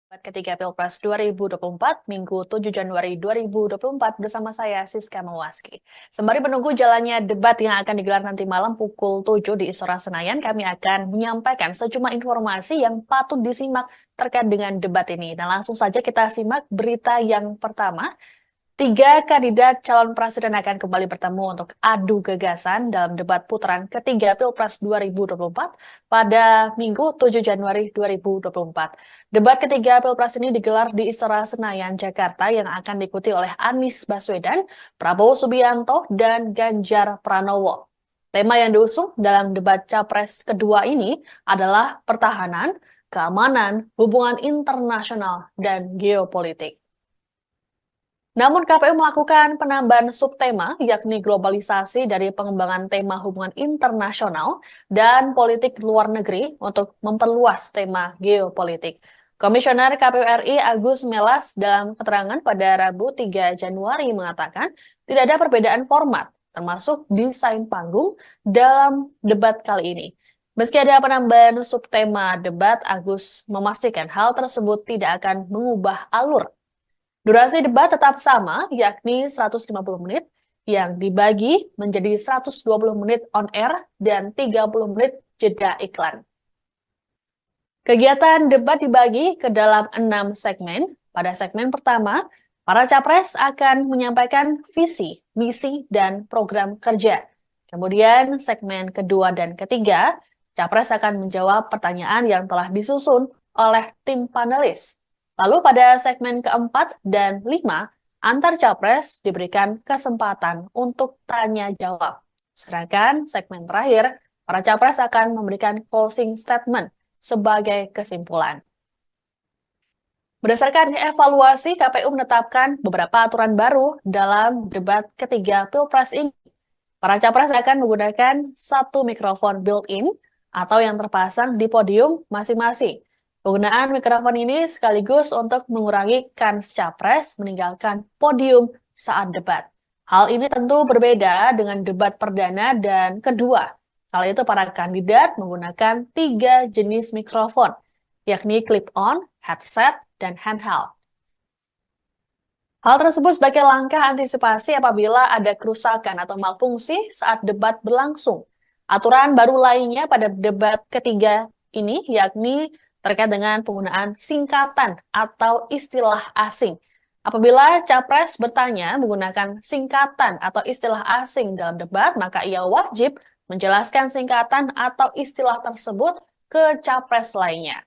Debat ketiga Pilpres 2024, Minggu 7 Januari 2024 bersama saya, Siska Mawaski. Sembari menunggu jalannya debat yang akan digelar nanti malam pukul 7 di Istora Senayan, kami akan menyampaikan sejumlah informasi yang patut disimak terkait dengan debat ini. Dan langsung saja kita simak berita yang pertama. 3 kandidat calon presiden akan kembali bertemu untuk adu gagasan dalam debat putaran ketiga Pilpres 2024 pada Minggu 7 Januari 2024. Debat ketiga Pilpres ini digelar di Istora Senayan, Jakarta yang akan diikuti oleh Anies Baswedan, Prabowo Subianto, dan Ganjar Pranowo. Tema yang diusung dalam debat Capres kedua ini adalah pertahanan, keamanan, hubungan internasional, dan geopolitik. Namun KPU melakukan penambahan subtema, yakni globalisasi dari pengembangan tema hubungan internasional dan politik luar negeri untuk memperluas tema geopolitik. Komisioner KPU RI Agus Melas dalam keterangan pada Rabu 3 Januari mengatakan tidak ada perbedaan format, termasuk desain panggung dalam debat kali ini. Meski ada penambahan subtema debat, Agus memastikan hal tersebut tidak akan mengubah alur. Durasi debat tetap sama, yakni 150 menit, yang dibagi menjadi 120 menit on air dan 30 menit jeda iklan. Kegiatan debat dibagi ke dalam 6 segmen. Pada segmen pertama, para capres akan menyampaikan visi, misi, dan program kerja. Kemudian segmen kedua dan ketiga, capres akan menjawab pertanyaan yang telah disusun oleh tim panelis. Lalu pada segmen keempat dan 5, antar capres diberikan kesempatan untuk tanya jawab. Sedangkan segmen terakhir, para capres akan memberikan closing statement sebagai kesimpulan. Berdasarkan evaluasi, KPU menetapkan beberapa aturan baru dalam debat ketiga Pilpres ini. Para capres akan menggunakan satu mikrofon built-in atau yang terpasang di podium masing-masing. Penggunaan mikrofon ini sekaligus untuk mengurangi kans capres meninggalkan podium saat debat. Hal ini tentu berbeda dengan debat perdana dan kedua. Kala itu para kandidat menggunakan 3 jenis mikrofon, yakni clip-on, headset, dan handheld. Hal tersebut sebagai langkah antisipasi apabila ada kerusakan atau malfungsi saat debat berlangsung. Aturan baru lainnya pada debat ketiga ini yakni terkait dengan penggunaan singkatan atau istilah asing. Apabila capres bertanya menggunakan singkatan atau istilah asing dalam debat, maka ia wajib menjelaskan singkatan atau istilah tersebut ke capres lainnya.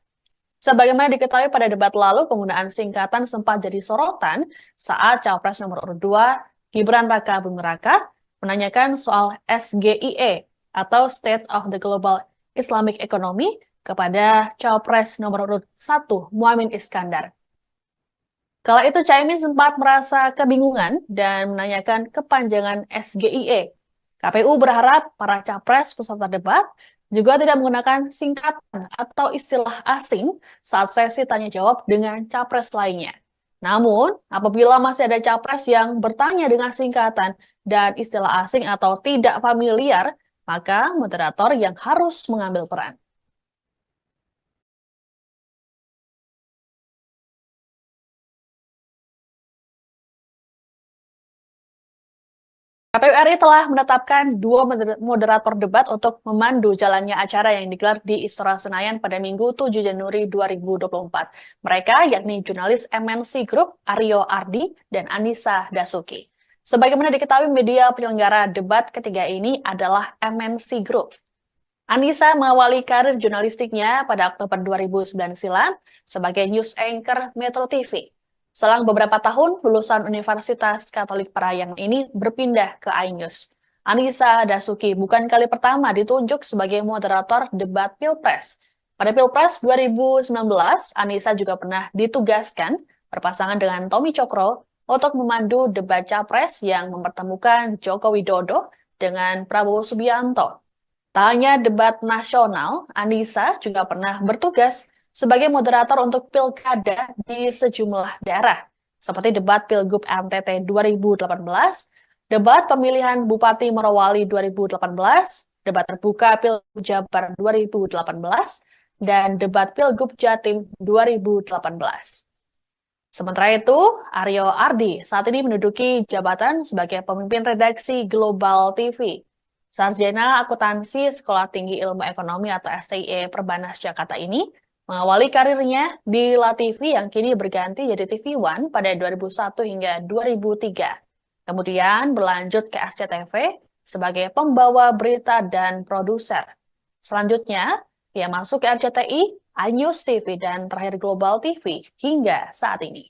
Sebagaimana diketahui pada debat lalu, penggunaan singkatan sempat jadi sorotan saat capres nomor urut 2, Gibran Raka Buming Raka, menanyakan soal SGIE atau State of the Global Islamic Economy kepada Cawapres nomor urut 1, Muhaimin Iskandar. Kala itu Caimin sempat merasa kebingungan dan menanyakan kepanjangan SGIE. KPU berharap para capres peserta debat juga tidak menggunakan singkatan atau istilah asing saat sesi tanya jawab dengan capres lainnya. Namun, apabila masih ada capres yang bertanya dengan singkatan dan istilah asing atau tidak familiar, maka moderator yang harus mengambil peran. KPU RI telah menetapkan 2 moderator debat untuk memandu jalannya acara yang digelar di Istora Senayan pada Minggu 7 Januari 2024. Mereka yakni jurnalis MNC Group Aryo Ardi dan Anissa Dasuki. Sebagaimana diketahui media penyelenggara debat ketiga ini adalah MNC Group. Anissa mengawali karir jurnalistiknya pada Oktober 2009 silam sebagai news anchor Metro TV. Selang beberapa tahun, lulusan Universitas Katolik Parahyangan ini berpindah ke iNews. Anissa Dasuki bukan kali pertama ditunjuk sebagai moderator debat Pilpres. Pada Pilpres 2019, Anissa juga pernah ditugaskan berpasangan dengan Tommy Cokro untuk memandu debat Capres yang mempertemukan Joko Widodo dengan Prabowo Subianto. Tak hanya debat nasional, Anissa juga pernah bertugas sebagai moderator untuk pilkada di sejumlah daerah, seperti debat Pilgub NTT 2018, debat pemilihan Bupati Morowali 2018, debat terbuka Pilgub Jabar 2018, dan debat Pilgub Jatim 2018. Sementara itu, Aryo Ardi saat ini menduduki jabatan sebagai pemimpin redaksi Global TV. Sarjana Akuntansi Sekolah Tinggi Ilmu Ekonomi atau STIE Perbanas Jakarta ini mengawali karirnya di LaTV yang kini berganti jadi TV One pada 2001 hingga 2003. Kemudian berlanjut ke SCTV sebagai pembawa berita dan produser. Selanjutnya, ia masuk ke RCTI, iNews TV, dan terakhir Global TV hingga saat ini.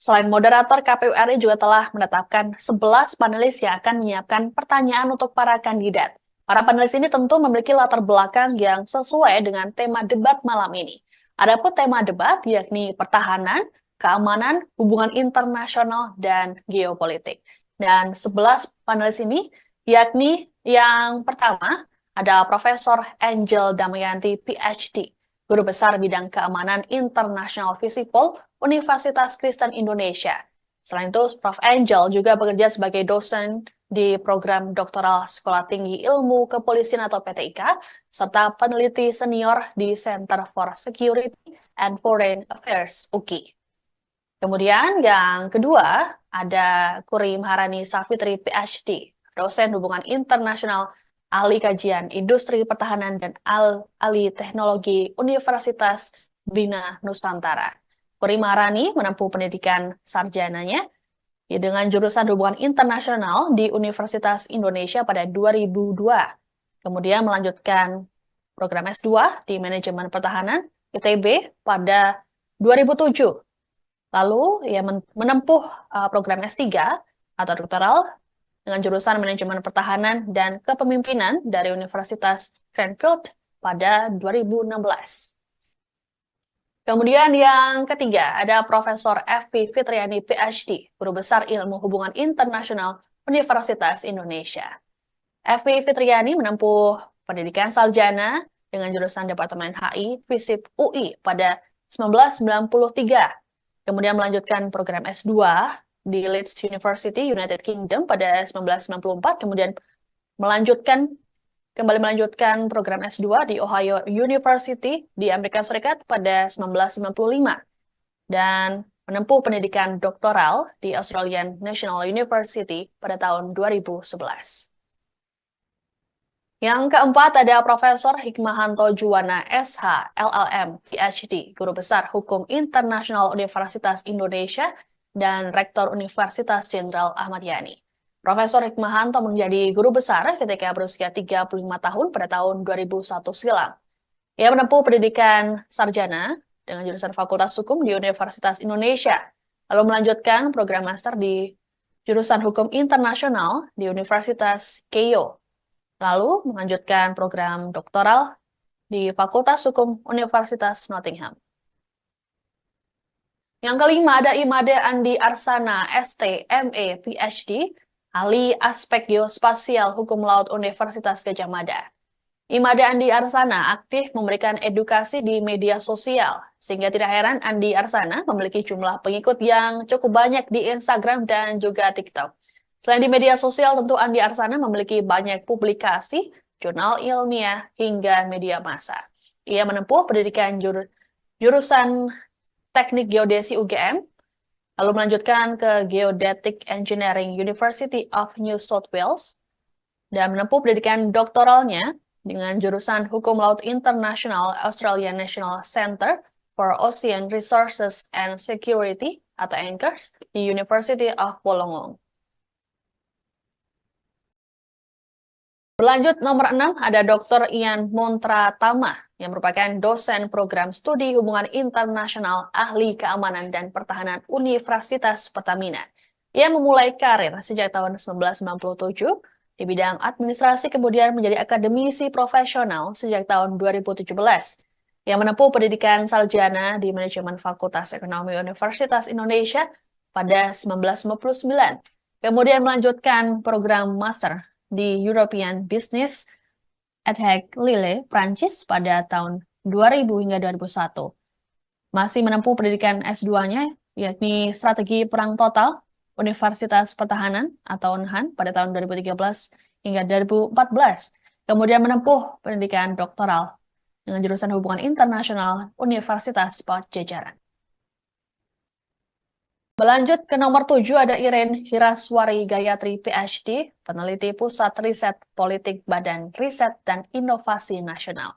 Selain moderator, KPU RI juga telah menetapkan 11 panelis yang akan menyiapkan pertanyaan untuk para kandidat. Para panelis ini tentu memiliki latar belakang yang sesuai dengan tema debat malam ini. Adapun tema debat yakni pertahanan, keamanan, hubungan internasional, dan geopolitik. Dan 11 panelis ini yakni yang pertama ada Profesor Angel Damayanti, PhD, Guru Besar Bidang Keamanan Internasional Visipol, Universitas Kristen Indonesia. Selain itu, Prof. Angel juga bekerja sebagai dosen di program doktoral Sekolah Tinggi Ilmu Kepolisian atau PTIK, serta peneliti senior di Center for Security and Foreign Affairs, UKI. Kemudian yang kedua, ada Kuri Maharani Safitri, PhD, dosen hubungan internasional, ahli kajian industri pertahanan, dan ahli teknologi Universitas Bina Nusantara. Kuri Maharani menempuh pendidikan sarjananya dengan jurusan hubungan internasional di Universitas Indonesia pada 2002. Kemudian melanjutkan program S2 di Manajemen Pertahanan ITB pada 2007. Lalu ia menempuh program S3 atau doktoral dengan jurusan Manajemen Pertahanan dan Kepemimpinan dari Universitas Cranfield pada 2016. Kemudian yang ketiga, ada Profesor Evi Fitriani, PhD, Guru Besar Ilmu Hubungan Internasional Universitas Indonesia. Evi Fitriani menempuh pendidikan sarjana dengan jurusan Departemen HI Visip UI pada 1993. Kemudian melanjutkan program S2 di Leeds University, United Kingdom pada 1994, kemudian kembali melanjutkan program S2 di Ohio University di Amerika Serikat pada 1995 dan menempuh pendidikan doktoral di Australian National University pada tahun 2011. Yang keempat ada Profesor Hikmahanto Juwana, SH, LLM, PhD, Guru Besar Hukum Internasional Universitas Indonesia dan Rektor Universitas Jenderal Ahmad Yani. Profesor Hikmahanto menjadi guru besar ketika berusia 35 tahun pada tahun 2001 silam. Ia menempuh pendidikan sarjana dengan jurusan Fakultas Hukum di Universitas Indonesia, lalu melanjutkan program master di jurusan Hukum Internasional di Universitas Keio, lalu melanjutkan program doktoral di Fakultas Hukum Universitas Nottingham. Yang kelima ada Imade Andi Arsana, ST, ME, PhD, ahli aspek geospasial hukum laut Universitas Gadjah Mada. Imade Andi Arsana aktif memberikan edukasi di media sosial, sehingga tidak heran Andi Arsana memiliki jumlah pengikut yang cukup banyak di Instagram dan juga TikTok. Selain di media sosial, tentu Andi Arsana memiliki banyak publikasi, jurnal ilmiah, hingga media massa. Ia menempuh pendidikan jurusan Teknik Geodesi UGM, lalu melanjutkan ke Geodetic Engineering University of New South Wales, dan menempuh pendidikan doktoralnya dengan jurusan Hukum Laut Internasional Australian National Centre for Ocean Resources and Security atau ANCRES di University of Wollongong. Berlanjut nomor 6 ada Dr. Ian Montratama yang merupakan dosen program studi hubungan internasional ahli keamanan dan pertahanan Universitas Pertamina. Ia memulai karir sejak tahun 1997 di bidang administrasi, kemudian menjadi akademisi profesional sejak tahun 2017. Ia menempuh pendidikan sarjana di manajemen Fakultas Ekonomi Universitas Indonesia pada 1999. Kemudian melanjutkan program master di European Business at Hague Lille, Prancis pada tahun 2000 hingga 2001. Masih menempuh pendidikan S2-nya, yakni Strategi Perang Total Universitas Pertahanan atau UNHAN pada tahun 2013 hingga 2014. Kemudian menempuh pendidikan doktoral dengan jurusan Hubungan Internasional Universitas Pajajaran. Berlanjut ke nomor 7 ada Iren Hiraswari Gayatri PhD, peneliti Pusat Riset Politik Badan Riset dan Inovasi Nasional.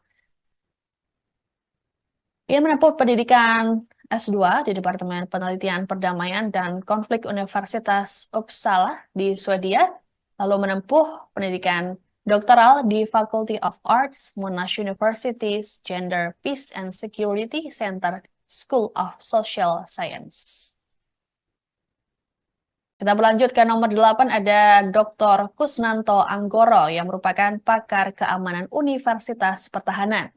Ia menempuh pendidikan S2 di Departemen Penelitian Perdamaian dan Konflik Universitas Uppsala di Swedia, lalu menempuh pendidikan doktoral di Faculty of Arts, Monash University's Gender, Peace and Security Center School of Social Science. Kita berlanjut ke nomor 8 ada Dr. Kusnanto Anggoro yang merupakan pakar keamanan Universitas Pertahanan.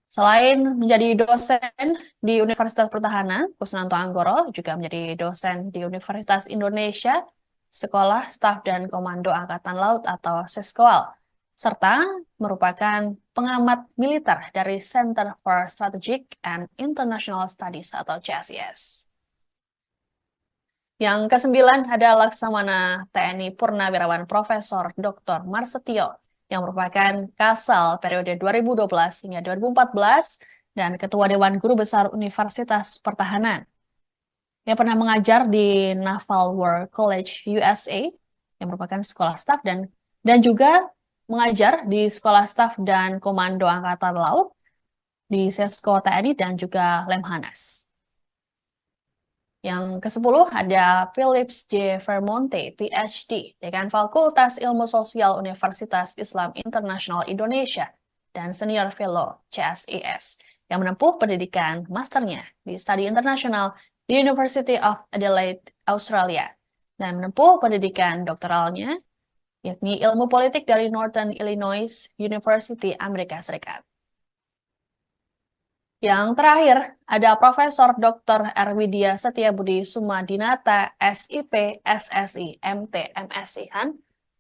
Selain menjadi dosen di Universitas Pertahanan, Kusnanto Anggoro juga menjadi dosen di Universitas Indonesia, Sekolah Staf dan Komando Angkatan Laut atau Seskoal, serta merupakan pengamat militer dari Center for Strategic and International Studies atau CSIS. Yang ke-9 ada Laksamana TNI Purnawirawan Profesor Dr. Marsetio yang merupakan Kasal periode 2012 hingga 2014 dan Ketua Dewan Guru Besar Universitas Pertahanan. Ia pernah mengajar di Naval War College USA yang merupakan sekolah staf dan juga mengajar di Sekolah Staf dan Komando Angkatan Laut di Sesko TNI dan juga Lemhanas. Yang ke-10 ada Philips J. Vermonte, PhD, Dekan Fakultas Ilmu Sosial Universitas Islam Internasional Indonesia dan Senior Fellow CSIS, yang menempuh pendidikan masternya di Studi Internasional di University of Adelaide, Australia, dan menempuh pendidikan doktoralnya, yakni Ilmu Politik dari Northern Illinois University, Amerika Serikat. Yang terakhir, ada Profesor Dr. Erwidia Setiabudi Sumadinata, SIP, SSI, MT, MSI,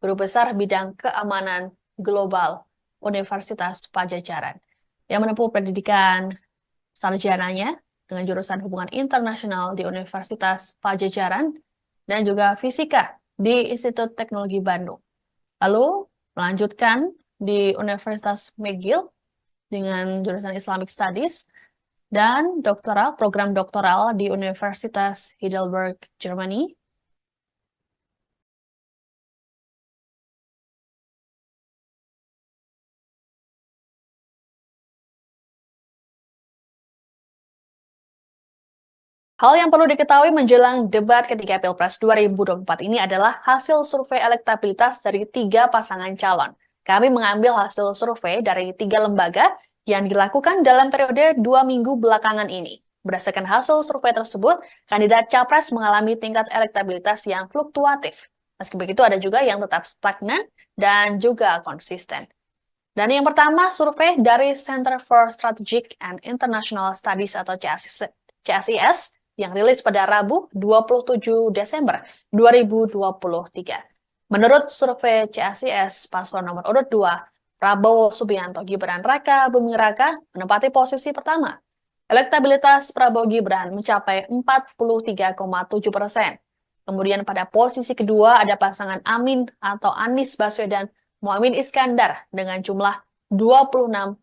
Guru Besar Bidang Keamanan Global Universitas Pajajaran, yang menempuh pendidikan sarjananya dengan jurusan Hubungan Internasional di Universitas Pajajaran dan juga Fisika di Institut Teknologi Bandung. Lalu melanjutkan di Universitas McGill dengan jurusan Islamic Studies, dan program doktoral di Universitas Heidelberg, Germany. Hal yang perlu diketahui menjelang debat ketiga Pilpres 2024 ini adalah hasil survei elektabilitas dari 3 pasangan calon. Kami mengambil hasil survei dari 3 lembaga yang dilakukan dalam periode 2 minggu belakangan ini. Berdasarkan hasil survei tersebut, kandidat capres mengalami tingkat elektabilitas yang fluktuatif. Meski begitu, ada juga yang tetap stagnan dan juga konsisten. Dan yang pertama, survei dari Center for Strategic and International Studies atau CSIS yang rilis pada Rabu 27 Desember 2023. Menurut survei CSIS, paslon nomor urut 2, Prabowo Subianto Gibran Raka Buming Raka menempati posisi pertama. Elektabilitas Prabowo Gibran mencapai 43,7%. Kemudian pada posisi kedua ada pasangan Amin atau Anies Baswedan Muhaimin Iskandar dengan jumlah 26,1%.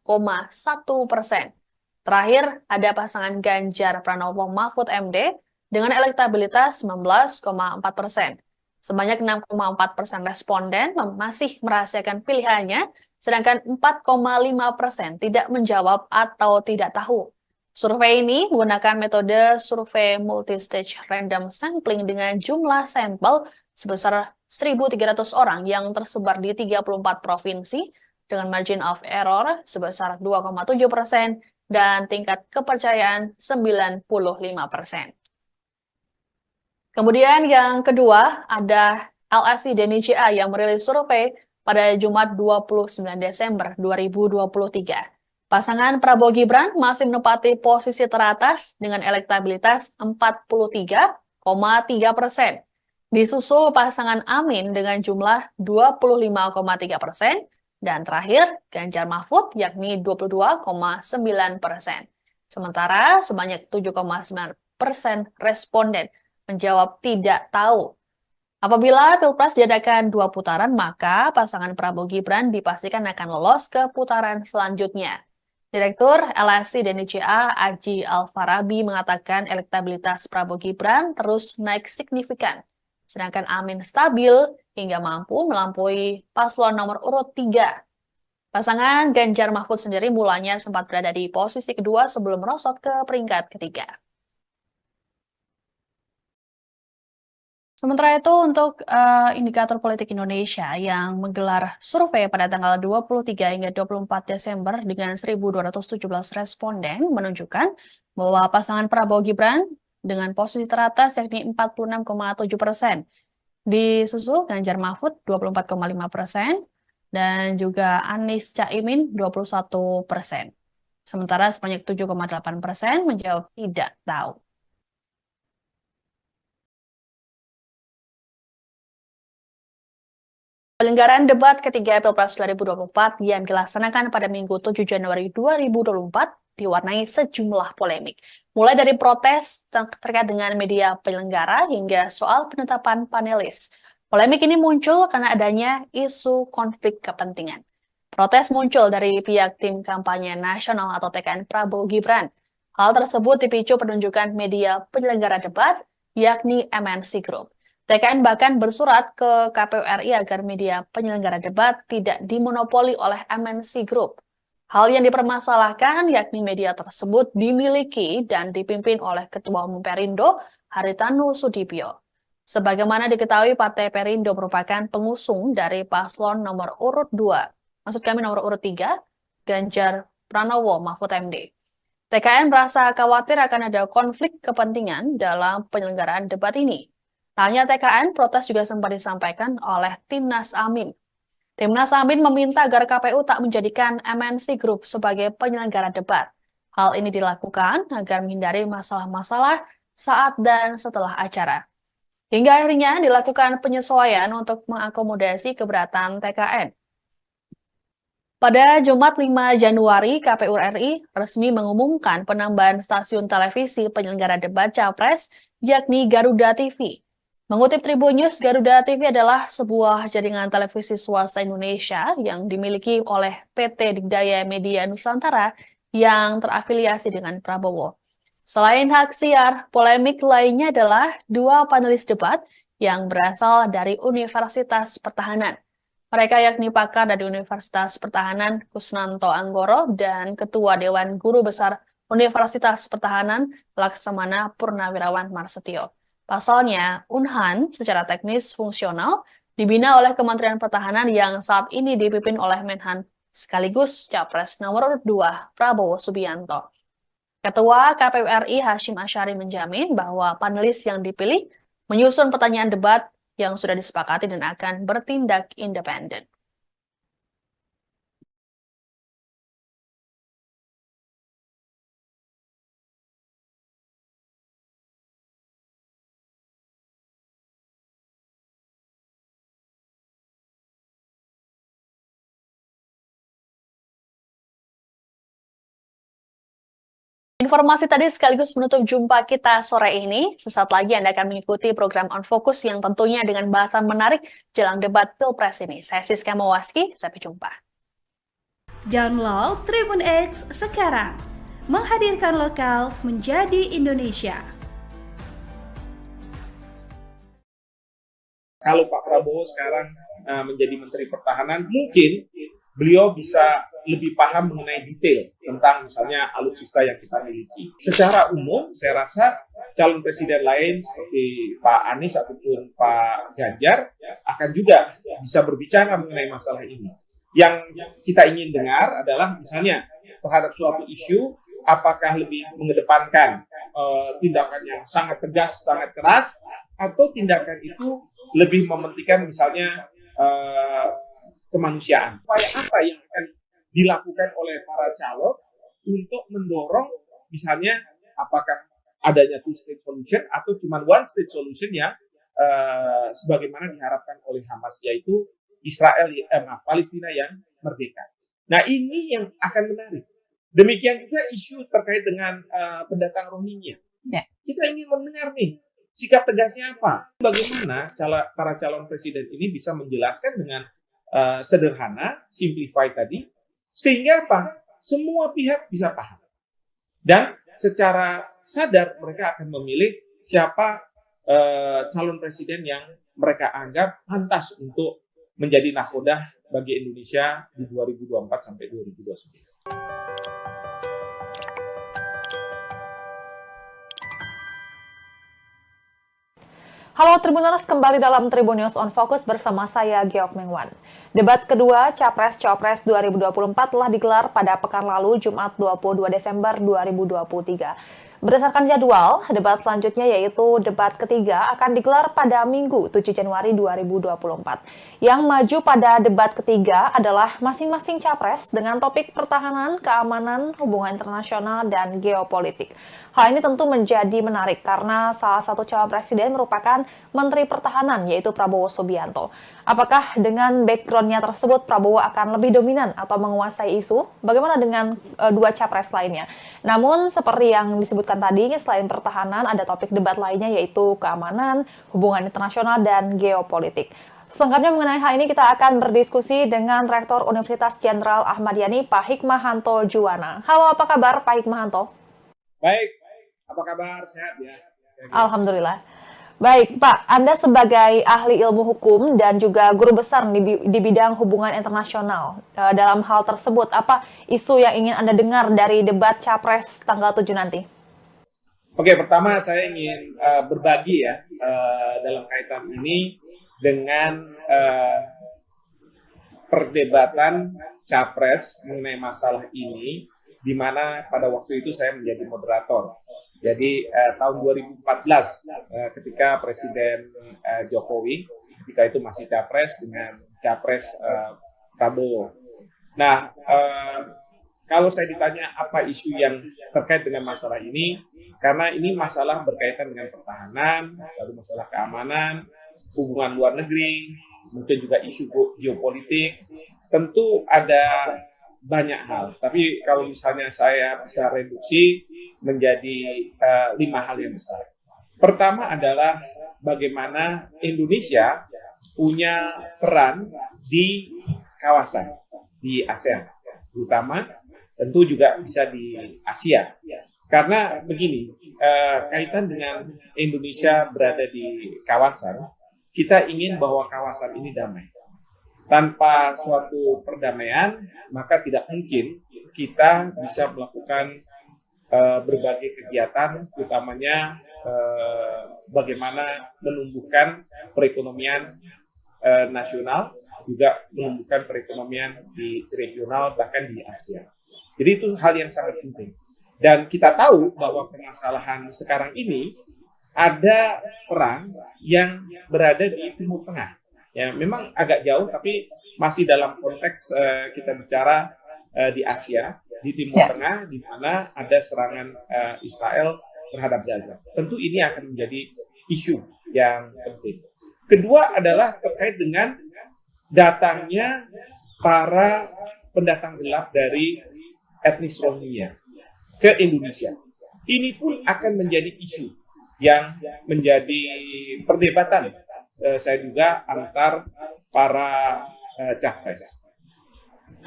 Terakhir, ada pasangan Ganjar Pranowo Mahfud MD dengan elektabilitas 19,4%. Sebanyak 6,4% responden masih merahasiakan pilihannya, sedangkan 4,5% tidak menjawab atau tidak tahu. Survei ini menggunakan metode survei multistage random sampling dengan jumlah sampel sebesar 1.300 orang yang tersebar di 34 provinsi dengan margin of error sebesar 2,7%, dan tingkat kepercayaan 95%. Kemudian yang kedua ada LSI DNIJA yang merilis survei pada Jumat 29 Desember 2023. Pasangan Prabowo Gibran masih menempati posisi teratas dengan elektabilitas 43,3%. Disusul pasangan Amin dengan jumlah 25,3%. Dan terakhir, Ganjar Mahfud yakni 22,9%. Sementara sebanyak 7,9% responden menjawab tidak tahu. Apabila Pilpres diadakan 2 putaran, maka pasangan Prabowo Gibran dipastikan akan lolos ke putaran selanjutnya. Direktur LSI DNCA Aji Alfarabi mengatakan elektabilitas Prabowo Gibran terus naik signifikan, sedangkan Amin stabil hingga mampu melampaui paslon nomor urut 3. Pasangan Ganjar Mahfud sendiri mulanya sempat berada di posisi kedua sebelum merosot ke peringkat ketiga. Sementara itu untuk indikator politik Indonesia yang menggelar survei pada tanggal 23 hingga 24 Desember dengan 1.217 responden menunjukkan bahwa pasangan Prabowo Gibran dengan posisi teratas yakni 46,7%. Disusul Ganjar Mahfud 24,5% dan juga Anies Caimin 21%. Sementara sebanyak 7,8% menjawab tidak tahu. Penyelenggaraan debat ketiga Pilpres 2024 yang dilaksanakan pada Minggu 7 Januari 2024 diwarnai sejumlah polemik. Mulai dari protes terkait dengan media penyelenggara hingga soal penetapan panelis. Polemik ini muncul karena adanya isu konflik kepentingan. Protes muncul dari pihak tim kampanye nasional atau TKN Prabowo Gibran. Hal tersebut dipicu penunjukan media penyelenggara debat, yakni MNC Group. TKN bahkan bersurat ke KPU RI agar media penyelenggara debat tidak dimonopoli oleh MNC Group. Hal yang dipermasalahkan yakni media tersebut dimiliki dan dipimpin oleh Ketua Umum Perindo, Haritanu Sudibyo. Sebagaimana diketahui, Partai Perindo merupakan pengusung dari paslon nomor urut 2, maksud kami nomor urut 3, Ganjar Pranowo Mahfud MD. TKN merasa khawatir akan ada konflik kepentingan dalam penyelenggaraan debat ini. Hanya TKN, protes juga sempat disampaikan oleh Timnas Amin. Timnas Amin meminta agar KPU tak menjadikan MNC Group sebagai penyelenggara debat. Hal ini dilakukan agar menghindari masalah-masalah saat dan setelah acara. Hingga akhirnya dilakukan penyesuaian untuk mengakomodasi keberatan TKN. Pada Jumat 5 Januari, KPU RI resmi mengumumkan penambahan stasiun televisi penyelenggara debat Capres, yakni Garuda TV. Mengutip Tribun News, Garuda TV adalah sebuah jaringan televisi swasta Indonesia yang dimiliki oleh PT Digdaya Media Nusantara yang terafiliasi dengan Prabowo. Selain hak siar, polemik lainnya adalah 2 panelis debat yang berasal dari Universitas Pertahanan. Mereka yakni pakar dari Universitas Pertahanan Kusnanto Anggoro dan Ketua Dewan Guru Besar Universitas Pertahanan Laksamana Purnawirawan Marsetio. Pasalnya, Unhan secara teknis fungsional dibina oleh Kementerian Pertahanan yang saat ini dipimpin oleh Menhan sekaligus Capres nomor 2 Prabowo Subianto. Ketua KPU RI Hashim Asyari menjamin bahwa panelis yang dipilih menyusun pertanyaan debat yang sudah disepakati dan akan bertindak independen. Informasi tadi sekaligus menutup jumpa kita sore ini. Sesaat lagi Anda akan mengikuti program On Focus yang tentunya dengan bahasan menarik jelang debat Pilpres ini. Saya Siska Mawaski, sampai jumpa. Download Tribun X sekarang. Menghadirkan lokal menjadi Indonesia. Kalau Pak Prabowo sekarang menjadi Menteri Pertahanan, mungkin beliau bisa lebih paham mengenai detail tentang misalnya alutsista yang kita miliki. Secara umum, saya rasa calon presiden lain seperti Pak Anies ataupun Pak Ganjar akan juga bisa berbicara mengenai masalah ini. Yang kita ingin dengar adalah misalnya terhadap suatu isu, apakah lebih mengedepankan tindakan yang sangat tegas, sangat keras, atau tindakan itu lebih mementingkan misalnya kemanusiaan. Upaya apa yang akan dilakukan oleh para calon untuk mendorong misalnya apakah adanya two-state solution atau cuma one-state solution yang sebagaimana diharapkan oleh Hamas, yaitu Palestina yang merdeka. Nah, ini yang akan menarik. Demikian juga isu terkait dengan pendatang Rohingya. Ya. Kita ingin mendengar nih, sikap tegasnya apa? Bagaimana para calon presiden ini bisa menjelaskan dengan sederhana, simplify tadi, sehingga apa? Semua pihak bisa paham. Dan secara sadar mereka akan memilih siapa calon presiden yang mereka anggap pantas untuk menjadi nakhodah bagi Indonesia di 2024 sampai 2029. Halo Tribuners, kembali dalam Tribun News on Focus bersama saya Geok Mengwan. Debat kedua Capres-Cawapres 2024 telah digelar pada pekan lalu Jumat 22 Desember 2023. Berdasarkan jadwal, debat selanjutnya yaitu debat ketiga akan digelar pada Minggu 7 Januari 2024. Yang maju pada debat ketiga adalah masing-masing capres dengan topik pertahanan, keamanan, hubungan internasional, dan geopolitik. Hal ini tentu menjadi menarik karena salah satu calon presiden merupakan Menteri Pertahanan yaitu Prabowo Subianto. Apakah dengan background-nya tersebut Prabowo akan lebih dominan atau menguasai isu? Bagaimana dengan dua capres lainnya? Namun seperti yang disebutkan tadi, selain pertahanan ada topik debat lainnya yaitu keamanan, hubungan internasional, dan geopolitik. Selengkapnya mengenai hal ini kita akan berdiskusi dengan Rektor Universitas Jenderal Ahmad Yani, Pak Hikmahanto Juwana. Halo, apa kabar Pak Hikmahanto? Baik, apa kabar? Sehat ya? Alhamdulillah. Baik, Pak, Anda sebagai ahli ilmu hukum dan juga guru besar di bidang hubungan internasional. Dalam hal tersebut, apa isu yang ingin Anda dengar dari debat Capres tanggal 7 nanti? Oke, pertama saya ingin berbagi ya dalam kaitan ini dengan perdebatan Capres mengenai masalah ini, di mana pada waktu itu saya menjadi moderator. Jadi tahun 2014 ketika Presiden Jokowi ketika itu masih Capres dengan Capres Prabowo. Nah, kalau saya ditanya apa isu yang terkait dengan masalah ini, karena ini masalah berkaitan dengan pertahanan, lalu masalah keamanan, hubungan luar negeri, mungkin juga isu geopolitik, tentu ada banyak hal. Tapi kalau misalnya saya bisa reduksi menjadi 5 hal yang besar. Pertama adalah bagaimana Indonesia punya peran di kawasan, di ASEAN, terutama tentu juga bisa di Asia. Karena begini, kaitan dengan Indonesia berada di kawasan, kita ingin bahwa kawasan ini damai. Tanpa suatu perdamaian, maka tidak mungkin kita bisa melakukan berbagai kegiatan, utamanya bagaimana menumbuhkan perekonomian nasional, juga menumbuhkan perekonomian di regional, bahkan di Asia. Jadi itu hal yang sangat penting. Dan kita tahu bahwa permasalahan sekarang ini ada perang yang berada di Timur Tengah. Ya, memang agak jauh, tapi masih dalam konteks kita bicara di Asia, di Timur Tengah, di mana ada serangan Israel terhadap Gaza. Tentu ini akan menjadi isu yang penting. Kedua adalah terkait dengan datangnya para pendatang gelap dari etnis Rohingya ke Indonesia. Ini pun akan menjadi isu yang menjadi perdebatan saya juga antar para capres.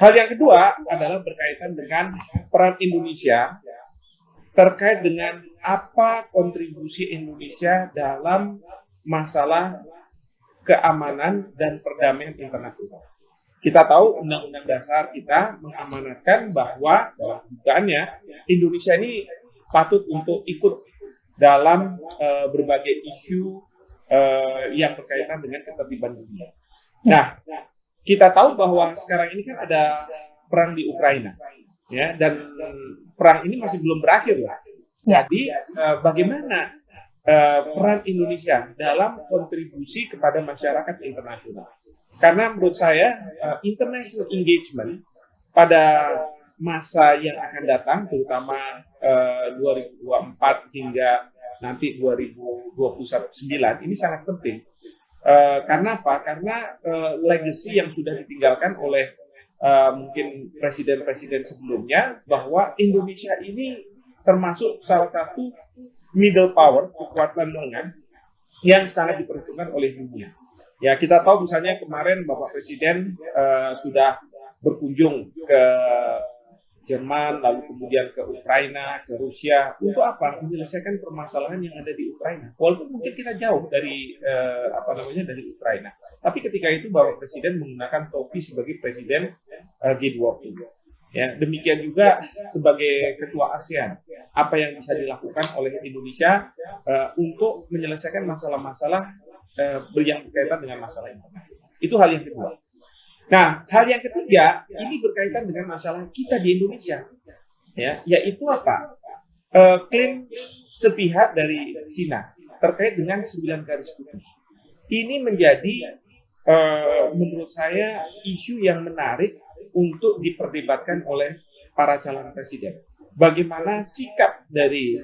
Hal yang kedua adalah berkaitan dengan peran Indonesia terkait dengan apa kontribusi Indonesia dalam masalah keamanan dan perdamaian internasional. Kita tahu Undang-Undang Dasar kita mengamanatkan bahwa dalam pembukaannya Indonesia ini patut untuk ikut dalam berbagai isu yang berkaitan dengan ketertiban dunia. Nah, kita tahu bahwa sekarang ini kan ada perang di Ukraina, ya, dan perang ini masih belum berakhir lah. Jadi bagaimana peran Indonesia dalam kontribusi kepada masyarakat internasional? Karena menurut saya international engagement pada masa yang akan datang, terutama 2024 hingga nanti 2029 ini sangat penting. Karena apa? Karena legacy yang sudah ditinggalkan oleh mungkin presiden-presiden sebelumnya, bahwa Indonesia ini termasuk salah satu middle power, kekuatan menengah yang sangat diperhitungkan oleh dunia. Ya, kita tahu misalnya kemarin Bapak Presiden sudah berkunjung ke Jerman, lalu kemudian ke Ukraina, ke Rusia. Untuk apa? Menyelesaikan permasalahan yang ada di Ukraina. Walaupun mungkin kita jauh dari dari Ukraina. Tapi ketika itu Bapak Presiden menggunakan topi sebagai Presiden G20. Ya, demikian juga sebagai Ketua ASEAN. Apa yang bisa dilakukan oleh Indonesia untuk menyelesaikan masalah-masalah yang berkaitan dengan masalah internal. Itu hal yang kedua. Nah, hal yang ketiga, ini berkaitan dengan masalah kita di Indonesia, ya, yaitu apa? Klaim sepihak dari Cina terkait dengan 9 garis putus. Ini menjadi, menurut saya, isu yang menarik untuk diperdebatkan oleh para calon presiden. Bagaimana sikap dari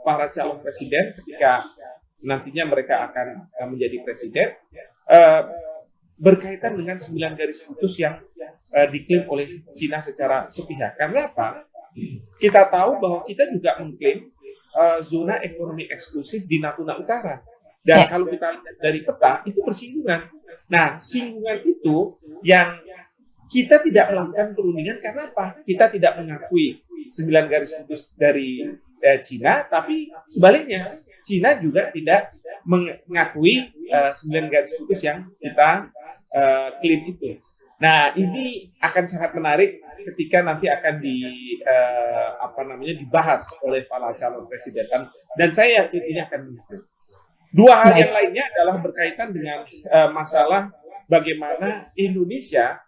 para calon presiden ketika nantinya mereka akan menjadi presiden, berkaitan dengan 9 garis putus yang diklaim oleh Cina secara sepihak. Karena apa? Kita tahu bahwa kita juga mengklaim zona ekonomi eksklusif di Natuna Utara. Dan kalau kita lihat dari peta, itu bersinggungan. Nah, singgungan itu yang kita tidak melakukan perundingan karena apa? Kita tidak mengakui 9 garis putus dari Cina, tapi sebaliknya, Cina juga tidak mengakui 9 garis putus yang kita klaim itu. Nah, ini akan sangat menarik ketika nanti akan dibahas oleh para calon presiden, dan saya yakin ini akan muncul. Dua hal yang lainnya adalah berkaitan dengan masalah bagaimana Indonesia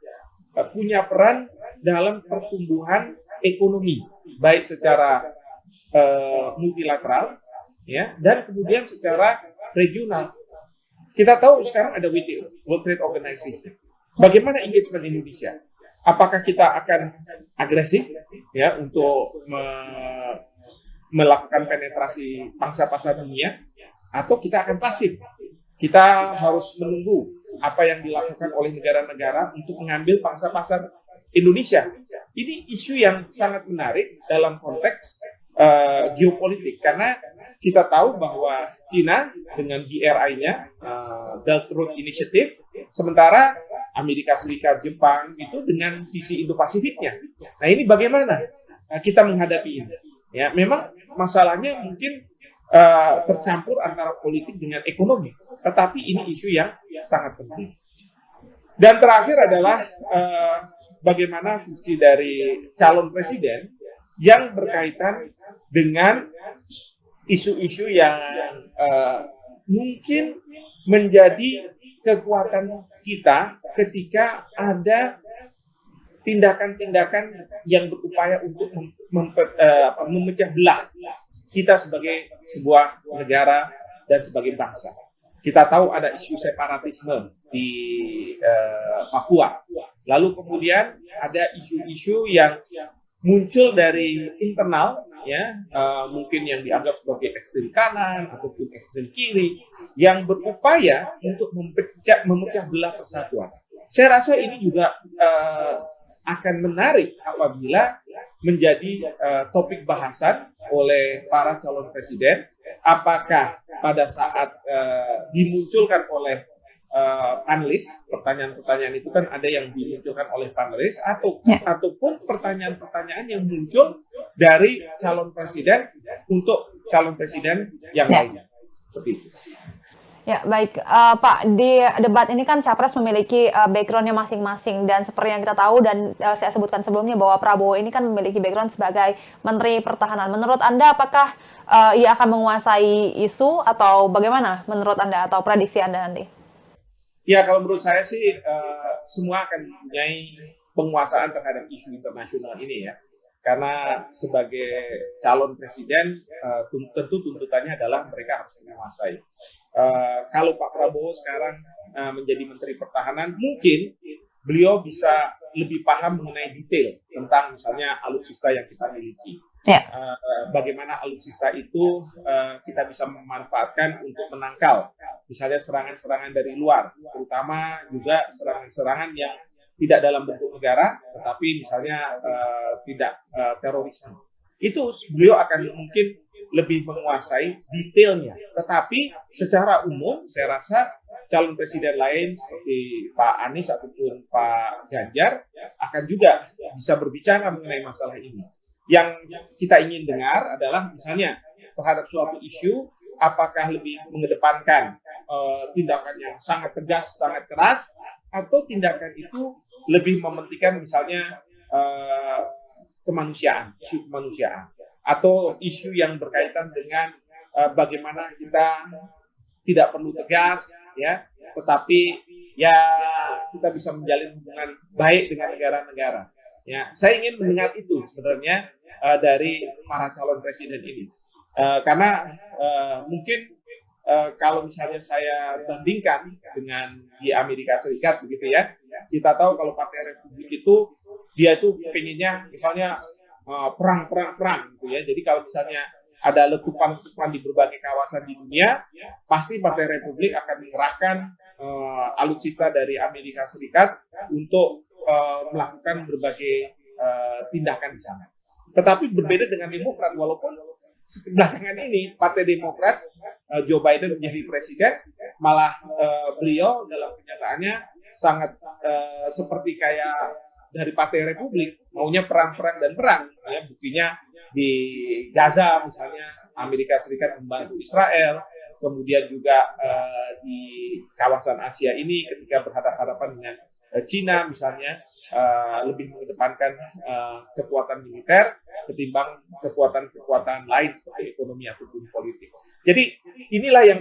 punya peran dalam pertumbuhan ekonomi, baik secara multilateral, ya, dan kemudian secara regional. Kita tahu sekarang ada WTO, World Trade Organization. Bagaimana engagement Indonesia? Apakah kita akan agresif, ya, untuk melakukan penetrasi pangsa pasar dunia, atau kita akan pasif? Kita harus menunggu apa yang dilakukan oleh negara-negara untuk mengambil pangsa pasar Indonesia. Ini isu yang sangat menarik dalam konteks geopolitik, karena kita tahu bahwa China dengan BRI-nya, Belt Road Initiative, sementara Amerika Serikat, Jepang itu dengan visi Indo-Pasifiknya. Nah, ini bagaimana kita menghadapi ini? Ya, memang masalahnya mungkin tercampur antara politik dengan ekonomi, tetapi ini isu yang sangat penting. Dan terakhir adalah bagaimana visi dari calon presiden yang berkaitan dengan isu-isu yang mungkin menjadi kekuatan kita ketika ada tindakan-tindakan yang berupaya untuk memecah belah kita sebagai sebuah negara dan sebagai bangsa. Kita tahu ada isu separatisme di Papua. Lalu kemudian ada isu-isu yang muncul dari internal, ya, mungkin yang dianggap sebagai ekstrem kanan ataupun ekstrem kiri, yang berupaya untuk memecah belah persatuan. Saya rasa ini juga akan menarik apabila menjadi topik bahasan oleh para calon presiden. Apakah pada saat dimunculkan oleh panelis, pertanyaan-pertanyaan itu kan ada yang dimunculkan oleh panelis, ataupun pertanyaan-pertanyaan yang muncul dari calon presiden untuk calon presiden yang lainnya. Seperti itu. Ya, baik, Pak, di debat ini kan Capres memiliki background-nya masing-masing, dan seperti yang kita tahu dan saya sebutkan sebelumnya bahwa Prabowo ini kan memiliki background sebagai Menteri Pertahanan. Menurut Anda, apakah ia akan menguasai isu atau bagaimana menurut Anda atau prediksi Anda nanti? Ya, kalau menurut saya sih semua akan mempunyai penguasaan terhadap isu internasional ini, ya. Karena sebagai calon presiden tentu tuntutannya adalah mereka harus menguasai. Kalau Pak Prabowo sekarang menjadi Menteri Pertahanan, mungkin beliau bisa lebih paham mengenai detail tentang misalnya alutsista yang kita miliki. Bagaimana alutsista itu kita bisa memanfaatkan untuk menangkal misalnya serangan-serangan dari luar, terutama juga serangan-serangan yang tidak dalam bentuk negara, tetapi misalnya tidak terorisme. Itu beliau akan mungkin lebih menguasai detailnya. Tetapi secara umum saya rasa calon presiden lain seperti Pak Anies ataupun Pak Ganjar akan juga bisa berbicara mengenai masalah ini. Yang kita ingin dengar adalah misalnya terhadap suatu isu, apakah lebih mengedepankan tindakan yang sangat tegas, sangat keras, atau tindakan itu lebih mementingkan misalnya kemanusiaan, isu kemanusiaan, atau isu yang berkaitan dengan bagaimana kita tidak perlu tegas, ya, tetapi ya kita bisa menjalin hubungan baik dengan negara-negara. Ya, saya ingin mendengar itu sebenarnya dari para calon presiden ini, karena mungkin kalau misalnya saya bandingkan dengan di Amerika Serikat begitu ya, kita tahu kalau Partai Republik itu dia itu pengennya misalnya perang gitu ya. Jadi kalau misalnya ada letupan-letupan di berbagai kawasan di dunia, pasti Partai Republik akan mengerahkan alutsista dari Amerika Serikat untuk melakukan berbagai tindakan di sana. Tetapi berbeda dengan Demokrat, walaupun belakangan ini Partai Demokrat Joe Biden menjadi presiden, malah beliau dalam kenyataannya sangat seperti kayak dari Partai Republik maunya perang dan perang. Ya, buktinya di Gaza misalnya Amerika Serikat membantu Israel, kemudian juga di kawasan Asia ini ketika berhadapan-hadapan dengan Cina misalnya lebih mengedepankan kekuatan militer ketimbang kekuatan-kekuatan lain seperti ekonomi ataupun politik. Jadi inilah yang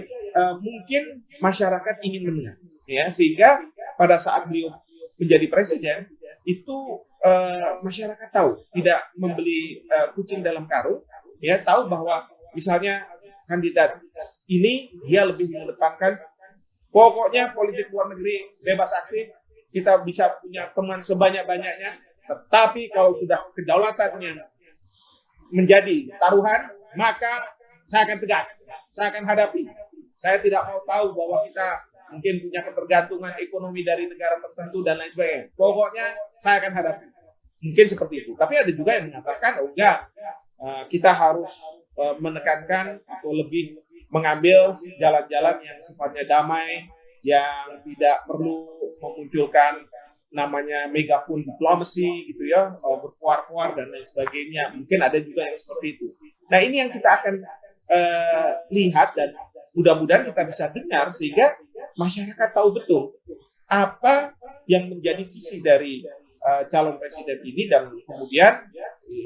mungkin masyarakat ingin mendengar, ya, sehingga pada saat beliau menjadi presiden itu masyarakat tahu, tidak membeli kucing dalam karung, ya, tahu bahwa misalnya kandidat ini dia lebih mengedepankan pokoknya politik luar negeri bebas aktif, kita bisa punya teman sebanyak-banyaknya, tetapi kalau sudah kedaulatannya menjadi taruhan, maka saya akan tegas, saya akan hadapi. Saya tidak mau tahu bahwa kita mungkin punya ketergantungan ekonomi dari negara tertentu dan lain sebagainya. Pokoknya saya akan hadapi. Mungkin seperti itu. Tapi ada juga yang mengatakan, oh enggak, kita harus menekankan atau lebih mengambil jalan-jalan yang sifatnya damai, yang tidak perlu memunculkan namanya megafon diplomasi gitu ya, berkuar-kuar dan lain sebagainya. Mungkin ada juga yang seperti itu. Nah, ini yang kita akan lihat dan mudah-mudahan kita bisa dengar sehingga masyarakat tahu betul apa yang menjadi visi dari calon presiden ini, dan kemudian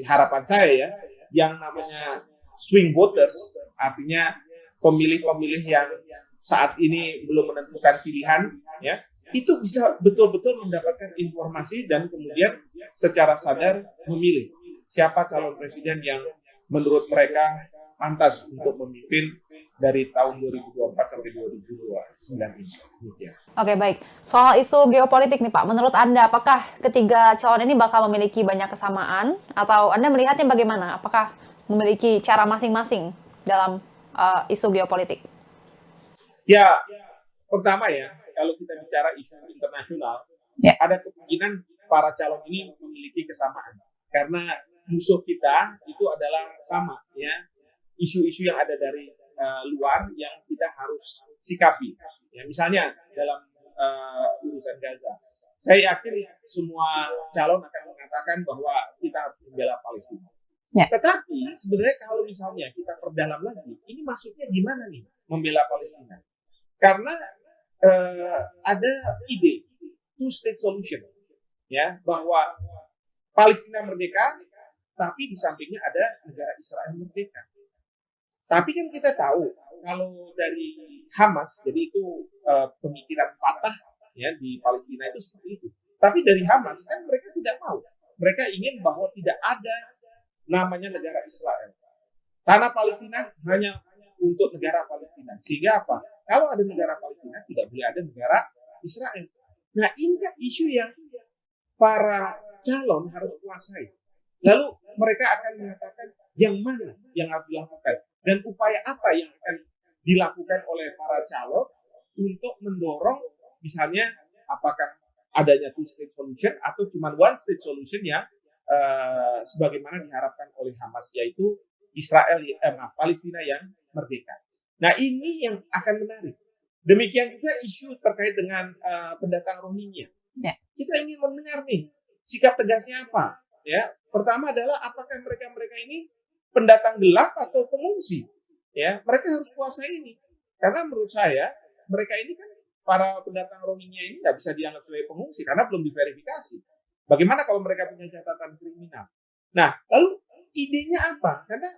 harapan saya ya, yang namanya swing voters, artinya pemilih-pemilih yang saat ini belum menentukan pilihan, ya, itu bisa betul-betul mendapatkan informasi dan kemudian secara sadar memilih siapa calon presiden yang menurut mereka pantas untuk memimpin dari tahun 2024 sampai 2029 ini. Ya. Oke, baik. Soal isu geopolitik nih Pak, menurut Anda apakah ketiga calon ini bakal memiliki banyak kesamaan atau Anda melihatnya bagaimana? Apakah memiliki cara masing-masing dalam isu geopolitik? Ya, pertama ya, kalau kita bicara isu internasional, Ya. ada kemungkinan para calon ini memiliki kesamaan. Karena musuh kita itu adalah sama, ya. Isu-isu yang ada dari luar yang kita harus sikapi. Ya, misalnya dalam urusan Gaza, saya yakin semua calon akan mengatakan bahwa kita harus membela Palestina. Ya. Tetapi sebenarnya kalau misalnya kita perdalam lagi, ini maksudnya gimana nih membela Palestina? Karena ada ide two-state solution, ya, bahwa Palestina merdeka, tapi di sampingnya ada negara Israel merdeka. Tapi kan kita tahu kalau dari Hamas, jadi itu pemikiran Fatah ya di Palestina itu seperti itu. Tapi dari Hamas kan mereka tidak mau. Mereka ingin bahwa tidak ada namanya negara Israel. Tanah Palestina hanya untuk negara Palestina. Sehingga apa? Kalau ada negara Palestina, tidak boleh ada negara Israel. Nah, ini kan isu yang para calon harus kuasai. Lalu mereka akan mengatakan yang mana yang harus dilakukan dan upaya apa yang akan dilakukan oleh para calon untuk mendorong misalnya apakah adanya two-state solution atau cuma one-state solution yang sebagaimana diharapkan oleh Hamas, yaitu Palestina yang merdeka. Nah, ini yang akan menarik. Demikian juga isu terkait dengan pendatang Rohingya. Ya. Kita ingin mendengar nih sikap tegasnya apa. Ya, pertama adalah apakah mereka ini pendatang gelap atau pengungsi? Ya, mereka harus kuasai ini. Karena menurut saya mereka ini kan para pendatang Rohingya ini nggak bisa dianggap sebagai pengungsi karena belum diverifikasi. Bagaimana kalau mereka punya catatan kriminal? Nah, lalu idenya apa? Karena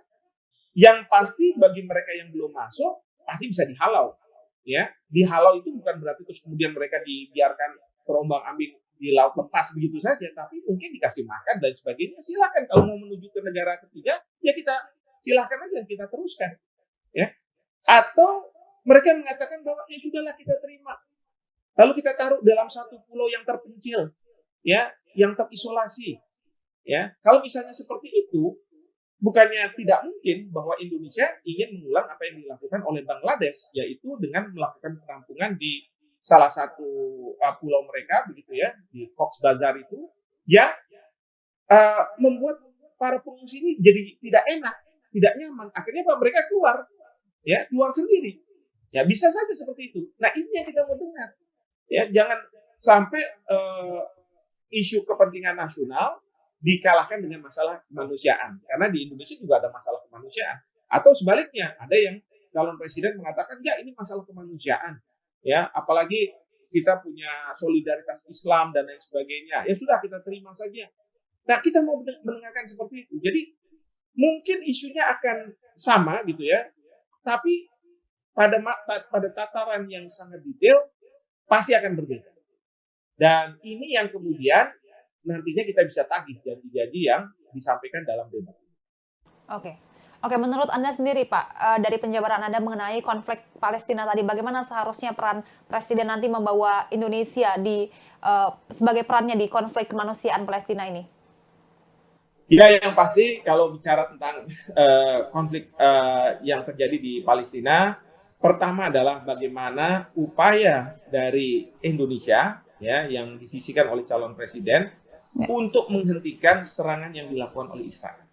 yang pasti bagi mereka yang belum masuk pasti bisa dihalau. Ya, dihalau itu bukan berarti terus kemudian mereka dibiarkan terombang-ambing di laut lepas begitu saja, tapi mungkin dikasih makan dan sebagainya. Silakan kalau mau menuju ke negara ketiga, ya kita silakan aja kita teruskan. Ya, atau mereka mengatakan bahwa ya sudahlah kita terima. Lalu kita taruh dalam satu pulau yang terpencil, ya, yang terisolasi. Ya, kalau misalnya seperti itu, bukannya tidak mungkin bahwa Indonesia ingin mengulang apa yang dilakukan oleh Bangladesh, yaitu dengan melakukan penampungan di salah satu pulau mereka, begitu ya, di Cox's Bazar itu, yang membuat para pengungsi ini jadi tidak enak, tidak nyaman. Akhirnya mereka keluar, ya, keluar sendiri. Ya bisa saja seperti itu. Nah ini yang kita mau dengar. Ya, jangan sampai isu kepentingan nasional dikalahkan dengan masalah kemanusiaan. Karena di Indonesia juga ada masalah kemanusiaan. Atau sebaliknya, ada yang calon presiden mengatakan, ya ini masalah kemanusiaan. Ya, apalagi kita punya solidaritas Islam dan lain sebagainya. Ya sudah, kita terima saja. Nah, kita mau mendengarkan seperti itu. Jadi, mungkin isunya akan sama gitu ya. Tapi pada tataran yang sangat detail, pasti akan berbeda. Dan ini yang kemudian nantinya kita bisa tagih janji-janji yang disampaikan dalam debat. Oke, menurut Anda sendiri Pak, dari penjabaran Anda mengenai konflik Palestina tadi, bagaimana seharusnya peran Presiden nanti membawa Indonesia sebagai perannya di konflik kemanusiaan Palestina ini? Ya, yang pasti kalau bicara tentang konflik yang terjadi di Palestina, pertama adalah bagaimana upaya dari Indonesia ya yang divisikan oleh calon presiden untuk menghentikan serangan yang dilakukan oleh Israel.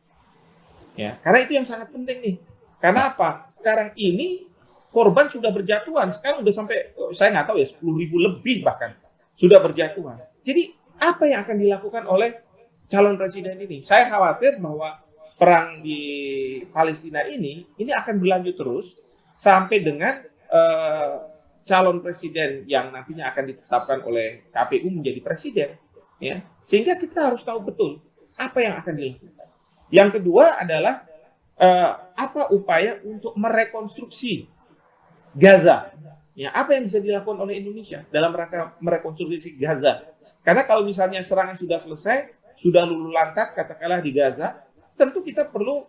Ya, karena itu yang sangat penting nih. Karena apa? Sekarang ini korban sudah berjatuhan. Sekarang udah sampai, saya nggak tahu ya, 10.000 lebih bahkan sudah berjatuhan. Jadi apa yang akan dilakukan oleh calon presiden ini? Saya khawatir bahwa perang di Palestina ini akan berlanjut terus sampai dengan calon presiden yang nantinya akan ditetapkan oleh KPU menjadi presiden. Ya, sehingga kita harus tahu betul apa yang akan dilakukan. Yang kedua adalah apa upaya untuk merekonstruksi Gaza. Ya, apa yang bisa dilakukan oleh Indonesia dalam rangka merekonstruksi Gaza? Karena kalau misalnya serangan sudah selesai, sudah luluh lantak katakanlah di Gaza, tentu kita perlu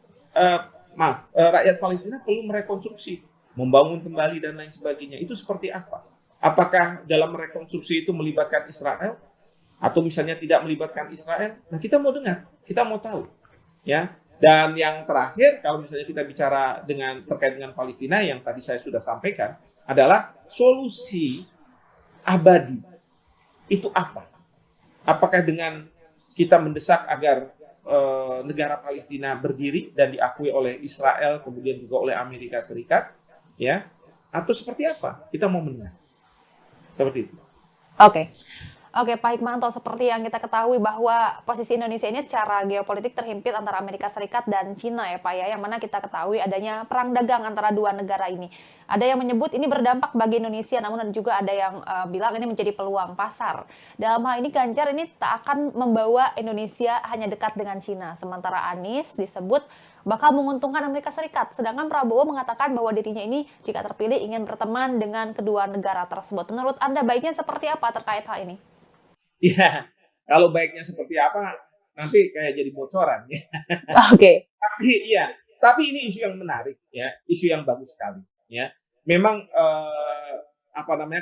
rakyat Palestina perlu merekonstruksi, membangun kembali dan lain sebagainya. Itu seperti apa? Apakah dalam merekonstruksi itu melibatkan Israel? Atau misalnya tidak melibatkan Israel? Nah, kita mau dengar, kita mau tahu, ya. Dan yang terakhir, kalau misalnya kita bicara terkait dengan Palestina yang tadi saya sudah sampaikan, adalah solusi abadi itu apa? Apakah dengan kita mendesak agar negara Palestina berdiri dan diakui oleh Israel, kemudian juga oleh Amerika Serikat, ya? Atau seperti apa? Kita mau mendengar. Seperti itu. Oke, Pak Hikmanto, seperti yang kita ketahui bahwa posisi Indonesia ini secara geopolitik terhimpit antara Amerika Serikat dan Cina ya Pak ya, yang mana kita ketahui adanya perang dagang antara dua negara ini. Ada yang menyebut ini berdampak bagi Indonesia, namun juga ada yang bilang ini menjadi peluang pasar. Dalam hal ini Ganjar ini tak akan membawa Indonesia hanya dekat dengan Cina, sementara Anies disebut bakal menguntungkan Amerika Serikat. Sedangkan Prabowo mengatakan bahwa dirinya ini jika terpilih ingin berteman dengan kedua negara tersebut. Menurut Anda baiknya seperti apa terkait hal ini? Ya, kalau baiknya seperti apa nanti kayak jadi bocoran ya. Oke. Tapi ini isu yang menarik ya, isu yang bagus sekali ya. Memang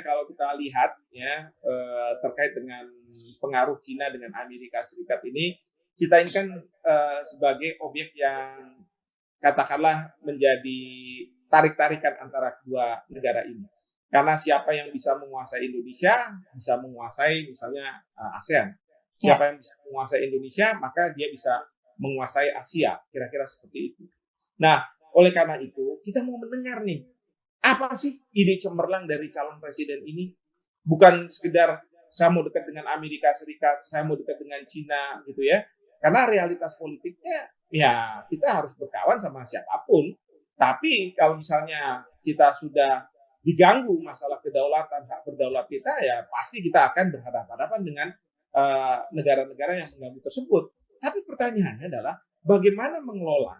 kalau kita lihat ya terkait dengan pengaruh Cina dengan Amerika Serikat ini, kita ini kan sebagai objek yang katakanlah menjadi tarik-tarikan antara kedua negara ini. Karena siapa yang bisa menguasai Indonesia, bisa menguasai misalnya ASEAN. Siapa yang bisa menguasai Indonesia, maka dia bisa menguasai Asia. Kira-kira seperti itu. Nah, oleh karena itu, kita mau mendengar nih, apa sih ide cemerlang dari calon presiden ini? Bukan sekedar saya mau dekat dengan Amerika Serikat, saya mau dekat dengan Cina gitu ya. Karena realitas politiknya ya kita harus berkawan sama siapapun. Tapi kalau misalnya kita sudah diganggu masalah kedaulatan, hak berdaulat kita, ya pasti kita akan berhadapan-hadapan dengan negara-negara yang mengganggu tersebut. Tapi pertanyaannya adalah bagaimana mengelola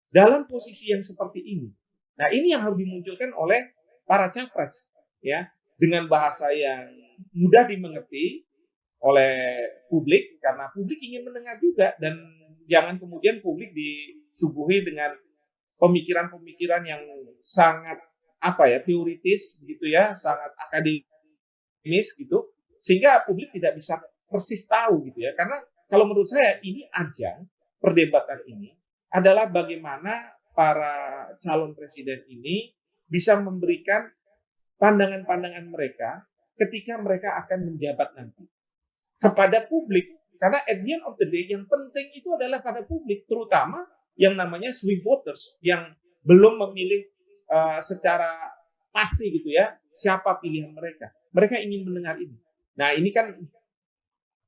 dalam posisi yang seperti ini. Nah, ini yang harus dimunculkan oleh para capres, ya, dengan bahasa yang mudah dimengerti oleh publik, karena publik ingin mendengar juga, dan jangan kemudian publik disuguhi dengan pemikiran-pemikiran yang sangat teoritis gitu ya, sangat akademis gitu, sehingga publik tidak bisa persis tahu gitu ya. Karena kalau menurut saya ini ajang perdebatan ini adalah bagaimana para calon presiden ini bisa memberikan pandangan-pandangan mereka ketika mereka akan menjabat nanti kepada publik. Karena at the end of the day yang penting itu adalah pada publik, terutama yang namanya swing voters yang belum memilih secara pasti gitu ya siapa pilihan mereka. Mereka ingin mendengar ini. Nah, ini kan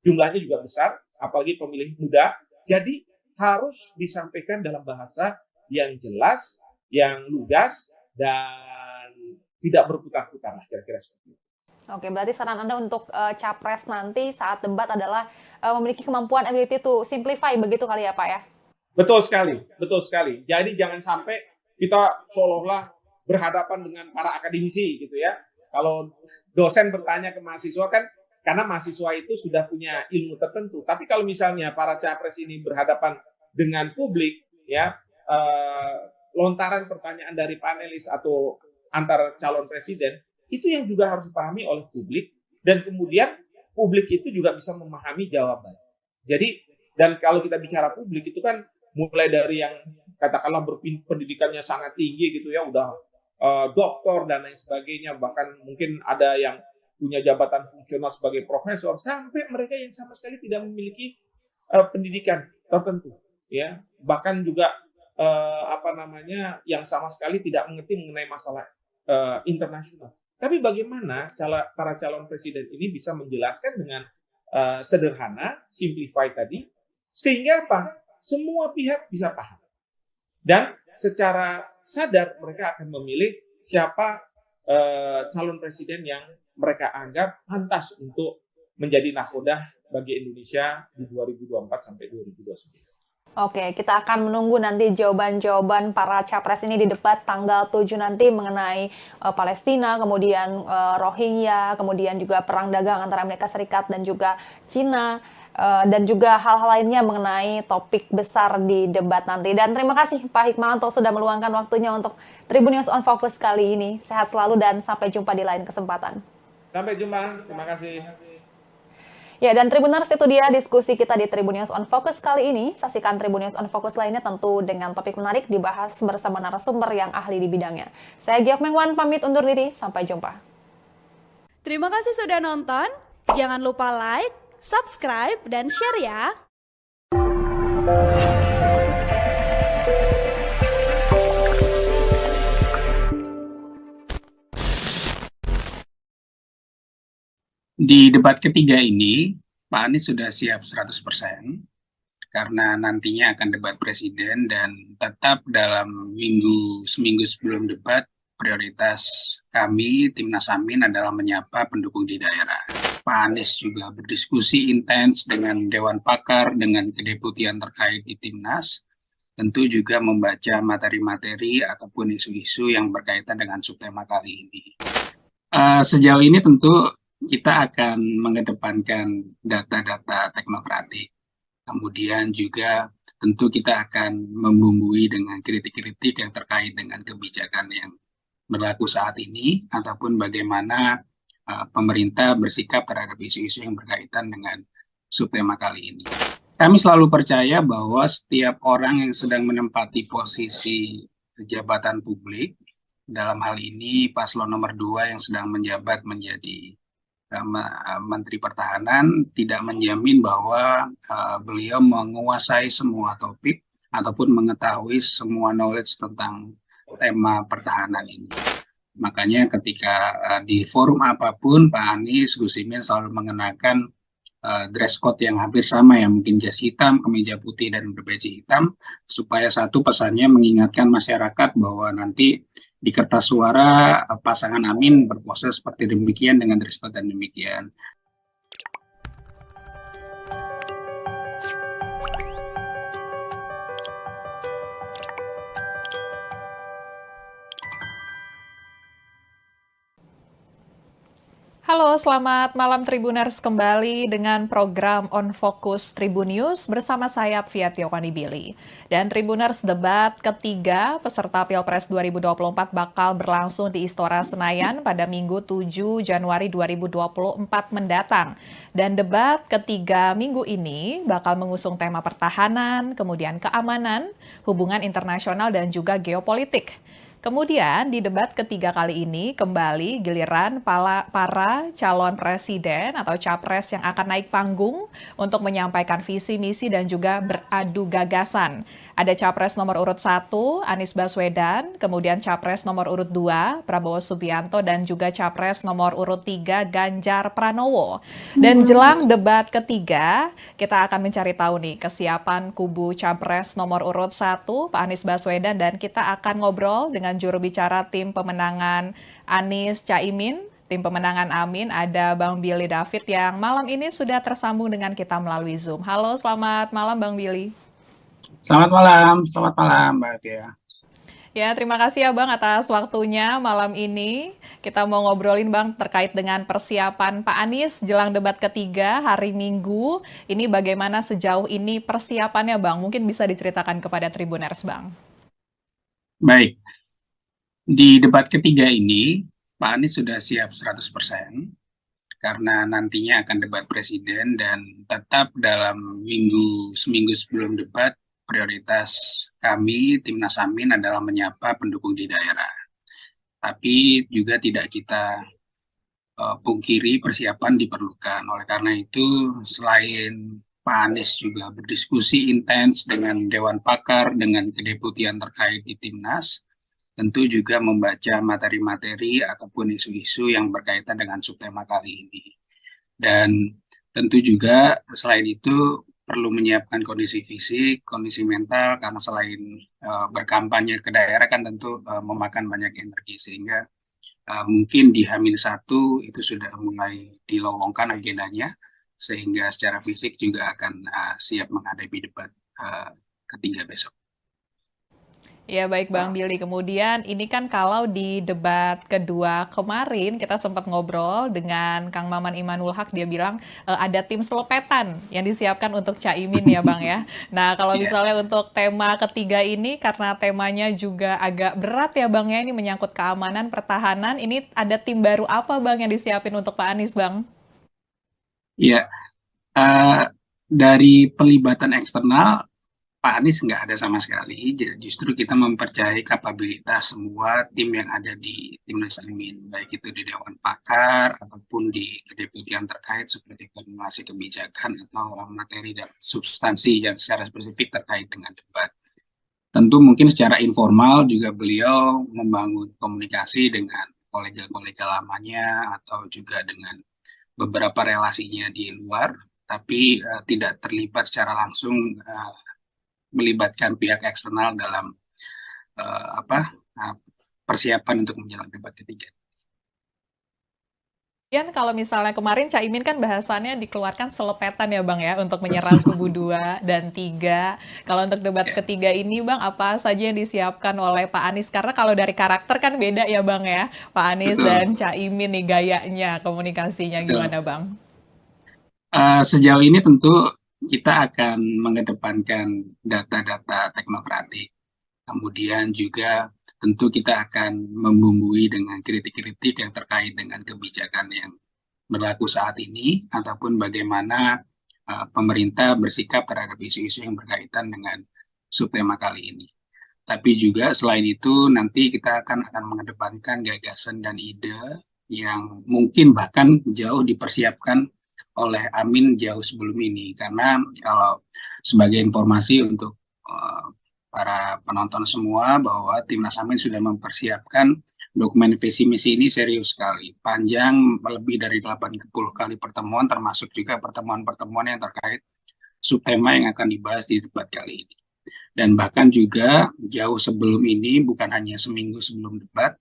jumlahnya juga besar, apalagi pemilih muda. Jadi harus disampaikan dalam bahasa yang jelas, yang lugas, dan tidak berputar-putar lah kira-kira seperti itu. Oke, berarti saran Anda untuk capres nanti saat debat adalah memiliki kemampuan ability to simplify, begitu kali ya Pak ya? Betul sekali, betul sekali. Jadi jangan sampai kita seolah-olah berhadapan dengan para akademisi gitu ya. Kalau dosen bertanya ke mahasiswa kan, karena mahasiswa itu sudah punya ilmu tertentu. Tapi kalau misalnya para capres ini berhadapan dengan publik, ya lontaran pertanyaan dari panelis atau antar calon presiden, itu yang juga harus dipahami oleh publik, dan kemudian publik itu juga bisa memahami jawaban. Jadi, dan kalau kita bicara publik itu kan mulai dari yang katakanlah pendidikannya sangat tinggi gitu ya, udah doktor dan lain sebagainya, bahkan mungkin ada yang punya jabatan fungsional sebagai profesor, sampai mereka yang sama sekali tidak memiliki pendidikan tertentu, ya, bahkan juga yang sama sekali tidak mengerti mengenai masalah internasional. Tapi bagaimana para calon presiden ini bisa menjelaskan dengan sederhana, simplify tadi, sehingga apa? Semua pihak bisa paham. Dan secara sadar mereka akan memilih siapa calon presiden yang mereka anggap pantas untuk menjadi nakhodah bagi Indonesia di 2024 sampai 2029. Oke, kita akan menunggu nanti jawaban-jawaban para capres ini di debat tanggal 7 nanti mengenai Palestina, kemudian Rohingya, kemudian juga perang dagang antara Amerika Serikat dan juga Cina, dan juga hal-hal lainnya mengenai topik besar di debat nanti. Dan terima kasih Pak Hikmahanto sudah meluangkan waktunya untuk Tribun News on Focus kali ini. Sehat selalu dan sampai jumpa di lain kesempatan. Sampai jumpa, terima kasih. Ya, dan Tribuners, itu dia diskusi kita di Tribun News on Focus kali ini. Saksikan Tribun News on Focus lainnya tentu dengan topik menarik dibahas bersama narasumber yang ahli di bidangnya. Saya Giok Mengwan pamit undur diri, sampai jumpa. Terima kasih sudah nonton. Jangan lupa like, subscribe, dan share ya. Di debat ketiga ini, Pak Anies sudah siap 100% karena nantinya akan debat presiden, dan tetap dalam seminggu sebelum debat, prioritas kami, Timnas Amin, adalah menyapa pendukung di daerah. Pak Anies juga berdiskusi intens dengan Dewan Pakar, dengan kedeputian terkait di Timnas, tentu juga membaca materi-materi ataupun isu-isu yang berkaitan dengan subtema kali ini. Sejauh ini tentu kita akan mengedepankan data-data teknokratik. Kemudian juga tentu kita akan membumbui dengan kritik-kritik yang terkait dengan kebijakan yang berlaku saat ini, ataupun bagaimana pemerintah bersikap terhadap isu-isu yang berkaitan dengan subtema kali ini. Kami selalu percaya bahwa setiap orang yang sedang menempati posisi jabatan publik, dalam hal ini paslon nomor 2 yang sedang menjabat menjadi Menteri Pertahanan, tidak menjamin bahwa beliau menguasai semua topik ataupun mengetahui semua knowledge tentang tema pertahanan ini. Makanya ketika di forum apapun Pak Anies, Gus Imin selalu mengenakan dress code yang hampir sama, ya, mungkin jas hitam, kemeja putih, dan berbaju hitam, supaya satu pesannya mengingatkan masyarakat bahwa nanti di kertas suara pasangan Amin berpose seperti demikian dengan dress code dan demikian. Halo, selamat malam Tribuners, kembali dengan program On Focus Tribun News bersama saya Fiatio Kanibili. Dan Tribuners, debat ketiga peserta Pilpres 2024 bakal berlangsung di Istora Senayan pada Minggu 7 Januari 2024 mendatang. Dan debat ketiga minggu ini bakal mengusung tema pertahanan, kemudian keamanan, hubungan internasional, dan juga geopolitik. Kemudian di debat ketiga kali ini kembali giliran para calon presiden atau capres yang akan naik panggung untuk menyampaikan visi misi dan juga beradu gagasan. Ada capres nomor urut 1, Anies Baswedan, kemudian capres nomor urut 2, Prabowo Subianto, dan juga capres nomor urut 3, Ganjar Pranowo. Dan jelang debat ketiga, kita akan mencari tahu nih kesiapan kubu capres nomor urut 1, Pak Anies Baswedan, dan kita akan ngobrol dengan juru bicara tim pemenangan Anies Caimin, tim pemenangan Amin, ada Bang Billy David yang malam ini sudah tersambung dengan kita melalui Zoom. Halo, selamat malam Bang Billy. Selamat malam Mbak Fia. Ya, terima kasih ya Bang atas waktunya malam ini. Kita mau ngobrolin Bang terkait dengan persiapan Pak Anies jelang debat ketiga hari Minggu. Ini bagaimana sejauh ini persiapannya Bang? Mungkin bisa diceritakan kepada Tribuners Bang. Baik, di debat ketiga ini Pak Anies sudah siap 100%. Karena nantinya akan debat presiden dan tetap dalam seminggu sebelum debat, prioritas kami, Timnas Amin, adalah menyapa pendukung di daerah. Tapi juga tidak kita pungkiri persiapan diperlukan. Oleh karena itu, selain Pak Anies juga berdiskusi intens dengan Dewan Pakar, dengan kedeputian terkait di Timnas, tentu juga membaca materi-materi ataupun isu-isu yang berkaitan dengan subtema kali ini. Dan tentu juga selain itu perlu menyiapkan kondisi fisik, kondisi mental, karena selain berkampanye ke daerah kan tentu memakan banyak energi, sehingga mungkin di H-1 itu sudah mulai dilowongkan agendanya, sehingga secara fisik juga akan siap menghadapi debat ketiga besok. Ya baik Bang Billy, kemudian ini kan kalau di debat kedua kemarin kita sempat ngobrol dengan Kang Maman Imanul Haq, dia bilang ada tim selepetan yang disiapkan untuk Caimin ya Bang ya. Nah kalau misalnya untuk tema ketiga ini karena temanya juga agak berat ya Bang ya, ini menyangkut keamanan, pertahanan, ini ada tim baru apa Bang yang disiapin untuk Pak Anies Bang? Ya, dari pelibatan eksternal Pak Anies nggak ada sama sekali, justru kita mempercayai kapabilitas semua tim yang ada di Timnas Amin, baik itu di Dewan Pakar ataupun di kedeputian terkait seperti formulasi kebijakan atau materi dan substansi yang secara spesifik terkait dengan debat. Tentu mungkin secara informal juga beliau membangun komunikasi dengan kolega-kolega lamanya atau juga dengan beberapa relasinya di luar, tapi tidak terlibat secara langsung melibatkan pihak eksternal dalam persiapan untuk menjelang debat ketiga. Kemudian kalau misalnya kemarin Caimin kan bahasannya dikeluarkan selepetan ya Bang ya untuk menyerang kubu 2 dan 3. Kalau untuk debat ketiga ini Bang, apa saja yang disiapkan oleh Pak Anies? Karena kalau dari karakter kan beda ya Bang ya, Pak Anies dan Caimin nih gayanya, komunikasinya gimana Bang? Sejauh ini tentu kita akan mengedepankan data-data teknokratik. Kemudian juga tentu kita akan membumbui dengan kritik-kritik yang terkait dengan kebijakan yang berlaku saat ini, ataupun bagaimana pemerintah bersikap terhadap isu-isu yang berkaitan dengan subtema kali ini. Tapi juga selain itu nanti kita akan mengedepankan gagasan dan ide yang mungkin bahkan jauh dipersiapkan oleh Amin jauh sebelum ini, karena kalau sebagai informasi untuk para penonton semua bahwa Timnas Amin sudah mempersiapkan dokumen visi misi ini serius sekali, panjang lebih dari 80 kali pertemuan, termasuk juga pertemuan-pertemuan yang terkait subtema yang akan dibahas di debat kali ini. Dan bahkan juga jauh sebelum ini, bukan hanya seminggu sebelum debat,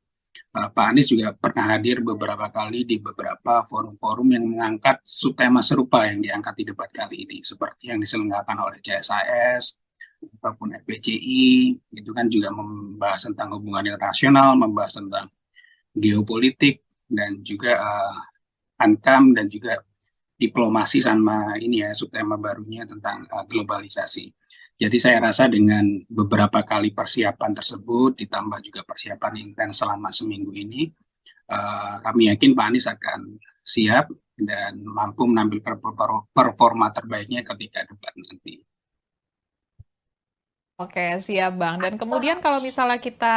Pak Anies juga pernah hadir beberapa kali di beberapa forum-forum yang mengangkat subtema serupa yang diangkat di debat kali ini, seperti yang diselenggarakan oleh CSIS, ataupun FPCI, itu kan juga membahas tentang hubungan internasional, membahas tentang geopolitik, dan juga ANKAM, dan juga diplomasi sama ini ya, subtema barunya tentang globalisasi. Jadi saya rasa dengan beberapa kali persiapan tersebut, ditambah juga persiapan intens selama seminggu ini, kami yakin Pak Anies akan siap dan mampu menampilkan performa terbaiknya ketika debat nanti. Oke, siap Bang. Dan kemudian kalau misalnya kita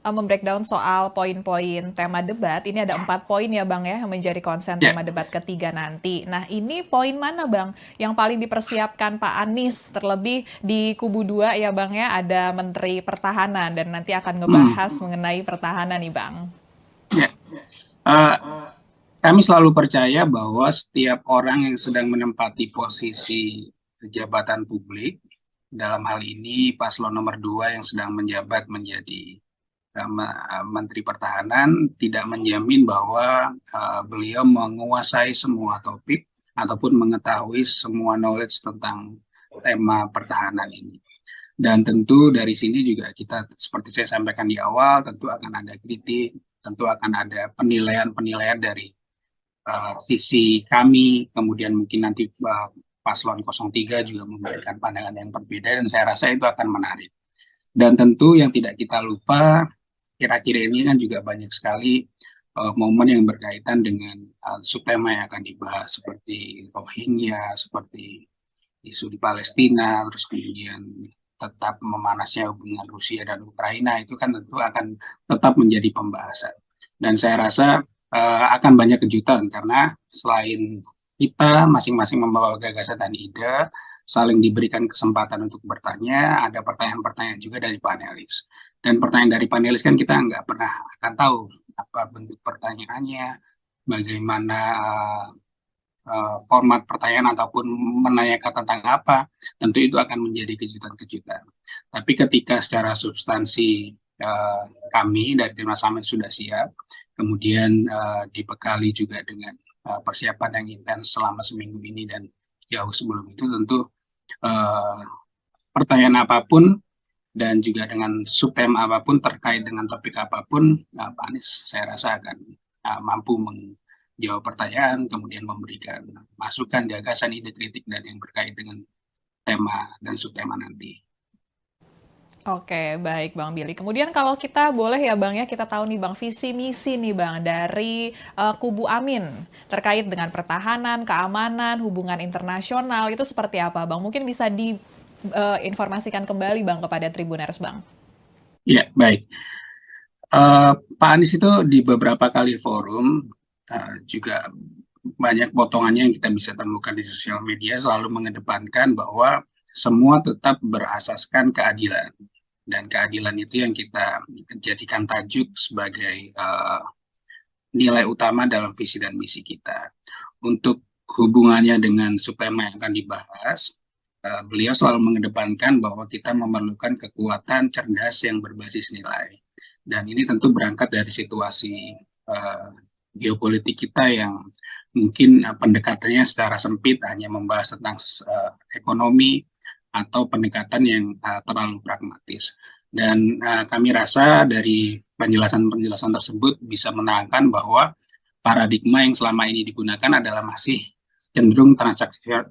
membreakdown soal poin-poin tema debat, ini ada 4 poin ya Bang ya, yang menjadi konsen tema debat ketiga nanti. Nah ini poin mana Bang yang paling dipersiapkan Pak Anies, terlebih di kubu 2 ya Bang ya, ada Menteri Pertahanan, dan nanti akan ngebahas mengenai pertahanan nih Bang. Ya, kami selalu percaya bahwa setiap orang yang sedang menempati posisi jabatan publik, dalam hal ini paslon nomor 2 yang sedang menjabat menjadi Menteri Pertahanan, tidak menjamin bahwa beliau menguasai semua topik ataupun mengetahui semua knowledge tentang tema pertahanan ini. Dan tentu dari sini juga kita, seperti saya sampaikan di awal, tentu akan ada kritik, tentu akan ada penilaian-penilaian dari sisi kami, kemudian mungkin nanti Paslon 03 juga memberikan pandangan yang berbeda, dan saya rasa itu akan menarik. Dan tentu yang tidak kita lupa, kira-kira ini kan juga banyak sekali momen yang berkaitan dengan subtema yang akan dibahas, seperti Rohingya, seperti isu di Palestina, terus kemudian tetap memanasnya hubungan Rusia dan Ukraina, itu kan tentu akan tetap menjadi pembahasan. Dan saya rasa akan banyak kejutan, karena selain kita masing-masing membawa gagasan dan ide, saling diberikan kesempatan untuk bertanya, ada pertanyaan-pertanyaan juga dari panelis. Dan pertanyaan dari panelis kan kita nggak pernah akan tahu apa bentuk pertanyaannya, bagaimana format pertanyaan ataupun menanyakan tentang apa, tentu itu akan menjadi kejutan-kejutan. Tapi ketika secara substansi kami dari Timnas Amin sudah siap, kemudian dibekali juga dengan persiapan yang intens selama seminggu ini dan jauh sebelum itu, tentu pertanyaan apapun dan juga dengan subtema apapun terkait dengan topik apapun, Pak Anies saya rasa akan mampu menjawab pertanyaan, kemudian memberikan masukan, gagasan, ide, kritik, dan yang berkait dengan tema dan subtema nanti. Oke, baik Bang Billy. Kemudian kalau kita boleh ya Bang ya, kita tahu nih Bang, visi misi nih Bang dari kubu Amin terkait dengan pertahanan, keamanan, hubungan internasional, itu seperti apa Bang? Mungkin bisa diinformasikan kembali Bang kepada Tribuners Bang. Ya, baik. Pak Anies itu di beberapa kali forum juga banyak potongannya yang kita bisa temukan di sosial media selalu mengedepankan bahwa semua tetap berasaskan keadilan. Dan keadilan itu yang kita jadikan tajuk sebagai nilai utama dalam visi dan misi kita. Untuk hubungannya dengan subtema yang akan dibahas, beliau selalu mengedepankan bahwa kita memerlukan kekuatan cerdas yang berbasis nilai. Dan ini tentu berangkat dari situasi geopolitik kita yang mungkin pendekatannya secara sempit hanya membahas tentang ekonomi, atau pendekatan yang terlalu pragmatis. Dan kami rasa dari penjelasan-penjelasan tersebut bisa menerangkan bahwa paradigma yang selama ini digunakan adalah masih cenderung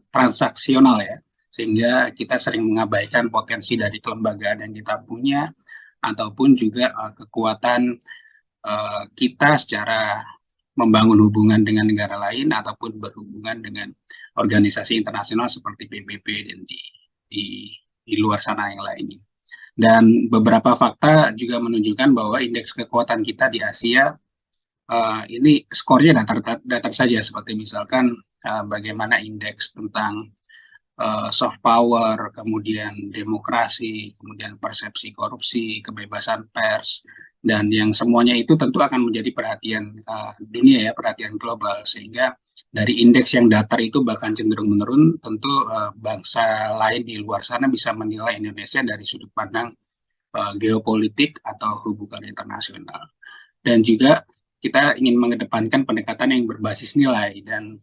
transaksional ya, sehingga kita sering mengabaikan potensi dari kelembagaan yang kita punya, ataupun juga kekuatan kita secara membangun hubungan dengan negara lain, ataupun berhubungan dengan organisasi internasional seperti PBB dan di luar sana yang lainnya. Dan beberapa fakta juga menunjukkan bahwa indeks kekuatan kita di Asia ini skornya datar saja, seperti misalkan bagaimana indeks tentang soft power, kemudian demokrasi, kemudian persepsi korupsi, kebebasan pers, dan yang semuanya itu tentu akan menjadi perhatian dunia ya, perhatian global, sehingga dari indeks yang datar itu bahkan cenderung menurun, tentu bangsa lain di luar sana bisa menilai Indonesia dari sudut pandang geopolitik atau hubungan internasional. Dan juga kita ingin mengedepankan pendekatan yang berbasis nilai, dan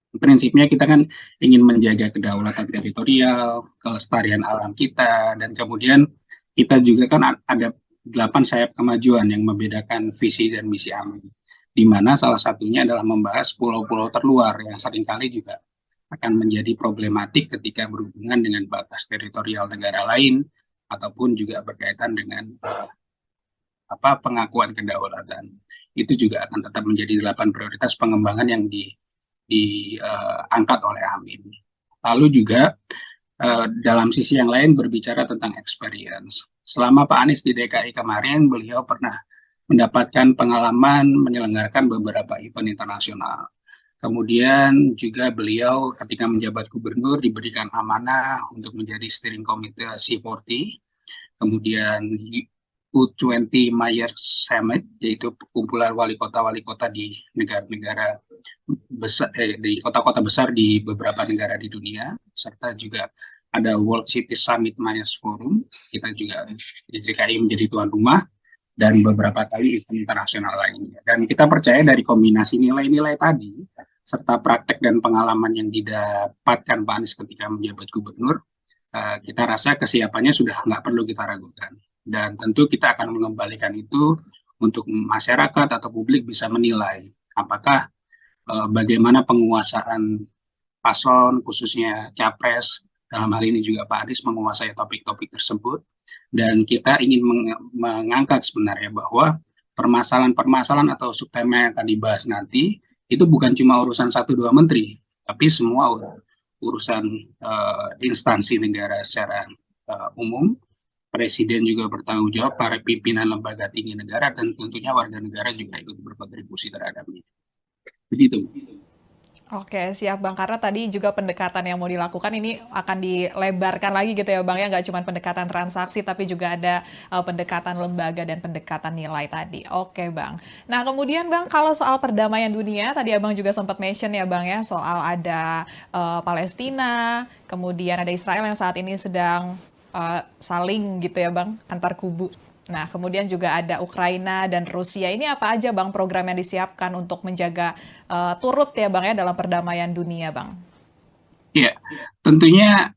prinsipnya kita kan ingin menjaga kedaulatan teritorial, kelestarian alam kita, dan kemudian kita juga kan ada 8 sayap kemajuan yang membedakan visi dan misi AMIN, di mana salah satunya adalah membahas pulau-pulau terluar yang seringkali juga akan menjadi problematik ketika berhubungan dengan batas teritorial negara lain, ataupun juga berkaitan dengan pengakuan kedaulatan. Itu juga akan tetap menjadi 8 prioritas pengembangan yang diangkat oleh AMIN. Lalu juga dalam sisi yang lain berbicara tentang experience. Selama Pak Anies di DKI kemarin, beliau pernah mendapatkan pengalaman menyelenggarakan beberapa event internasional. Kemudian juga beliau ketika menjabat gubernur diberikan amanah untuk menjadi steering committee C40. Kemudian U20 Mayor Summit, yaitu kumpulan wali kota di negara-negara besar, di kota-kota besar di beberapa negara di dunia, serta juga ada World City Summit Mayors Forum. Kita juga di DKI menjadi tuan rumah, dan beberapa kali event internasional lainnya. Dan kita percaya dari kombinasi nilai-nilai tadi, serta praktek dan pengalaman yang didapatkan Pak Anies ketika menjabat gubernur, kita rasa kesiapannya sudah nggak perlu kita ragukan. Dan tentu kita akan mengembalikan itu untuk masyarakat atau publik bisa menilai apakah bagaimana penguasaan paslon, khususnya capres, dalam hal ini juga Pak Anies menguasai topik-topik tersebut. Dan kita ingin mengangkat sebenarnya bahwa permasalahan-permasalahan atau subtema yang akan dibahas nanti itu bukan cuma urusan 1-2 menteri, tapi semua urusan instansi negara secara umum. Presiden juga bertanggung jawab, para pimpinan lembaga tinggi negara, dan tentunya warga negara juga ikut berkontribusi terhadapnya. Begitu. Oke, siap Bang. Karena tadi juga pendekatan yang mau dilakukan ini akan dilebarkan lagi gitu ya Bang ya. Nggak cuma pendekatan transaksi, tapi juga ada pendekatan lembaga dan pendekatan nilai tadi. Oke Bang. Nah kemudian Bang, kalau soal perdamaian dunia, tadi Abang juga sempat mention ya Bang ya, soal ada Palestina, kemudian ada Israel yang saat ini sedang saling gitu ya Bang, antar kubu. Nah, kemudian juga ada Ukraina dan Rusia. Ini apa aja Bang program yang disiapkan untuk menjaga turut ya Bang ya dalam perdamaian dunia Bang? Ya, tentunya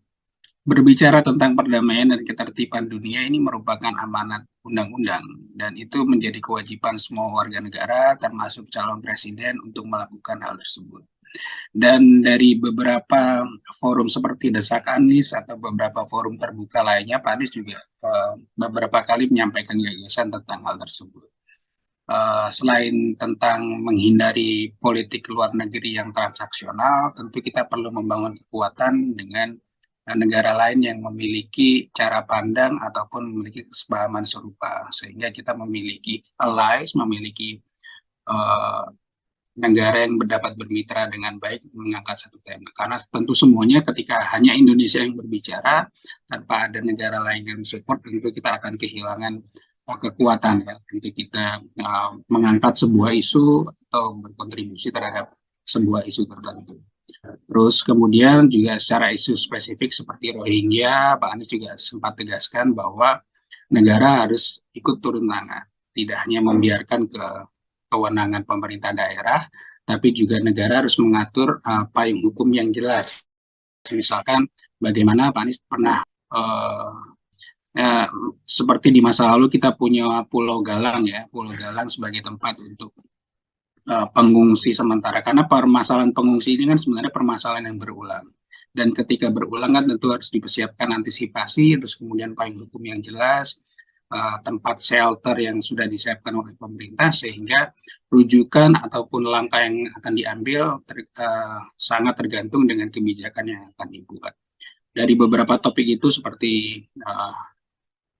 berbicara tentang perdamaian dan ketertiban dunia ini merupakan amanat undang-undang, dan itu menjadi kewajiban semua warga negara termasuk calon presiden untuk melakukan hal tersebut. Dan dari beberapa forum seperti Desak Anies atau beberapa forum terbuka lainnya, Pak Anies juga beberapa kali menyampaikan gagasan tentang hal tersebut. Selain tentang menghindari politik luar negeri yang transaksional, tentu kita perlu membangun kekuatan dengan negara lain yang memiliki cara pandang ataupun memiliki kesepahaman serupa, sehingga kita memiliki allies, memiliki negara yang dapat bermitra dengan baik mengangkat satu tema. Karena tentu semuanya ketika hanya Indonesia yang berbicara tanpa ada negara lain yang support, tentu kita akan kehilangan kekuatan ya untuk kita mengangkat sebuah isu atau berkontribusi terhadap sebuah isu tertentu. Terus kemudian juga secara isu spesifik seperti Rohingya, Pak Anies juga sempat tegaskan bahwa negara harus ikut turun tangan, tidak hanya membiarkan kewenangan pemerintah daerah, tapi juga negara harus mengatur payung hukum yang jelas. Misalkan bagaimana Pak Anies pernah seperti di masa lalu kita punya Pulau Galang ya, Pulau Galang sebagai tempat untuk pengungsi sementara, karena permasalahan pengungsi ini kan sebenarnya permasalahan yang berulang, dan ketika berulang kan tentu harus dipersiapkan antisipasi, terus kemudian payung hukum yang jelas, tempat shelter yang sudah disiapkan oleh pemerintah, sehingga rujukan ataupun langkah yang akan diambil sangat tergantung dengan kebijakan yang akan dibuat. Dari beberapa topik itu seperti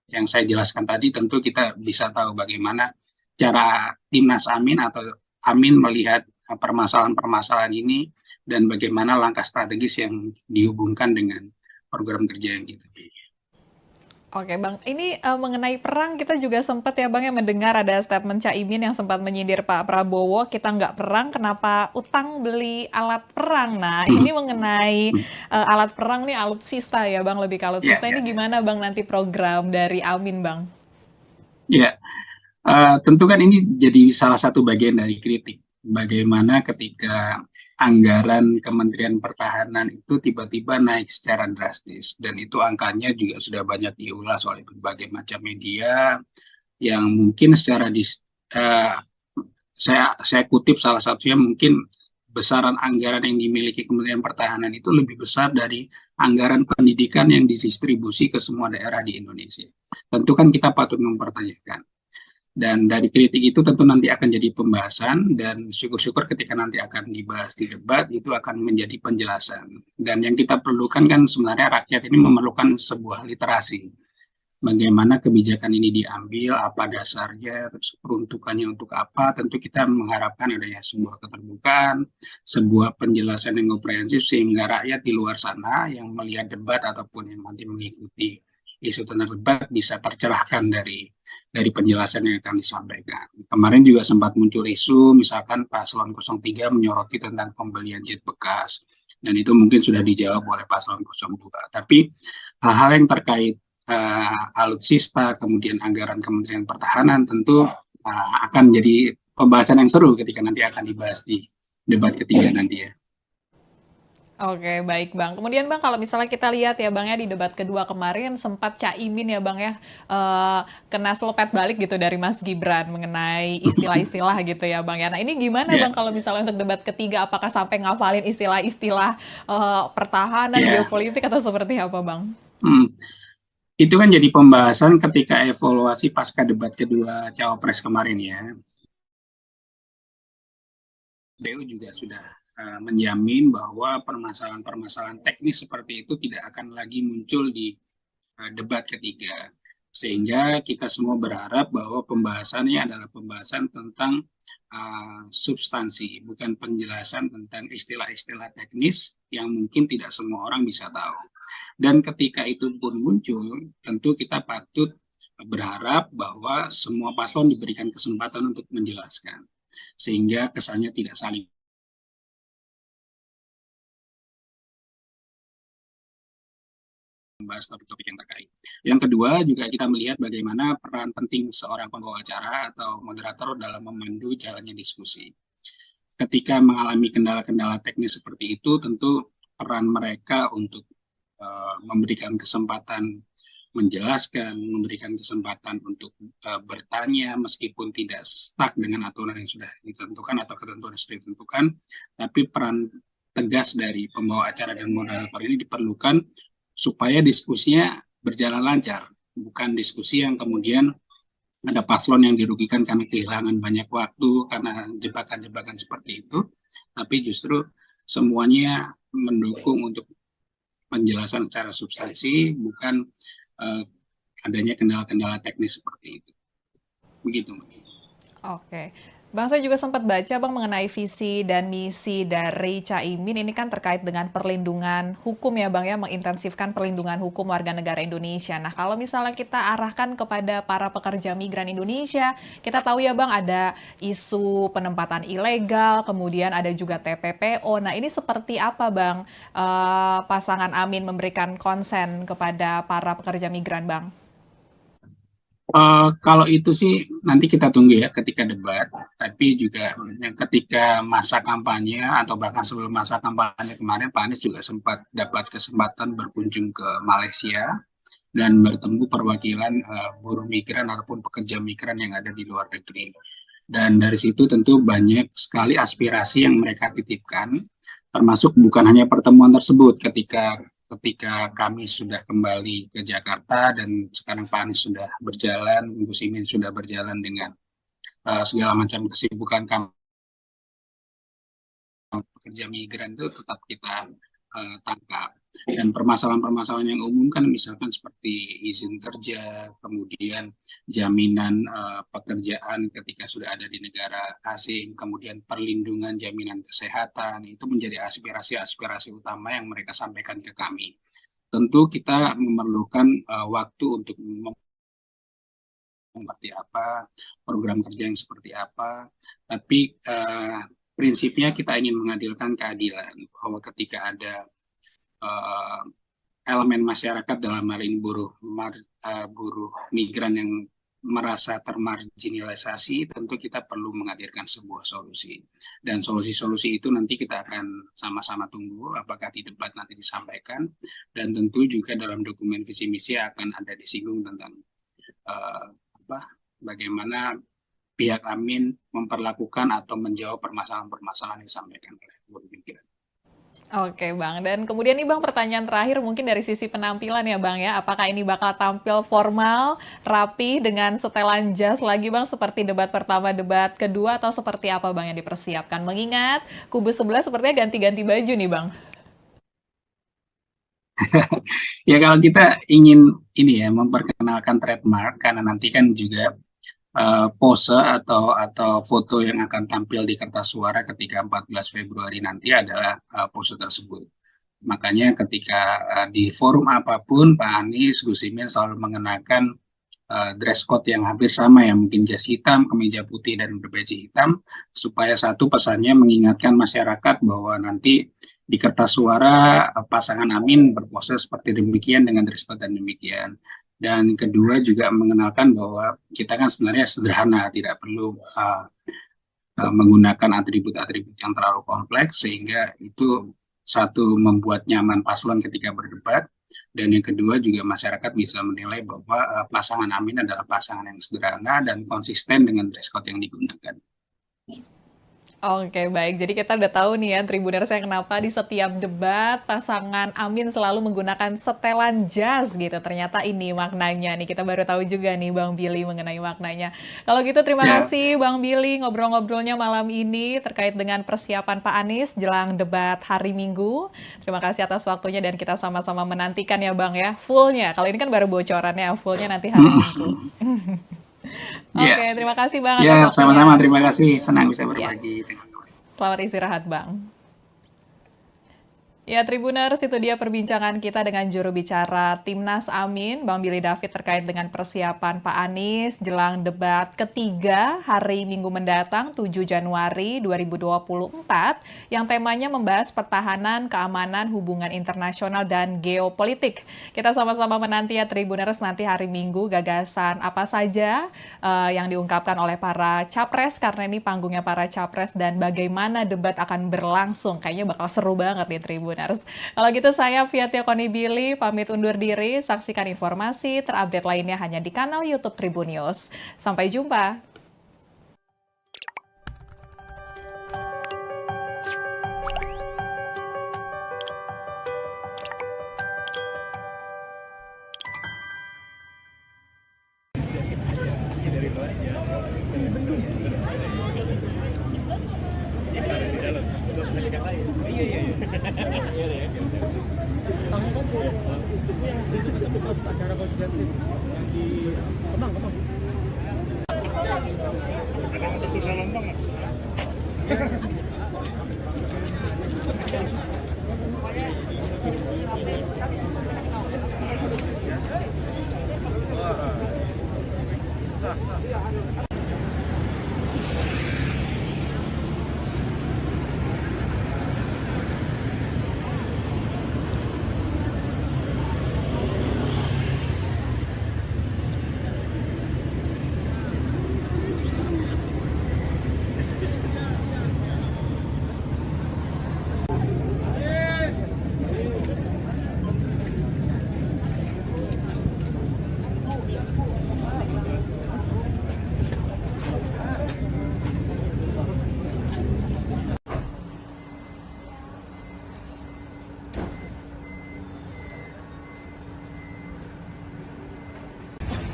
yang saya jelaskan tadi, tentu kita bisa tahu bagaimana cara Timnas Amin atau Amin melihat permasalahan-permasalahan ini dan bagaimana langkah strategis yang dihubungkan dengan program kerja yang kita pilih. Oke Bang, ini mengenai perang kita juga sempat ya Bang ya mendengar ada statement Caimin yang sempat menyindir Pak Prabowo, kita nggak perang, kenapa utang beli alat perang? Nah, ini mengenai alat perang nih, alutsista ya Bang, lebih ke alutsista. Ini gimana Bang nanti program dari Amin Bang? Ya, tentu kan ini jadi salah satu bagian dari kritik. Bagaimana ketika anggaran Kementerian Pertahanan itu tiba-tiba naik secara drastis. Dan itu angkanya juga sudah banyak diulas oleh berbagai macam media yang mungkin secara saya kutip salah satunya mungkin besaran anggaran yang dimiliki Kementerian Pertahanan itu lebih besar dari anggaran pendidikan yang didistribusi ke semua daerah di Indonesia. Tentu kan kita patut mempertanyakan. Dan dari kritik itu tentu nanti akan jadi pembahasan dan syukur-syukur ketika nanti akan dibahas di debat itu akan menjadi penjelasan. Dan yang kita perlukan kan sebenarnya rakyat ini memerlukan sebuah literasi. Bagaimana kebijakan ini diambil, apa dasarnya, terus peruntukannya untuk apa, tentu kita mengharapkan adanya sebuah keterbukaan, sebuah penjelasan yang komprehensif sehingga rakyat di luar sana yang melihat debat ataupun yang nanti mengikuti isu tentang debat bisa tercerahkan dari penjelasan yang akan disampaikan. Kemarin juga sempat muncul isu, misalkan Paslon 03 menyoroti tentang pembelian jet bekas, dan itu mungkin sudah dijawab oleh Paslon 02. Tapi hal-hal yang terkait alutsista, kemudian anggaran Kementerian Pertahanan, tentu akan jadi pembahasan yang seru ketika nanti akan dibahas di debat ketiga nanti ya. Oke, baik Bang. Kemudian Bang, kalau misalnya kita lihat ya Bang ya di debat kedua kemarin sempat Caimin ya Bang ya kena selepet balik gitu dari Mas Gibran mengenai istilah-istilah gitu ya Bang ya. Nah ini gimana Bang kalau misalnya untuk debat ketiga apakah sampai ngafalin istilah-istilah pertahanan, geopolitik atau seperti apa Bang? Itu kan jadi pembahasan ketika evaluasi pasca debat kedua Cawapres kemarin ya. BU juga sudah menjamin bahwa permasalahan-permasalahan teknis seperti itu tidak akan lagi muncul di debat ketiga. Sehingga kita semua berharap bahwa pembahasannya adalah pembahasan tentang substansi, bukan penjelasan tentang istilah-istilah teknis yang mungkin tidak semua orang bisa tahu. Dan ketika itu pun muncul, tentu kita patut berharap bahwa semua paslon diberikan kesempatan untuk menjelaskan. Sehingga kesannya tidak saling membahas topik-topik yang terkait. Yang kedua juga kita melihat bagaimana peran penting seorang pembawa acara atau moderator dalam memandu jalannya diskusi. Ketika mengalami kendala-kendala teknis seperti itu, tentu peran mereka untuk memberikan kesempatan menjelaskan, memberikan kesempatan untuk bertanya meskipun tidak stuck dengan aturan yang sudah ditentukan atau ketentuan yang sudah ditentukan, tapi peran tegas dari pembawa acara dan moderator ini diperlukan supaya diskusinya berjalan lancar, bukan diskusi yang kemudian ada paslon yang dirugikan karena kehilangan banyak waktu, karena jebakan-jebakan seperti itu, tapi justru semuanya mendukung untuk penjelasan secara substansi, bukan adanya kendala-kendala teknis seperti itu. Begitu. Oke. Bang, saya juga sempat baca Bang mengenai visi dan misi dari Caimin ini kan terkait dengan perlindungan hukum ya Bang ya, mengintensifkan perlindungan hukum warga negara Indonesia. Nah, kalau misalnya kita arahkan kepada para pekerja migran Indonesia, kita tahu ya Bang ada isu penempatan ilegal, kemudian ada juga TPPO. Nah, ini seperti apa Bang pasangan Amin memberikan konsen kepada para pekerja migran Bang? Kalau itu sih nanti kita tunggu ya ketika debat, tapi juga ketika masa kampanye atau bahkan sebelum masa kampanye kemarin Pak Anies juga sempat dapat kesempatan berkunjung ke Malaysia dan bertemu perwakilan buruh migran ataupun pekerja migran yang ada di luar negeri. Dan dari situ tentu banyak sekali aspirasi yang mereka titipkan, termasuk bukan hanya pertemuan tersebut ketika kami sudah kembali ke Jakarta dan sekarang Pak Anies sudah berjalan, Gus Imin sudah berjalan dengan segala macam kesibukan kami pekerja migran itu tetap kita tangkap. Dan permasalahan-permasalahan yang umum kan misalkan seperti izin kerja, kemudian jaminan pekerjaan ketika sudah ada di negara asing, kemudian perlindungan jaminan kesehatan, itu menjadi aspirasi-aspirasi utama yang mereka sampaikan ke kami. Tentu kita memerlukan waktu untuk seperti apa, program kerja yang seperti apa, tapi prinsipnya kita ingin mengadilkan keadilan, bahwa ketika ada elemen masyarakat dalam hal ini buruh migran yang merasa termarginalisasi, tentu kita perlu menghadirkan sebuah solusi. Dan solusi-solusi itu nanti kita akan sama-sama tunggu apakah di debat nanti disampaikan, dan tentu juga dalam dokumen visi misi akan ada disinggung tentang bagaimana pihak Amin memperlakukan atau menjawab permasalahan-permasalahan yang disampaikan oleh buruh migran. Oke Bang, dan kemudian nih Bang, pertanyaan terakhir mungkin dari sisi penampilan ya Bang ya, apakah ini bakal tampil formal, rapi, dengan setelan jas lagi Bang, seperti debat pertama, debat kedua, atau seperti apa Bang yang dipersiapkan? Mengingat kubu sebelah sepertinya ganti-ganti baju nih Bang. Ya kalau kita ingin ini ya, memperkenalkan trademark, karena nanti kan juga pose atau foto yang akan tampil di kertas suara ketika 14 Februari nanti adalah pose tersebut. Makanya ketika di forum apapun Pak Anies, Gus Imin selalu mengenakan dress code yang hampir sama ya, mungkin jas hitam, kemeja putih, dan berbaju hitam, supaya satu pesannya mengingatkan masyarakat bahwa nanti di kertas suara pasangan Amin berpose seperti demikian dengan dress code dan demikian. Dan kedua juga mengenalkan bahwa kita kan sebenarnya sederhana, tidak perlu menggunakan atribut-atribut yang terlalu kompleks, sehingga itu satu membuat nyaman paslon ketika berdebat, dan yang kedua juga masyarakat bisa menilai bahwa pasangan Amin adalah pasangan yang sederhana dan konsisten dengan dress code yang digunakan. Oke, baik. Jadi kita udah tahu nih ya, Tribuners, saya kenapa di setiap debat pasangan Amin selalu menggunakan setelan jas gitu. Ternyata ini maknanya nih. Kita baru tahu juga nih Bang Billy mengenai maknanya. Kalau gitu terima kasih Bang Billy ngobrol-ngobrolnya malam ini terkait dengan persiapan Pak Anies jelang debat hari Minggu. Terima kasih atas waktunya dan kita sama-sama menantikan ya Bang ya, fullnya. Kalau ini kan baru bocorannya, fullnya nanti hari Minggu. Oke, terima kasih Bang atas waktunya. Sama-sama, terima kasih. Senang bisa berbagi dengan teman. Selamat istirahat Bang. Ya, Tribuners, itu dia perbincangan kita dengan juru bicara Timnas Amin, Bang Billy David, terkait dengan persiapan Pak Anies jelang debat ketiga hari Minggu mendatang 7 Januari 2024 yang temanya membahas pertahanan, keamanan, hubungan internasional, dan geopolitik. Kita sama-sama menanti ya Tribuners, nanti hari Minggu gagasan apa saja yang diungkapkan oleh para capres, karena ini panggungnya para capres, dan bagaimana debat akan berlangsung. Kayaknya bakal seru banget nih Tribuners. Kalau gitu saya Fiatia Konibili pamit undur diri. Saksikan informasi terupdate lainnya hanya di kanal YouTube Tribun News. Sampai jumpa.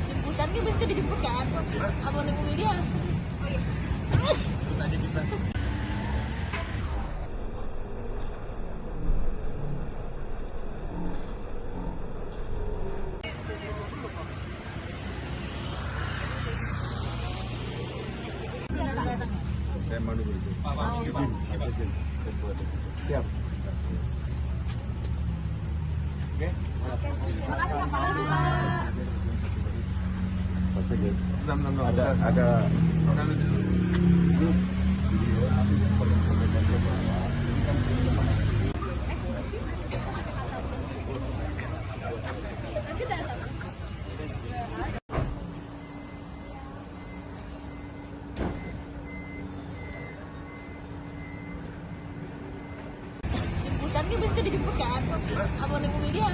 Jemputannya bisa dijemput kan? Apa nunggu dia? Tadi bisa. Siap. Oke. Terima kasih Pak. Ada Jemputannya berarti dijemput kan? Apa nunggu dia?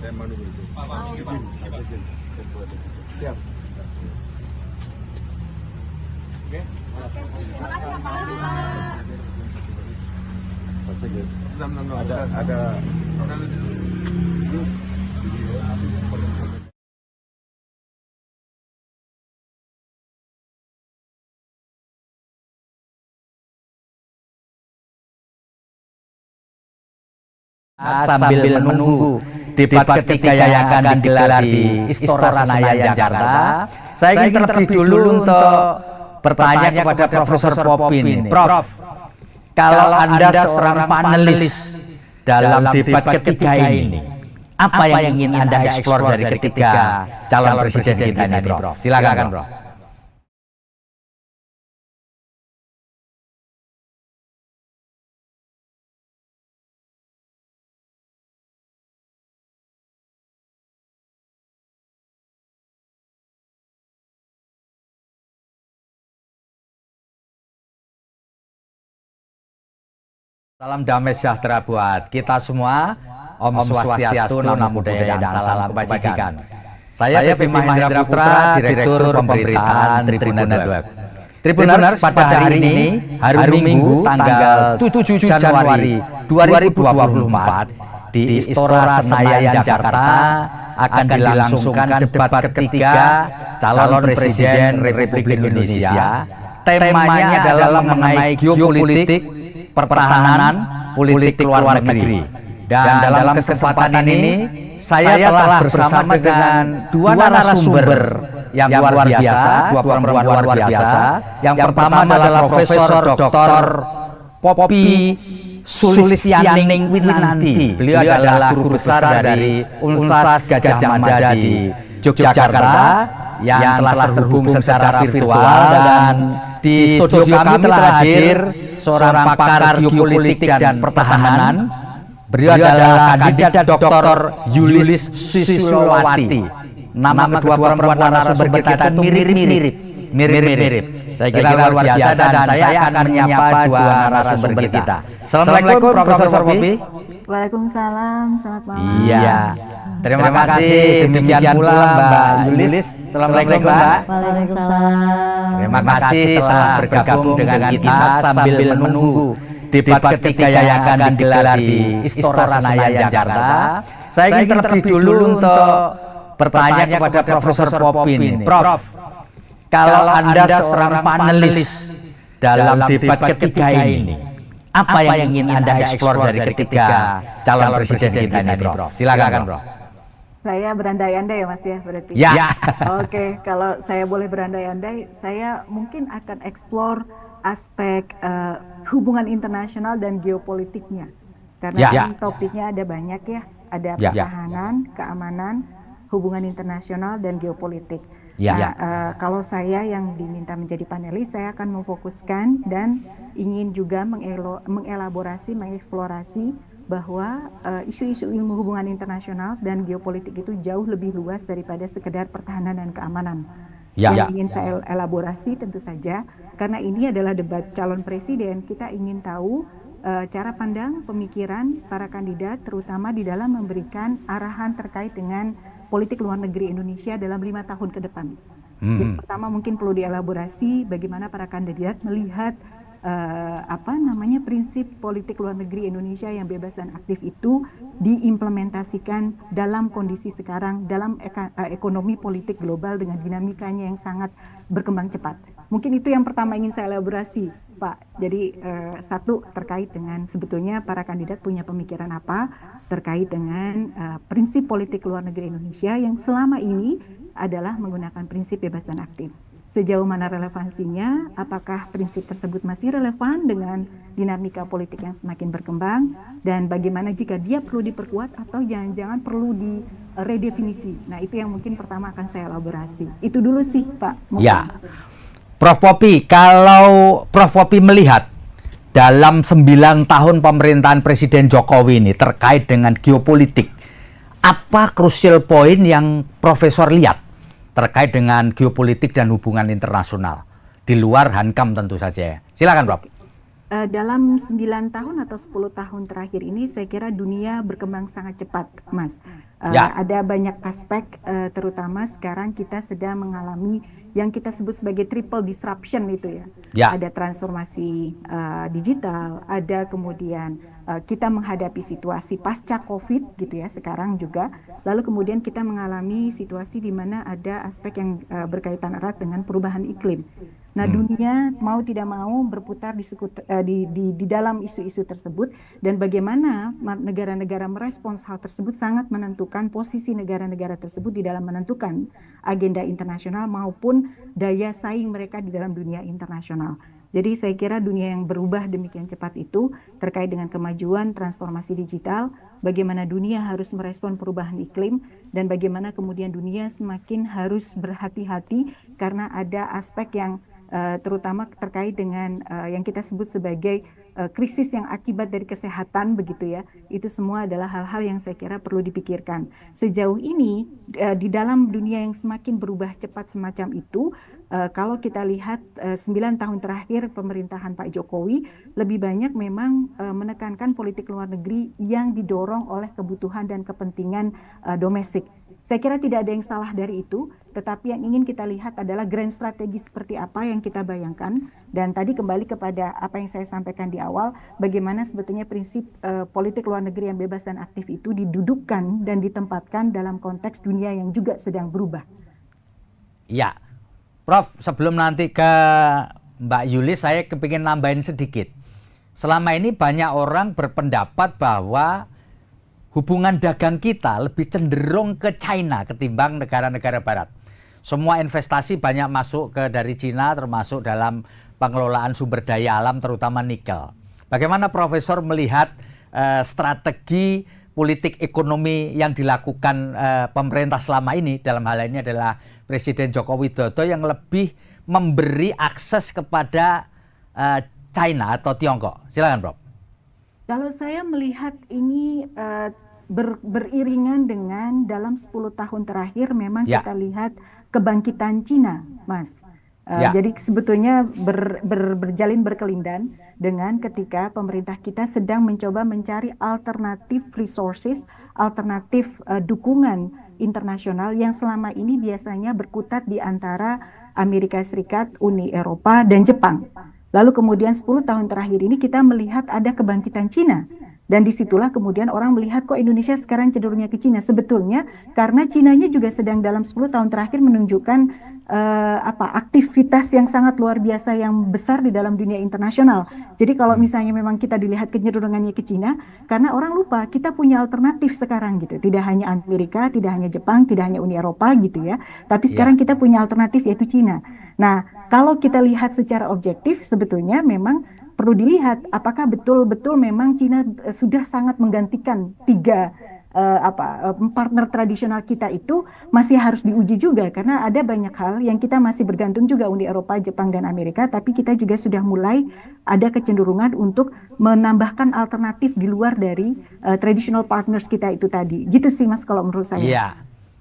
saya mau dulu. Siap. Oke. Terima kasih Pak. Ada sambil menunggu debat ketiga yang akan digelar di Istora Senayan Jakarta, saya ingin terlebih dulu untuk bertanya kepada Profesor Popin ini. Prof, kalau Anda seorang panelis dalam debat ketiga ini, apa yang ingin Anda eksplor dari ketiga calon presiden kita ini, Prof? Silakan, Prof. Salam damai sejahtera buat kita semua. Om Swastiastu, Namo Buddhaya, dan salam kebajikan. Saya Devi Mahendra Putra, Direktur Pemberitaan Tribun Network. Tribuners, pada hari ini, hari Minggu, tanggal 7 Januari 2024, di Istora Senayan Jakarta akan dilangsungkan debat ketiga calon Presiden Republik Indonesia. Temanya adalah mengenai geopolitik, pertahanan, politik luar negeri. Dan dalam kesempatan ini saya telah bersama dengan dua narasumber yang luar biasa, dua perempuan luar biasa. Yang pertama adalah Profesor Dr. Poppy Sulistianing Winanti. Beliau adalah guru besar dari Universitas Gadjah Mada di Yogyakarta yang telah terhubung secara virtual, dan di studio kami telah hadir seorang pakar geopolitik dan pertahanan. Beliau adalah kandidat Dr. Yulis Susilowati. Nama kedua perempuan narasumber kita itu mirip-mirip. Saya kira luar biasa, dan saya akan menyapa dua narasumber kita. Assalamualaikum Profesor Poppy. Waalaikumsalam, selamat malam. Iya. Terima kasih. Demikian pula Mbak Yulis. Assalamualaikum Mbak. Waalaikumsalam. Terima kasih telah bergabung dengan kita sambil menunggu debat ketiga yang akan digelar di Istora Senayan Jakarta. Saya ingin terlebih dulu untuk bertanya kepada Profesor Popin ini. Prof, kalau Anda seorang panelis dalam debat ketiga ini, apa yang ingin Anda eksplor dari ketiga calon presiden kita ini, Prof? Silakan, Prof. Saya berandai-andai ya Mas ya, berarti? Ya. Oke, kalau saya boleh berandai-andai, saya mungkin akan eksplor aspek hubungan internasional dan geopolitiknya. Karena ini topiknya ada banyak ya, ada pertahanan, keamanan, hubungan internasional, dan geopolitik. Kalau saya yang diminta menjadi panelis, saya akan memfokuskan dan ingin juga mengelaborasi, mengeksplorasi bahwa isu-isu ilmu hubungan internasional dan geopolitik itu jauh lebih luas daripada sekedar pertahanan dan keamanan. Yang ingin saya elaborasi tentu saja, karena ini adalah debat calon presiden, kita ingin tahu cara pandang, pemikiran para kandidat, terutama di dalam memberikan arahan terkait dengan politik luar negeri Indonesia dalam 5 tahun ke depan. Jadi pertama mungkin perlu dielaborasi bagaimana para kandidat melihat prinsip politik luar negeri Indonesia yang bebas dan aktif itu diimplementasikan dalam kondisi sekarang, dalam ekonomi politik global dengan dinamikanya yang sangat berkembang cepat. Mungkin itu yang pertama ingin saya elaborasi, Pak. Jadi satu terkait dengan sebetulnya para kandidat punya pemikiran apa terkait dengan prinsip politik luar negeri Indonesia yang selama ini adalah menggunakan prinsip bebas dan aktif. Sejauh mana relevansinya, apakah prinsip tersebut masih relevan dengan dinamika politik yang semakin berkembang, dan bagaimana jika dia perlu diperkuat atau jangan-jangan perlu diredefinisi. Nah, itu yang mungkin pertama akan saya elaborasi. Itu dulu sih, Pak. Mungkin. Ya, Prof. Popi, kalau Prof. Popi melihat dalam 9 tahun pemerintahan Presiden Jokowi ini terkait dengan geopolitik, apa crucial point yang Profesor lihat terkait dengan geopolitik dan hubungan internasional di luar Hankam tentu saja? Silakan, Prof. Dalam 9 tahun atau 10 tahun terakhir ini saya kira dunia berkembang sangat cepat, Mas. Ada banyak aspek, terutama sekarang kita sedang mengalami yang kita sebut sebagai triple disruption itu ya. Ada transformasi digital, ada kemudian kita menghadapi situasi pasca COVID gitu ya sekarang juga. Lalu kemudian kita mengalami situasi di mana ada aspek yang berkaitan erat dengan perubahan iklim. Nah, dunia mau tidak mau berputar di dalam isu-isu tersebut, dan bagaimana negara-negara merespons hal tersebut sangat menentukan posisi negara-negara tersebut di dalam menentukan agenda internasional maupun daya saing mereka di dalam dunia internasional. Jadi saya kira dunia yang berubah demikian cepat itu terkait dengan kemajuan transformasi digital, bagaimana dunia harus merespon perubahan iklim, dan bagaimana kemudian dunia semakin harus berhati-hati karena ada aspek yang terutama terkait dengan yang kita sebut sebagai krisis yang akibat dari kesehatan begitu ya. Itu semua adalah hal-hal yang saya kira perlu dipikirkan. Sejauh ini di dalam dunia yang semakin berubah cepat semacam itu, kalau kita lihat 9 tahun terakhir pemerintahan Pak Jokowi lebih banyak memang menekankan politik luar negeri yang didorong oleh kebutuhan dan kepentingan domestik. Saya kira tidak ada yang salah dari itu, tetapi yang ingin kita lihat adalah grand strategi seperti apa yang kita bayangkan. Dan tadi kembali kepada apa yang saya sampaikan di awal, bagaimana sebetulnya prinsip politik luar negeri yang bebas dan aktif itu didudukkan dan ditempatkan dalam konteks dunia yang juga sedang berubah. Ya, Prof, sebelum nanti ke Mbak Yulis, saya kepingin nambahin sedikit. Selama ini banyak orang berpendapat bahwa hubungan dagang kita lebih cenderung ke China ketimbang negara-negara barat. Semua investasi banyak masuk dari China, termasuk dalam pengelolaan sumber daya alam terutama nikel. Bagaimana Profesor melihat strategi politik ekonomi yang dilakukan pemerintah selama ini, dalam hal ini adalah Presiden Joko Widodo yang lebih memberi akses kepada China atau Tiongkok? Silakan, Prof. Kalau saya melihat ini beriringan dengan dalam 10 tahun terakhir memang kita lihat kebangkitan Cina, Mas. Jadi sebetulnya berjalin berkelindan dengan ketika pemerintah kita sedang mencoba mencari alternatif resources, alternatif dukungan internasional yang selama ini biasanya berkutat di antara Amerika Serikat, Uni Eropa, dan Jepang. Lalu kemudian 10 tahun terakhir ini kita melihat ada kebangkitan Cina. Dan disitulah kemudian orang melihat kok Indonesia sekarang cenderungnya ke Cina. Sebetulnya karena Cinanya juga sedang dalam 10 tahun terakhir menunjukkan aktivitas yang sangat luar biasa yang besar di dalam dunia internasional. Jadi kalau misalnya memang kita dilihat kecenderungannya ke Cina, karena orang lupa kita punya alternatif sekarang gitu. Tidak hanya Amerika, tidak hanya Jepang, tidak hanya Uni Eropa gitu ya. Tapi sekarang kita punya alternatif yaitu Cina. Nah, kalau kita lihat secara objektif sebetulnya memang perlu dilihat apakah betul-betul memang Cina sudah sangat menggantikan tiga partner tradisional kita itu masih harus diuji juga, karena ada banyak hal yang kita masih bergantung juga Uni Eropa, Jepang, dan Amerika, tapi kita juga sudah mulai ada kecenderungan untuk menambahkan alternatif di luar dari traditional partners kita itu tadi. Gitu sih Mas kalau menurut saya. Iya,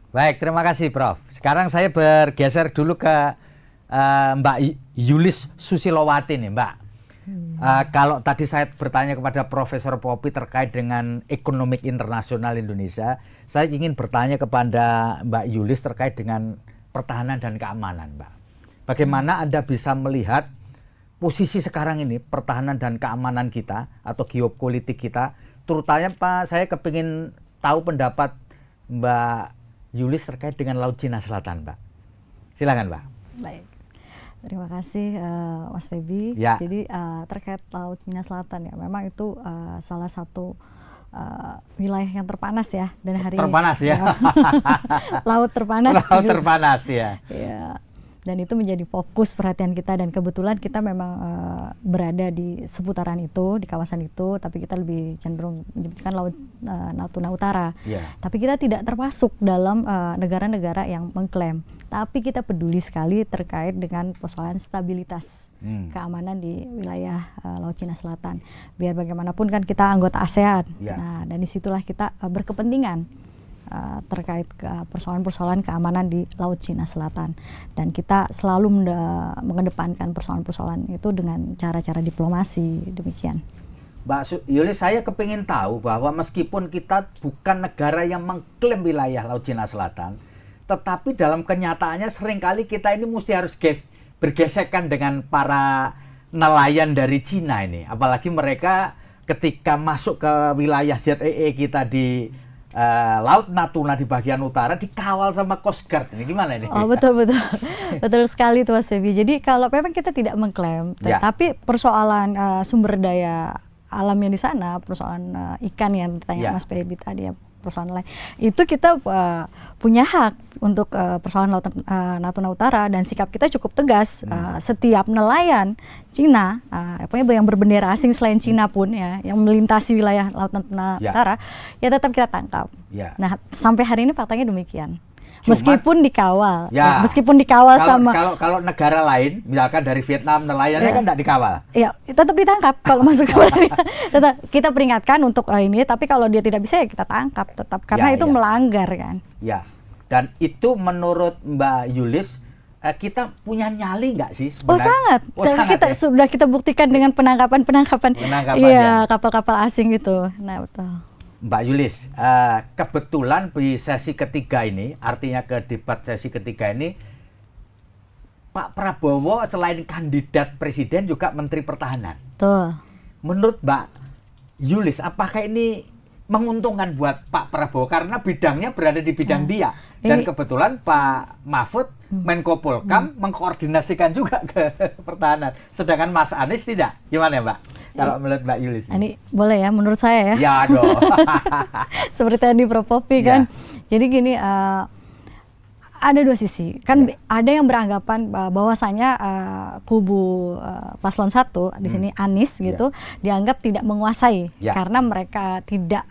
baik, terima kasih Prof. Sekarang saya bergeser dulu ke Mbak Yulis Susilowati nih Mbak. Kalau tadi saya bertanya kepada Profesor Popi terkait dengan ekonomi internasional Indonesia, saya ingin bertanya kepada Mbak Yulis terkait dengan pertahanan dan keamanan, Mbak. Bagaimana Anda bisa melihat posisi sekarang ini pertahanan dan keamanan kita atau geopolitik kita, terutama Pak, saya kepingin tahu pendapat Mbak Yulis terkait dengan Laut Cina Selatan, Mbak. Silakan, Mbak. Baik. Terima kasih Mas Feby. Ya. Jadi terkait Laut Cina Selatan ya, memang itu salah satu wilayah yang terpanas ya, dan hari terpanas ya. laut terpanas. Laut terpanas ya. Ya. Dan itu menjadi fokus perhatian kita, dan kebetulan kita memang berada di seputaran itu, di kawasan itu, tapi kita lebih cenderung menyebutkan Laut Natuna Utara. Yeah. Tapi kita tidak termasuk dalam negara-negara yang mengklaim. Tapi kita peduli sekali terkait dengan persoalan stabilitas keamanan di wilayah Laut Cina Selatan. Biar bagaimanapun kan kita anggota ASEAN. Yeah. Nah, dan disitulah kita berkepentingan terkait persoalan-persoalan keamanan di Laut Cina Selatan, dan kita selalu mengedepankan persoalan-persoalan itu dengan cara-cara diplomasi demikian. Mbak Yulis, saya kepingin tahu bahwa meskipun kita bukan negara yang mengklaim wilayah Laut Cina Selatan, tetapi dalam kenyataannya seringkali kita ini mesti harus bergesekan dengan para nelayan dari Cina ini, apalagi mereka ketika masuk ke wilayah ZEE kita di Laut Natuna di bagian utara dikawal sama Coast Guard. Ini gimana ini? Oh, betul betul sekali tuh Mas Feby. Jadi kalau memang kita tidak mengklaim, tapi persoalan sumber daya alamnya di sana, persoalan ikan yang ditanya Mas Feby tadi ya, persoalan lain, itu kita punya hak untuk persoalan Laut Natuna Utara, dan sikap kita cukup tegas. Setiap nelayan Cina, yang berbendera asing selain Cina pun ya, yang melintasi wilayah Laut Natuna Utara, ya tetap kita tangkap. Nah, sampai hari ini faktanya demikian. Meskipun dikawal, kalau negara lain, misalkan dari Vietnam, nelayannya kan tidak dikawal. Ya, tetap ditangkap kalau masuk ke wilayah. Tetap kita peringatkan untuk ini, tapi kalau dia tidak bisa ya kita tangkap tetap, karena itu melanggar kan. Ya, dan itu menurut Mbak Yulis, kita punya nyali nggak sih sebenarnya? Sangat. Kita sudah kita buktikan dengan penangkapan kapal-kapal asing itu. Nah, betul. Mbak Yulis, kebetulan di sesi ketiga ini, artinya ke debat sesi ketiga ini, Pak Prabowo selain kandidat presiden juga Menteri Pertahanan. Betul. Menurut Mbak Yulis, apakah ini menguntungkan buat Pak Prabowo? Karena bidangnya berada di bidang dia. Dan kebetulan Pak Mahfud, Menko Polkam, mengkoordinasikan juga ke pertahanan. Sedangkan Mas Anies tidak. Gimana ya Mbak? Kalau menurut Mbak Yulis. Ini boleh ya menurut saya ya? Ya dong. Seperti tadi Prof. Popi kan. Jadi gini, ada dua sisi. Kan ada yang beranggapan bahwasanya kubu paslon 1 di sini Anies gitu dianggap tidak menguasai karena mereka tidak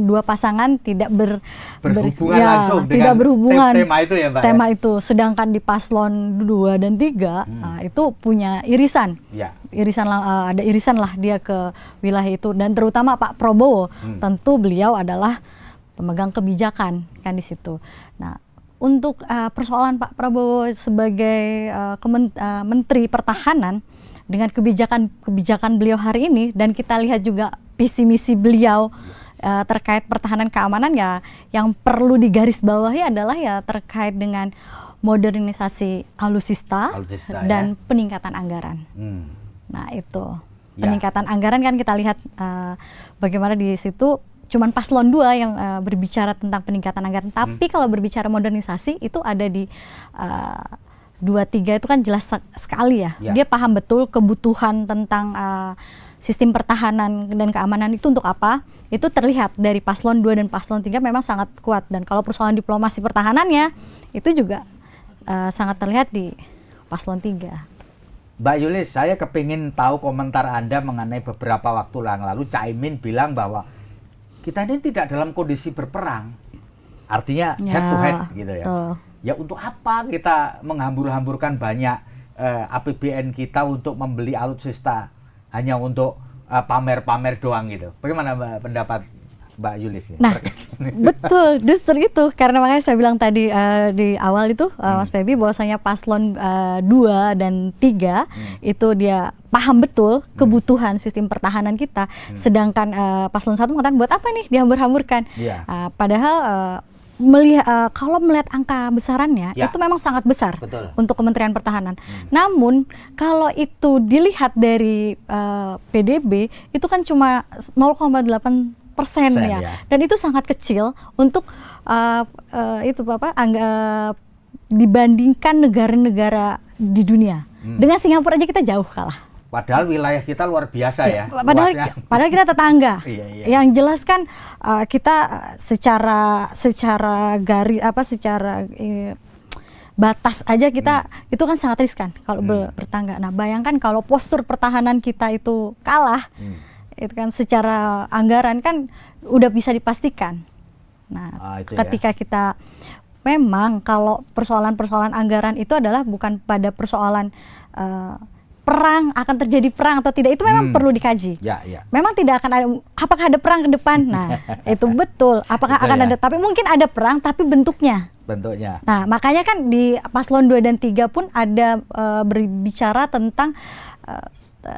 dua pasangan tidak berhubungan langsung tidak dengan berhubungan tema itu ya Mbak. Tema itu. Sedangkan di paslon 2 dan 3 itu punya irisan. Ada irisan lah dia ke wilayah itu, dan terutama Pak Prabowo tentu beliau adalah pemegang kebijakan kan di situ. Nah, untuk persoalan Pak Prabowo sebagai Menteri Pertahanan dengan kebijakan beliau hari ini, dan kita lihat juga visi misi beliau terkait pertahanan keamanan, ya yang perlu digarisbawahi adalah ya terkait dengan modernisasi alutsista dan peningkatan anggaran. Nah, itu peningkatan anggaran kan kita lihat bagaimana di situ. Cuman paslon 2 yang berbicara tentang peningkatan anggaran. Tapi kalau berbicara modernisasi itu ada di 2-3 itu kan jelas sekali ya. Dia paham betul kebutuhan tentang sistem pertahanan dan keamanan itu untuk apa. Itu terlihat dari paslon 2 dan paslon 3 memang sangat kuat. Dan kalau persoalan diplomasi pertahanannya itu juga sangat terlihat di paslon 3. Mbak Yulis, saya kepingin tahu komentar Anda mengenai beberapa waktu yang lalu Caimin bilang bahwa kita ini tidak dalam kondisi berperang, artinya head to head gitu ya. Ya untuk apa kita menghambur-hamburkan banyak APBN kita untuk membeli alutsista hanya untuk pamer-pamer doang gitu. Bagaimana pendapat Mbak Yulis? Nah, betul, justru itu karena makanya saya bilang tadi di awal itu Mas Feby bahwasanya paslon 2 dan 3 itu dia paham betul kebutuhan sistem pertahanan kita, sedangkan paslon 1 mengatakan buat apa nih dihambur-hamburkan. Padahal kalau melihat angka besarannya itu memang sangat besar untuk Kementerian Pertahanan. Namun kalau itu dilihat dari PDB itu kan cuma 0,8% ya, dan itu sangat kecil untuk dibandingkan negara-negara di dunia. Dengan Singapura aja kita jauh kalah. Padahal wilayah kita luar biasa ya. Padahal kita tetangga. Iya. Yang jelas kan kita secara batas aja kita itu kan sangat riskan kalau bertangga. Nah, bayangkan kalau postur pertahanan kita itu kalah, itu kan secara anggaran kan udah bisa dipastikan. Nah, ketika kita memang kalau persoalan-persoalan anggaran itu adalah bukan pada persoalan perang, akan terjadi perang atau tidak, itu memang perlu dikaji. Memang tidak akan ada, apakah ada perang ke depan? Nah, itu betul. Apakah akan ada, tapi mungkin ada perang, tapi bentuknya. Nah, makanya kan di paslon 2 dan 3 pun ada berbicara tentang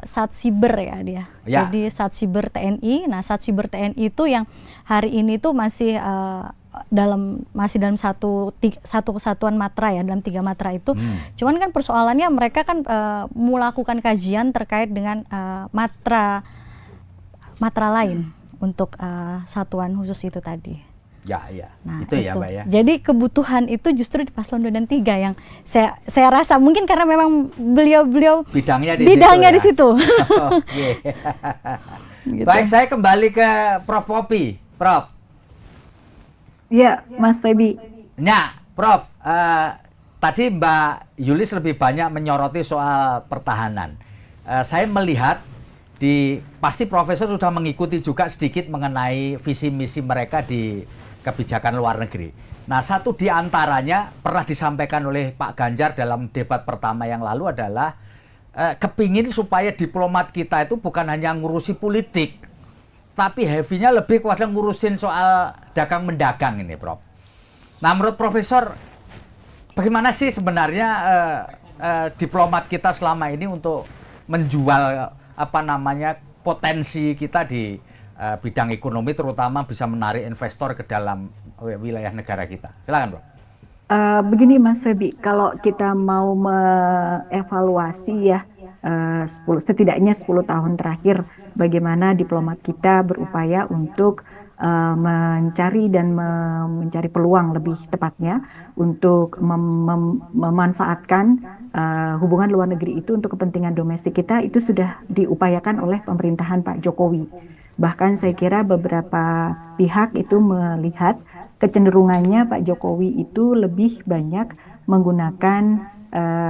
Satsiber ya dia. Jadi Satsiber TNI. Nah, Satsiber TNI itu yang hari ini tuh masih dalam satu kesatuan matra ya, dalam 3 matra itu. Cuman kan persoalannya mereka kan melakukan kajian terkait dengan matra lain untuk satuan khusus itu tadi. Nah, itu ya Mbak ya. Jadi kebutuhan itu justru di paslon 2 dan 3 yang saya rasa mungkin karena memang beliau bidangnya di situ. Gitu. Baik, saya kembali ke Prof. Poppy. Prof. Iya, Mas Feby. Nah, Prof, tadi Mbak Yulis lebih banyak menyoroti soal pertahanan. Saya melihat pasti Profesor sudah mengikuti juga sedikit mengenai visi misi mereka di kebijakan luar negeri. Nah, satu di antaranya pernah disampaikan oleh Pak Ganjar dalam debat pertama yang lalu adalah kepingin supaya diplomat kita itu bukan hanya ngurusi politik, tapi heavy-nya lebih kepada ngurusin soal dagang-mendagang ini, Prof. Nah, menurut Profesor, bagaimana sih sebenarnya diplomat kita selama ini untuk menjual potensi kita di bidang ekonomi, terutama bisa menarik investor ke dalam wilayah negara kita? Silakan, Prof. Begini Mas Feby, kalau kita mau mengevaluasi ya setidaknya 10 tahun terakhir bagaimana diplomat kita berupaya untuk mencari peluang lebih tepatnya untuk memanfaatkan hubungan luar negeri itu untuk kepentingan domestik kita, itu sudah diupayakan oleh pemerintahan Pak Jokowi. Bahkan saya kira beberapa pihak itu melihat kecenderungannya Pak Jokowi itu lebih banyak menggunakan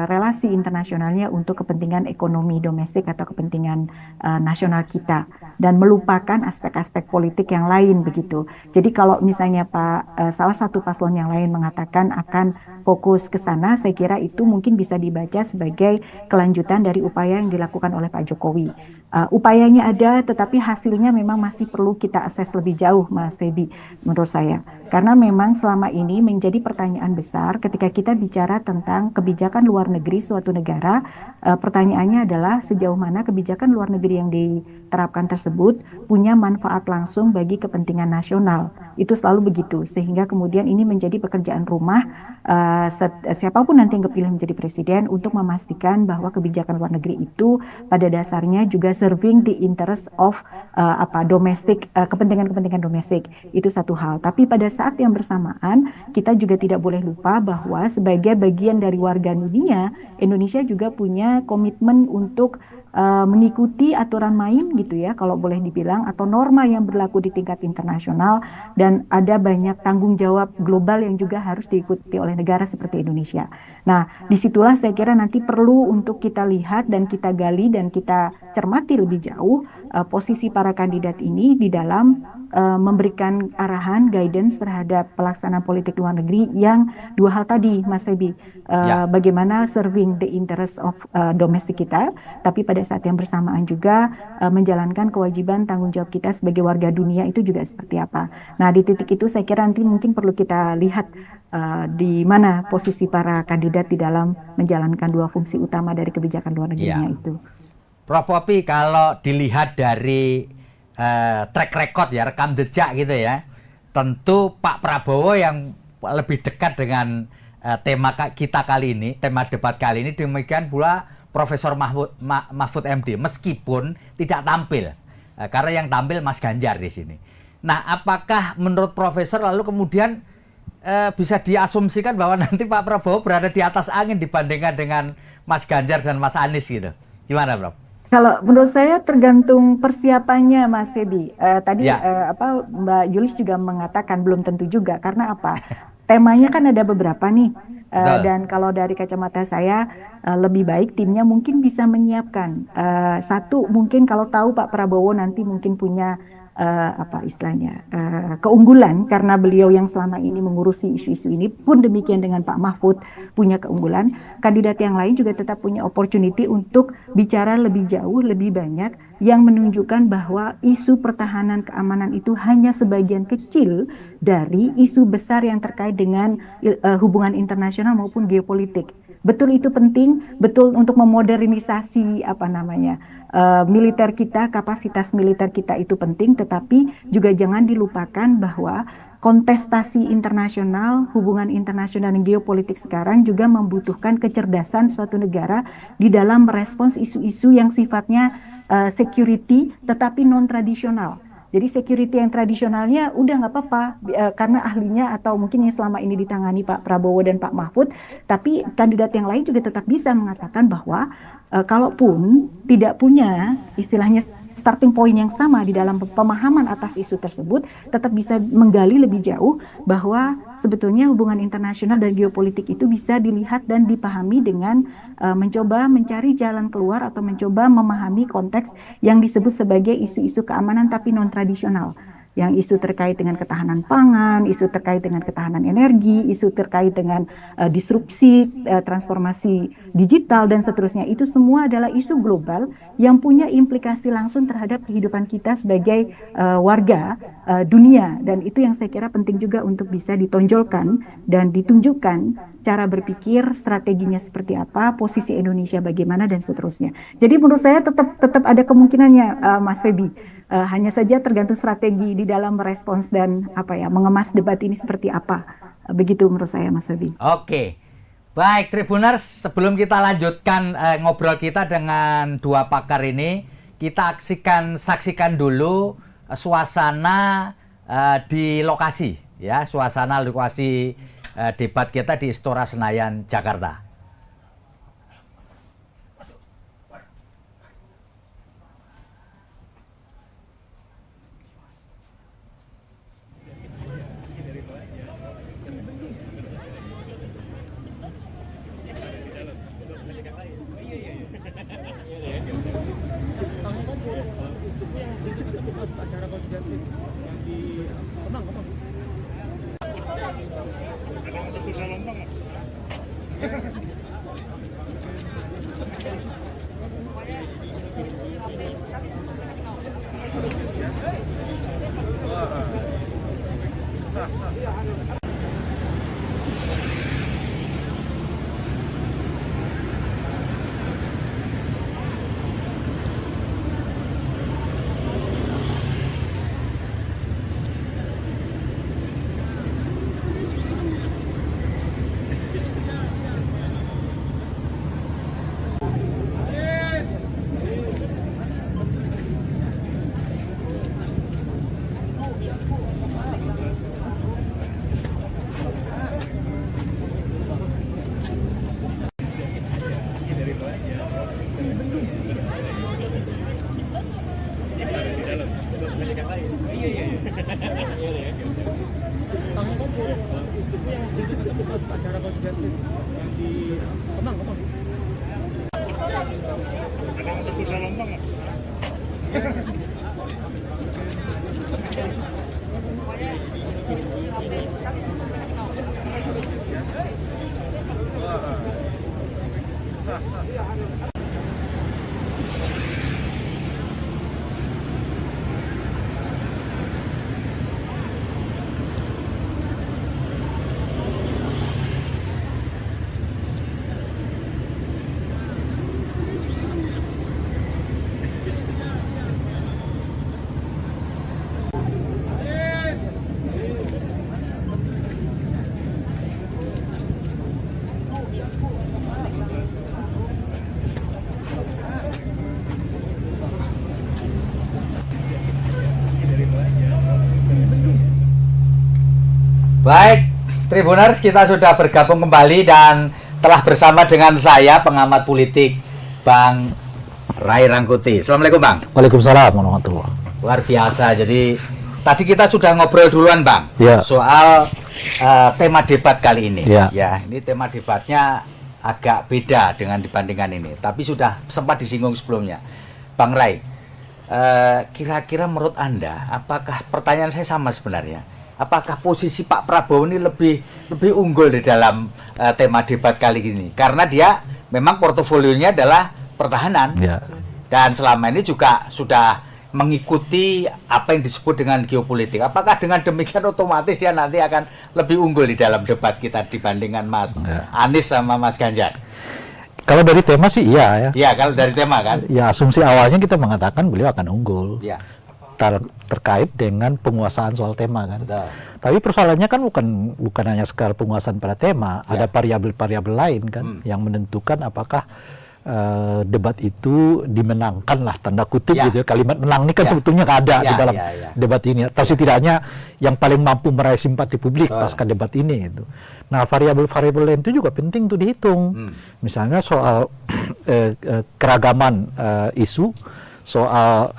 relasi internasionalnya untuk kepentingan ekonomi domestik atau kepentingan nasional kita dan melupakan aspek-aspek politik yang lain begitu. Jadi kalau misalnya salah satu paslon yang lain mengatakan akan fokus ke sana, saya kira itu mungkin bisa dibaca sebagai kelanjutan dari upaya yang dilakukan oleh Pak Jokowi. Upayanya ada, tetapi hasilnya memang masih perlu kita akses lebih jauh, Mas Feby, menurut saya. Karena memang selama ini menjadi pertanyaan besar ketika kita bicara tentang kebijakan luar negeri suatu negara, pertanyaannya adalah sejauh mana kebijakan luar negeri yang diterapkan tersebut punya manfaat langsung bagi kepentingan nasional. Itu selalu begitu, sehingga kemudian ini menjadi pekerjaan rumah siapapun nanti yang kepilih menjadi presiden untuk memastikan bahwa kebijakan luar negeri itu pada dasarnya juga serving the interest of domestik, kepentingan domestik. Itu satu hal. Tapi pada saat yang bersamaan kita juga tidak boleh lupa bahwa sebagai bagian dari warga dunia, Indonesia juga punya komitmen untuk mengikuti aturan main gitu ya, kalau boleh dibilang, atau norma yang berlaku di tingkat internasional, dan ada banyak tanggung jawab global yang juga harus diikuti oleh negara seperti Indonesia. Nah, disitulah saya kira nanti perlu untuk kita lihat dan kita gali dan kita cermati lebih jauh posisi para kandidat ini di dalam memberikan arahan, guidance terhadap pelaksanaan politik luar negeri yang dua hal tadi, Mas Feby. Bagaimana serving the interest of domestik kita, tapi pada saat yang bersamaan juga menjalankan kewajiban tanggung jawab kita sebagai warga dunia itu juga seperti apa. Nah, di titik itu saya kira nanti mungkin perlu kita lihat di mana posisi para kandidat di dalam menjalankan dua fungsi utama dari kebijakan luar negerinya itu. Prof. Poppy, kalau dilihat dari track record ya, rekam jejak gitu ya, tentu Pak Prabowo yang lebih dekat dengan tema kita kali ini, tema debat kali ini, demikian pula Profesor Mahfud MD, meskipun tidak tampil, karena yang tampil Mas Ganjar di sini. Nah, apakah menurut Profesor lalu kemudian bisa diasumsikan bahwa nanti Pak Prabowo berada di atas angin dibandingkan dengan Mas Ganjar dan Mas Anies gitu. Gimana, Prof? Kalau menurut saya tergantung persiapannya, Mas Feby. Tadi Mbak Julis juga mengatakan belum tentu juga, karena apa? Temanya kan ada beberapa nih, dan kalau dari kacamata saya lebih baik timnya mungkin bisa menyiapkan. Satu, mungkin kalau tahu Pak Prabowo nanti mungkin punya keunggulan karena beliau yang selama ini mengurusi isu-isu ini, pun demikian dengan Pak Mahfud punya keunggulan, kandidat yang lain juga tetap punya opportunity untuk bicara lebih jauh, lebih banyak, yang menunjukkan bahwa isu pertahanan keamanan itu hanya sebagian kecil dari isu besar yang terkait dengan hubungan internasional maupun geopolitik. Betul itu penting, betul untuk memodernisasi militer kita, kapasitas militer kita itu penting, tetapi juga jangan dilupakan bahwa kontestasi internasional, hubungan internasional dan geopolitik sekarang juga membutuhkan kecerdasan suatu negara di dalam merespons isu-isu yang sifatnya security tetapi non-tradisional. Jadi security yang tradisionalnya udah nggak apa-apa karena ahlinya atau mungkin yang selama ini ditangani Pak Prabowo dan Pak Mahfud, tapi kandidat yang lain juga tetap bisa mengatakan bahwa kalaupun tidak punya istilahnya starting point yang sama di dalam pemahaman atas isu tersebut, tetap bisa menggali lebih jauh bahwa sebetulnya hubungan internasional dan geopolitik itu bisa dilihat dan dipahami dengan mencoba mencari jalan keluar atau mencoba memahami konteks yang disebut sebagai isu-isu keamanan tapi non-tradisional. Yang isu terkait dengan ketahanan pangan, isu terkait dengan ketahanan energi, isu terkait dengan disrupsi, transformasi digital, dan seterusnya. Itu semua adalah isu global yang punya implikasi langsung terhadap kehidupan kita sebagai warga dunia. Dan itu yang saya kira penting juga untuk bisa ditonjolkan dan ditunjukkan cara berpikir, strateginya seperti apa, posisi Indonesia bagaimana, dan seterusnya. Jadi menurut saya tetap ada kemungkinannya, Mas Feby. Hanya saja tergantung strategi di dalam merespons dan mengemas debat ini seperti apa. Begitu menurut saya, Mas Feby. Oke. Baik, Tribuners, sebelum kita lanjutkan ngobrol kita dengan dua pakar ini, kita saksikan dulu suasana di lokasi, ya, suasana lokasi debat kita di Istora Senayan, Jakarta. Baik, Tribuners, kita sudah bergabung kembali dan telah bersama dengan saya pengamat politik Bang Ray Rangkuti. Assalamualaikum Bang. Waalaikumsalam warahmatullahi. Luar biasa. Jadi tadi kita sudah ngobrol duluan Bang Ya. soal tema debat kali ini. Ya. Ya, ini tema debatnya agak beda dengan dibandingkan ini. Tapi sudah sempat disinggung sebelumnya. Bang Ray, kira-kira menurut Anda, apakah pertanyaan saya sama sebenarnya? Apakah posisi Pak Prabowo ini lebih unggul di dalam tema debat kali ini? Karena dia memang portofolionya adalah pertahanan. Ya. Dan selama ini juga sudah mengikuti apa yang disebut dengan geopolitik. Apakah dengan demikian otomatis dia nanti akan lebih unggul di dalam debat kita dibandingkan Mas Anies sama Mas Ganjar? Kalau dari tema sih iya ya. Ya, kalau dari tema kan. Ya, asumsi awalnya kita mengatakan beliau akan unggul. Ya. Terkait dengan penguasaan soal tema kan. Betul. Tapi persoalannya kan bukan hanya sekadar penguasaan pada tema, ada variabel-variabel lain kan yang menentukan apakah debat itu dimenangkan lah, tanda kutip gitu ya. Kalimat menang ini kan sebetulnya nggak ada di dalam debat ini, atau setidaknya yang paling mampu meraih simpati publik pasca debat ini itu. Nah, variabel-variabel lain itu juga penting tuh dihitung. Misalnya soal keragaman isu, soal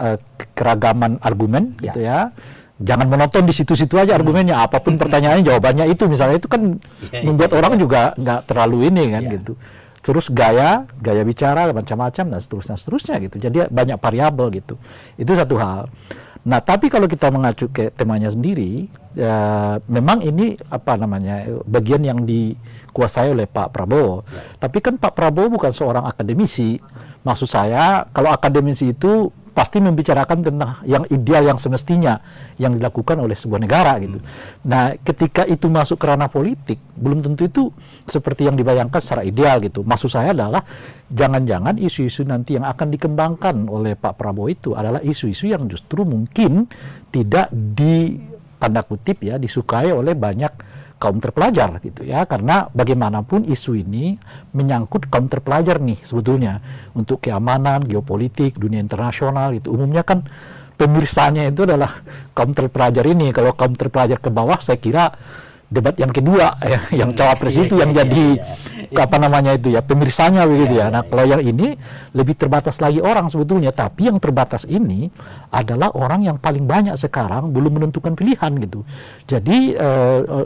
keragaman argumen gitu ya. Jangan menonton di situ-situ aja argumennya, apapun pertanyaannya jawabannya itu, misalnya itu kan membuat orang juga nggak terlalu ini kan gitu. Terus gaya bicara macam-macam dan seterusnya gitu. Jadi banyak variabel gitu. Itu satu hal. Nah, tapi kalau kita mengacu ke temanya sendiri, memang ini bagian yang dikuasai oleh Pak Prabowo. Tapi kan Pak Prabowo bukan seorang akademisi. Maksud saya, kalau akademisi itu pasti membicarakan tentang yang ideal, yang semestinya yang dilakukan oleh sebuah negara gitu. Nah, ketika itu masuk ke ranah politik, belum tentu itu seperti yang dibayangkan secara ideal gitu. Maksud saya adalah jangan-jangan isu-isu nanti yang akan dikembangkan oleh Pak Prabowo itu adalah isu-isu yang justru mungkin tidak tanda kutip ya disukai oleh banyak kaum terpelajar gitu ya, karena bagaimanapun isu ini menyangkut kaum terpelajar nih sebetulnya untuk keamanan, geopolitik, dunia internasional itu umumnya kan pemirsanya itu adalah kaum terpelajar ini. Kalau kaum terpelajar ke bawah saya kira debat yang kedua ya, yang cawapres itu yang jadi pemirsanya begitu ya. Nah, kalau yang ini lebih terbatas lagi orang sebetulnya, tapi yang terbatas ini adalah orang yang paling banyak sekarang belum menentukan pilihan gitu. Jadi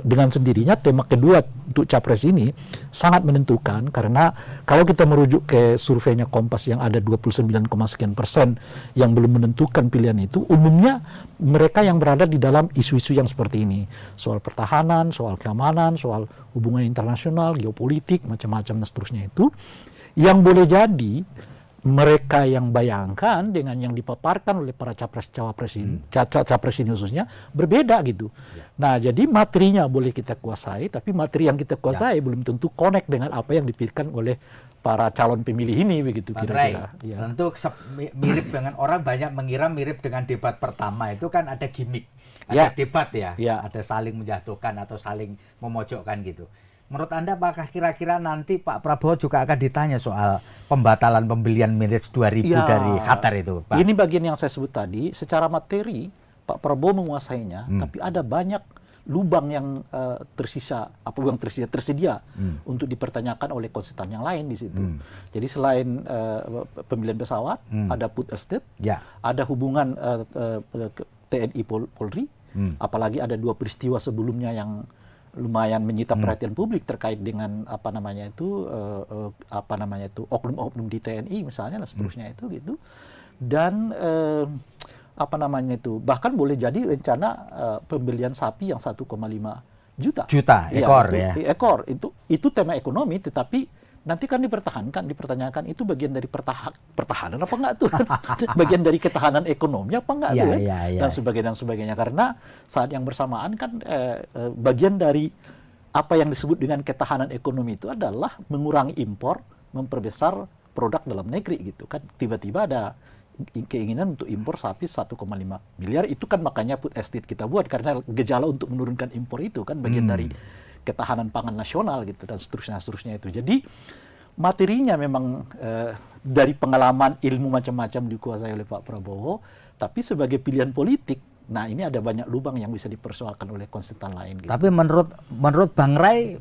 dengan sendirinya tema kedua untuk capres ini sangat menentukan, karena kalau kita merujuk ke surveinya Kompas yang ada 29,sekian% yang belum menentukan pilihan itu, umumnya mereka yang berada di dalam isu-isu yang seperti ini, soal pertahanan, soal keamanan, soal hubungan internasional, geopolitik, macam-macam dan seterusnya itu, yang boleh jadi mereka yang bayangkan dengan yang dipaparkan oleh para capres-cawapres ini, capres ini khususnya berbeda gitu. Nah, jadi materinya boleh kita kuasai, tapi materi yang kita kuasai belum tentu connect dengan apa yang dipikirkan oleh para calon pemilih ini begitu kira-kira. Tentu mirip dengan orang banyak mengira mirip dengan debat pertama itu kan ada gimmick. Ada debat ya, ada saling menjatuhkan atau saling memojokkan gitu. Menurut Anda apakah kira-kira nanti Pak Prabowo juga akan ditanya soal pembatalan pembelian Mirage 2000 dari Qatar itu, Pak? Ini bagian yang saya sebut tadi, secara materi Pak Prabowo menguasainya, tapi ada banyak lubang yang tersedia untuk dipertanyakan oleh konsultan yang lain di situ. Jadi selain pembelian pesawat, ada put estate, ada hubungan TNI Polri, apalagi ada dua peristiwa sebelumnya yang lumayan menyita perhatian publik terkait dengan oknum-oknum di TNI misalnya dan seterusnya itu gitu. Dan bahkan boleh jadi rencana pembelian sapi yang 1,5 juta ekor ekor itu tema ekonomi, tetapi nanti kan dipertanyakan itu bagian dari pertahanan apa enggak tuh? Bagian dari ketahanan ekonomi apa enggak tuh? Dan sebagainya. Karena saat yang bersamaan kan bagian dari apa yang disebut dengan ketahanan ekonomi itu adalah mengurangi impor, memperbesar produk dalam negeri gitu kan. Tiba-tiba ada keinginan untuk impor sapi 1,5 miliar, itu kan makanya put estate kita buat, karena gejala untuk menurunkan impor itu kan bagian dari ketahanan pangan nasional gitu dan seterusnya itu. Jadi materinya memang dari pengalaman ilmu macam-macam dikuasai oleh Pak Prabowo, tapi sebagai pilihan politik Nah ini ada banyak lubang yang bisa dipersoalkan oleh konsultan lain. Gitu. Tapi menurut Bang Ray,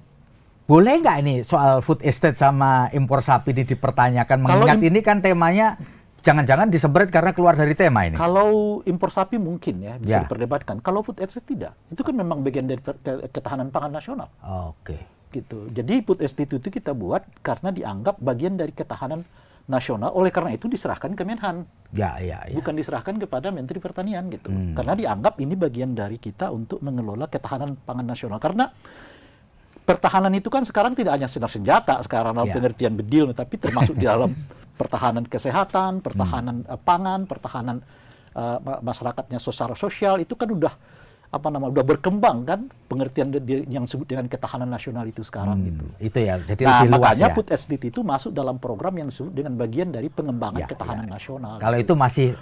boleh nggak ini soal food estate sama impor sapi ini dipertanyakan? Mengingat ini kan temanya jangan-jangan disebret karena keluar dari tema ini. Kalau impor sapi mungkin ya bisa diperdebatkan. Kalau food estate tidak. Itu kan memang bagian dari ketahanan pangan nasional. Oke. Gitu. Jadi food estate itu kita buat karena dianggap bagian dari ketahanan nasional. Oleh karena itu diserahkan ke Menhan. Ya. Bukan diserahkan kepada Menteri Pertanian gitu. Karena dianggap ini bagian dari kita untuk mengelola ketahanan pangan nasional. Karena pertahanan itu kan sekarang tidak hanya sinar senjata sekarang dalam pengertian bedil, tapi termasuk di dalam pertahanan kesehatan, pertahanan pangan, pertahanan masyarakatnya sosial itu kan udah udah berkembang kan pengertian yang disebut dengan ketahanan nasional itu sekarang gitu. Itu ya. Jadi lebih luas makanya ya. food estate itu masuk dalam program yang disebut dengan bagian dari pengembangan ketahanan nasional. Kalau itu masih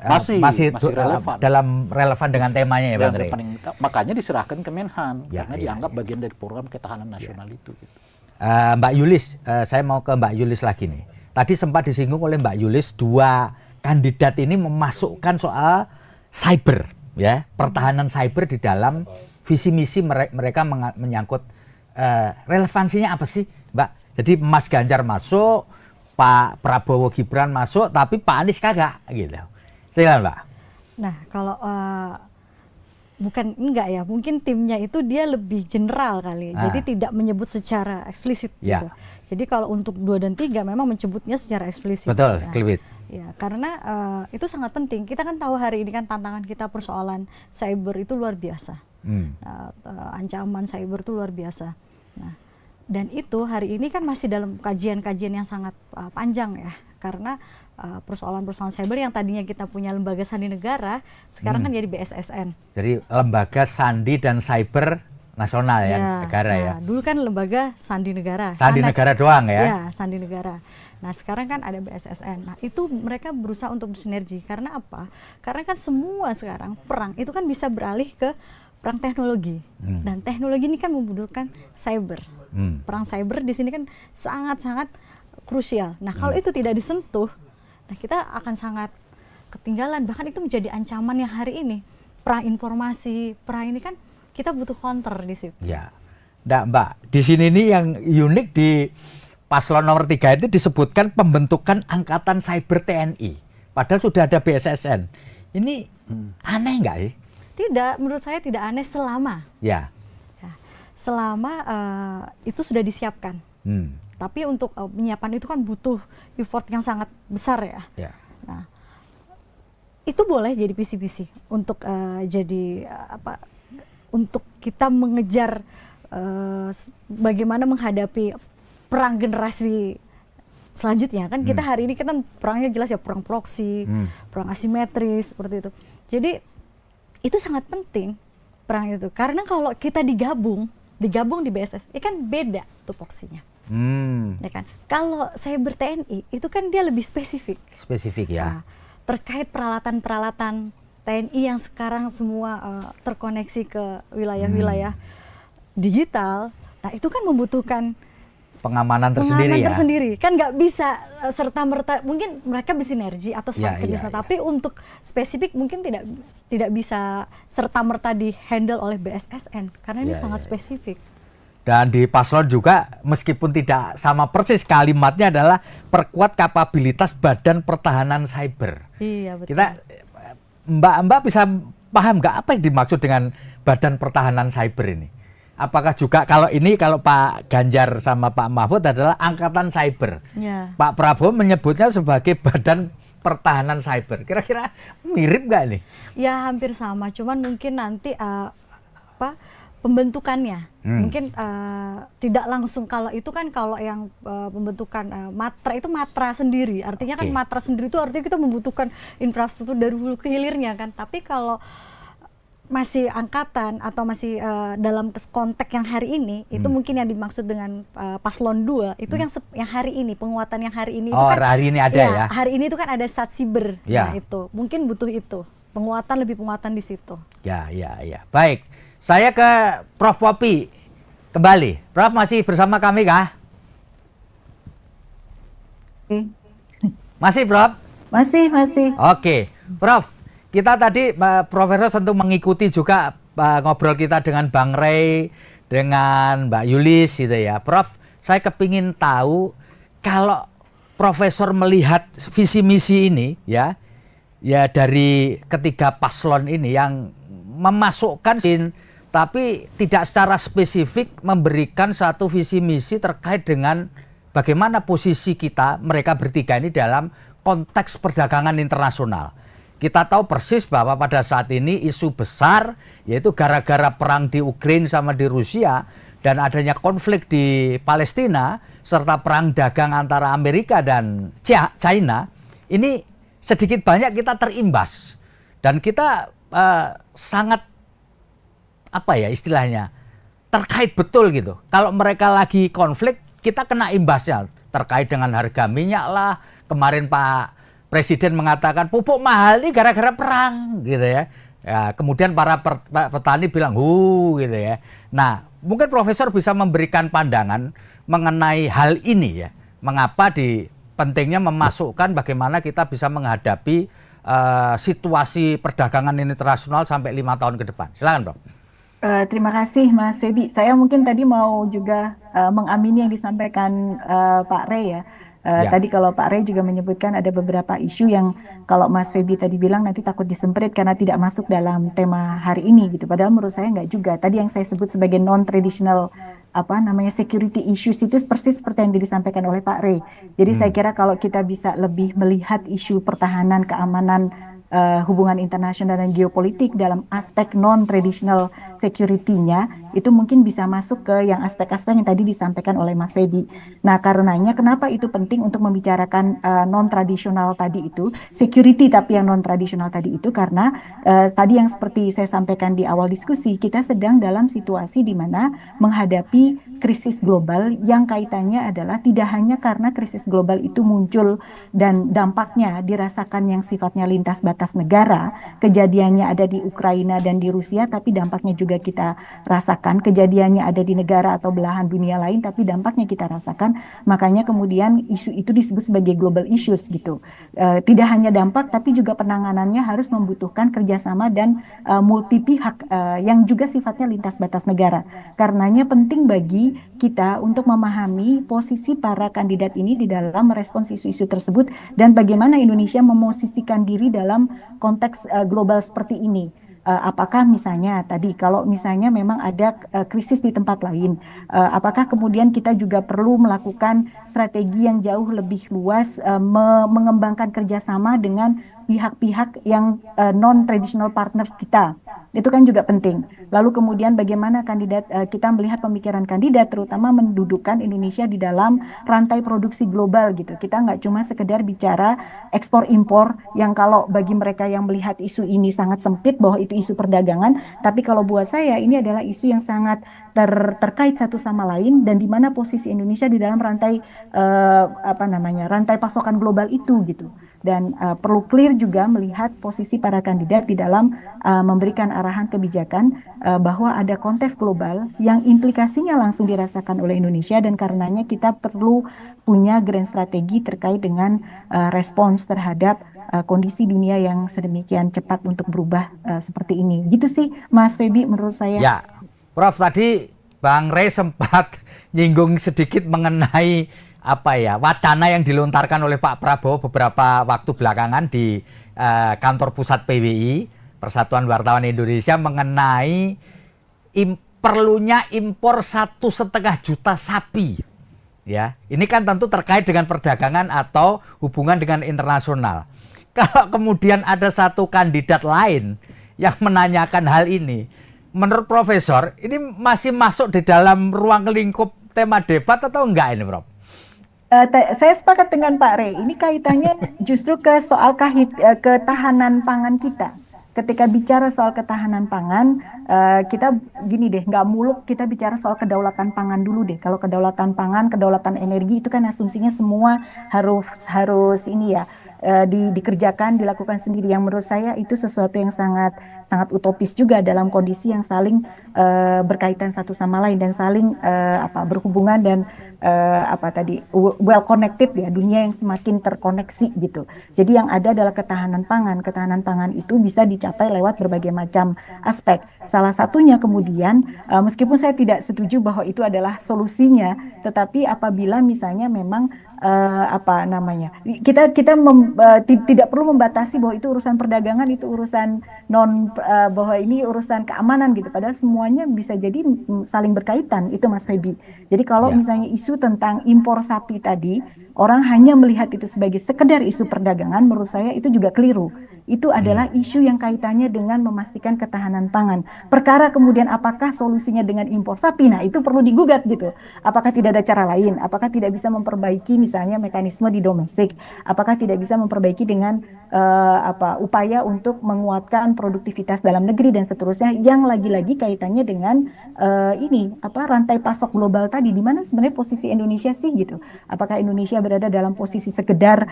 relevan. Dalam relevan dengan temanya ya Bang Ray. Makanya diserahkan ke Menhan karena dianggap bagian dari program ketahanan nasional itu. Gitu. Mbak Yulis, saya mau ke Mbak Yulis lagi nih. Tadi sempat disinggung oleh Mbak Yulis, 2 kandidat ini memasukkan soal cyber, ya, pertahanan cyber di dalam visi misi mereka menyangkut relevansinya apa sih, Mbak? Jadi Mas Ganjar masuk, Pak Prabowo Gibran masuk, tapi Pak Anies kagak, gitu. Silakan, Mbak. Nah, kalau bukan enggak ya, mungkin timnya itu dia lebih general kali, jadi tidak menyebut secara eksplisit. Gitu. Jadi kalau untuk 2 dan 3 memang menyebutnya secara eksplisit. Betul, klibit. Ya, karena itu sangat penting. Kita kan tahu hari ini kan tantangan kita persoalan cyber itu luar biasa. Ancaman cyber itu luar biasa. Nah, dan itu hari ini kan masih dalam kajian-kajian yang sangat panjang ya, karena persoalan-persoalan cyber yang tadinya kita punya lembaga sandi negara, sekarang kan jadi BSSN. Jadi lembaga sandi dan cyber nasional ya, negara ya. Dulu kan lembaga sandi negara. Sandi negara doang ya? Ya, sandi negara. Nah sekarang kan ada BSSN. Nah itu mereka berusaha untuk bersinergi. Karena apa? Karena kan semua sekarang perang itu kan bisa beralih ke perang teknologi. Dan teknologi ini kan membutuhkan cyber. Perang cyber di sini kan sangat-sangat krusial. Nah kalau itu tidak disentuh, nah kita akan sangat ketinggalan. Bahkan itu menjadi ancaman yang hari ini. Perang informasi, perang ini kan kita butuh counter di situ. Ya. Nah, Mbak, di sini nih yang unik di paslon nomor 3 itu disebutkan pembentukan Angkatan Cyber TNI. Padahal sudah ada BSSN. Ini aneh nggak sih? Tidak, menurut saya tidak aneh selama. Selama itu sudah disiapkan. Tapi untuk menyiapkan itu kan butuh effort yang sangat besar ya. Nah, itu boleh jadi visi-visi untuk jadi untuk kita mengejar bagaimana menghadapi perang generasi selanjutnya. Kan kita hari ini kan perangnya jelas ya, perang proksi, perang asimetris seperti itu. Jadi itu sangat penting perang itu, karena kalau kita digabung di BSS, itu kan beda tupoksinya. Ya kan? Kalau cyber TNI itu kan dia lebih spesifik. Spesifik ya. Terkait peralatan-peralatan TNI yang sekarang semua terkoneksi ke wilayah-wilayah digital, nah itu kan membutuhkan pengamanan tersendiri ya. Kan nggak bisa serta-merta, mungkin mereka bersinergi atau kerjasama, tapi untuk spesifik mungkin tidak bisa serta-merta di-handle oleh BSSN, karena ini sangat spesifik. Dan di paslon juga meskipun tidak sama persis, kalimatnya adalah perkuat kapabilitas Badan Pertahanan Cyber. Iya, betul. Mbak bisa paham nggak apa yang dimaksud dengan Badan Pertahanan Cyber ini? Apakah juga kalau Pak Ganjar sama Pak Mahfud adalah Angkatan Cyber, Pak Prabowo menyebutnya sebagai Badan Pertahanan Cyber, kira-kira mirip nggak nih? Ya hampir sama, cuman mungkin nanti pembentukannya mungkin tidak langsung. Kalau itu kan kalau yang pembentukan matra itu matra sendiri, artinya kan matra sendiri itu artinya kita membutuhkan infrastruktur dari hulu ke hilirnya kan. Tapi kalau masih angkatan atau masih dalam konteks yang hari ini, itu mungkin yang dimaksud dengan paslon 2 itu yang hari ini, penguatan yang hari ini. Oh, itu kan, hari ini ada ya? Hari ini itu kan ada sat siber, nah itu mungkin butuh itu lebih penguatan di situ. Ya. Baik, saya ke Prof Popi kembali. Prof masih bersama kami kah? Masih, Prof? Masih. Oke, Prof. kita tadi Profesor tentu mengikuti juga ngobrol kita dengan Bang Rey, dengan Mbak Yulis gitu ya. Prof, saya kepingin tahu kalau Profesor melihat visi misi ini ya dari ketiga paslon ini yang memasukkan tapi tidak secara spesifik memberikan satu visi misi terkait dengan bagaimana posisi kita mereka bertiga ini dalam konteks perdagangan internasional. Kita tahu persis bahwa pada saat ini isu besar yaitu gara-gara perang di Ukraina sama di Rusia dan adanya konflik di Palestina serta perang dagang antara Amerika dan China, ini sedikit banyak kita terimbas dan kita sangat apa ya istilahnya terkait betul gitu. Kalau mereka lagi konflik kita kena imbasnya terkait dengan harga minyak lah. Kemarin Pak Presiden mengatakan pupuk mahal ini gara-gara perang gitu ya. Ya, kemudian para petani bilang gitu ya. Nah, mungkin Profesor bisa memberikan pandangan mengenai hal ini ya. Mengapa pentingnya memasukkan bagaimana kita bisa menghadapi situasi perdagangan internasional sampai 5 tahun ke depan. Silakan, Prof. Terima kasih Mas Febi. Saya mungkin tadi mau juga mengamini yang disampaikan Pak Rey ya. Tadi kalau Pak Rey juga menyebutkan ada beberapa isu yang kalau Mas Febi tadi bilang nanti takut disemprit karena tidak masuk dalam tema hari ini gitu. Padahal menurut saya enggak juga. Tadi yang saya sebut sebagai non-traditional security issues itu persis seperti yang disampaikan oleh Pak Rey. Jadi saya kira kalau kita bisa lebih melihat isu pertahanan, keamanan, hubungan internasional dan geopolitik dalam aspek non-traditional security-nya, itu mungkin bisa masuk ke yang aspek-aspek yang tadi disampaikan oleh Mas Febi. Nah, karenanya kenapa itu penting untuk membicarakan non-tradisional tadi itu, security tapi yang non-tradisional tadi itu, karena tadi yang seperti saya sampaikan di awal diskusi, kita sedang dalam situasi di mana menghadapi krisis global yang kaitannya adalah tidak hanya karena krisis global itu muncul dan dampaknya dirasakan yang sifatnya lintas batas negara, kejadiannya ada di Ukraina dan di Rusia, tapi dampaknya juga kita rasakan, kejadiannya ada di negara atau belahan dunia lain, tapi dampaknya kita rasakan, makanya kemudian isu itu disebut sebagai global issues gitu. Tidak hanya dampak, tapi juga penanganannya harus membutuhkan kerjasama dan multi pihak yang juga sifatnya lintas batas negara. Karenanya penting bagi kita untuk memahami posisi para kandidat ini di dalam merespons isu-isu tersebut dan bagaimana Indonesia memosisikan diri dalam konteks global seperti ini. Apakah misalnya tadi kalau misalnya memang ada krisis di tempat lain, apakah kemudian kita juga perlu melakukan strategi yang jauh lebih luas, mengembangkan kerjasama dengan pihak-pihak yang non-traditional partners kita. Itu kan juga penting. Lalu kemudian bagaimana kita melihat pemikiran kandidat terutama mendudukkan Indonesia di dalam rantai produksi global gitu. Kita nggak cuma sekedar bicara ekspor impor yang kalau bagi mereka yang melihat isu ini sangat sempit bahwa itu isu perdagangan, tapi kalau buat saya ini adalah isu yang sangat terkait satu sama lain dan di mana posisi Indonesia di dalam rantai rantai pasokan global itu gitu. Dan perlu clear juga melihat posisi para kandidat di dalam memberikan arahan kebijakan bahwa ada konteks global yang implikasinya langsung dirasakan oleh Indonesia dan karenanya kita perlu punya grand strategi terkait dengan respons terhadap kondisi dunia yang sedemikian cepat untuk berubah seperti ini. Gitu sih Mas Febi menurut saya. Ya, Prof tadi Bang Rey sempat nyinggung sedikit mengenai wacana yang dilontarkan oleh Pak Prabowo beberapa waktu belakangan di kantor pusat PWI Persatuan Wartawan Indonesia mengenai perlunya impor 1,5 juta sapi. Ya, ini kan tentu terkait dengan perdagangan atau hubungan dengan internasional. Kalau kemudian ada satu kandidat lain yang menanyakan hal ini, menurut Profesor, ini masih masuk di dalam ruang lingkup tema debat atau enggak ini, Prof? Saya sepakat dengan Pak Rey. Ini kaitannya justru ke soal ketahanan pangan kita. Ketika bicara soal ketahanan pangan, kita gini deh, nggak muluk kita bicara soal kedaulatan pangan dulu deh. Kalau kedaulatan pangan, kedaulatan energi itu kan asumsinya semua harus ini ya dikerjakan, dilakukan sendiri. Yang menurut saya itu sesuatu yang sangat sangat utopis juga dalam kondisi yang saling berkaitan satu sama lain dan saling berhubungan dan well connected ya, dunia yang semakin terkoneksi gitu. Jadi yang ada adalah ketahanan pangan. Ketahanan pangan itu bisa dicapai lewat berbagai macam aspek. Salah satunya kemudian meskipun saya tidak setuju bahwa itu adalah solusinya, tetapi apabila misalnya memang kita tidak perlu membatasi bahwa itu urusan perdagangan, itu urusan bahwa ini urusan keamanan gitu, padahal semuanya bisa jadi saling berkaitan itu Mas Feby. Jadi kalau misalnya isu tentang impor sapi tadi orang hanya melihat itu sebagai sekedar isu perdagangan, menurut saya itu juga keliru. Itu adalah isu yang kaitannya dengan memastikan ketahanan pangan. Perkara kemudian apakah solusinya dengan impor sapi, nah itu perlu digugat gitu. Apakah tidak ada cara lain? Apakah tidak bisa memperbaiki misalnya mekanisme di domestik? Apakah tidak bisa memperbaiki dengan upaya untuk menguatkan produktivitas dalam negeri dan seterusnya, yang lagi-lagi kaitannya dengan rantai pasok global tadi, di mana sebenarnya posisi Indonesia sih gitu. Apakah Indonesia berada dalam posisi sekedar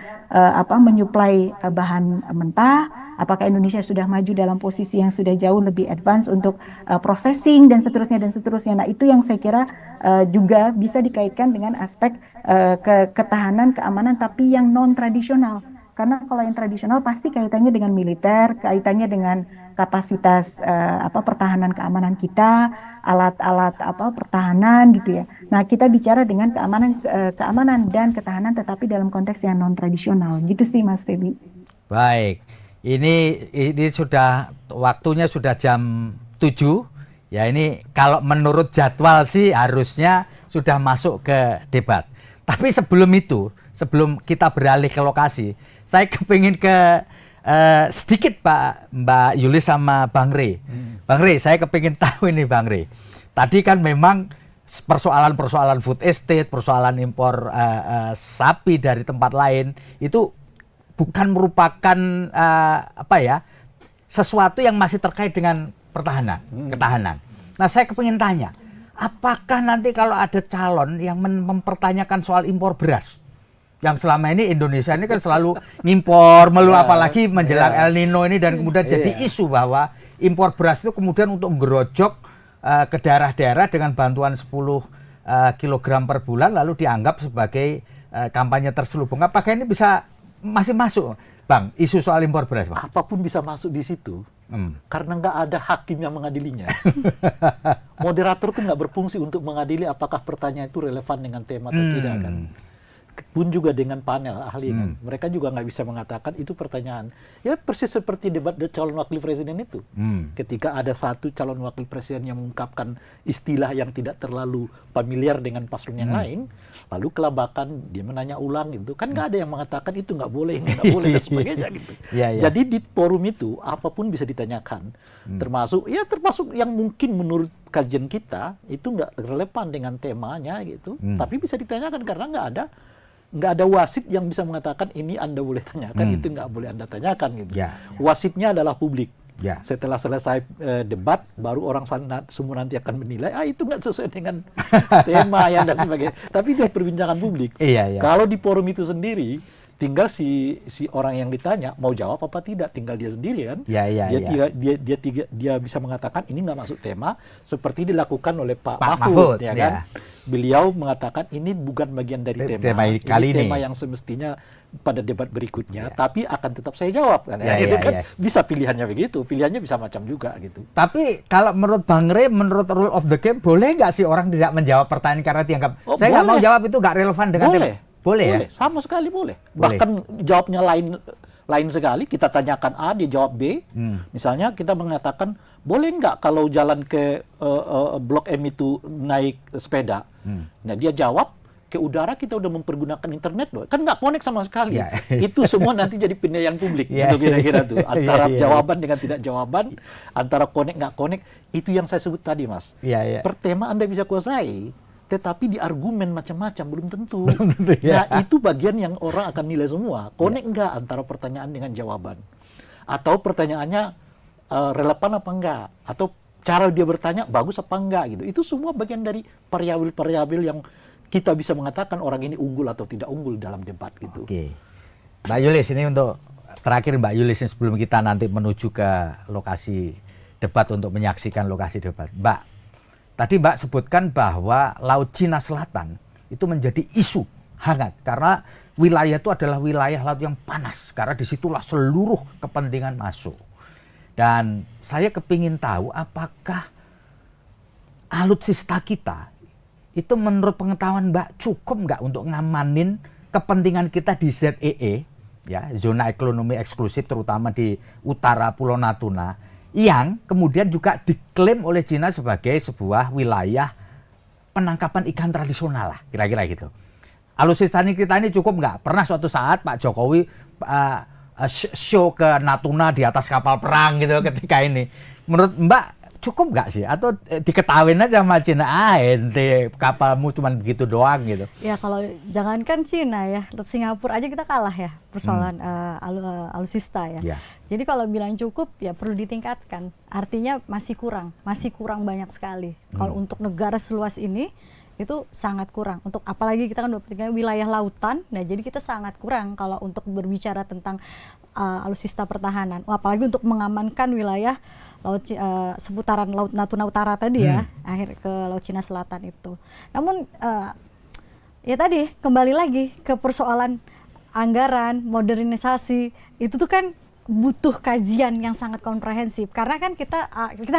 menyuplai bahan mentah? Apakah Indonesia sudah maju dalam posisi yang sudah jauh lebih advance untuk processing dan seterusnya dan seterusnya? Nah, itu yang saya kira juga bisa dikaitkan dengan aspek ketahanan, keamanan, tapi yang non tradisional. Karena kalau yang tradisional pasti kaitannya dengan militer, kaitannya dengan kapasitas pertahanan keamanan kita, alat-alat pertahanan gitu ya. Nah, kita bicara dengan keamanan dan ketahanan tetapi dalam konteks yang non tradisional. Gitu sih Mas Feby. Baik. Ini sudah waktunya sudah jam 7. Ya, ini kalau menurut jadwal sih harusnya sudah masuk ke debat. Tapi sebelum itu, sebelum kita beralih ke lokasi, saya kepingin ke sedikit Mbak Yulis sama Bang Rey. Bang Rey, saya kepingin tahu ini Bang Rey. Tadi kan memang persoalan food estate, persoalan impor sapi dari tempat lain itu bukan merupakan sesuatu yang masih terkait dengan ketahanan. Nah, saya kepingin tanya, apakah nanti kalau ada calon yang mempertanyakan soal impor beras, yang selama ini Indonesia ini kan selalu ngimpor apalagi menjelang El Nino ini, dan kemudian jadi isu bahwa impor beras itu kemudian untuk menggerojok ke daerah-daerah dengan bantuan 10 kilogram per bulan lalu dianggap sebagai kampanye terselubung. Apakah ini bisa masih masuk, Bang, isu soal impor beras, Bang? Apapun bisa masuk di situ, karena nggak ada hakim yang mengadilinya. Moderator itu nggak berfungsi untuk mengadili apakah pertanyaan itu relevan dengan tema atau tidak kan. Pun juga dengan panel ahli kan. Mereka juga nggak bisa mengatakan itu pertanyaan. Ya persis seperti debat calon wakil presiden itu. Ketika ada satu calon wakil presiden yang mengungkapkan istilah yang tidak terlalu familiar dengan paslon yang lain, lalu kelabakan dia menanya ulang gitu. Kan nggak ada yang mengatakan itu nggak boleh, ini nggak boleh dan sebagainya gitu. Jadi di forum itu apapun bisa ditanyakan. Termasuk yang mungkin menurut kajian kita itu nggak relevan dengan temanya gitu. Tapi bisa ditanyakan karena nggak ada wasit yang bisa mengatakan ini Anda boleh tanyakan, itu nggak boleh Anda tanyakan gitu. Wasitnya adalah publik. Setelah selesai debat, baru orang semua nanti akan menilai, itu nggak sesuai dengan tema ya dan sebagainya. Tapi itu perbincangan publik. Kalau di forum itu sendiri, tinggal si orang yang ditanya mau jawab apa tidak, tinggal dia sendiri kan. Dia bisa mengatakan ini nggak masuk tema, seperti dilakukan oleh Pak Mahfud ya kan. Beliau mengatakan ini bukan bagian dari tema kali ini, tema yang semestinya pada debat berikutnya, tapi akan tetap saya jawab kan. Bisa pilihannya begitu, pilihannya bisa macam juga gitu. Tapi kalau menurut Bang Rey, menurut rule of the game, boleh nggak sih orang tidak menjawab pertanyaan karena dianggap saya nggak mau jawab, itu nggak relevan dengan tema? Boleh ya? Sama sekali boleh. Bahkan jawabnya lain sekali, kita tanyakan A, dia jawab B. Misalnya kita mengatakan, boleh nggak kalau jalan ke Blok M itu naik sepeda? Nah dia jawab, ke udara kita udah mempergunakan internet loh. Kan nggak connect sama sekali. Itu semua nanti jadi penilaian publik. Gitu kira-kira tuh. Antara jawaban dengan tidak jawaban, antara connect nggak connect, itu yang saya sebut tadi Mas. Per tema Anda bisa kuasai, tetapi di argumen macam-macam belum tentu. Nah itu bagian yang orang akan nilai semua. Connect nggak antara pertanyaan dengan jawaban, atau pertanyaannya relevan apa enggak, atau cara dia bertanya bagus apa enggak gitu. Itu semua bagian dari variabel-variabel yang kita bisa mengatakan orang ini unggul atau tidak unggul dalam debat gitu. Mbak Yulis, ini untuk terakhir Mbak Yulis sebelum kita nanti menuju ke lokasi debat untuk menyaksikan lokasi debat. Mbak, tadi Mbak sebutkan bahwa Laut Cina Selatan itu menjadi isu hangat karena wilayah itu adalah wilayah laut yang panas karena disitulah seluruh kepentingan masuk. Dan saya kepingin tahu apakah alutsista kita itu menurut pengetahuan Mbak cukup nggak untuk ngamanin kepentingan kita di ZEE, ya, zona ekonomi eksklusif terutama di utara Pulau Natuna, yang kemudian juga diklaim oleh Cina sebagai sebuah wilayah penangkapan ikan tradisional lah, kira-kira gitu. Alutsista kita ini cukup nggak? Pernah suatu saat Pak Jokowi show ke Natuna di atas kapal perang gitu ketika ini. Menurut Mbak cukup nggak sih? Atau diketawain aja sama Cina, ente kapalmu cuma begitu doang gitu? Ya kalau jangankan Cina ya, Singapura aja kita kalah ya persoalan alutsista ya. Jadi kalau bilang cukup ya perlu ditingkatkan. Artinya masih kurang banyak sekali. Kalau untuk negara seluas ini itu sangat kurang. Untuk apalagi kita kan wilayah lautan, nah jadi kita sangat kurang kalau untuk berbicara tentang alutsista pertahanan. Apalagi untuk mengamankan wilayah laut seputaran Laut Natuna Utara tadi ya, akhir ke Laut Cina Selatan itu. Namun ya tadi kembali lagi ke persoalan anggaran, modernisasi itu tuh kan butuh kajian yang sangat komprehensif karena kan kita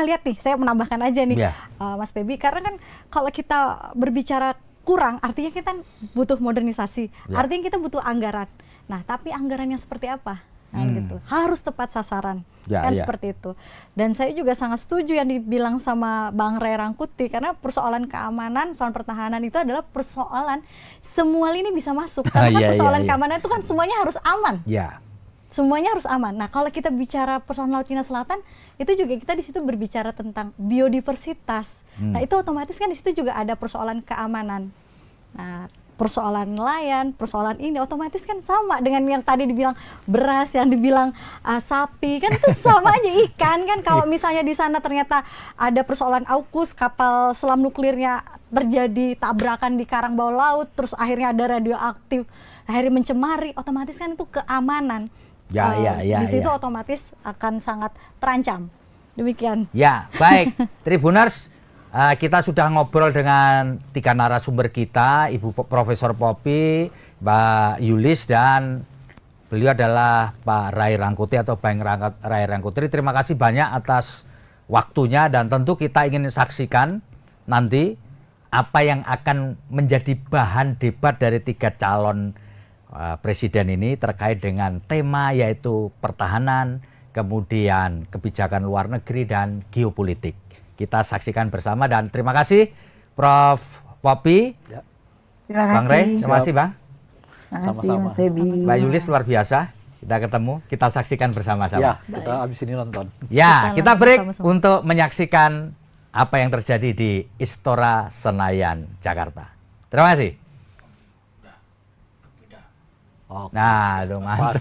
lihat nih, saya menambahkan aja nih Mas Febi, karena kan kalau kita berbicara kurang artinya kita butuh modernisasi, artinya kita butuh anggaran. Nah tapi anggarannya seperti apa? Nah, gitu. Harus tepat sasaran seperti itu. Dan saya juga sangat setuju yang dibilang sama Bang Ray Rangkuti karena persoalan keamanan, persoalan pertahanan itu adalah persoalan semua lini bisa masuk karena kan persoalan keamanan itu kan semuanya harus aman. Semuanya harus aman. Nah, kalau kita bicara persoalan Laut Cina Selatan, itu juga kita di situ berbicara tentang biodiversitas. Nah, itu otomatis kan di situ juga ada persoalan keamanan. Nah, persoalan nelayan, persoalan ini otomatis kan sama dengan yang tadi dibilang beras, yang dibilang sapi, kan itu sama aja ikan kan. Kalau misalnya di sana ternyata ada persoalan AUKUS, kapal selam nuklirnya terjadi tabrakan di karang bawah laut, terus akhirnya ada radioaktif, akhirnya mencemari, otomatis kan itu keamanan. Di situ otomatis akan sangat terancam. Demikian. Ya, baik. Tribuners, kita sudah ngobrol dengan 3 narasumber kita, Ibu Profesor Poppy, Mbak Yulis, dan beliau adalah Pak Ray Rangkuti atau Bang Ray Rangkuti. Terima kasih banyak atas waktunya dan tentu kita ingin saksikan nanti apa yang akan menjadi bahan debat dari 3 calon presiden ini terkait dengan tema yaitu pertahanan, kemudian kebijakan luar negeri dan geopolitik. Kita saksikan bersama dan terima kasih Prof. Poppy, Bang Ray, terima kasih Bang. Sama-sama. Mbak Yulis luar biasa, kita ketemu, kita saksikan bersama-sama. Ya, kita habis ini nonton. Ya, kita break untuk menyaksikan apa yang terjadi di Istora Senayan, Jakarta. Terima kasih. Nah, aduh mantap.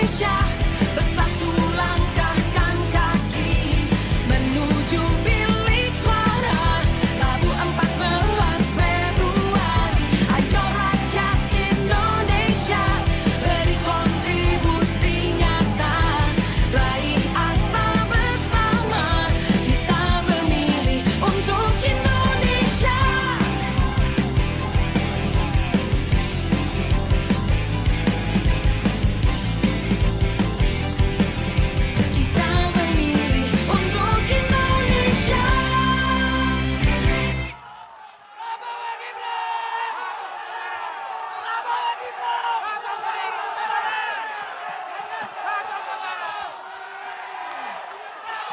Indonesia bersatu langkahkan kaki menuju bilik suara Rabu 14 Februari. Ayo rakyat Indonesia beri kontribusi nyata, raih asa bersama, kita memilih untuk Indonesia. Kita memilih untuk Indonesia.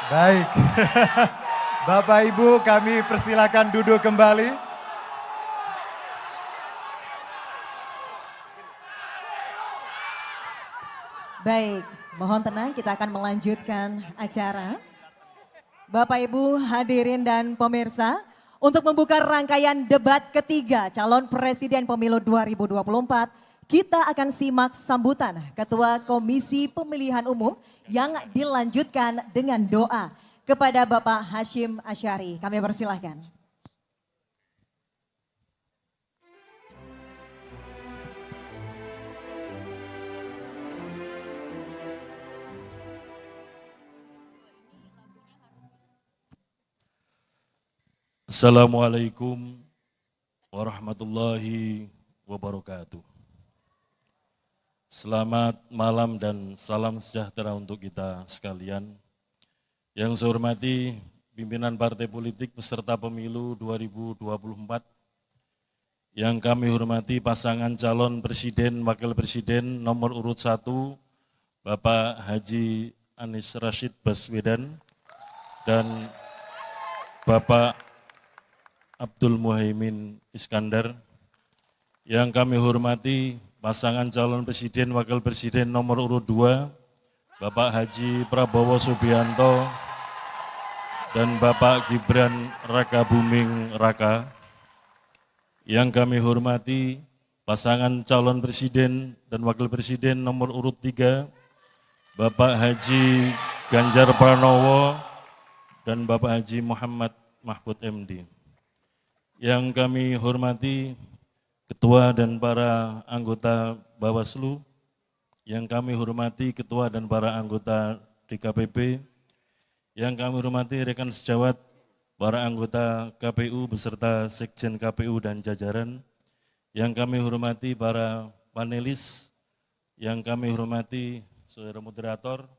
Baik, Bapak Ibu kami persilakan duduk kembali. Baik, mohon tenang, kita akan melanjutkan acara. Bapak Ibu hadirin dan pemirsa, untuk membuka rangkaian debat ketiga calon presiden pemilu 2024, kita akan simak sambutan Ketua Komisi Pemilihan Umum yang dilanjutkan dengan doa kepada Bapak Hashim Asyari. Kami persilahkan. Assalamualaikum warahmatullahi wabarakatuh. Selamat malam dan salam sejahtera untuk kita sekalian. Yang saya hormati pimpinan partai politik peserta pemilu 2024. Yang kami hormati pasangan calon presiden, wakil presiden nomor urut 1, Bapak Haji Anies Rashid Baswedan dan Bapak Abdul Muhaimin Iskandar. Yang kami hormati pasangan calon presiden wakil presiden nomor urut 2, Bapak Haji Prabowo Subianto dan Bapak Gibran Raka Buming Raka. Yang kami hormati pasangan calon presiden dan wakil presiden nomor urut 3, Bapak Haji Ganjar Pranowo dan Bapak Haji Muhammad Mahfud MD. Yang kami hormati Ketua dan para anggota Bawaslu, yang kami hormati Ketua dan para anggota DKPP, yang kami hormati rekan sejawat, para anggota KPU beserta Sekjen KPU dan jajaran, yang kami hormati para panelis, yang kami hormati saudara moderator,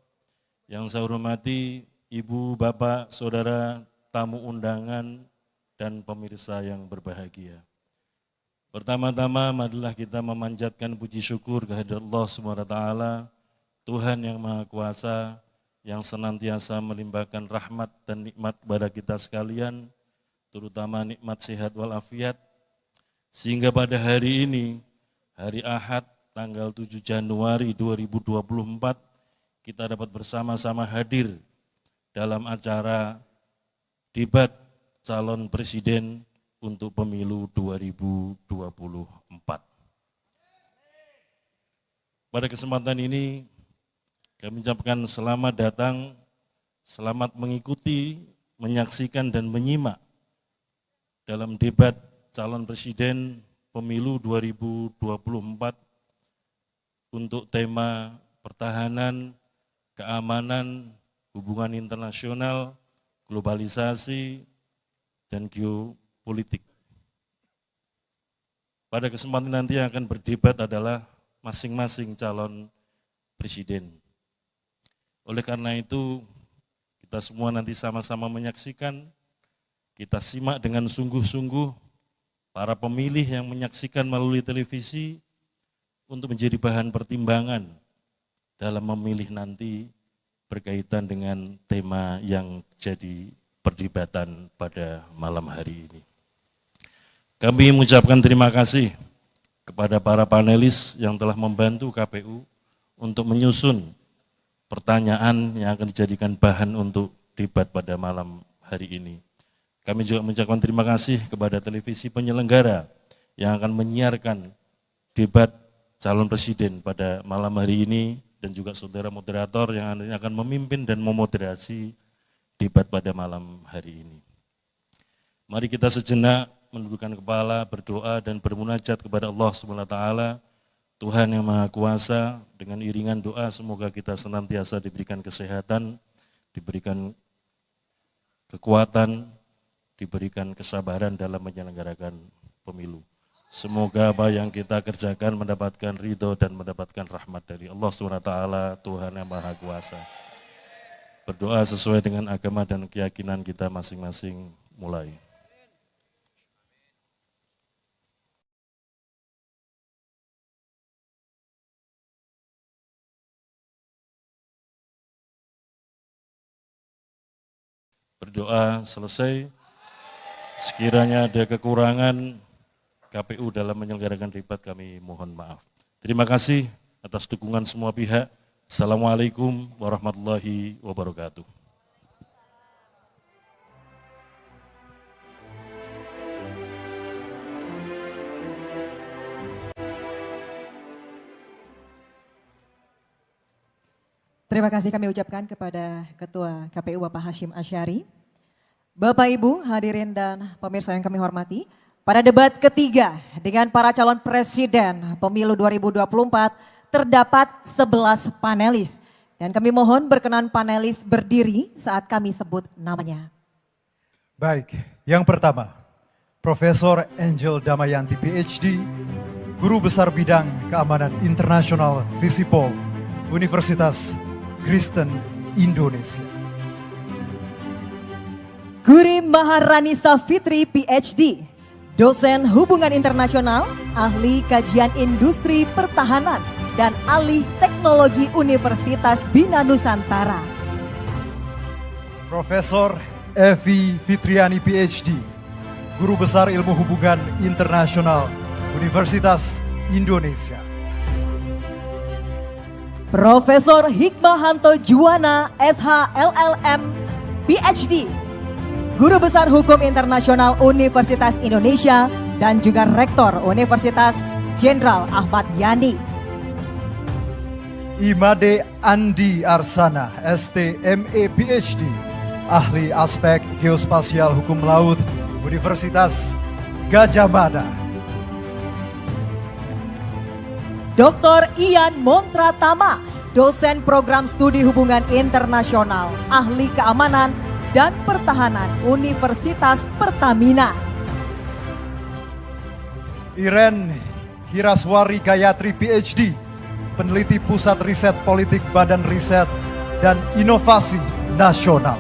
yang saya hormati Ibu, Bapak, Saudara, tamu undangan, dan pemirsa yang berbahagia. Pertama-tama marilah kita memanjatkan puji syukur kehadirat Allah SWT, Tuhan yang Maha Kuasa, yang senantiasa melimpahkan rahmat dan nikmat kepada kita sekalian, terutama nikmat sehat walafiat, sehingga pada hari ini, hari Ahad, tanggal 7 Januari 2024, kita dapat bersama-sama hadir dalam acara debat calon presiden untuk pemilu 2024. Pada kesempatan ini kami ucapkan selamat datang, selamat mengikuti, menyaksikan dan menyimak dalam debat calon presiden pemilu 2024 untuk tema pertahanan, keamanan, hubungan internasional, globalisasi, dan geopolitik. Pada kesempatan nanti yang akan berdebat adalah masing-masing calon presiden. Oleh karena itu, kita semua nanti sama-sama menyaksikan, kita simak dengan sungguh-sungguh para pemilih yang menyaksikan melalui televisi untuk menjadi bahan pertimbangan dalam memilih nanti berkaitan dengan tema yang jadi perdebatan pada malam hari ini. Kami mengucapkan terima kasih kepada para panelis yang telah membantu KPU untuk menyusun pertanyaan yang akan dijadikan bahan untuk debat pada malam hari ini. Kami juga mengucapkan terima kasih kepada televisi penyelenggara yang akan menyiarkan debat calon presiden pada malam hari ini, dan juga saudara moderator yang nantinya akan memimpin dan memoderasi debat pada malam hari ini. Mari kita sejenak menundukkan kepala, berdoa dan bermunajat kepada Allah SWT, Tuhan yang Maha Kuasa. Dengan iringan doa semoga kita senantiasa diberikan kesehatan, diberikan kekuatan, diberikan kesabaran dalam menyelenggarakan pemilu. Semoga apa yang kita kerjakan mendapatkan ridho dan mendapatkan rahmat dari Allah SWT, Tuhan yang Maha Kuasa. Berdoa sesuai dengan agama dan keyakinan kita masing-masing, mulai. Berdoa selesai. Sekiranya ada kekurangan KPU dalam menyelenggarakan debat, kami mohon maaf. Terima kasih atas dukungan semua pihak. Assalamualaikum warahmatullahi wabarakatuh. Terima kasih kami ucapkan kepada Ketua KPU Bapak Hashim Asyari. Bapak Ibu hadirin dan pemirsa yang kami hormati, pada debat ketiga dengan para calon presiden pemilu 2024 terdapat 11 panelis. Dan kami mohon berkenan panelis berdiri saat kami sebut namanya. Baik, yang pertama, Profesor Angel Damayanti PhD, Guru Besar Bidang Keamanan Internasional Visipol, Universitas Kristen Indonesia. Guri Maharani Safitri PhD, Dosen Hubungan Internasional, Ahli Kajian Industri Pertahanan, dan Ahli Teknologi Universitas Bina Nusantara. Profesor Evi Fitriani PhD, Guru Besar Ilmu Hubungan Internasional, Universitas Indonesia. Profesor Hikmahanto Juwana SH LLM PhD, Guru Besar Hukum Internasional Universitas Indonesia dan juga Rektor Universitas Jenderal Ahmad Yani. Imade Andi Arsana STME PhD, Ahli Aspek Geospasial Hukum Laut, Universitas Gadjah Mada. Dr. Ian Montratama, Dosen Program Studi Hubungan Internasional, Ahli Keamanan dan Pertahanan Universitas Pertamina. Iren Hiraswari Gayatri PhD, Peneliti Pusat Riset Politik Badan Riset dan Inovasi Nasional.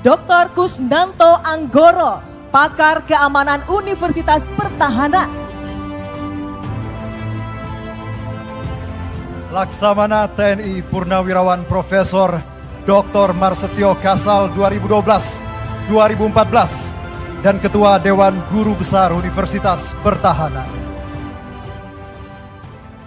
Dr. Kusnanto Anggoro, Pakar Keamanan Universitas Pertahanan. Laksamana TNI Purnawirawan Profesor Dr. Marsetio Kasal 2012-2014 dan Ketua Dewan Guru Besar Universitas Pertahanan.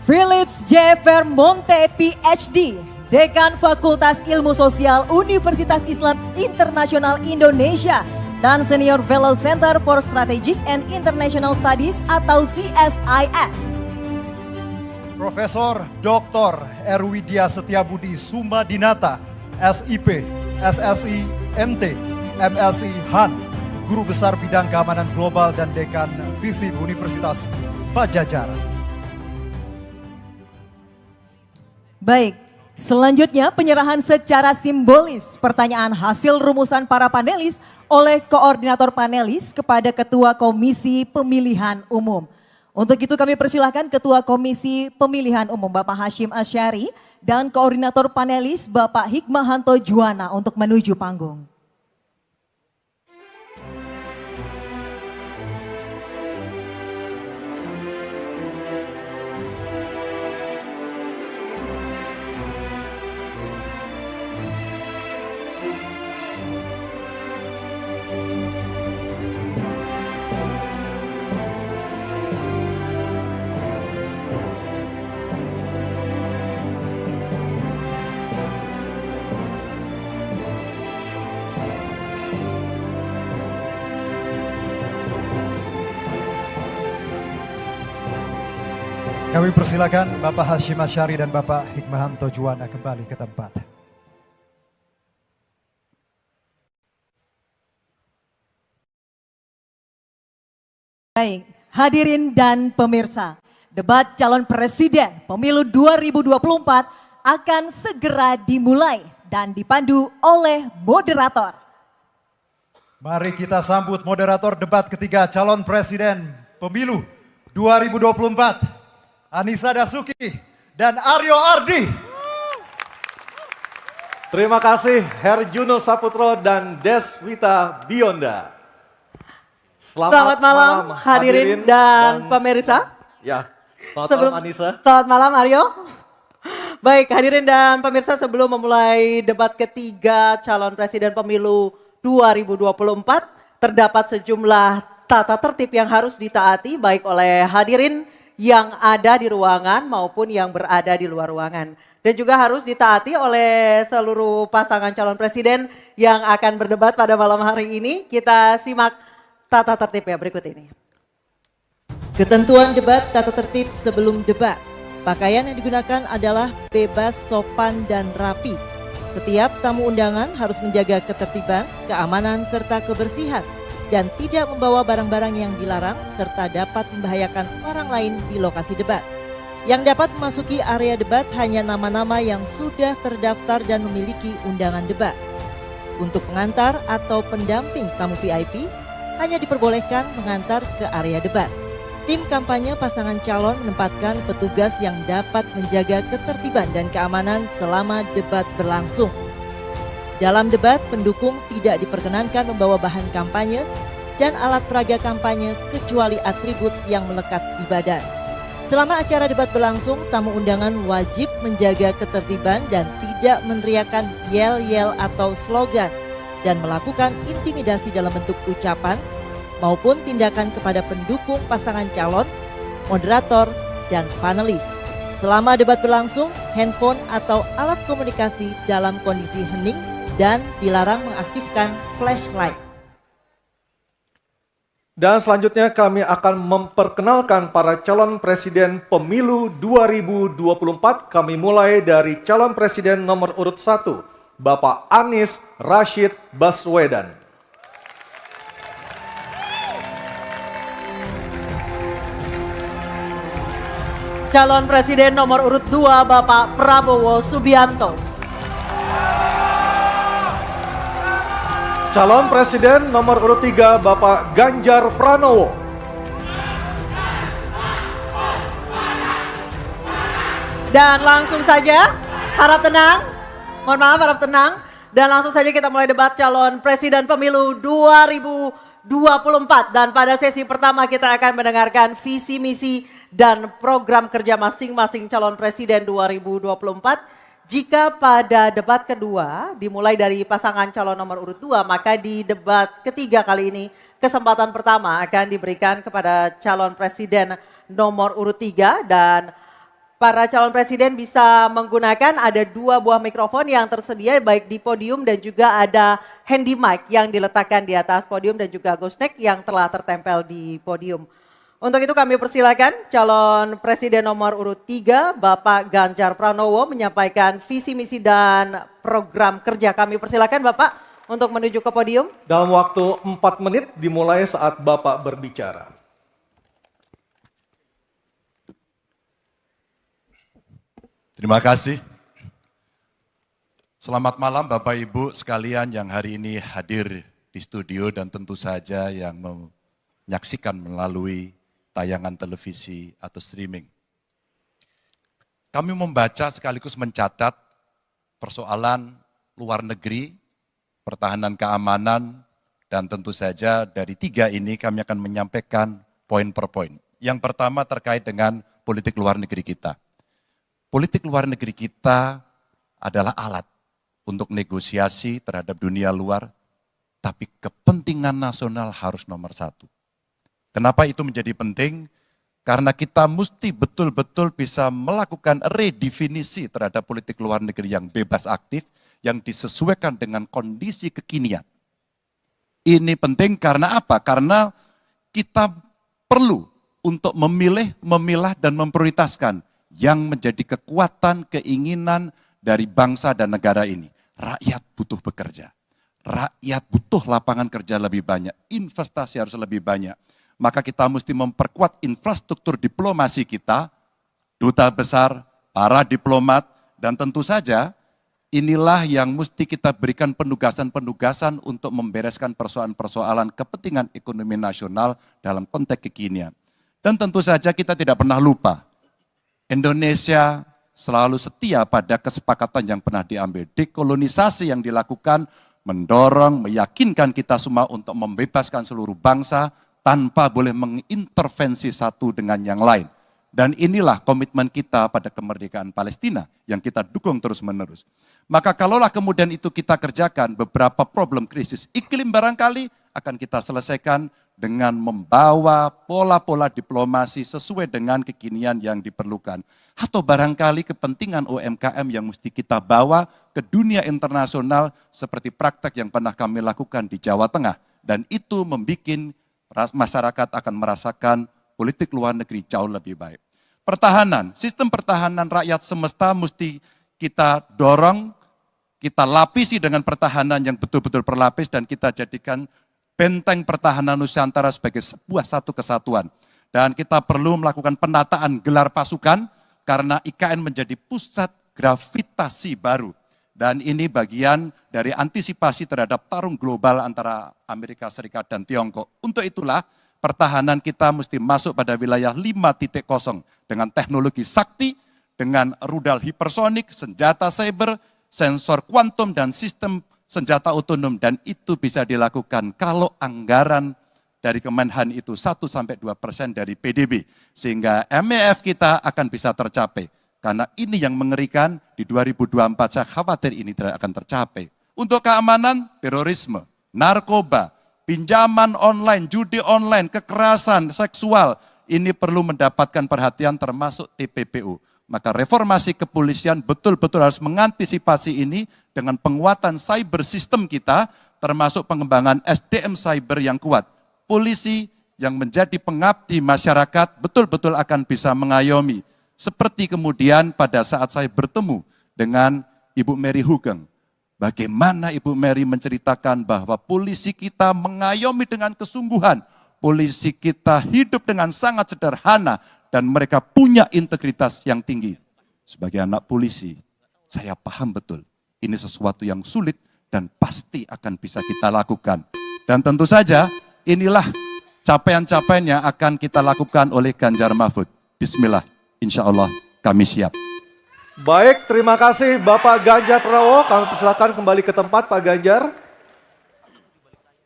Philips J. Vermonte PhD, Dekan Fakultas Ilmu Sosial Universitas Islam Internasional Indonesia dan Senior Fellow Center for Strategic and International Studies atau CSIS. Profesor Dr. Erwidia Setiabudi Sumadinata, SIP, SSI, MT, MSI, HAN, Guru Besar Bidang Keamanan Global dan Dekan FISIP Universitas Pajajaran. Baik, selanjutnya penyerahan secara simbolis pertanyaan hasil rumusan para panelis oleh koordinator panelis kepada Ketua Komisi Pemilihan Umum. Untuk itu kami persilahkan Ketua Komisi Pemilihan Umum Bapak Hashim Asyari dan Koordinator Panelis Bapak Hikmahanto Juwana untuk menuju panggung. Kami persilakan Bapak Hashim Asyari dan Bapak Hikmahanto Juwana kembali ke tempat. Baik, hadirin dan pemirsa, debat calon presiden pemilu 2024 akan segera dimulai dan dipandu oleh moderator. Mari kita sambut moderator debat ketiga calon presiden pemilu 2024, Anissa Dasuki dan Aryo Ardi. Terima kasih Herjuno Saputro dan Deswita Bionda. Selamat malam hadirin dan pemirsa. Ya, selamat malam Anissa. Selamat malam Aryo. Baik, hadirin dan pemirsa, sebelum memulai debat ketiga calon presiden pemilu 2024, terdapat sejumlah tata tertib yang harus ditaati baik oleh hadirin yang ada di ruangan maupun yang berada di luar ruangan. Dan juga harus ditaati oleh seluruh pasangan calon presiden yang akan berdebat pada malam hari ini. Kita simak tata tertibnya berikut ini. Ketentuan debat tata tertib sebelum debat. Pakaian yang digunakan adalah bebas, sopan, dan rapi. Setiap tamu undangan harus menjaga ketertiban, keamanan, serta kebersihan, dan tidak membawa barang-barang yang dilarang serta dapat membahayakan orang lain di lokasi debat. Yang dapat memasuki area debat hanya nama-nama yang sudah terdaftar dan memiliki undangan debat. Untuk pengantar atau pendamping tamu VIP, hanya diperbolehkan mengantar ke area debat. Tim kampanye pasangan calon menempatkan petugas yang dapat menjaga ketertiban dan keamanan selama debat berlangsung. Dalam debat, pendukung tidak diperkenankan membawa bahan kampanye dan alat peraga kampanye kecuali atribut yang melekat di badan. Selama acara debat berlangsung, tamu undangan wajib menjaga ketertiban dan tidak meneriakkan yel-yel atau slogan dan melakukan intimidasi dalam bentuk ucapan maupun tindakan kepada pendukung pasangan calon, moderator, dan panelis. Selama debat berlangsung, handphone atau alat komunikasi dalam kondisi hening dan dilarang mengaktifkan flashlight. Dan selanjutnya kami akan memperkenalkan para calon presiden pemilu 2024. Kami mulai dari calon presiden nomor urut 1, Bapak Anies Rashid Baswedan. Calon presiden nomor urut 2 Bapak Prabowo Subianto. Calon presiden nomor urut 3 Bapak Ganjar Pranowo. Dan langsung saja, harap tenang. Mohon maaf, harap tenang. Dan langsung saja kita mulai debat calon presiden pemilu 2024. Dan pada sesi pertama kita akan mendengarkan visi misi dan program kerja masing-masing calon presiden 2024. Jika pada debat kedua dimulai dari pasangan calon nomor urut 2, maka di debat ketiga kali ini kesempatan pertama akan diberikan kepada calon presiden nomor urut 3 dan para calon presiden bisa menggunakan ada 2 buah mikrofon yang tersedia baik di podium dan juga ada handy mic yang diletakkan di atas podium dan juga ghost neck yang telah tertempel di podium. Untuk itu kami persilakan calon presiden nomor urut 3 Bapak Ganjar Pranowo menyampaikan visi misi dan program kerja. Kami persilakan Bapak untuk menuju ke podium. Dalam waktu 4 menit dimulai saat Bapak berbicara. Terima kasih. Selamat malam Bapak Ibu sekalian yang hari ini hadir di studio dan tentu saja yang menyaksikan melalui tayangan televisi atau streaming. Kami membaca sekaligus mencatat persoalan luar negeri, pertahanan keamanan, dan tentu saja dari 3 ini kami akan menyampaikan poin per poin. Yang pertama terkait dengan politik luar negeri kita. Politik luar negeri kita adalah alat untuk negosiasi terhadap dunia luar, tapi kepentingan nasional harus nomor 1. Kenapa itu menjadi penting? Karena kita mesti betul-betul bisa melakukan redefinisi terhadap politik luar negeri yang bebas aktif, yang disesuaikan dengan kondisi kekinian. Ini penting karena apa? Karena kita perlu untuk memilih, memilah, dan memprioritaskan yang menjadi kekuatan, keinginan dari bangsa dan negara ini. Rakyat butuh bekerja. Rakyat butuh lapangan kerja lebih banyak. Investasi harus lebih banyak. Maka kita mesti memperkuat infrastruktur diplomasi kita, duta besar, para diplomat, dan tentu saja inilah yang mesti kita berikan penugasan-penugasan untuk membereskan persoalan-persoalan kepentingan ekonomi nasional dalam konteks kekinian. Dan tentu saja kita tidak pernah lupa, Indonesia selalu setia pada kesepakatan yang pernah diambil. Dekolonisasi yang dilakukan mendorong, meyakinkan kita semua untuk membebaskan seluruh bangsa tanpa boleh mengintervensi satu dengan yang lain. Dan inilah komitmen kita pada kemerdekaan Palestina yang kita dukung terus-menerus. Maka kalaulah kemudian itu kita kerjakan, beberapa problem krisis iklim barangkali akan kita selesaikan dengan membawa pola-pola diplomasi sesuai dengan kekinian yang diperlukan. Atau barangkali kepentingan UMKM yang mesti kita bawa ke dunia internasional seperti praktek yang pernah kami lakukan di Jawa Tengah. Dan itu membuat masyarakat akan merasakan politik luar negeri jauh lebih baik. Pertahanan, sistem pertahanan rakyat semesta mesti kita dorong, kita lapisi dengan pertahanan yang betul-betul berlapis dan kita jadikan benteng pertahanan Nusantara sebagai sebuah satu kesatuan. Dan kita perlu melakukan penataan gelar pasukan karena IKN menjadi pusat gravitasi baru. Dan ini bagian dari antisipasi terhadap tarung global antara Amerika Serikat dan Tiongkok. Untuk itulah pertahanan kita mesti masuk pada wilayah 5.0 dengan teknologi sakti, dengan rudal hipersonik, senjata cyber, sensor kuantum, dan sistem senjata otonom. Dan itu bisa dilakukan kalau anggaran dari Kemenhan itu 1-2% dari PDB. Sehingga MEF kita akan bisa tercapai. Karena ini yang mengerikan di 2024 saya khawatir ini tidak akan tercapai. Untuk keamanan, terorisme, narkoba, pinjaman online, judi online, kekerasan seksual, ini perlu mendapatkan perhatian termasuk TPPU. Maka reformasi kepolisian betul-betul harus mengantisipasi ini dengan penguatan cyber system kita, termasuk pengembangan SDM cyber yang kuat. Polisi yang menjadi pengabdi masyarakat betul-betul akan bisa mengayomi. Seperti kemudian pada saat saya bertemu dengan Ibu Mary Hugeng. Bagaimana Ibu Mary menceritakan bahwa polisi kita mengayomi dengan kesungguhan. Polisi kita hidup dengan sangat sederhana dan mereka punya integritas yang tinggi. Sebagai anak polisi, saya paham betul ini sesuatu yang sulit dan pasti akan bisa kita lakukan. Dan tentu saja inilah capaian-capaian yang akan kita lakukan oleh Ganjar Mahfud. Bismillah, insya Allah kami siap. Baik, terima kasih Bapak Ganjar Pranowo. Kami persilakan kembali ke tempat Pak Ganjar.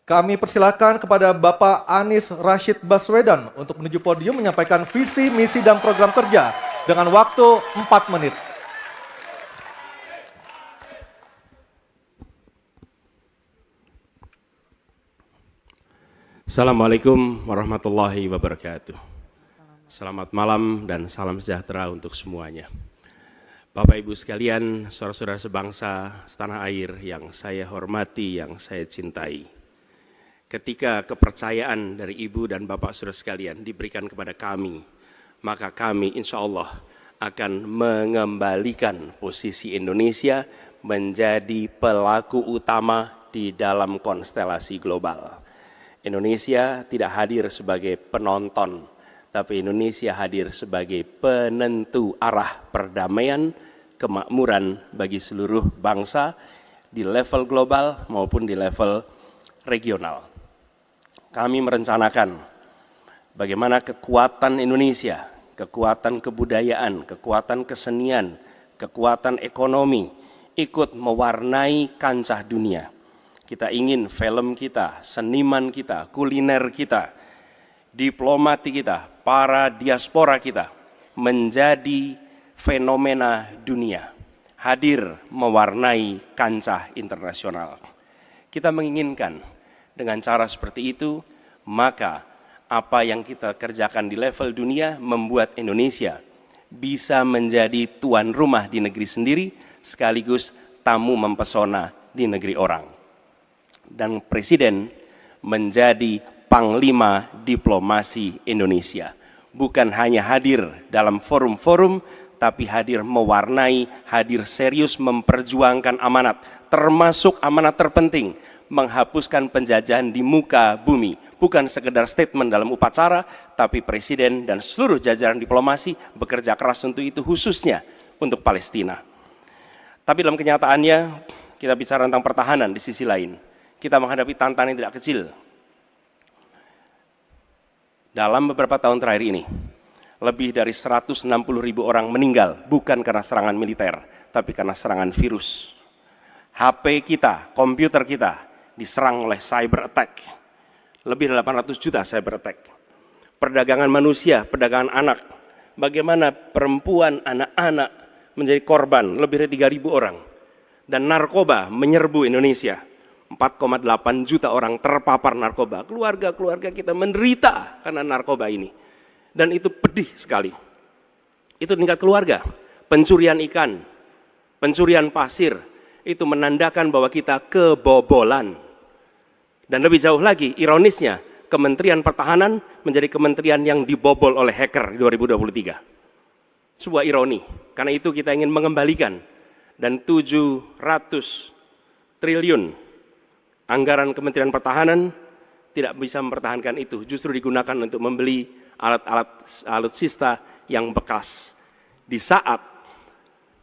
Kami persilakan kepada Bapak Anies Rashid Baswedan untuk menuju podium menyampaikan visi, misi, dan program kerja dengan waktu 4 menit. Assalamualaikum warahmatullahi wabarakatuh. Selamat malam dan salam sejahtera untuk semuanya. Bapak Ibu sekalian, saudara-saudara sebangsa, setanah air yang saya hormati, yang saya cintai. Ketika kepercayaan dari Ibu dan Bapak saudara sekalian diberikan kepada kami, maka kami insya Allah akan mengembalikan posisi Indonesia menjadi pelaku utama di dalam konstelasi global. Indonesia tidak hadir sebagai penonton, tapi Indonesia hadir sebagai penentu arah perdamaian, kemakmuran bagi seluruh bangsa di level global maupun di level regional. Kami merencanakan bagaimana kekuatan Indonesia, kekuatan kebudayaan, kekuatan kesenian, kekuatan ekonomi ikut mewarnai kancah dunia. Kita ingin film kita, seniman kita, kuliner kita, diplomati kita, para diaspora kita menjadi fenomena dunia, hadir mewarnai kancah internasional. Kita menginginkan dengan cara seperti itu, maka apa yang kita kerjakan di level dunia membuat Indonesia bisa menjadi tuan rumah di negeri sendiri sekaligus tamu mempesona di negeri orang. Dan Presiden menjadi Panglima Diplomasi Indonesia. bukan hanya hadir dalam forum-forum, tapi hadir mewarnai, hadir serius memperjuangkan amanat, termasuk amanat terpenting, menghapuskan penjajahan di muka bumi. Bukan sekedar statement dalam upacara, tapi Presiden dan seluruh jajaran diplomasi bekerja keras untuk itu, khususnya untuk Palestina. Tapi dalam kenyataannya, kita bicara tentang pertahanan di sisi lain. Kita menghadapi tantangan yang tidak kecil. Dalam beberapa tahun terakhir ini, lebih dari 160.000 orang meninggal, bukan karena serangan militer, tapi karena serangan virus. HP kita, komputer kita, diserang oleh cyber attack. Lebih dari 800 juta cyber attack. Perdagangan manusia, perdagangan anak. Bagaimana perempuan, anak-anak menjadi korban, lebih dari 3.000 orang. Dan narkoba menyerbu Indonesia. 4,8 juta orang terpapar narkoba. Keluarga-keluarga kita menderita karena narkoba ini. Dan itu pedih sekali. Itu tingkat keluarga. Pencurian ikan, pencurian pasir, itu menandakan bahwa kita kebobolan. Dan lebih jauh lagi, ironisnya, Kementerian Pertahanan menjadi kementerian yang dibobol oleh hacker di 2023. Sebuah ironi, karena itu kita ingin mengembalikan. Dan 700 triliun anggaran Kementerian Pertahanan tidak bisa mempertahankan itu, justru digunakan untuk membeli alat-alat alutsista yang bekas. Di saat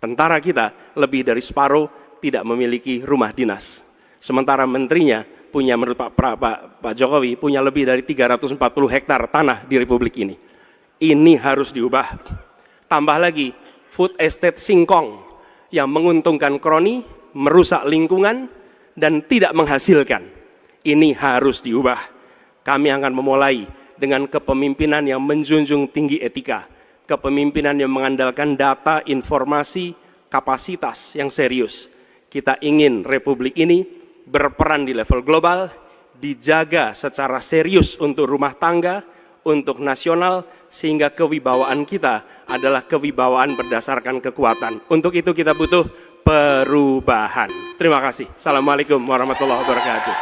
tentara kita lebih dari separuh tidak memiliki rumah dinas. Sementara menterinya punya, menurut Pak Jokowi, punya lebih dari 340 hektar tanah di Republik ini. Ini harus diubah. Tambah lagi, food estate singkong yang menguntungkan kroni, merusak lingkungan, dan tidak menghasilkan. Ini harus diubah. Kami akan memulai dengan kepemimpinan yang menjunjung tinggi etika, kepemimpinan yang mengandalkan data, informasi, kapasitas yang serius. Kita ingin Republik ini berperan di level global, dijaga secara serius untuk rumah tangga, untuk nasional, sehingga kewibawaan kita adalah kewibawaan berdasarkan kekuatan. Untuk itu kita butuh perubahan. Terima kasih. Assalamualaikum warahmatullahi wabarakatuh.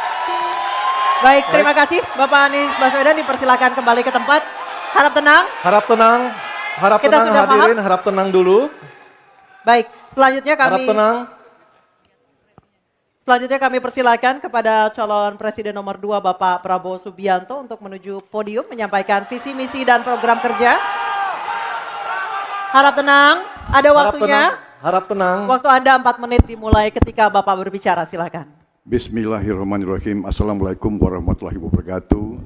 Baik, terima kasih Bapak Anies Baswedan, dipersilakan kembali ke tempat. Harap tenang. Harap tenang. Harap Kita tenang sudah hadirin, paham? harap tenang dulu. Baik, selanjutnya Harap tenang. persilakan kepada calon presiden nomor 2 Bapak Prabowo Subianto untuk menuju podium menyampaikan visi misi dan program kerja. Harap tenang, ada waktunya. Harap tenang. Waktu Anda 4 menit dimulai ketika Bapak berbicara, silakan. Bismillahirrahmanirrahim. Assalamualaikum warahmatullahi wabarakatuh.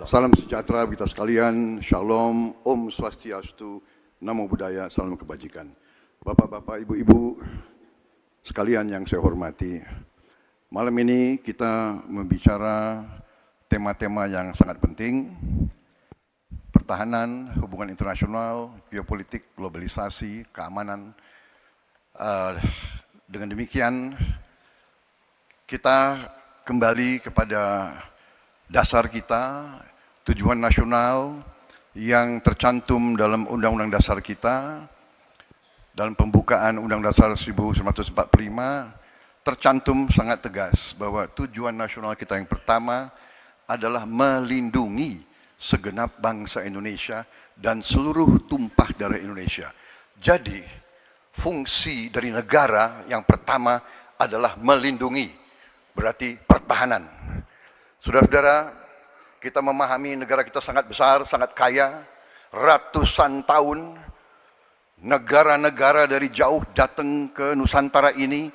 Salam sejahtera kita sekalian. Shalom, Om Swastiastu, Namo Buddhaya, salam kebajikan. Bapak-bapak, ibu-ibu sekalian yang saya hormati. Malam ini kita membicara tema-tema yang sangat penting. Pertahanan, hubungan internasional, geopolitik, globalisasi, keamanan. Dengan demikian, kita kembali kepada dasar kita, tujuan nasional yang tercantum dalam Undang-Undang Dasar kita, dalam pembukaan Undang-Undang Dasar 1945, tercantum sangat tegas bahwa tujuan nasional kita yang pertama adalah melindungi segenap bangsa Indonesia dan seluruh tumpah darah Indonesia. Jadi, fungsi dari negara yang pertama adalah melindungi, berarti pertahanan. Saudara-saudara, kita memahami negara kita sangat besar, sangat kaya, ratusan tahun, negara-negara dari jauh datang ke Nusantara ini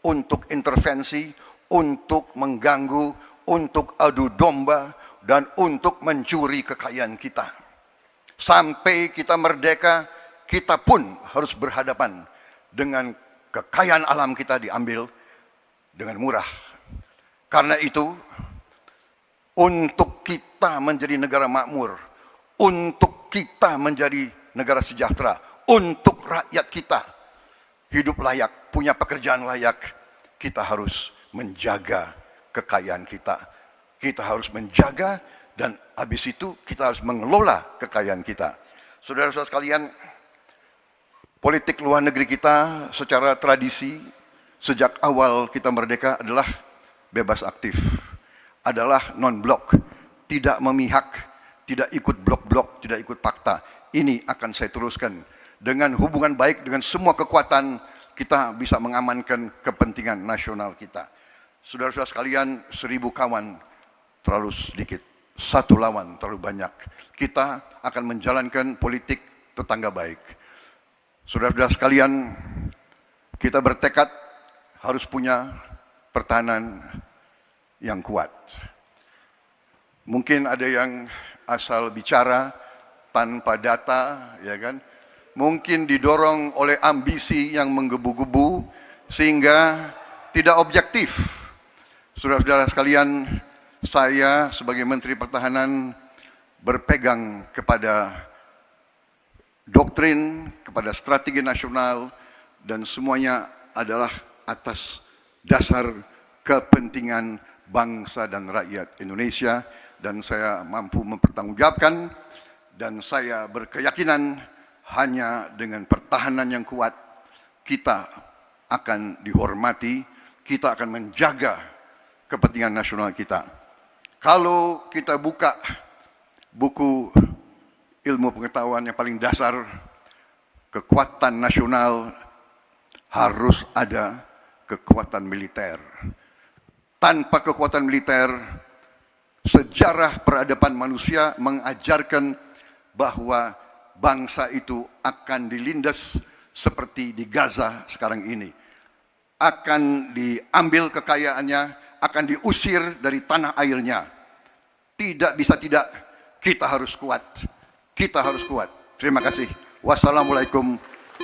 untuk intervensi, untuk mengganggu, untuk adu domba, dan untuk mencuri kekayaan kita. Sampai kita merdeka, kita pun harus berhadapan dengan kekayaan alam kita diambil dengan murah. Karena itu, untuk kita menjadi negara makmur, untuk kita menjadi negara sejahtera, untuk rakyat kita hidup layak, punya pekerjaan layak, kita harus menjaga kekayaan kita. Kita harus menjaga dan habis itu kita harus mengelola kekayaan kita. Saudara-saudara sekalian, politik luar negeri kita secara tradisi sejak awal kita merdeka adalah bebas aktif, adalah non-blok, tidak memihak, tidak ikut blok-blok, tidak ikut fakta. Ini akan saya teruskan. Dengan hubungan baik dengan semua kekuatan, kita bisa mengamankan kepentingan nasional kita. Saudara-saudara sekalian, 1000 kawan terlalu sedikit, 1 lawan terlalu banyak. Kita akan menjalankan politik tetangga baik. Saudara-saudara sekalian, kita bertekad harus punya pertahanan yang kuat. Mungkin ada yang asal bicara tanpa data, ya kan? Mungkin didorong oleh ambisi yang menggebu-gebu sehingga tidak objektif. Saudara-saudara sekalian, saya sebagai Menteri Pertahanan berpegang kepada doktrin, kepada strategi nasional, dan semuanya adalah atas dasar kepentingan bangsa dan rakyat Indonesia, dan saya mampu mempertanggungjawabkan, dan saya berkeyakinan hanya dengan pertahanan yang kuat kita akan dihormati, kita akan menjaga kepentingan nasional kita. Kalau kita buka buku ilmu pengetahuan yang paling dasar, kekuatan nasional harus ada kekuatan militer. Tanpa kekuatan militer, sejarah peradaban manusia mengajarkan bahwa bangsa itu akan dilindas seperti di Gaza sekarang ini. Akan diambil kekayaannya, akan diusir dari tanah airnya. Tidak bisa tidak, kita harus kuat. Kita harus kuat. Terima kasih. Wassalamualaikum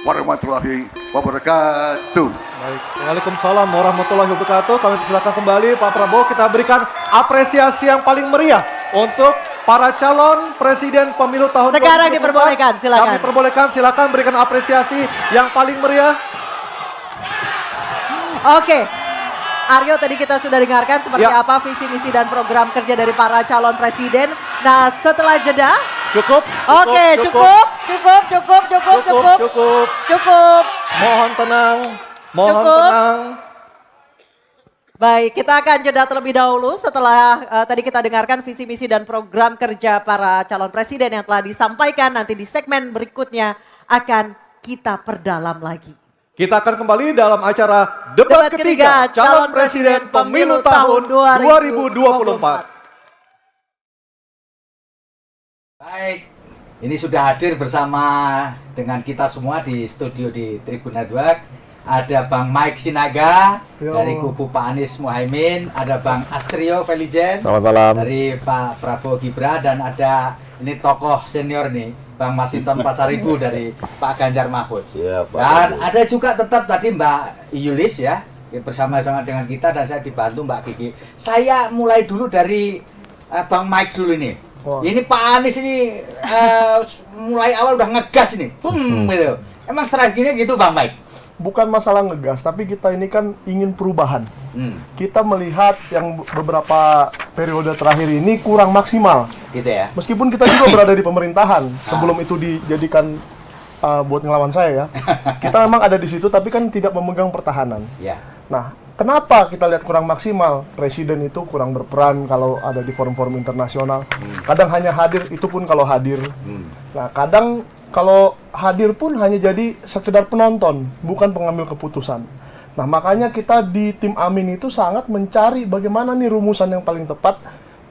warahmatullahi wabarakatuh. Baik, waalaikumsalam warahmatullahi wabarakatuh. Kami persilakan kembali Pak Prabowo, kita berikan apresiasi yang paling meriah untuk para calon presiden pemilu tahun 2024. Sekarang diperbolehkan, silakan. Kami perbolehkan, silakan berikan apresiasi yang paling meriah. Oke. Aryo, tadi kita sudah dengarkan seperti apa visi misi dan program kerja dari para calon presiden. Nah, setelah jeda cukup. Oke, cukup. Mohon tenang. Mohon tenang. Baik, kita akan jeda terlebih dahulu setelah tadi kita dengarkan visi misi dan program kerja para calon presiden yang telah disampaikan. Nanti di segmen berikutnya akan kita perdalam lagi. Kita akan kembali dalam acara debat ketiga calon presiden pemilu tahun 2024. Baik, ini sudah hadir bersama dengan kita semua di studio di Tribun Network. Ada Bang Mike Sinaga dari kubu Pak Anies Muhaimin, ada Bang Astrio Felijen dari Pak Prabowo Gibran, dan ada ini tokoh senior nih, Bang Masinton Pasaribu dari Pak Ganjar Mahfud. Dan ada juga tetap tadi Mbak Yulis ya, bersama-sama dengan kita, dan saya dibantu Mbak Kiki. Saya mulai dulu dari Bang Mike dulu ini. Ini Pak Anies ini mulai awal udah ngegas ini, gitu. Emang strateginya gitu Bang Mike? Bukan masalah ngegas, tapi kita ini kan ingin perubahan. Kita melihat yang beberapa periode terakhir ini kurang maksimal. Gitu ya. Meskipun kita juga berada di pemerintahan, sebelum itu dijadikan buat ngelawan saya ya. Kita memang ada di situ, tapi kan tidak memegang pertahanan. Nah, kenapa kita lihat kurang maksimal? Presiden itu kurang berperan kalau ada di forum-forum internasional. Kadang hanya hadir, itu pun kalau hadir. Nah, kadang kalau hadir pun hanya jadi sekedar penonton, bukan pengambil keputusan. Nah, makanya kita di tim Amin itu sangat mencari bagaimana nih rumusan yang paling tepat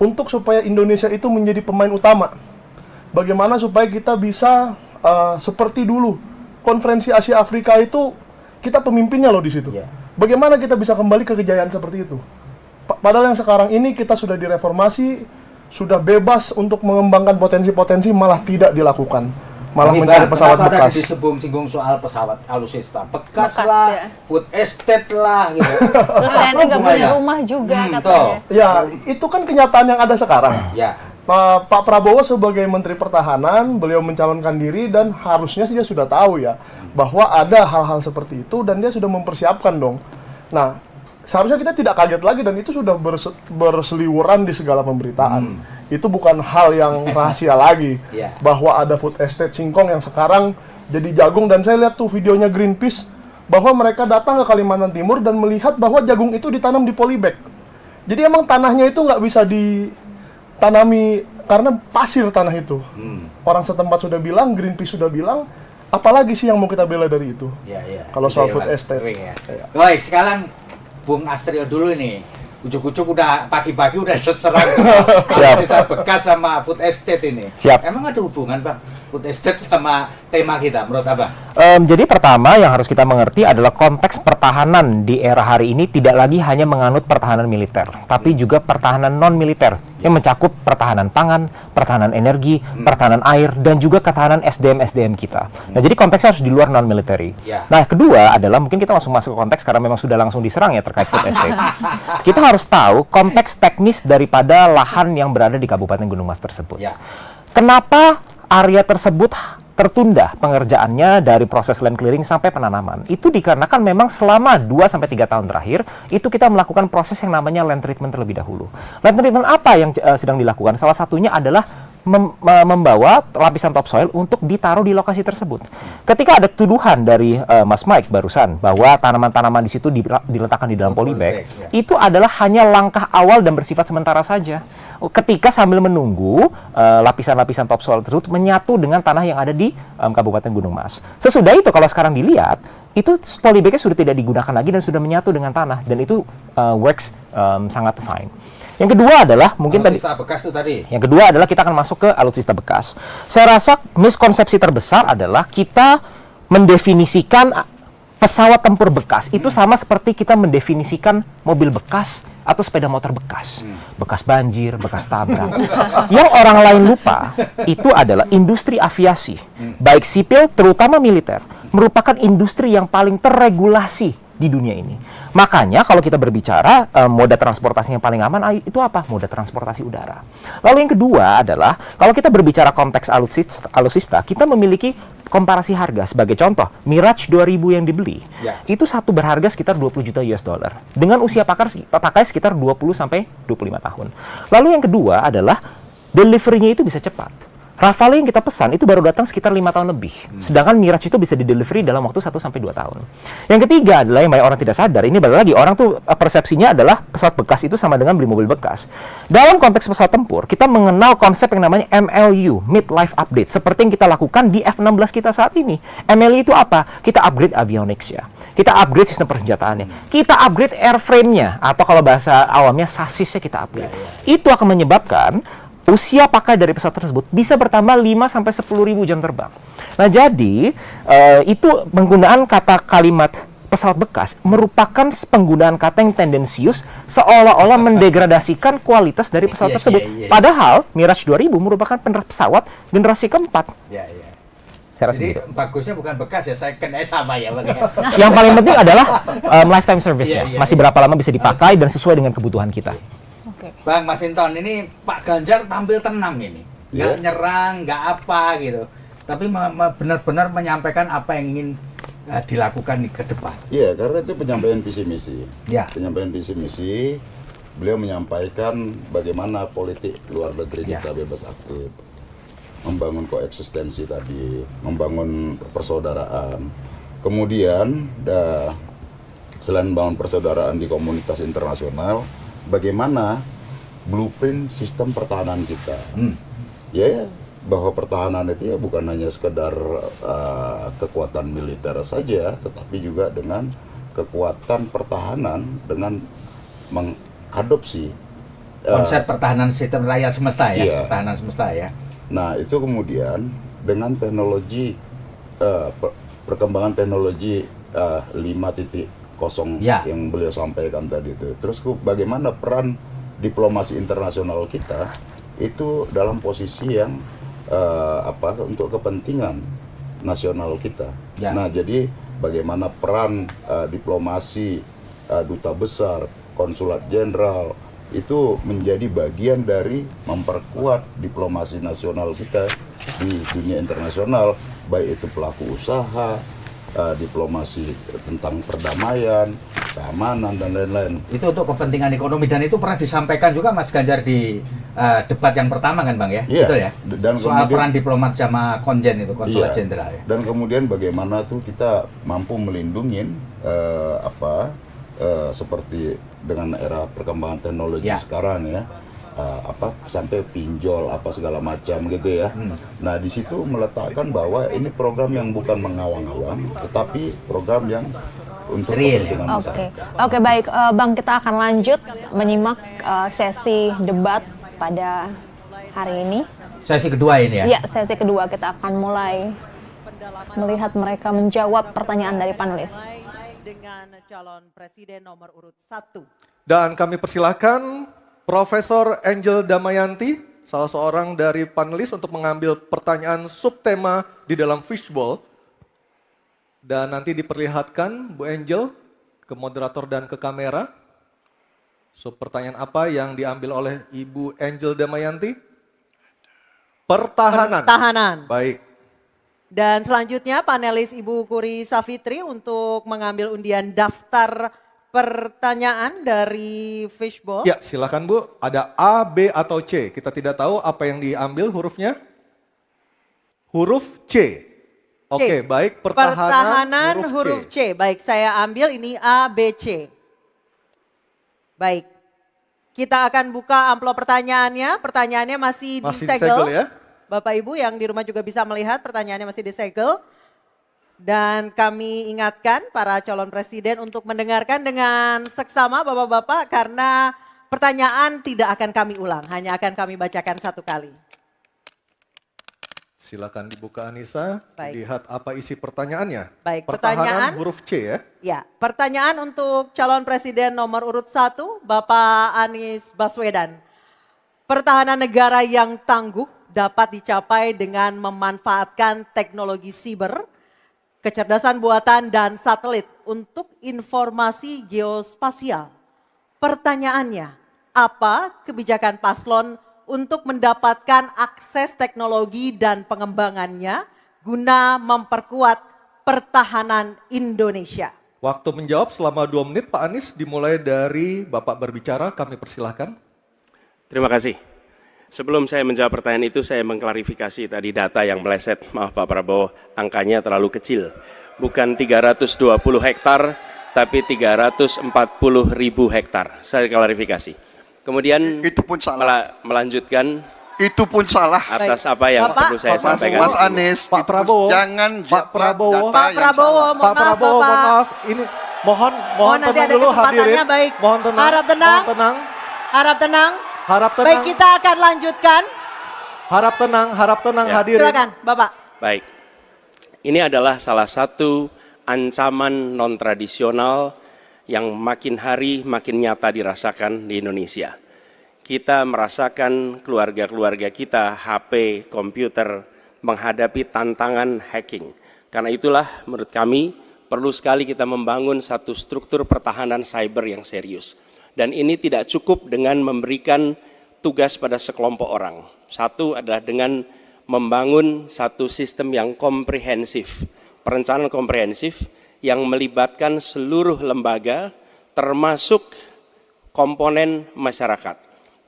untuk supaya Indonesia itu menjadi pemain utama. Bagaimana supaya kita bisa seperti dulu. Konferensi Asia Afrika itu kita pemimpinnya loh di situ. Bagaimana kita bisa kembali ke kejayaan seperti itu? Padahal yang sekarang ini kita sudah direformasi, sudah bebas untuk mengembangkan potensi-potensi, malah tidak dilakukan. Malah mencari pesawat bekas. Tadi disinggung soal pesawat alutsista bekas lah, food estate lah, gitu. Terus TNI nggak punya rumah juga katanya. Ya, itu kan kenyataan yang ada sekarang. Pak Prabowo sebagai Menteri Pertahanan, beliau mencalonkan diri dan harusnya dia sudah tahu ya bahwa ada hal-hal seperti itu dan dia sudah mempersiapkan dong. Nah, seharusnya kita tidak kaget lagi dan itu sudah berseliweran di segala pemberitaan. Itu bukan hal yang rahasia lagi bahwa ada food estate singkong yang sekarang jadi jagung, dan saya lihat tuh videonya Greenpeace bahwa mereka datang ke Kalimantan Timur dan melihat bahwa jagung itu ditanam di polybag. Jadi emang tanahnya itu nggak bisa ditanami karena pasir tanah itu. Orang setempat sudah bilang, Greenpeace sudah bilang, apalagi sih yang mau kita bela dari itu? Kalau soal food estate. Baik, sekarang Bung Astrio dulu nih. Ujuk-ujuk udah pagi-pagi udah serang sisa bekas sama food estate ini. Siap. Emang ada hubungan Bang food estate sama tema kita menurut Abang? Jadi pertama yang harus kita mengerti adalah konteks pertahanan di era hari ini tidak lagi hanya menganut pertahanan militer, tapi juga pertahanan non-militer yang mencakup pertahanan pangan, pertahanan energi, pertahanan air, dan juga ketahanan SDM kita. Nah, jadi konteksnya harus di luar non-military. Nah, kedua adalah mungkin kita langsung masuk ke konteks karena memang sudah langsung diserang ya terkait food estate. Kita harus tahu konteks teknis daripada lahan yang berada di Kabupaten Gunung Mas tersebut. Kenapa area tersebut tertunda pengerjaannya dari proses land clearing sampai penanaman? Itu dikarenakan memang selama 2-3 tahun terakhir itu kita melakukan proses yang namanya land treatment terlebih dahulu. Land treatment apa yang sedang dilakukan? Salah satunya adalah membawa lapisan topsoil untuk ditaruh di lokasi tersebut. Ketika ada tuduhan dari Mas Mike barusan bahwa tanaman-tanaman di situ diletakkan di dalam polybag, itu adalah hanya langkah awal dan bersifat sementara saja. Ketika sambil menunggu lapisan-lapisan topsoil tersebut menyatu dengan tanah yang ada di Kabupaten Gunung Mas. Sesudah itu kalau sekarang dilihat, itu polybagnya sudah tidak digunakan lagi dan sudah menyatu dengan tanah dan itu works sangat fine. Yang kedua adalah mungkin alutsista bekas itu tadi. Yang kedua adalah kita akan masuk ke alutsista bekas. Saya rasa miskonsepsi terbesar adalah kita mendefinisikan pesawat tempur bekas itu sama seperti kita mendefinisikan mobil bekas atau sepeda motor bekas. Bekas banjir, bekas tabrak. Yang orang lain lupa, itu adalah industri aviasi. Baik sipil, terutama militer, merupakan industri yang paling terregulasi di dunia ini. Makanya kalau kita berbicara moda transportasi yang paling aman itu apa? Moda transportasi udara. Lalu yang kedua adalah kalau kita berbicara konteks alutsista, kita memiliki komparasi harga. Sebagai contoh, Mirage 2000 yang dibeli, itu satu berharga sekitar 20 juta US dollar. Dengan usia pakai sekitar 20 sampai 25 tahun. Lalu yang kedua adalah delivery-nya itu bisa cepat. Rafale yang kita pesan itu baru datang sekitar 5 tahun lebih. Sedangkan Mirage itu bisa di-delivery dalam waktu 1-2 tahun. Yang ketiga adalah yang banyak orang tidak sadar, ini balik lagi, orang tuh persepsinya adalah pesawat bekas itu sama dengan beli mobil bekas. Dalam konteks pesawat tempur, kita mengenal konsep yang namanya MLU, Mid-Life Update, seperti yang kita lakukan di F-16 kita saat ini. MLU itu apa? Kita upgrade avionics-nya. Kita upgrade sistem persenjataannya. Kita upgrade airframe-nya, atau kalau bahasa awamnya, sasisnya kita upgrade. Itu akan menyebabkan usia pakai dari pesawat tersebut bisa bertambah 5-10 ribu jam terbang. Nah, jadi itu penggunaan kalimat pesawat bekas merupakan penggunaan kata yang tendensius seolah-olah mendegradasikan kualitas dari pesawat tersebut. Padahal Mirage 2000 merupakan pesawat generasi keempat. Jadi bagusnya bukan bekas ya, second sama ya. Yang paling penting adalah lifetime service ya. Masih berapa lama bisa dipakai dan sesuai dengan kebutuhan kita. Bang Masinton, ini Pak Ganjar tampil tenang ini, nggak nyerang, nggak apa gitu, tapi benar-benar menyampaikan apa yang ingin dilakukan ke depan. Iya, karena itu penyampaian visi misi. Penyampaian visi misi, beliau menyampaikan bagaimana politik luar negeri kita bebas aktif, membangun koeksistensi tadi, membangun persaudaraan, kemudian selain membangun persaudaraan di komunitas internasional, bagaimana blueprint sistem pertahanan kita. Ya, bahwa pertahanan itu ya bukan hanya sekedar kekuatan militer saja, tetapi juga dengan kekuatan pertahanan dengan mengadopsi konsep pertahanan sistem raya semesta ya, pertahanan semesta ya. Nah, itu kemudian dengan teknologi perkembangan teknologi 5.0 yang beliau sampaikan tadi itu. Terus bagaimana peran diplomasi internasional kita itu dalam posisi yang untuk kepentingan nasional kita. Nah, jadi bagaimana peran diplomasi, duta besar, konsulat jenderal itu menjadi bagian dari memperkuat diplomasi nasional kita di dunia internasional, baik itu pelaku usaha, diplomasi tentang perdamaian, keamanan, dan lain-lain. Itu untuk kepentingan ekonomi, dan itu pernah disampaikan juga Mas Ganjar di debat yang pertama kan Bang ya? Iya. Betul ya? Dan soal kemudian, peran diplomat sama konjen itu, konsulat jenderal ya? Dan kemudian bagaimana tuh kita mampu melindungi seperti dengan era perkembangan teknologi sekarang ya, sampai pinjol apa segala macam gitu ya. Nah di situ meletakkan bahwa ini program yang bukan mengawang-awang, tetapi program yang untuk kepentingan masyarakat. Oke, baik, Bang, kita akan lanjut menyimak sesi debat pada hari ini. Sesi kedua ini ya? Iya, sesi kedua kita akan mulai melihat mereka menjawab pertanyaan dari panelis. Dengan calon presiden nomor urut 1. Dan kami persilakan Profesor Angel Damayanti, salah seorang dari panelis, untuk mengambil pertanyaan subtema di dalam fishbowl. Dan nanti diperlihatkan Bu Angel ke moderator dan ke kamera. Pertanyaan apa yang diambil oleh Ibu Angel Damayanti? Pertahanan. Pertahanan. Baik. Dan selanjutnya panelis Ibu Kuri Safitri untuk mengambil undian daftar pertanyaan dari fishbowl. Ya, silakan Bu. Ada A, B, atau C. Kita tidak tahu apa yang diambil hurufnya. Huruf C. Oke, baik. Pertahanan huruf C. Baik, saya ambil ini A, B, C. Baik. Kita akan buka amplop pertanyaannya. Pertanyaannya masih disegel ya. Bapak Ibu yang di rumah juga bisa melihat pertanyaannya masih disegel. Dan kami ingatkan para calon presiden untuk mendengarkan dengan seksama Bapak-Bapak karena pertanyaan tidak akan kami ulang, hanya akan kami bacakan satu kali. Silakan dibuka Anissa, Baik. lihat apa isi pertanyaannya. Baik, Pertahanan pertanyaan huruf C ya. Ya, pertanyaan untuk calon presiden nomor urut 1, Bapak Anies Baswedan. Pertahanan negara yang tangguh dapat dicapai dengan memanfaatkan teknologi siber, kecerdasan buatan, dan satelit untuk informasi geospasial. Pertanyaannya, apa kebijakan paslon untuk mendapatkan akses teknologi dan pengembangannya guna memperkuat pertahanan Indonesia? Waktu menjawab selama 2 menit, Pak Anies, dimulai dari Bapak berbicara, kami persilahkan. Terima kasih. Sebelum saya menjawab pertanyaan itu, saya mengklarifikasi tadi data yang meleset. Maaf Pak Prabowo, angkanya terlalu kecil. Bukan 320 hektar, tapi 340.000 hektar. Saya klarifikasi. Kemudian itu pun salah. Melanjutkan. Itu pun salah. Atas apa yang perlu saya sampaikan. Mas Anies, Pak Prabowo, jangan Pak Prabowo, Pak Prabowo, Pak Prabowo, mohon maaf. Ini mohon nanti tenang ada dulu kesempatannya, hadirin. baik. Mohon tenang. Harap tenang. Mohon tenang. Harap tenang. Harap tenang. Baik, kita akan lanjutkan. Harap tenang Ya. hadirin. Silakan, Bapak. Baik. Ini adalah salah satu ancaman non-tradisional yang makin hari makin nyata dirasakan di Indonesia. Kita merasakan keluarga-keluarga kita, HP, komputer, menghadapi tantangan hacking. Karena itulah menurut kami perlu sekali kita membangun satu struktur pertahanan cyber yang serius. Dan ini tidak cukup dengan memberikan tugas pada sekelompok orang. Satu adalah dengan membangun satu sistem yang komprehensif, perencanaan komprehensif yang melibatkan seluruh lembaga termasuk komponen masyarakat.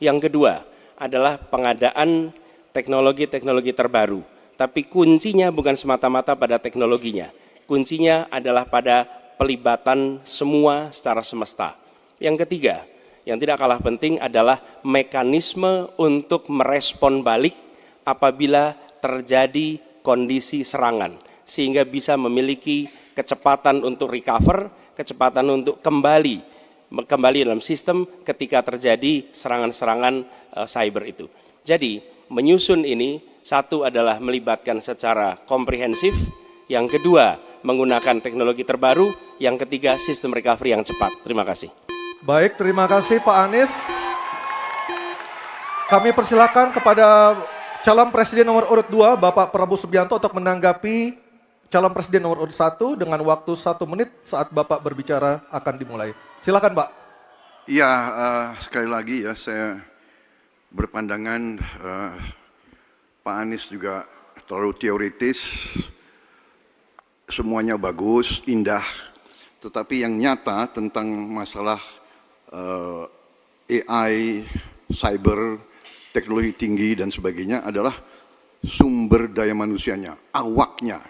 Yang kedua adalah pengadaan teknologi-teknologi terbaru, tapi kuncinya bukan semata-mata pada teknologinya. Kuncinya adalah pada pelibatan semua secara semesta. Yang ketiga, yang tidak kalah penting adalah mekanisme untuk merespon balik apabila terjadi kondisi serangan, sehingga bisa memiliki kecepatan untuk recover, kecepatan untuk kembali dalam sistem ketika terjadi serangan-serangan cyber itu. Jadi menyusun ini, satu adalah melibatkan secara komprehensif, yang kedua menggunakan teknologi terbaru, yang ketiga sistem recovery yang cepat. Terima kasih. Baik, terima kasih Pak Anies. Kami persilakan kepada calon presiden nomor urut 2, Bapak Prabowo Subianto, untuk menanggapi calon presiden nomor urut 1 dengan waktu 1 menit saat Bapak berbicara akan dimulai. Silakan Pak. Iya, sekali lagi ya saya berpandangan Pak Anies juga terlalu teoritis, semuanya bagus, indah, tetapi yang nyata tentang masalah AI, cyber, teknologi tinggi dan sebagainya adalah sumber daya manusianya, awaknya.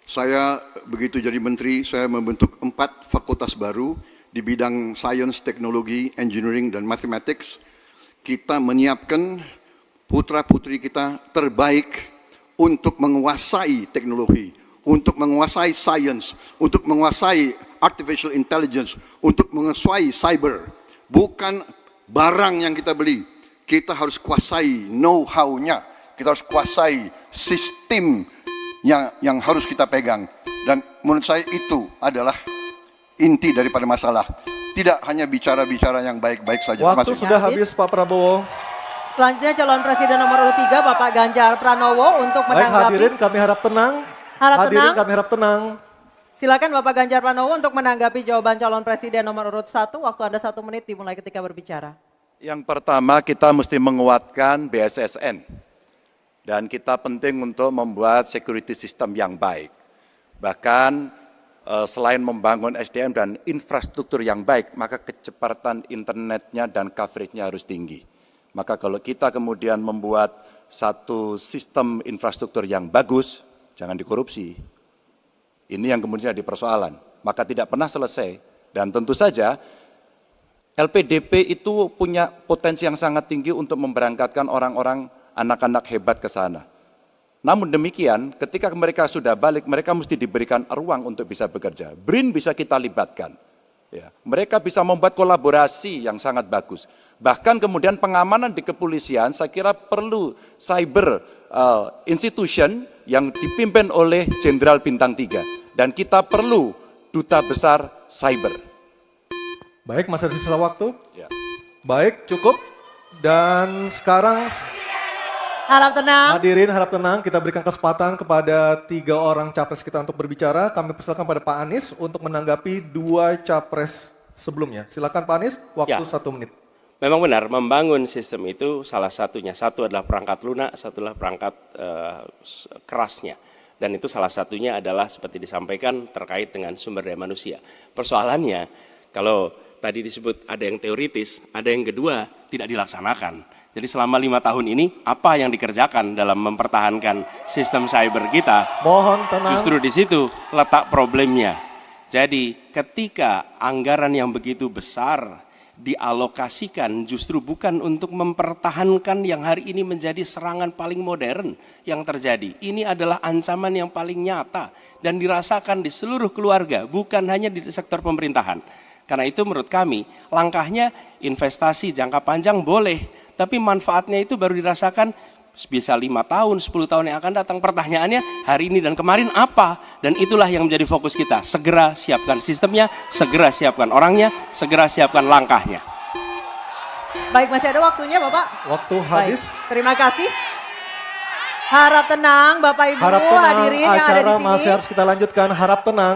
Saya begitu jadi menteri, saya membentuk 4 fakultas baru di bidang science, teknologi, engineering, dan mathematics. kita menyiapkan putra-putri kita terbaik untuk menguasai teknologi, untuk menguasai sains, untuk menguasai artificial intelligence, untuk menguasai cyber. Bukan barang yang kita beli, kita harus kuasai know-how-nya, kita harus kuasai sistem yang harus kita pegang. Dan menurut saya itu adalah inti daripada masalah. Tidak hanya bicara-bicara yang baik-baik saja. Waktu sudah habis Pak Prabowo. Selanjutnya calon presiden nomor urut 3 Bapak Ganjar Pranowo untuk Baik menanggapi. hadirin kami harap tenang. Hadirin kami harap tenang. Silakan Bapak Ganjar Pranowo untuk menanggapi jawaban calon presiden nomor urut 1. Waktu Anda 1 menit dimulai ketika berbicara. Yang pertama kita mesti menguatkan BSSN. Dan kita penting untuk membuat security system yang baik. Bahkan selain membangun SDM dan infrastruktur yang baik, maka kecepatan internetnya dan coveragenya harus tinggi. Maka kalau kita kemudian membuat satu sistem infrastruktur yang bagus, jangan dikorupsi. Ini yang kemudian jadi persoalan. Maka tidak pernah selesai. Dan tentu saja LPDP itu punya potensi yang sangat tinggi untuk memberangkatkan orang-orang, anak-anak hebat ke sana. Namun demikian, ketika mereka sudah balik, mereka mesti diberikan ruang untuk bisa bekerja. BRIN bisa kita libatkan. Ya, mereka bisa membuat kolaborasi yang sangat bagus. Bahkan kemudian pengamanan di kepolisian, saya kira perlu cyber institution yang dipimpin oleh Jenderal Bintang 3. Dan kita perlu duta besar cyber. Baik, masih ada sisa waktu. Ya. Baik, cukup. Dan sekarang harap tenang. hadirin harap tenang, kita berikan kesempatan kepada 3 orang capres kita untuk berbicara. Kami persilakan pada Pak Anies untuk menanggapi 2 capres sebelumnya. Silakan Pak Anies, waktu 1 menit. Memang benar, membangun sistem itu salah satunya. Satu adalah perangkat lunak, satu adalah perangkat kerasnya. Dan itu salah satunya adalah seperti disampaikan terkait dengan sumber daya manusia. Persoalannya, kalau tadi disebut ada yang teoritis, ada yang kedua tidak dilaksanakan. Jadi selama 5 tahun ini, apa yang dikerjakan dalam mempertahankan sistem cyber kita? Mohon tenang. Justru di situ letak problemnya. Jadi ketika anggaran yang begitu besar dialokasikan justru bukan untuk mempertahankan yang hari ini menjadi serangan paling modern yang terjadi. Ini adalah ancaman yang paling nyata dan dirasakan di seluruh keluarga, bukan hanya di sektor pemerintahan. Karena itu menurut kami, langkahnya investasi jangka panjang boleh, tapi manfaatnya itu baru dirasakan bisa 5 tahun, 10 tahun yang akan datang. Pertanyaannya hari ini dan kemarin apa? Dan itulah yang menjadi fokus kita. Segera siapkan sistemnya, segera siapkan orangnya, segera siapkan langkahnya. Baik, masih ada waktunya Bapak. Waktu habis. Baik, terima kasih. Harap tenang Bapak Ibu, Harap tenang, hadirin yang ada di acara sini. masih harus kita lanjutkan. Harap tenang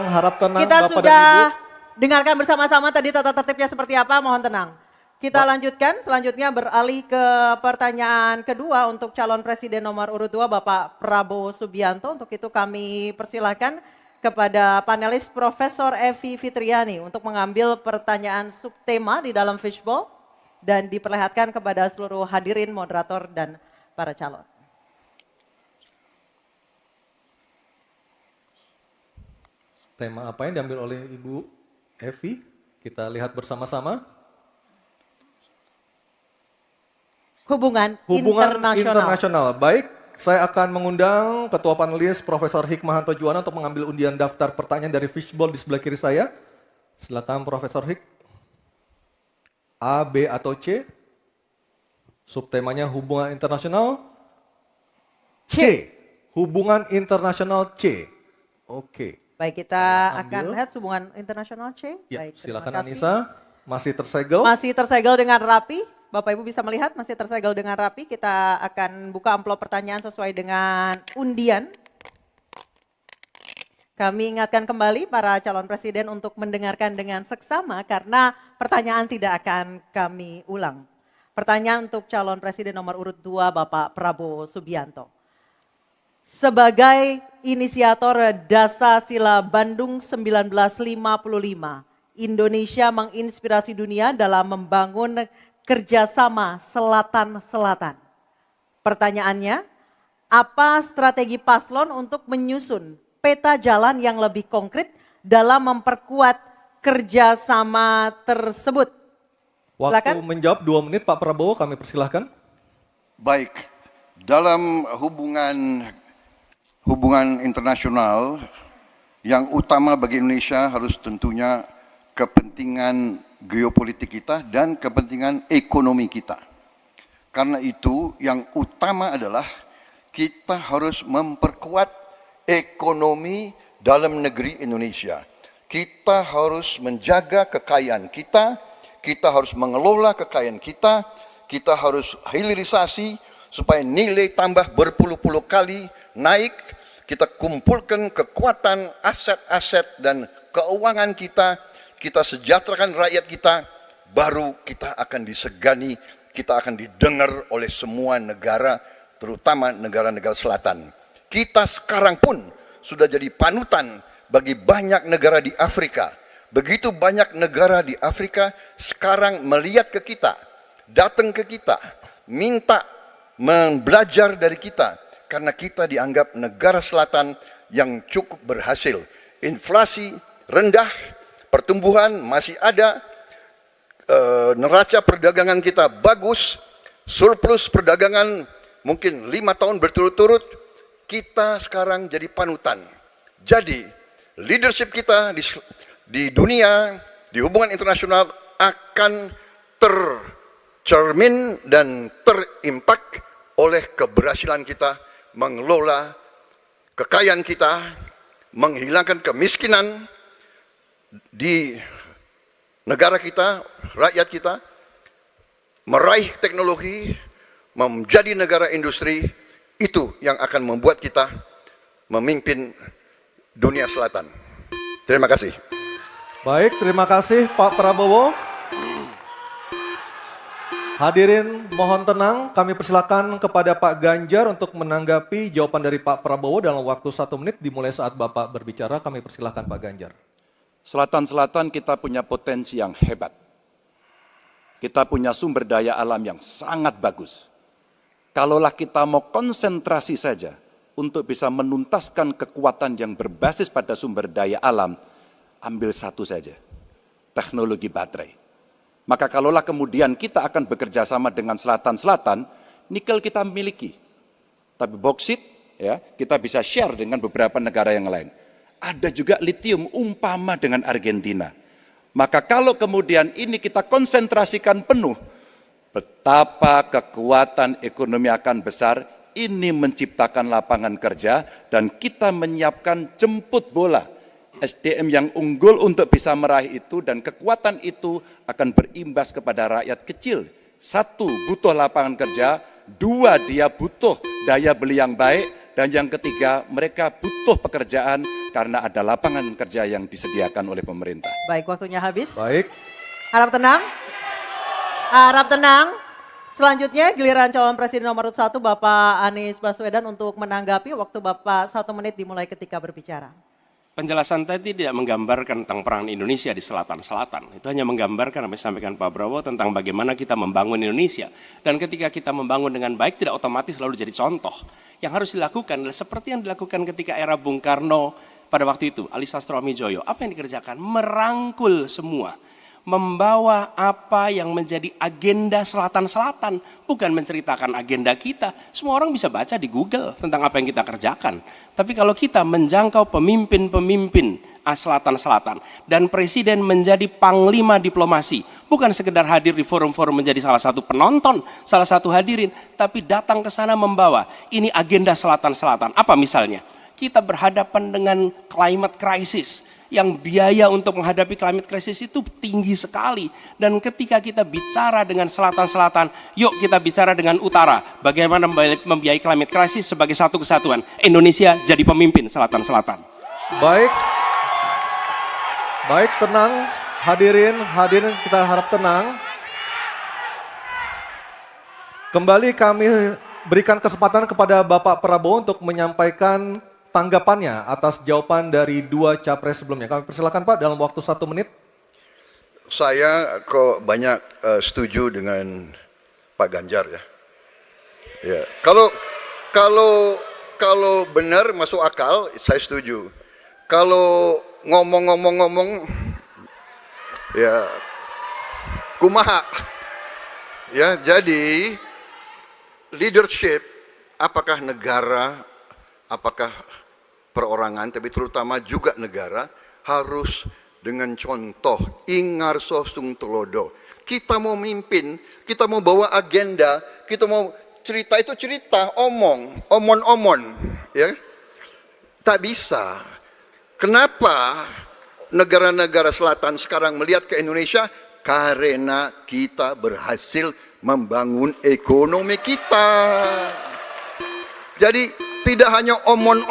Kita Bapak sudah dan Ibu. dengarkan bersama-sama tadi tata tertibnya seperti apa, mohon tenang. Kita lanjutkan, selanjutnya beralih ke pertanyaan kedua untuk calon presiden nomor urut 2 Bapak Prabowo Subianto. Untuk itu kami persilahkan kepada panelis Profesor Evi Fitriani untuk mengambil pertanyaan subtema di dalam fishbowl dan diperlihatkan kepada seluruh hadirin, moderator, dan para calon. Tema apa yang diambil oleh Ibu Evi? Kita lihat bersama-sama. Hubungan internasional. Baik, saya akan mengundang Ketua Panelis Profesor Hikmahanto Juwana untuk mengambil undian daftar pertanyaan dari fishbowl di sebelah kiri saya. Silakan Profesor Hik. A, B, atau C? Subtemanya hubungan internasional? C. Hubungan internasional C. Oke. Baik, kita akan lihat hubungan internasional C. Ya, Baik, silakan terima kasih. Anissa. Masih tersegel? Masih tersegel dengan rapi. Bapak Ibu bisa melihat masih tersegel dengan rapi. Kita akan buka amplop pertanyaan sesuai dengan undian. Kami ingatkan kembali para calon presiden untuk mendengarkan dengan seksama karena pertanyaan tidak akan kami ulang. Pertanyaan untuk calon presiden nomor urut 2 Bapak Prabowo Subianto. Sebagai inisiator Dasasila Bandung 1955, Indonesia menginspirasi dunia dalam membangun kerjasama selatan-selatan. Pertanyaannya, apa strategi paslon untuk menyusun peta jalan yang lebih konkret dalam memperkuat kerjasama tersebut? Waktu menjawab 2 menit Pak Prabowo, kami persilahkan. Baik, dalam hubungan internasional yang utama bagi Indonesia harus tentunya kepentingan geopolitik kita dan kepentingan ekonomi kita. Karena itu yang utama adalah kita harus memperkuat ekonomi dalam negeri Indonesia. Kita harus menjaga kekayaan kita harus mengelola kekayaan kita harus hilirisasi supaya nilai tambah berpuluh-puluh kali naik. Kita kumpulkan kekuatan aset-aset dan keuangan kita sejahterakan rakyat kita, baru kita akan disegani, kita akan didengar oleh semua negara, terutama negara-negara selatan. Kita sekarang pun sudah jadi panutan bagi banyak negara di Afrika. Begitu banyak negara di Afrika sekarang melihat ke kita, datang ke kita, minta belajar dari kita. Karena kita dianggap negara selatan yang cukup berhasil. Inflasi rendah, pertumbuhan masih ada, neraca perdagangan kita bagus, surplus perdagangan mungkin 5 tahun berturut-turut, kita sekarang jadi panutan. Jadi leadership kita di dunia, di hubungan internasional akan tercermin dan terimpak oleh keberhasilan kita mengelola kekayaan kita, menghilangkan kemiskinan di negara kita, rakyat kita, meraih teknologi, menjadi negara industri, itu yang akan membuat kita memimpin dunia selatan. Terima kasih. Baik, terima kasih Pak Prabowo. Hadirin mohon tenang, kami persilakan kepada Pak Ganjar untuk menanggapi jawaban dari Pak Prabowo dalam waktu 1 menit dimulai saat Bapak berbicara. Kami persilakan Pak Ganjar. Selatan-selatan kita punya potensi yang hebat. Kita punya sumber daya alam yang sangat bagus. Kalaulah kita mau konsentrasi saja untuk bisa menuntaskan kekuatan yang berbasis pada sumber daya alam, ambil satu saja, teknologi baterai. Maka kalaulah kemudian kita akan bekerja sama dengan selatan-selatan, nikel kita miliki. Tapi boksit, ya, kita bisa share dengan beberapa negara yang lain. Ada juga litium umpama dengan Argentina. Maka kalau kemudian ini kita konsentrasikan penuh, betapa kekuatan ekonomi akan besar, ini menciptakan lapangan kerja, dan kita menyiapkan jemput bola SDM yang unggul untuk bisa meraih itu, dan kekuatan itu akan berimbas kepada rakyat kecil. 1, butuh lapangan kerja. 2, dia butuh daya beli yang baik. Dan yang ketiga, mereka butuh pekerjaan karena ada lapangan kerja yang disediakan oleh pemerintah. Baik, waktunya habis. Baik. Harap tenang. Harap tenang. Selanjutnya giliran calon presiden nomor 1 Bapak Anies Baswedan untuk menanggapi. Waktu Bapak 1 menit dimulai ketika berbicara. Penjelasan tadi tidak menggambarkan tentang peran Indonesia di selatan-selatan. Itu hanya menggambarkan apa yang disampaikan Pak Prabowo tentang bagaimana kita membangun Indonesia. Dan ketika kita membangun dengan baik, tidak otomatis lalu jadi contoh. Yang harus dilakukan adalah seperti yang dilakukan ketika era Bung Karno pada waktu itu, Ali Sastroamidjojo. Apa yang dikerjakan? Merangkul semua. Membawa apa yang menjadi agenda selatan-selatan, bukan menceritakan agenda kita. Semua orang bisa baca di Google tentang apa yang kita kerjakan. Tapi kalau kita menjangkau pemimpin-pemimpin selatan-selatan dan presiden menjadi panglima diplomasi, bukan sekedar hadir di forum-forum menjadi salah satu penonton, salah satu hadirin, tapi datang ke sana membawa ini agenda selatan-selatan. Apa misalnya? Kita berhadapan dengan climate crisis, yang biaya untuk menghadapi climate crisis itu tinggi sekali. Dan ketika kita bicara dengan selatan-selatan, yuk kita bicara dengan utara. Bagaimana membiayai climate crisis sebagai satu kesatuan. Indonesia jadi pemimpin selatan-selatan. Baik. Baik, tenang. Hadirin kita harap tenang. Kembali kami berikan kesempatan kepada Bapak Prabowo untuk menyampaikan tanggapannya atas jawaban dari 2 capres sebelumnya. Kami persilakan Pak dalam waktu 1 menit. Saya kok banyak setuju dengan Pak Ganjar ya. Ya, kalau benar masuk akal, saya setuju. Kalau ngomong-ngomong ya kumaha. Ya, jadi leadership, apakah negara, apakah perorangan, tapi terutama juga negara, harus dengan contoh, ingarso sung telodo. Kita mau mimpin, kita mau bawa agenda, kita mau cerita itu cerita, omon, ya. Tak bisa. Kenapa negara-negara selatan sekarang melihat ke Indonesia? Karena kita berhasil membangun ekonomi kita. Jadi tidak hanya omon,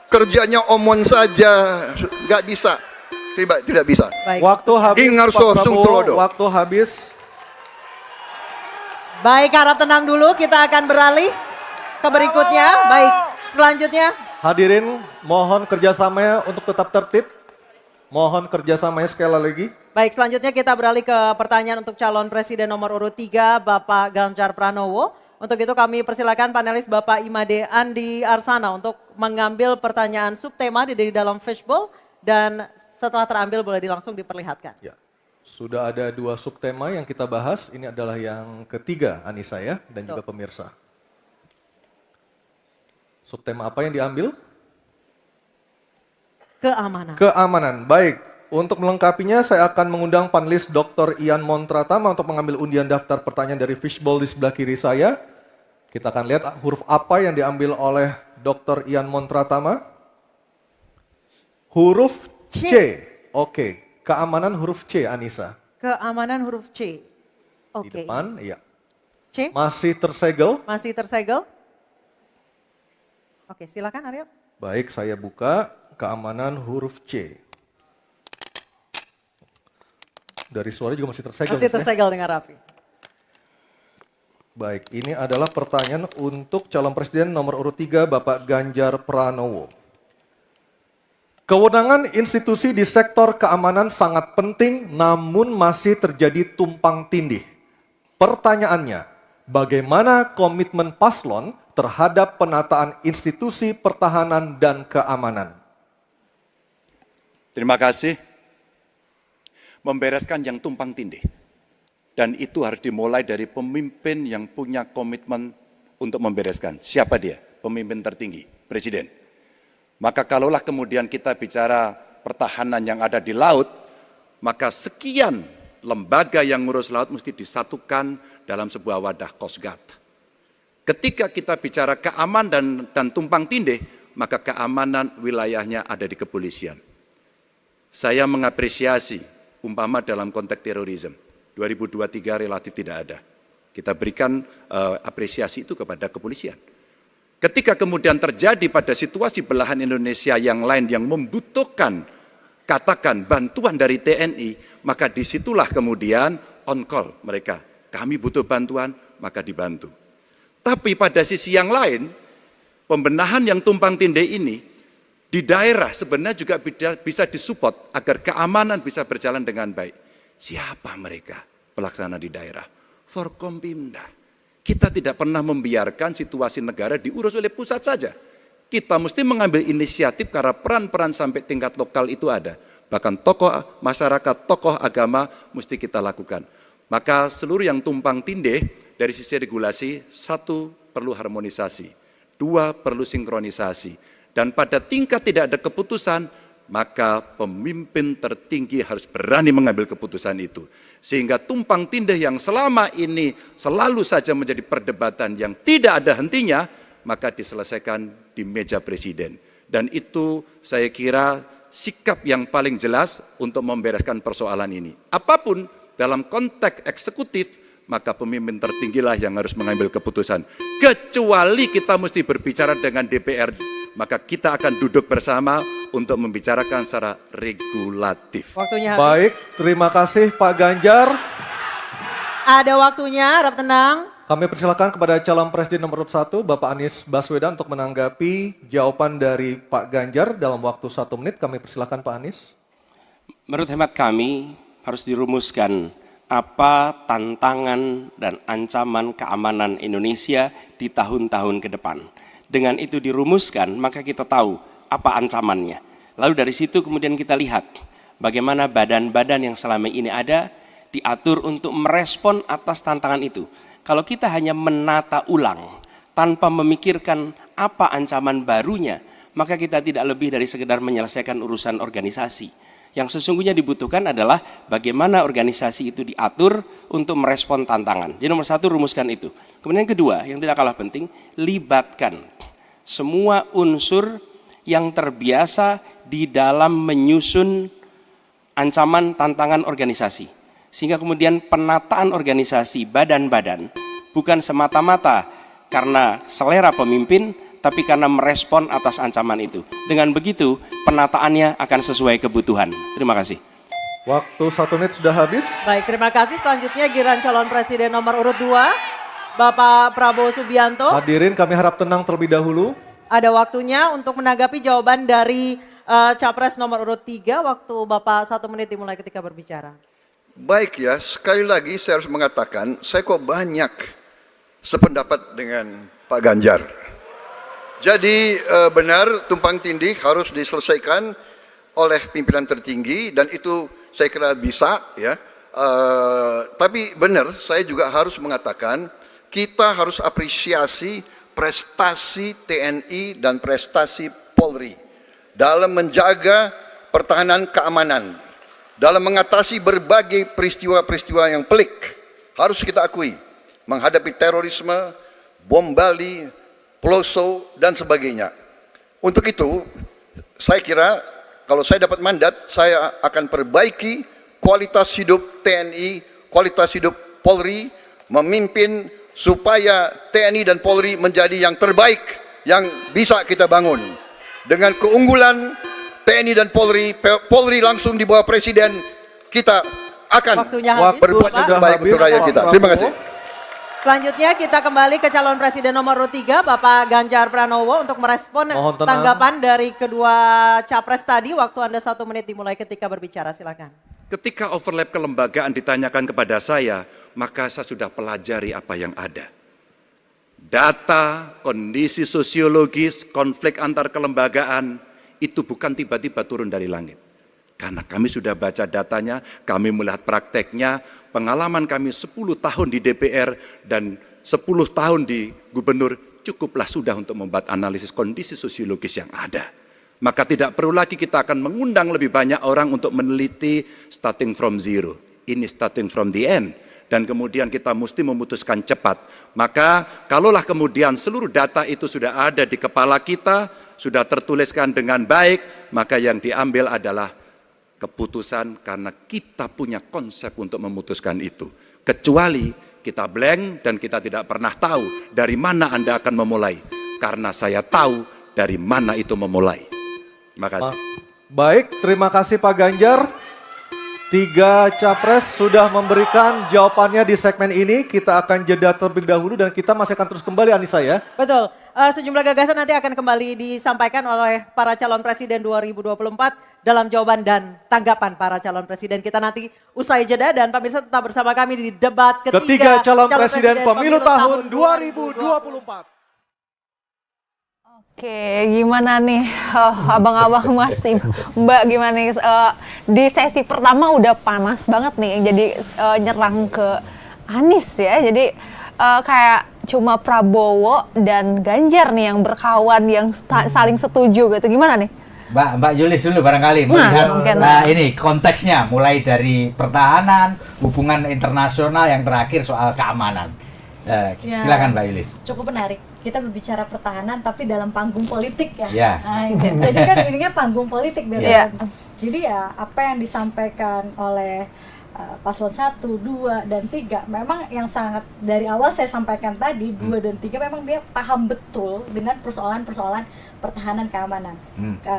kerjanya omon saja, nggak bisa, tidak bisa. Baik. Waktu habis, Ingarso Pak sung Prabowo, telodo. waktu habis. Baik, harap tenang dulu, kita akan beralih ke berikutnya. Baik, selanjutnya. Hadirin, mohon kerjasamanya untuk tetap tertib. Mohon kerjasamanya sekali lagi. Baik, selanjutnya kita beralih ke pertanyaan untuk calon presiden nomor urut 3, Bapak Ganjar Pranowo. Untuk itu kami persilakan panelis Bapak Imade Andi Arsana untuk mengambil pertanyaan subtema di dalam fishbowl dan setelah terambil boleh langsung diperlihatkan. Ya. Sudah ada 2 subtema yang kita bahas, ini adalah yang ketiga Anissa ya, dan juga pemirsa. Subtema apa yang diambil? Keamanan. Keamanan, baik. Untuk melengkapinya saya akan mengundang panelis Dr. Ian Montratama untuk mengambil undian daftar pertanyaan dari fishbowl di sebelah kiri saya. Kita akan lihat huruf apa yang diambil oleh Dr. Ian Montratama. Huruf C. Oke, keamanan huruf C, Anissa. Keamanan huruf C. Di depan, iya. C. Masih tersegel. Masih tersegel. Oke, silakan Aryo. Baik, saya buka keamanan huruf C. Dari suara juga masih tersegel. Masih tersegel dengan rapi. Baik, ini adalah pertanyaan untuk calon presiden nomor urut 3 Bapak Ganjar Pranowo. Kewenangan institusi di sektor keamanan sangat penting namun masih terjadi tumpang tindih. Pertanyaannya, bagaimana komitmen paslon terhadap penataan institusi pertahanan dan keamanan? Terima kasih. Membereskan yang tumpang tindih. Dan itu harus dimulai dari pemimpin yang punya komitmen untuk membereskan. Siapa dia? Pemimpin tertinggi, Presiden. Maka kalaulah kemudian kita bicara pertahanan yang ada di laut, maka sekian lembaga yang ngurus laut mesti disatukan dalam sebuah wadah Coast Guard. Ketika kita bicara keamanan dan tumpang tindih, maka keamanan wilayahnya ada di kepolisian. Saya mengapresiasi umpama dalam konteks terorisme, 2023 relatif tidak ada. Kita berikan apresiasi itu kepada kepolisian. Ketika kemudian terjadi pada situasi belahan Indonesia yang lain yang membutuhkan, katakan bantuan dari TNI, maka disitulah kemudian on call mereka. Kami butuh bantuan, maka dibantu. Tapi pada sisi yang lain, pembenahan yang tumpang tindih ini, di daerah sebenarnya juga bisa disupport agar keamanan bisa berjalan dengan baik. Siapa mereka pelaksana di daerah? Forkompimda. Kita tidak pernah membiarkan situasi negara diurus oleh pusat saja. Kita mesti mengambil inisiatif karena peran-peran sampai tingkat lokal itu ada. Bahkan tokoh masyarakat, tokoh agama mesti kita lakukan. Maka seluruh yang tumpang tindih dari sisi regulasi, 1 perlu harmonisasi, 2 perlu sinkronisasi. Dan pada tingkat tidak ada keputusan, maka pemimpin tertinggi harus berani mengambil keputusan itu. Sehingga tumpang tindih yang selama ini selalu saja menjadi perdebatan yang tidak ada hentinya, maka diselesaikan di meja presiden. Dan itu saya kira sikap yang paling jelas untuk membereskan persoalan ini. Apapun dalam konteks eksekutif, maka pemimpin tertinggilah yang harus mengambil keputusan. Kecuali kita mesti berbicara dengan DPR, maka kita akan duduk bersama untuk membicarakan secara regulatif. Waktunya habis. Baik, terima kasih Pak Ganjar. Ada waktunya, harap tenang. Kami persilakan kepada calon presiden nomor 1, Bapak Anies Baswedan untuk menanggapi jawaban dari Pak Ganjar dalam waktu 1 menit. Kami persilakan Pak Anies. Menurut hemat kami harus dirumuskan apa tantangan dan ancaman keamanan Indonesia di tahun-tahun ke depan. Dengan itu dirumuskan, maka kita tahu apa ancamannya. Lalu dari situ kemudian kita lihat bagaimana badan-badan yang selama ini ada diatur untuk merespon atas tantangan itu. Kalau kita hanya menata ulang tanpa memikirkan apa ancaman barunya, maka kita tidak lebih dari sekedar menyelesaikan urusan organisasi. Yang sesungguhnya dibutuhkan adalah bagaimana organisasi itu diatur untuk merespon tantangan. Jadi nomor satu, rumuskan itu. Kemudian yang kedua, yang tidak kalah penting, libatkan semua unsur yang terbiasa di dalam menyusun ancaman tantangan organisasi. Sehingga kemudian penataan organisasi badan-badan bukan semata-mata karena selera pemimpin, tapi karena merespon atas ancaman itu. Dengan begitu, penataannya akan sesuai kebutuhan. Terima kasih. Waktu 1 menit sudah habis. Baik, terima kasih. Selanjutnya giliran calon presiden nomor urut 2, Bapak Prabowo Subianto. Hadirin kami harap tenang terlebih dahulu. Ada waktunya untuk menanggapi jawaban dari Capres nomor urut 3. Waktu Bapak 1 menit dimulai ketika berbicara. Baik ya, sekali lagi saya harus mengatakan, saya kok banyak sependapat dengan Pak Ganjar. Jadi benar tumpang tindih harus diselesaikan oleh pimpinan tertinggi dan itu saya kira bisa ya. Tapi benar saya juga harus mengatakan kita harus apresiasi prestasi TNI dan prestasi Polri dalam menjaga pertahanan keamanan, dalam mengatasi berbagai peristiwa-peristiwa yang pelik. Harus kita akui, menghadapi terorisme, bom Bali, Peloso, dan sebagainya. Untuk itu, saya kira kalau saya dapat mandat, saya akan perbaiki kualitas hidup TNI, kualitas hidup Polri, memimpin supaya TNI dan Polri menjadi yang terbaik yang bisa kita bangun. Dengan keunggulan TNI dan Polri, Polri langsung di bawah Presiden, kita akan berbuat yang baik untuk rakyat kita. Terima kasih. Selanjutnya kita kembali ke calon presiden nomor urut 3, Bapak Ganjar Pranowo untuk merespon tanggapan dari kedua capres tadi. Waktu Anda 1 menit dimulai ketika berbicara, silakan. Ketika overlap kelembagaan ditanyakan kepada saya, maka saya sudah pelajari apa yang ada. Data, kondisi sosiologis, konflik antar kelembagaan, itu bukan tiba-tiba turun dari langit. Karena kami sudah baca datanya, kami melihat prakteknya, pengalaman kami 10 tahun di DPR dan 10 tahun di gubernur, cukuplah sudah untuk membuat analisis kondisi sosiologis yang ada. Maka tidak perlu lagi kita akan mengundang lebih banyak orang untuk meneliti starting from zero. Ini starting from the end. Dan kemudian kita mesti memutuskan cepat. Maka kalaulah kemudian seluruh data itu sudah ada di kepala kita, sudah tertuliskan dengan baik, maka yang diambil adalah keputusan karena kita punya konsep untuk memutuskan itu. Kecuali kita blank dan kita tidak pernah tahu dari mana Anda akan memulai. Karena saya tahu dari mana itu memulai. Terima kasih. Baik, terima kasih Pak Ganjar. 3 capres sudah memberikan jawabannya di segmen ini. Kita akan jeda terlebih dahulu dan kita masih akan terus kembali, Anissa ya. Betul. Sejumlah gagasan nanti akan kembali disampaikan oleh para calon presiden 2024 dalam jawaban dan tanggapan para calon presiden. Kita nanti usai jeda dan pemirsa tetap bersama kami di debat ketiga calon presiden pemilu tahun 2024. Oke, gimana nih abang-abang masih Mbak gimana nih di sesi pertama udah panas banget nih jadi nyerang ke Anies ya. Jadi kayak cuma Prabowo dan Ganjar nih yang berkawan yang saling setuju gitu. Gimana nih? Mbak Julis dulu barangkali melihat ini konteksnya mulai dari pertahanan, hubungan internasional yang terakhir soal keamanan. Silakan Mbak Julis. Cukup menarik. Kita berbicara pertahanan tapi dalam panggung politik ya. Yeah. Nah, jadi kan ininya panggung politik biar. Jadi ya apa yang disampaikan oleh paslon 1, 2, dan 3 memang yang sangat dari awal saya sampaikan tadi 2 dan 3 memang dia paham betul dengan persoalan-persoalan pertahanan keamanan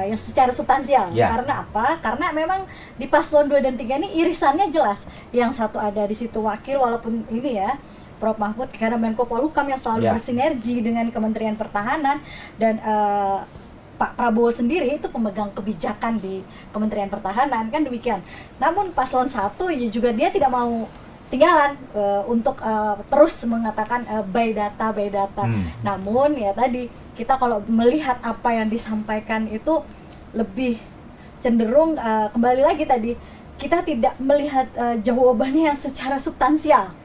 yang secara substansial. Karena apa? Karena memang di paslon 2 dan 3 ini irisannya jelas. Yang satu ada di situ wakil walaupun ini ya Prof. Mahfud karena Menko Polhukam yang selalu bersinergi dengan Kementerian Pertahanan dan Pak Prabowo sendiri itu pemegang kebijakan di Kementerian Pertahanan kan demikian. Namun paslon 1 ya juga dia tidak mau tinggalan untuk terus mengatakan by data. Namun ya tadi kita kalau melihat apa yang disampaikan itu lebih cenderung kembali lagi tadi kita tidak melihat jawabannya yang secara substansial.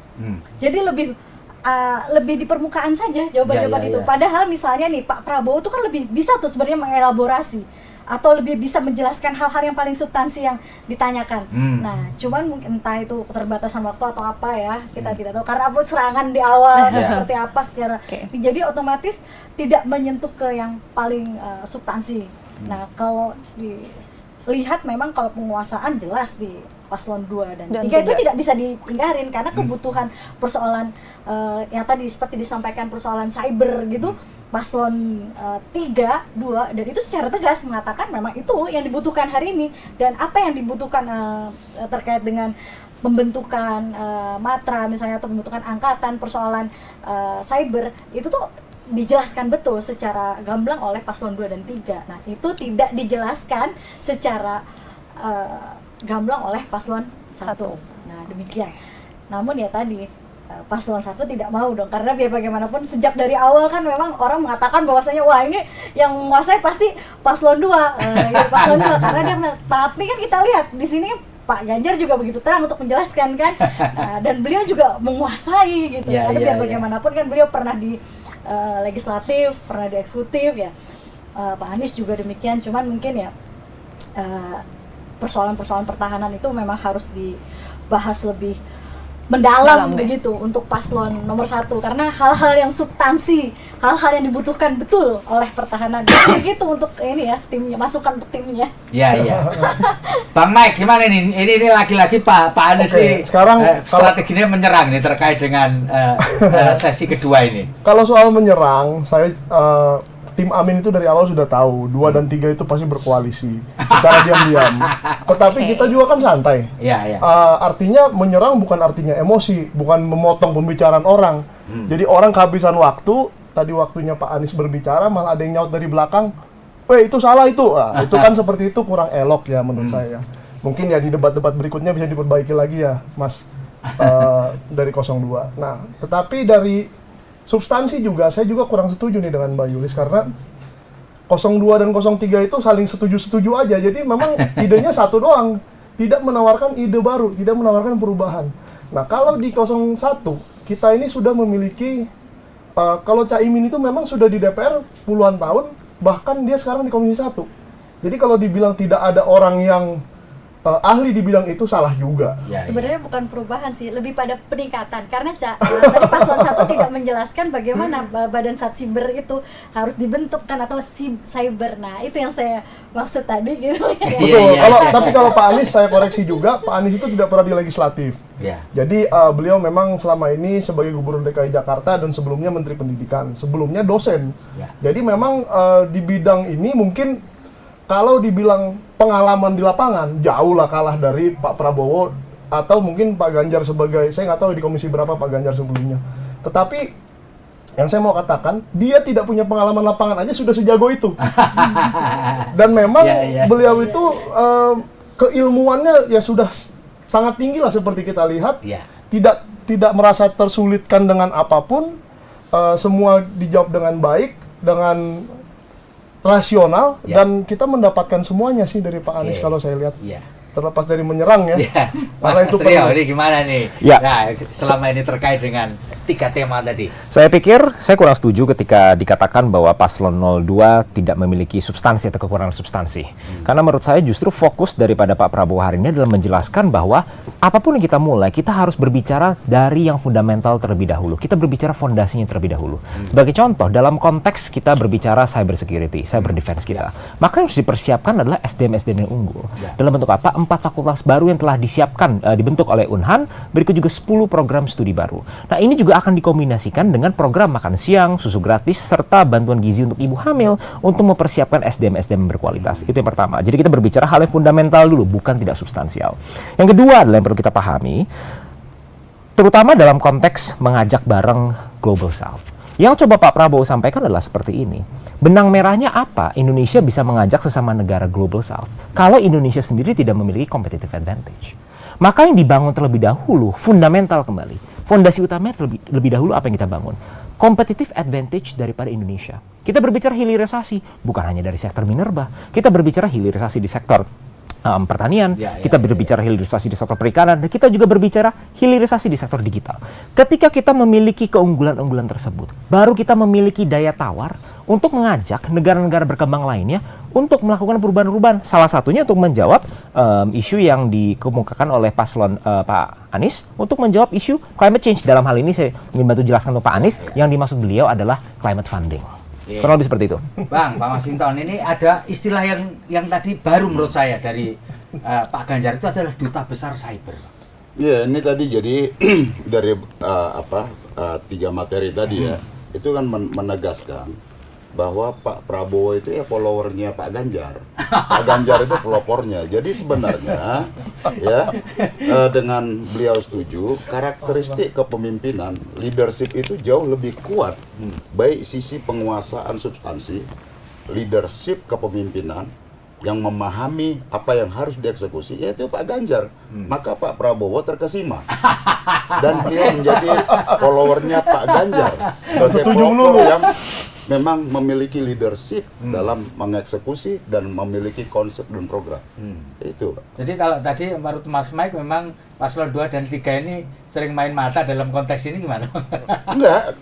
Jadi lebih di permukaan saja jawaban-jawaban itu. Padahal misalnya nih Pak Prabowo itu kan lebih bisa tuh sebenarnya mengelaborasi atau lebih bisa menjelaskan hal-hal yang paling substansi yang ditanyakan. Nah, cuman mungkin entah itu keterbatasan waktu atau apa ya, kita tidak tahu karena apa serangan di awal seperti apa secara. Jadi otomatis tidak menyentuh ke yang paling substansi. Nah, kalau dilihat memang kalau penguasaan jelas di paslon 2 dan 3 itu tidak bisa diingkarin karena kebutuhan persoalan yang tadi seperti disampaikan persoalan cyber gitu, paslon 3, 2 dan itu secara tegas mengatakan memang itu yang dibutuhkan hari ini dan apa yang dibutuhkan terkait dengan pembentukan matra misalnya atau pembentukan angkatan persoalan cyber itu tuh dijelaskan betul secara gamblang oleh paslon 2 dan 3. Nah, itu tidak dijelaskan secara gamblang oleh paslon 1. Nah, demikian. Namun ya tadi paslon 1 tidak mau dong karena biar bagaimanapun sejak dari awal kan memang orang mengatakan bahwasanya wah ini yang menguasai pasti paslon 2 paslon 2 karena dia tapi kan kita lihat di sini Pak Ganjar juga begitu terang untuk menjelaskan kan dan beliau juga menguasai gitu karena biar bagaimanapun kan beliau pernah di legislatif, pernah di eksekutif ya. Pak Anies juga demikian, cuman mungkin ya persoalan-persoalan pertahanan itu memang harus dibahas lebih mendalam begitu untuk paslon nomor 1 karena hal-hal yang substansi, hal-hal yang dibutuhkan betul oleh pertahanan begitu untuk ini ya timnya, masukan untuk timnya. Iya. Bang Mike gimana nih? Ini lagi-lagi Pak Anies sih sekarang strateginya menyerang nih terkait dengan sesi kedua ini. Kalau soal menyerang, saya tim Amin itu dari awal sudah tahu 2 dan 3 itu pasti berkoalisi secara diam-diam. Tetapi kita juga kan santai. Artinya menyerang bukan artinya emosi, bukan memotong pembicaraan orang. Jadi orang kehabisan waktu, tadi waktunya Pak Anies berbicara malah ada yang nyaut dari belakang, itu salah itu. Itu kan seperti itu kurang elok ya menurut saya. Mungkin ya di debat-debat berikutnya bisa diperbaiki lagi ya, Mas dari 02. Nah, tetapi dari substansi juga, saya juga kurang setuju nih dengan Mbak Yulis karena 02 dan 03 itu saling setuju-setuju aja. Jadi memang idenya satu doang, tidak menawarkan ide baru, tidak menawarkan perubahan. Nah, kalau di 01 kita ini sudah memiliki kalau Caimin itu memang sudah di DPR puluhan tahun, bahkan dia sekarang di Komisi 1. Jadi kalau dibilang tidak ada orang yang ahli di bidang itu salah juga. Sebenarnya bukan perubahan sih, lebih pada peningkatan. Karena tadi paslon 1 tidak menjelaskan bagaimana badan Satsiber itu harus dibentuk kan atau cyber. Nah, itu yang saya maksud tadi gitu. Betul. Tapi kalau Pak Anies saya koreksi juga, Pak Anies itu tidak pernah di legislatif. Jadi beliau memang selama ini sebagai Gubernur DKI Jakarta dan sebelumnya Menteri Pendidikan, sebelumnya dosen. Jadi memang di bidang ini mungkin kalau dibilang pengalaman di lapangan, jauh lah kalah dari Pak Prabowo atau mungkin Pak Ganjar sebagai, saya nggak tahu di komisi berapa Pak Ganjar sebelumnya. Tetapi yang saya mau katakan, dia tidak punya pengalaman lapangan aja sudah sejago itu. Dan memang beliau itu keilmuannya ya sudah sangat tinggi lah seperti kita lihat. Tidak merasa tersulitkan dengan apapun, semua dijawab dengan baik, dengan rasional dan kita mendapatkan semuanya sih dari Pak Anies kalau saya lihat. Terlepas dari menyerang ya. Mas Astrio, ini gimana nih? Nah, selama ini terkait dengan 3 tema tadi. Saya pikir saya kurang setuju ketika dikatakan bahwa paslon 02 tidak memiliki substansi atau kekurangan substansi. Karena menurut saya justru fokus daripada Pak Prabowo hari ini adalah menjelaskan bahwa apapun yang kita mulai, kita harus berbicara dari yang fundamental terlebih dahulu. Kita berbicara fondasinya terlebih dahulu. Sebagai contoh, dalam konteks kita berbicara cyber security, cyber defense kita, maka yang harus dipersiapkan adalah SDM-SDM yang unggul. Dalam bentuk apa? 4 fakultas baru yang telah disiapkan, dibentuk oleh Unhan, berikut juga 10 program studi baru. Nah, ini juga akan dikombinasikan dengan program makan siang, susu gratis, serta bantuan gizi untuk ibu hamil untuk mempersiapkan SDM-SDM berkualitas. Itu yang pertama. Jadi kita berbicara hal yang fundamental dulu, bukan tidak substansial. Yang kedua adalah yang perlu kita pahami, terutama dalam konteks mengajak bareng Global South. Yang coba Pak Prabowo sampaikan adalah seperti ini. Benang merahnya apa Indonesia bisa mengajak sesama negara Global South kalau Indonesia sendiri tidak memiliki competitive advantage? Maka yang dibangun terlebih dahulu, fundamental kembali. Fondasi utamanya lebih dahulu apa yang kita bangun? Competitive advantage daripada Indonesia. Kita berbicara hilirisasi, bukan hanya dari sektor minerba. Kita berbicara hilirisasi di sektor pertanian, kita berbicara hilirisasi di sektor perikanan, dan kita juga berbicara hilirisasi di sektor digital. Ketika kita memiliki keunggulan-unggulan tersebut, baru kita memiliki daya tawar untuk mengajak negara-negara berkembang lainnya untuk melakukan perubahan-perubahan. Salah satunya untuk menjawab isu yang dikemukakan oleh paslon Pak Anies, untuk menjawab isu climate change. Dalam hal ini saya ingin bantu jelaskan untuk Pak Anies, yang dimaksud beliau adalah climate funding. Kurang lebih seperti itu. Bang, Pak Masinton, ini ada istilah yang tadi baru menurut saya dari Pak Ganjar, itu adalah duta besar cyber. Ya, ini tadi jadi dari tiga materi tadi ya, itu kan menegaskan bahwa Pak Prabowo itu ya followernya Pak Ganjar. Pak Ganjar itu pelopornya. Jadi sebenarnya ya dengan beliau setuju, karakteristik kepemimpinan, leadership itu jauh lebih kuat. Baik sisi penguasaan substansi, leadership kepemimpinan yang memahami apa yang harus dieksekusi, yaitu Pak Ganjar. Maka Pak Prabowo terkesima. Dan beliau menjadi followernya Pak Ganjar sebagai pelopor yang memang memiliki leadership dalam mengeksekusi dan memiliki konsep dan program. Itu. Jadi kalau tadi menurut Mas Mike memang paslon 2 dan 3 ini sering main mata dalam konteks ini gimana? Enggak,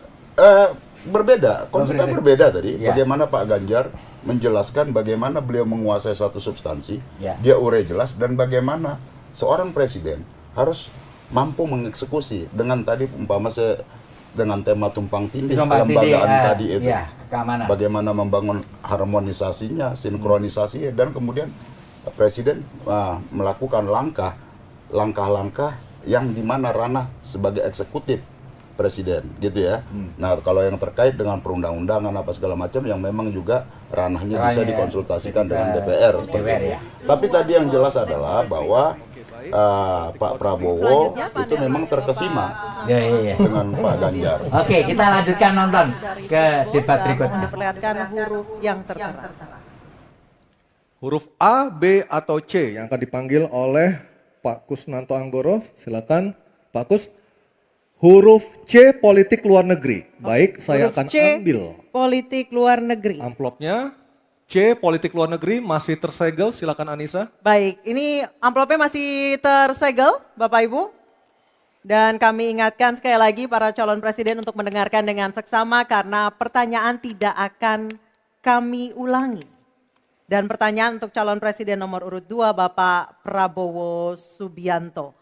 berbeda. Konsepnya berbeda tadi. Ya. Bagaimana Pak Ganjar menjelaskan bagaimana beliau menguasai satu substansi, dia urai jelas, dan bagaimana seorang presiden harus mampu mengeksekusi dengan tadi umpama dengan tema tumpang tindih kelembagaan tadi itu, keamanan. Bagaimana membangun harmonisasinya, sinkronisasinya, dan kemudian presiden melakukan langkah-langkah yang dimana ranah sebagai eksekutif presiden, gitu ya. Nah, kalau yang terkait dengan perundang-undangan apa segala macam yang memang juga ranahnya bisa dikonsultasikan dengan DPR seperti itu. Tapi tadi yang jelas adalah bahwa Pak Prabowo itu memang terkesima dengan Pak Ganjar. Oke, kita lanjutkan nonton ke debat berikutnya. Diperlihatkan huruf yang tertera. Huruf A, B, atau C yang akan dipanggil oleh Pak Kusnanto Anggoro. Silakan Pak Kus. Huruf C, politik luar negeri. Baik, saya akan ambil politik luar negeri. amplopnya. C, politik luar negeri masih tersegel, silakan Anissa. Baik, ini amplopnya masih tersegel Bapak Ibu. Dan kami ingatkan sekali lagi para calon presiden untuk mendengarkan dengan seksama karena pertanyaan tidak akan kami ulangi. Dan pertanyaan untuk calon presiden nomor urut 2 Bapak Prabowo Subianto.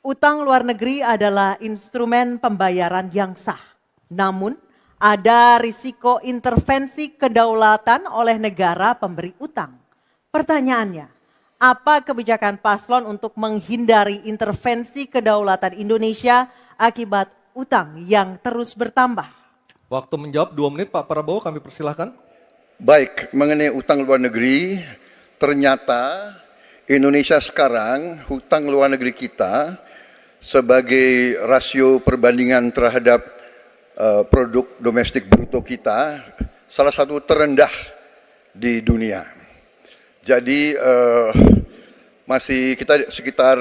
Utang luar negeri adalah instrumen pembayaran yang sah. Namun ada risiko intervensi kedaulatan oleh negara pemberi utang. Pertanyaannya, apa kebijakan paslon untuk menghindari intervensi kedaulatan Indonesia akibat utang yang terus bertambah? Waktu menjawab 2 menit Pak Prabowo, kami persilahkan. Baik, mengenai utang luar negeri, ternyata Indonesia sekarang hutang luar negeri kita sebagai rasio perbandingan terhadap produk domestik bruto kita salah satu terendah di dunia. Jadi masih kita sekitar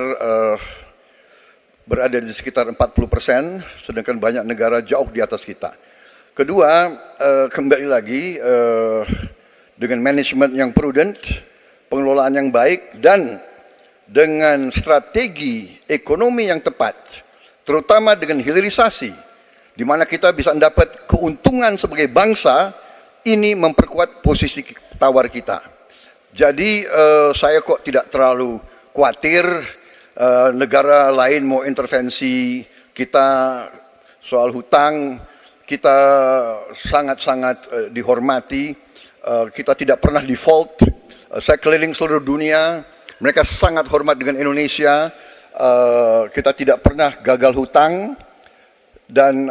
berada di sekitar 40%, sedangkan banyak negara jauh di atas kita. Kedua, kembali lagi dengan manajemen yang prudent, pengelolaan yang baik, dan dengan strategi ekonomi yang tepat, terutama dengan hilirisasi, di mana kita bisa mendapat keuntungan sebagai bangsa, ini memperkuat posisi tawar kita. Jadi saya kok tidak terlalu khawatir negara lain mau intervensi kita soal hutang. Kita sangat-sangat dihormati, kita tidak pernah default. Saya keliling seluruh dunia, mereka sangat hormat dengan Indonesia, kita tidak pernah gagal hutang. Dan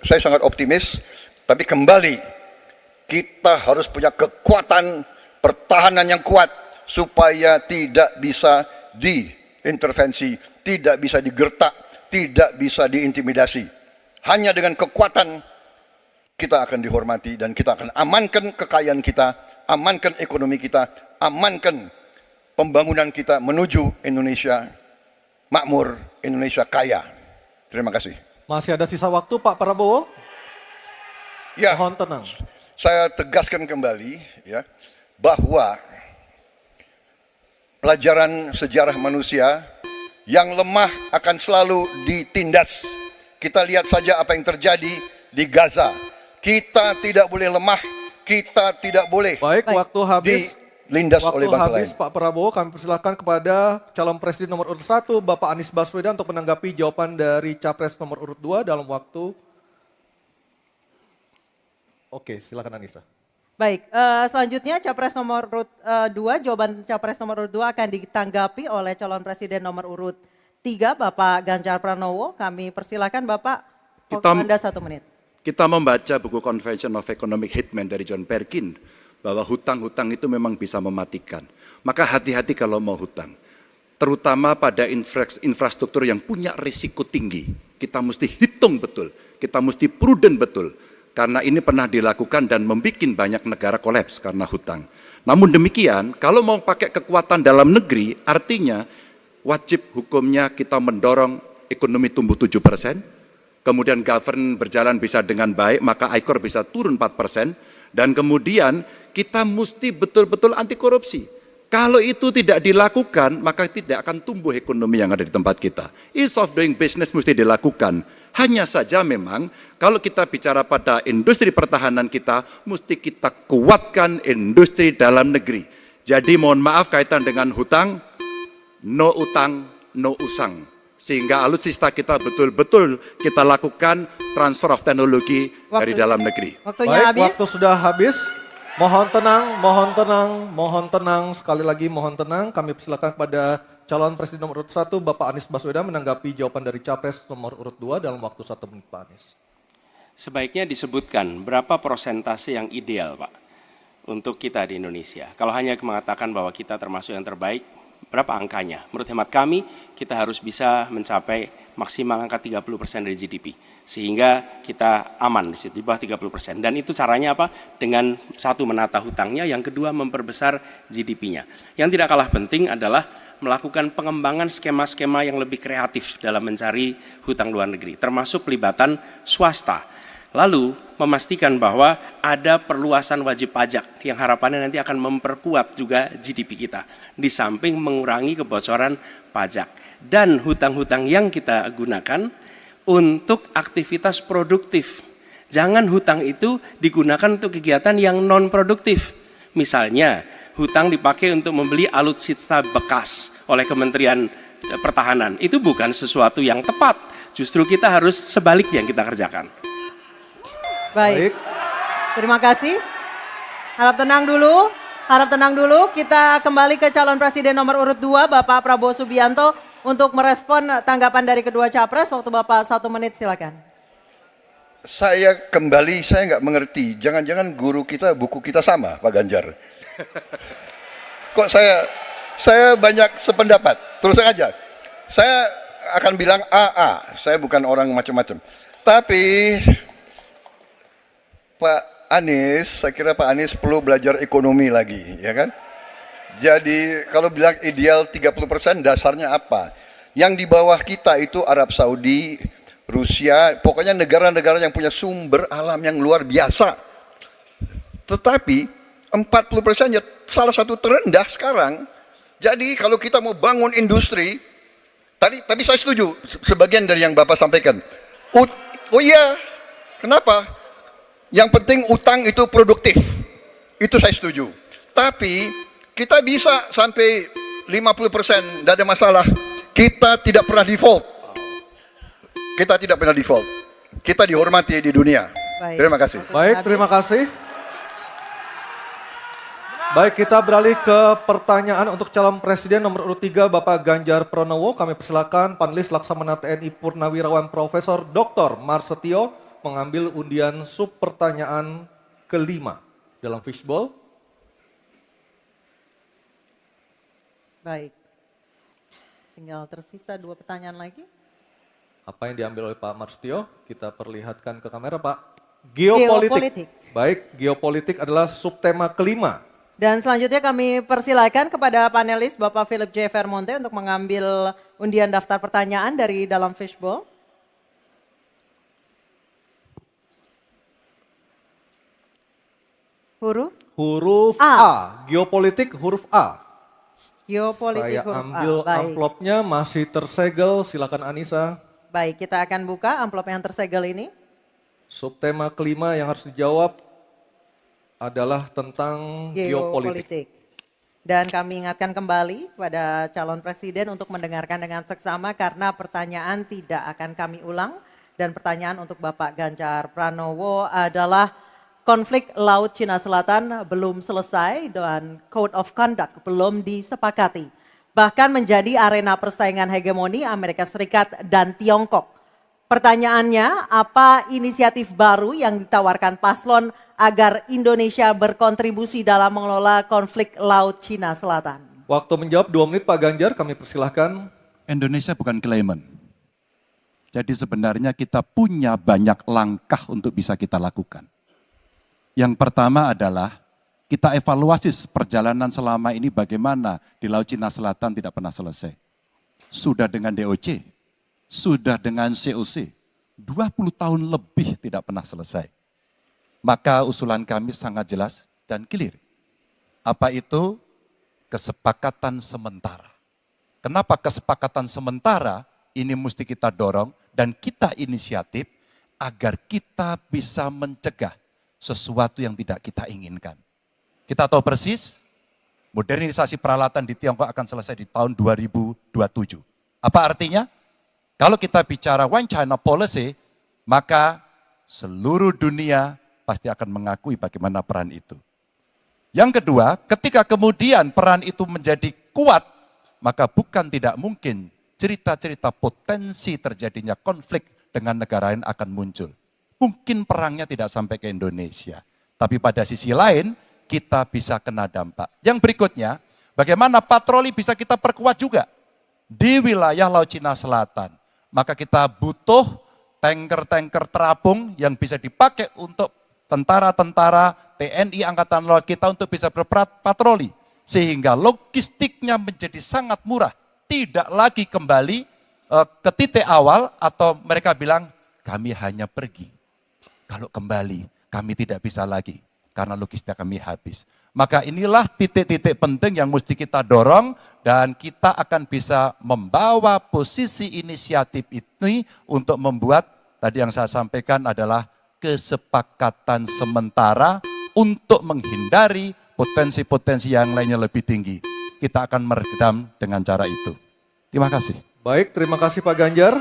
saya sangat optimis, tapi kembali kita harus punya kekuatan pertahanan yang kuat supaya tidak bisa diintervensi, tidak bisa digertak, tidak bisa diintimidasi. Hanya dengan kekuatan kita akan dihormati dan kita akan amankan kekayaan kita, amankan ekonomi kita, amankan pembangunan kita menuju Indonesia makmur, Indonesia kaya. Terima kasih. Masih ada sisa waktu Pak Prabowo? Ya, mohon tenang. Saya tegaskan kembali ya bahwa pelajaran sejarah manusia, yang lemah akan selalu ditindas. Kita lihat saja apa yang terjadi di Gaza. Kita tidak boleh lemah, kita tidak boleh waktu habis. Dilindas oleh bangsa lain. Pak Prabowo, kami persilakan kepada calon presiden nomor urut 1, Bapak Anies Baswedan untuk menanggapi jawaban dari capres nomor urut 2 dalam waktu. Oke, silakan Anissa. Baik, selanjutnya capres nomor urut 2, jawaban capres nomor urut 2 akan ditanggapi oleh calon presiden nomor urut 3, Bapak Ganjar Pranowo. Kami persilakan Bapak, Anda 1 menit. Kita membaca buku Convention of Economic Hitman dari John Perkin, bahwa hutang-hutang itu memang bisa mematikan. Maka hati-hati kalau mau hutang. Terutama pada infrastruktur yang punya risiko tinggi. Kita mesti hitung betul, kita mesti prudent betul. Karena ini pernah dilakukan dan membuat banyak negara kolaps karena hutang. Namun demikian, kalau mau pakai kekuatan dalam negeri, artinya wajib hukumnya kita mendorong ekonomi tumbuh 7%, kemudian govern berjalan bisa dengan baik, maka ICOR bisa turun 4%, dan kemudian kita mesti betul-betul anti korupsi. Kalau itu tidak dilakukan, maka tidak akan tumbuh ekonomi yang ada di tempat kita. Ease of doing business mesti dilakukan. Hanya saja memang kalau kita bicara pada industri pertahanan kita, mesti kita kuatkan industri dalam negeri. Jadi mohon maaf kaitan dengan hutang, no utang, no usang. Sehingga alutsista kita betul-betul kita lakukan transfer of teknologi dari dalam negeri. Waktu sudah habis. Mohon tenang, mohon tenang, mohon tenang. Sekali lagi mohon tenang. Kami persilakan kepada calon presiden nomor urut 1, Bapak Anies Baswedan menanggapi jawaban dari capres nomor urut 2 dalam waktu 1 menit, Pak Anies. Sebaiknya disebutkan berapa persentase yang ideal, Pak, untuk kita di Indonesia. Kalau hanya mengatakan bahwa kita termasuk yang terbaik, berapa angkanya? Menurut hemat kami, kita harus bisa mencapai maksimal angka 30% dari GDP. Sehingga kita aman di situ, di bawah 30%. Dan itu caranya apa? Dengan satu menata hutangnya, yang kedua memperbesar GDP-nya. Yang tidak kalah penting adalah melakukan pengembangan skema-skema yang lebih kreatif dalam mencari hutang luar negeri, termasuk pelibatan swasta. Lalu memastikan bahwa ada perluasan wajib pajak yang harapannya nanti akan memperkuat juga GDP kita. Di samping mengurangi kebocoran pajak. Dan hutang-hutang yang kita gunakan untuk aktivitas produktif. Jangan hutang itu digunakan untuk kegiatan yang non-produktif. Misalnya, hutang dipakai untuk membeli alutsista bekas oleh Kementerian Pertahanan. Itu bukan sesuatu yang tepat. Justru kita harus sebaliknya yang kita kerjakan. Baik. Terima kasih. Harap tenang dulu. Harap tenang dulu. Kita kembali ke calon presiden nomor urut 2, Bapak Prabowo Subianto, untuk merespon tanggapan dari kedua capres. Waktu Bapak 1 menit, silakan. Saya nggak mengerti. Jangan-jangan guru kita, buku kita sama, Pak Ganjar. Kok saya banyak sependapat. Terus aja. Saya akan bilang AA. Saya bukan orang macam-macam. Tapi Pak Anies, saya kira Pak Anies perlu belajar ekonomi lagi, ya kan? Jadi kalau bilang ideal 30%, dasarnya apa? Yang di bawah kita itu Arab Saudi, Rusia, pokoknya negara-negara yang punya sumber alam yang luar biasa. Tetapi 40% ya salah satu terendah sekarang. Jadi kalau kita mau bangun industri, tadi saya setuju sebagian dari yang Bapak sampaikan. Oh iya, kenapa? Yang penting utang itu produktif. Itu saya setuju. Tapi kita bisa sampai 50%, tidak ada masalah. Kita tidak pernah default. Kita tidak pernah default. Kita dihormati di dunia. Baik. Terima kasih. Baik, terima kasih. Baik, kita beralih ke pertanyaan untuk calon presiden nomor urut 3, Bapak Ganjar Pranowo. Kami persilakan panelis Laksamana TNI Purnawirawan Profesor Dr. Marsetio mengambil undian sub pertanyaan kelima dalam fishbowl. Baik. Tinggal tersisa 2 pertanyaan lagi. Apa yang diambil oleh Pak Marsetio? Kita perlihatkan ke kamera, Pak. Geopolitik. Baik, geopolitik adalah subtema kelima. Dan selanjutnya kami persilakan kepada panelis Bapak Philip J. Vermonte untuk mengambil undian daftar pertanyaan dari dalam fishbowl. Huruf A. Geopolitik huruf A. Geopolitik Saya huruf A. ambil Baik. amplopnya, masih tersegel, silakan Anissa. Baik, kita akan buka amplop yang tersegel ini. Subtema kelima yang harus dijawab adalah tentang geopolitik. Dan kami ingatkan kembali kepada calon presiden untuk mendengarkan dengan seksama karena pertanyaan tidak akan kami ulang. Dan pertanyaan untuk Bapak Ganjar Pranowo adalah konflik Laut Cina Selatan belum selesai dan Code of Conduct belum disepakati. Bahkan menjadi arena persaingan hegemoni Amerika Serikat dan Tiongkok. Pertanyaannya, apa inisiatif baru yang ditawarkan paslon agar Indonesia berkontribusi dalam mengelola konflik Laut Cina Selatan? Waktu menjawab 2 menit Pak Ganjar, kami persilahkan. Indonesia bukan claimant. Jadi sebenarnya kita punya banyak langkah untuk bisa kita lakukan. Yang pertama adalah kita evaluasi perjalanan selama ini bagaimana di Laut Cina Selatan tidak pernah selesai. Sudah dengan DOC, sudah dengan COC, 20 tahun lebih tidak pernah selesai. Maka usulan kami sangat jelas dan clear. Apa itu? Kesepakatan sementara. Kenapa kesepakatan sementara ini mesti kita dorong dan kita inisiatif agar kita bisa mencegah sesuatu yang tidak kita inginkan. Kita tahu persis, modernisasi peralatan di Tiongkok akan selesai di tahun 2027. Apa artinya? Kalau kita bicara One China Policy, maka seluruh dunia pasti akan mengakui bagaimana peran itu. Yang kedua, ketika kemudian peran itu menjadi kuat, maka bukan tidak mungkin cerita-cerita potensi terjadinya konflik dengan negara lain akan muncul. Mungkin perangnya tidak sampai ke Indonesia. Tapi pada sisi lain, kita bisa kena dampak. Yang berikutnya, bagaimana patroli bisa kita perkuat juga di wilayah Laut Cina Selatan. Maka kita butuh tanker-tanker terapung yang bisa dipakai untuk tentara-tentara TNI Angkatan Laut kita untuk bisa berpatroli. Sehingga logistiknya menjadi sangat murah. Tidak lagi kembali ke titik awal atau mereka bilang kami hanya pergi. Kalau kembali kami tidak bisa lagi karena logistik kami habis. Maka inilah titik-titik penting yang mesti kita dorong dan kita akan bisa membawa posisi inisiatif ini untuk membuat tadi yang saya sampaikan adalah kesepakatan sementara untuk menghindari potensi-potensi yang lainnya lebih tinggi. Kita akan meredam dengan cara itu. Terima kasih. Baik, terima kasih Pak Ganjar.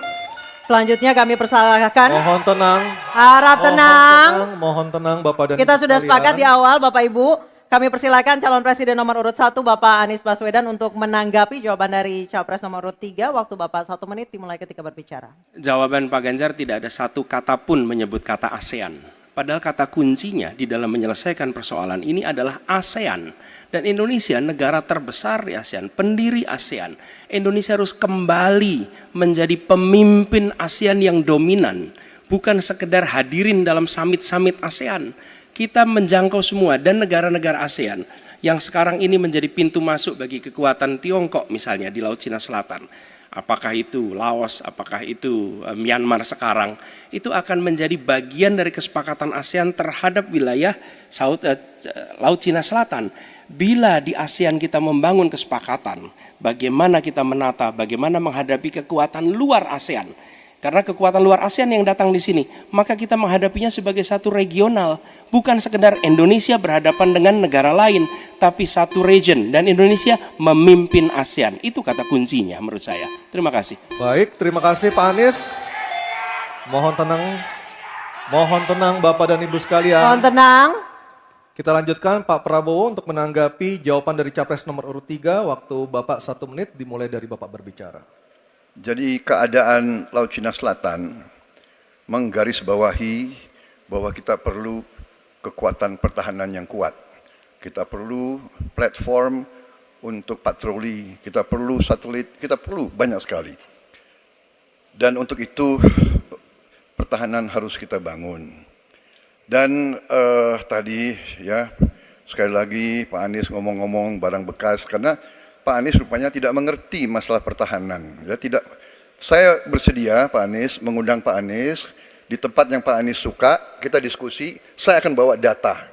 Selanjutnya kami persilahkan. Mohon tenang. Harap tenang. Mohon tenang Bapak dan Kita Ibu sudah sekalian. sepakat di awal Bapak Ibu. Kami persilakan calon presiden nomor urut 1 Bapak Anies Baswedan untuk menanggapi jawaban dari capres nomor urut 3. Waktu Bapak 1 menit dimulai ketika berbicara. Jawaban Pak Ganjar tidak ada satu kata pun menyebut kata ASEAN. Padahal kata kuncinya di dalam menyelesaikan persoalan ini adalah ASEAN. Dan Indonesia negara terbesar di ASEAN, pendiri ASEAN. Indonesia harus kembali menjadi pemimpin ASEAN yang dominan. Bukan sekedar hadirin dalam summit-summit ASEAN. Kita menjangkau semua dan negara-negara ASEAN yang sekarang ini menjadi pintu masuk bagi kekuatan Tiongkok misalnya di Laut Cina Selatan. Apakah itu Laos, apakah itu Myanmar sekarang, itu akan menjadi bagian dari kesepakatan ASEAN terhadap wilayah Laut Cina Selatan. Bila di ASEAN kita membangun kesepakatan, bagaimana kita menata, bagaimana menghadapi kekuatan luar ASEAN. Karena kekuatan luar ASEAN yang datang di sini, maka kita menghadapinya sebagai satu regional. Bukan sekedar Indonesia berhadapan dengan negara lain, tapi satu region. Dan Indonesia memimpin ASEAN. Itu kata kuncinya menurut saya. Terima kasih. Baik, terima kasih Pak Anies. Mohon tenang. Mohon tenang Bapak dan Ibu sekalian. Mohon tenang. Kita lanjutkan Pak Prabowo untuk menanggapi jawaban dari capres nomor urut 3. Waktu Bapak 1 menit dimulai dari Bapak berbicara. Jadi keadaan Laut Cina Selatan menggarisbawahi bahwa kita perlu kekuatan pertahanan yang kuat. Kita perlu platform untuk patroli, kita perlu satelit, kita perlu banyak sekali. Dan untuk itu pertahanan harus kita bangun. Dan tadi ya sekali lagi Pak Anies ngomong-ngomong barang bekas karena Pak Anies rupanya tidak mengerti masalah pertahanan. Ya, tidak. Saya bersedia Pak Anies mengundang Pak Anies di tempat yang Pak Anies suka, kita diskusi. Saya akan bawa data.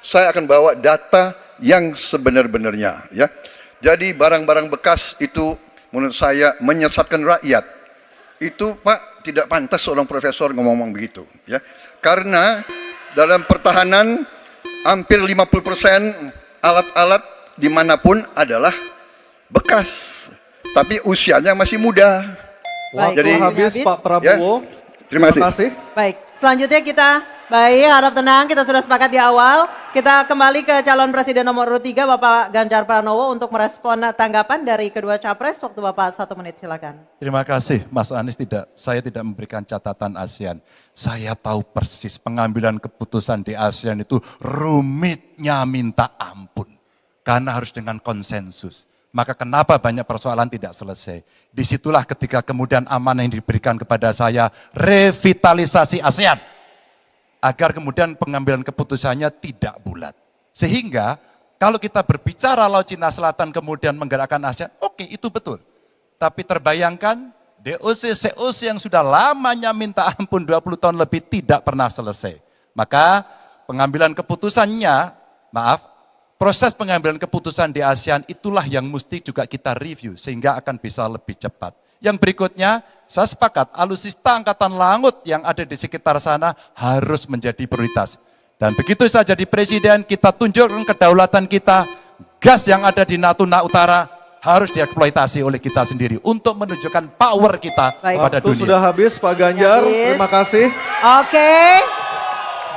Saya akan bawa data yang sebenar-benarnya. Ya, Jadi barang-barang bekas itu menurut saya menyesatkan rakyat. Itu Pak tidak pantas seorang profesor ngomong begitu, ya. Karena dalam pertahanan hampir 50% alat-alat dimanapun adalah bekas, tapi usianya masih muda. Baik, Jadi habis Pak Prabowo. Ya, terima kasih. Baik, selanjutnya kita harap tenang, kita sudah sepakat di awal. Kita kembali ke calon presiden nomor urut 3 Bapak Ganjar Pranowo untuk merespon tanggapan dari kedua capres. Waktu Bapak 1 menit, silakan. Terima kasih Mas Anies, saya tidak memberikan catatan ASEAN. Saya tahu persis pengambilan keputusan di ASEAN itu rumitnya minta ampun. Karena harus dengan konsensus. Maka kenapa banyak persoalan tidak selesai. Disitulah ketika kemudian amanah yang diberikan kepada saya, revitalisasi ASEAN. Agar kemudian pengambilan keputusannya tidak bulat. Sehingga kalau kita berbicara Laut Cina Selatan kemudian menggerakkan ASEAN, oke, itu betul. Tapi terbayangkan DOC, COC yang sudah lamanya minta ampun 20 tahun lebih tidak pernah selesai. Maka pengambilan keputusannya, proses pengambilan keputusan di ASEAN itulah yang mesti juga kita review sehingga akan bisa lebih cepat. Yang berikutnya, saya sepakat alutsista angkatan laut yang ada di sekitar sana harus menjadi prioritas. Dan begitu saya jadi presiden, kita tunjukkan kedaulatan kita, gas yang ada di Natuna Utara harus dieksploitasi oleh kita sendiri untuk menunjukkan power kita pada Waktu dunia. sudah habis Pak Ganjar, terima kasih. Oke.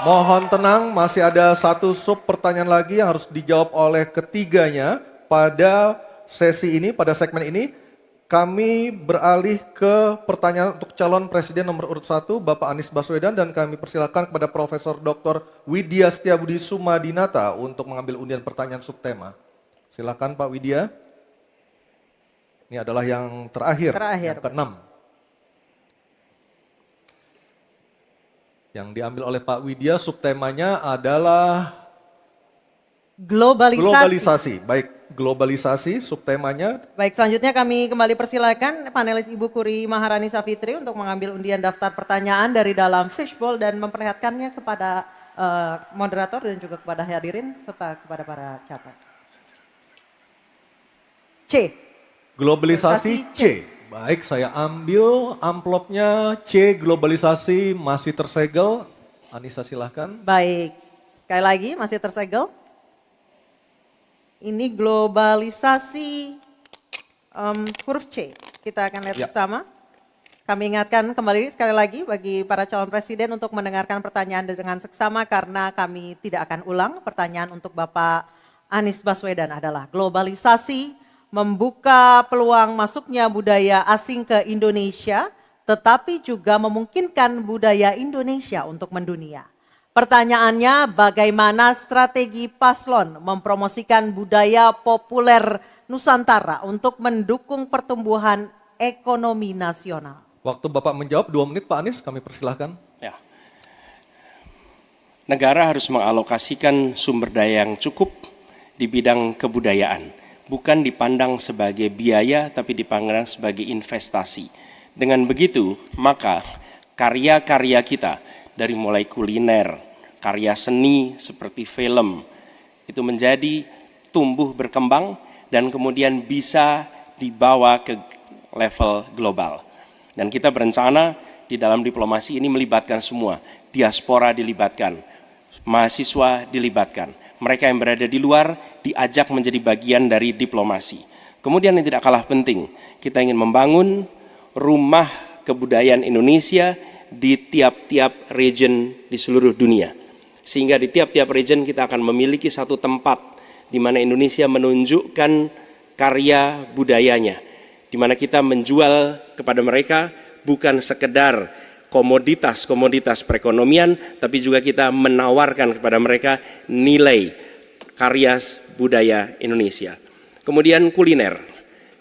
Mohon tenang, masih ada satu sub pertanyaan lagi yang harus dijawab oleh ketiganya pada sesi ini, pada segmen ini. Kami beralih ke pertanyaan untuk calon presiden nomor urut 1, Bapak Anies Baswedan, dan kami persilakan kepada Profesor Dr. Widya Setiabudi Sumadinata untuk mengambil undian pertanyaan subtema. Silakan Pak Widya. Ini adalah yang terakhir. Yang ke-6. Yang diambil oleh Pak Widya, subtemanya adalah globalisasi. Baik, globalisasi subtemanya. Baik, selanjutnya kami kembali persilakan panelis Ibu Kuri Maharani Savitri untuk mengambil undian daftar pertanyaan dari dalam fishbowl dan memperlihatkannya kepada moderator dan juga kepada hadirin serta kepada para capres. C. Globalisasi C. Baik, saya ambil amplopnya C, globalisasi masih tersegel. Anissa silahkan. Baik, sekali lagi masih tersegel. Ini globalisasi huruf C. Kita akan lihat bersama. Kami ingatkan kembali sekali lagi bagi para calon presiden untuk mendengarkan pertanyaan dengan seksama karena kami tidak akan ulang. Pertanyaan untuk Bapak Anies Baswedan adalah globalisasi membuka peluang masuknya budaya asing ke Indonesia, tetapi juga memungkinkan budaya Indonesia untuk mendunia. Pertanyaannya, bagaimana strategi paslon mempromosikan budaya populer Nusantara untuk mendukung pertumbuhan ekonomi nasional? Waktu Bapak menjawab 2 menit Pak Anies, kami persilahkan. Ya. Negara harus mengalokasikan sumber daya yang cukup di bidang kebudayaan. Bukan dipandang sebagai biaya, tapi dipandang sebagai investasi. Dengan begitu, maka karya-karya kita, dari mulai kuliner, karya seni seperti film, itu menjadi tumbuh berkembang dan kemudian bisa dibawa ke level global. Dan kita berencana di dalam diplomasi ini melibatkan semua, diaspora dilibatkan, mahasiswa dilibatkan. Mereka yang berada di luar diajak menjadi bagian dari diplomasi. Kemudian yang tidak kalah penting, kita ingin membangun rumah kebudayaan Indonesia di tiap-tiap region di seluruh dunia. Sehingga di tiap-tiap region kita akan memiliki satu tempat di mana Indonesia menunjukkan karya budayanya. Di mana kita menjual kepada mereka bukan sekedar komoditas perekonomian, tapi juga kita menawarkan kepada mereka nilai karya budaya Indonesia. Kemudian kuliner,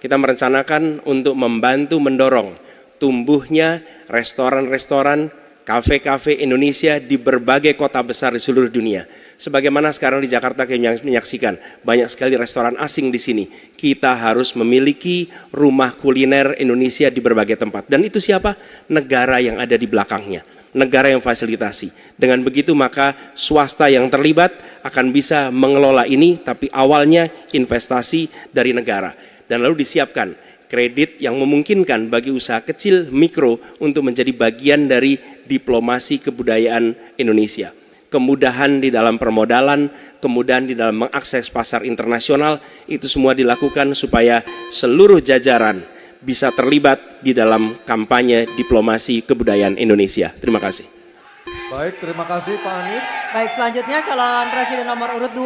kita merencanakan untuk membantu mendorong tumbuhnya restoran-restoran, kafe-kafe Indonesia di berbagai kota besar di seluruh dunia. Sebagaimana sekarang di Jakarta kami menyaksikan banyak sekali restoran asing di sini. Kita harus memiliki rumah kuliner Indonesia di berbagai tempat. Dan itu siapa? Negara yang ada di belakangnya. negara yang fasilitasi. Dengan begitu maka swasta yang terlibat akan bisa mengelola ini, tapi awalnya investasi dari negara. Dan lalu disiapkan kredit yang memungkinkan bagi usaha kecil mikro untuk menjadi bagian dari diplomasi kebudayaan Indonesia. Kemudahan di dalam permodalan, kemudahan di dalam mengakses pasar internasional, itu semua dilakukan supaya seluruh jajaran bisa terlibat di dalam kampanye diplomasi kebudayaan Indonesia. Terima kasih. Baik, terima kasih Pak Anies. Baik, selanjutnya calon presiden nomor urut 2.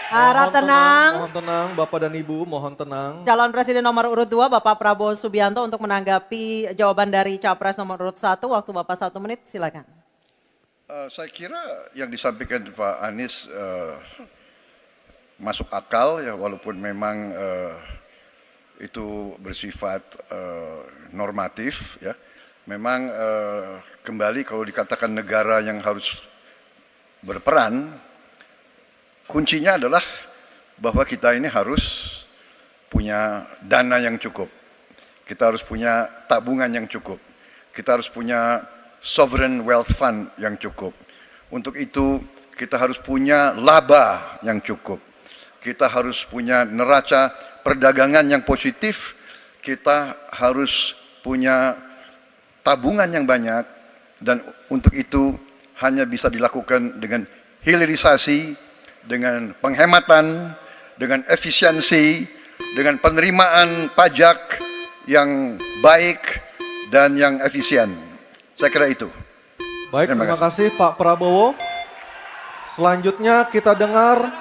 Harap tenang. Mohon tenang, Bapak dan Ibu, mohon tenang. Calon presiden nomor urut 2, Bapak Prabowo Subianto, untuk menanggapi jawaban dari capres nomor urut 1. Waktu Bapak 1 menit, silakan. Saya kira yang disampaikan Pak Anies masuk akal ya, walaupun memang itu bersifat normatif ya. Memang kembali kalau dikatakan negara yang harus berperan, kuncinya adalah bahwa kita ini harus punya dana yang cukup. Kita harus punya tabungan yang cukup. Kita harus punya sovereign wealth fund yang cukup. Untuk itu kita harus punya laba yang cukup. Kita harus punya neraca perdagangan yang positif. Kita harus punya tabungan yang banyak. Dan untuk itu hanya bisa dilakukan dengan hilirisasi, dengan penghematan, dengan efisiensi, dengan penerimaan pajak yang baik dan yang efisien. Saya kira itu. Baik, terima kasih Pak Prabowo. Selanjutnya kita dengar,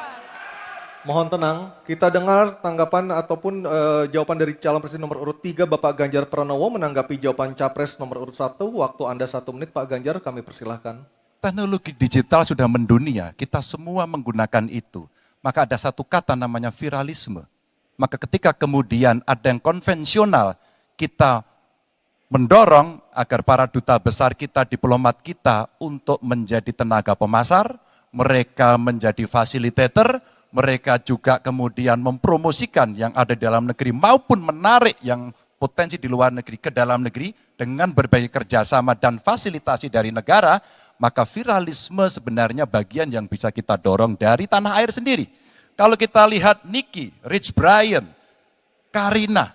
mohon tenang, kita dengar tanggapan ataupun jawaban dari calon presiden nomor urut 3 Bapak Ganjar Pranowo menanggapi jawaban capres nomor urut 1. Waktu Anda 1 menit Pak Ganjar, kami persilahkan. Teknologi digital sudah mendunia, kita semua menggunakan itu. Maka ada satu kata namanya viralisme. Maka ketika kemudian ada yang konvensional, kita mendorong agar para duta besar kita, diplomat kita untuk menjadi tenaga pemasar, mereka menjadi fasilitator, mereka juga kemudian mempromosikan yang ada di dalam negeri maupun menarik yang potensi di luar negeri ke dalam negeri dengan berbagai kerjasama dan fasilitasi dari negara, maka viralisme sebenarnya bagian yang bisa kita dorong dari tanah air sendiri. Kalau kita lihat Nicky, Rich Brian, Karina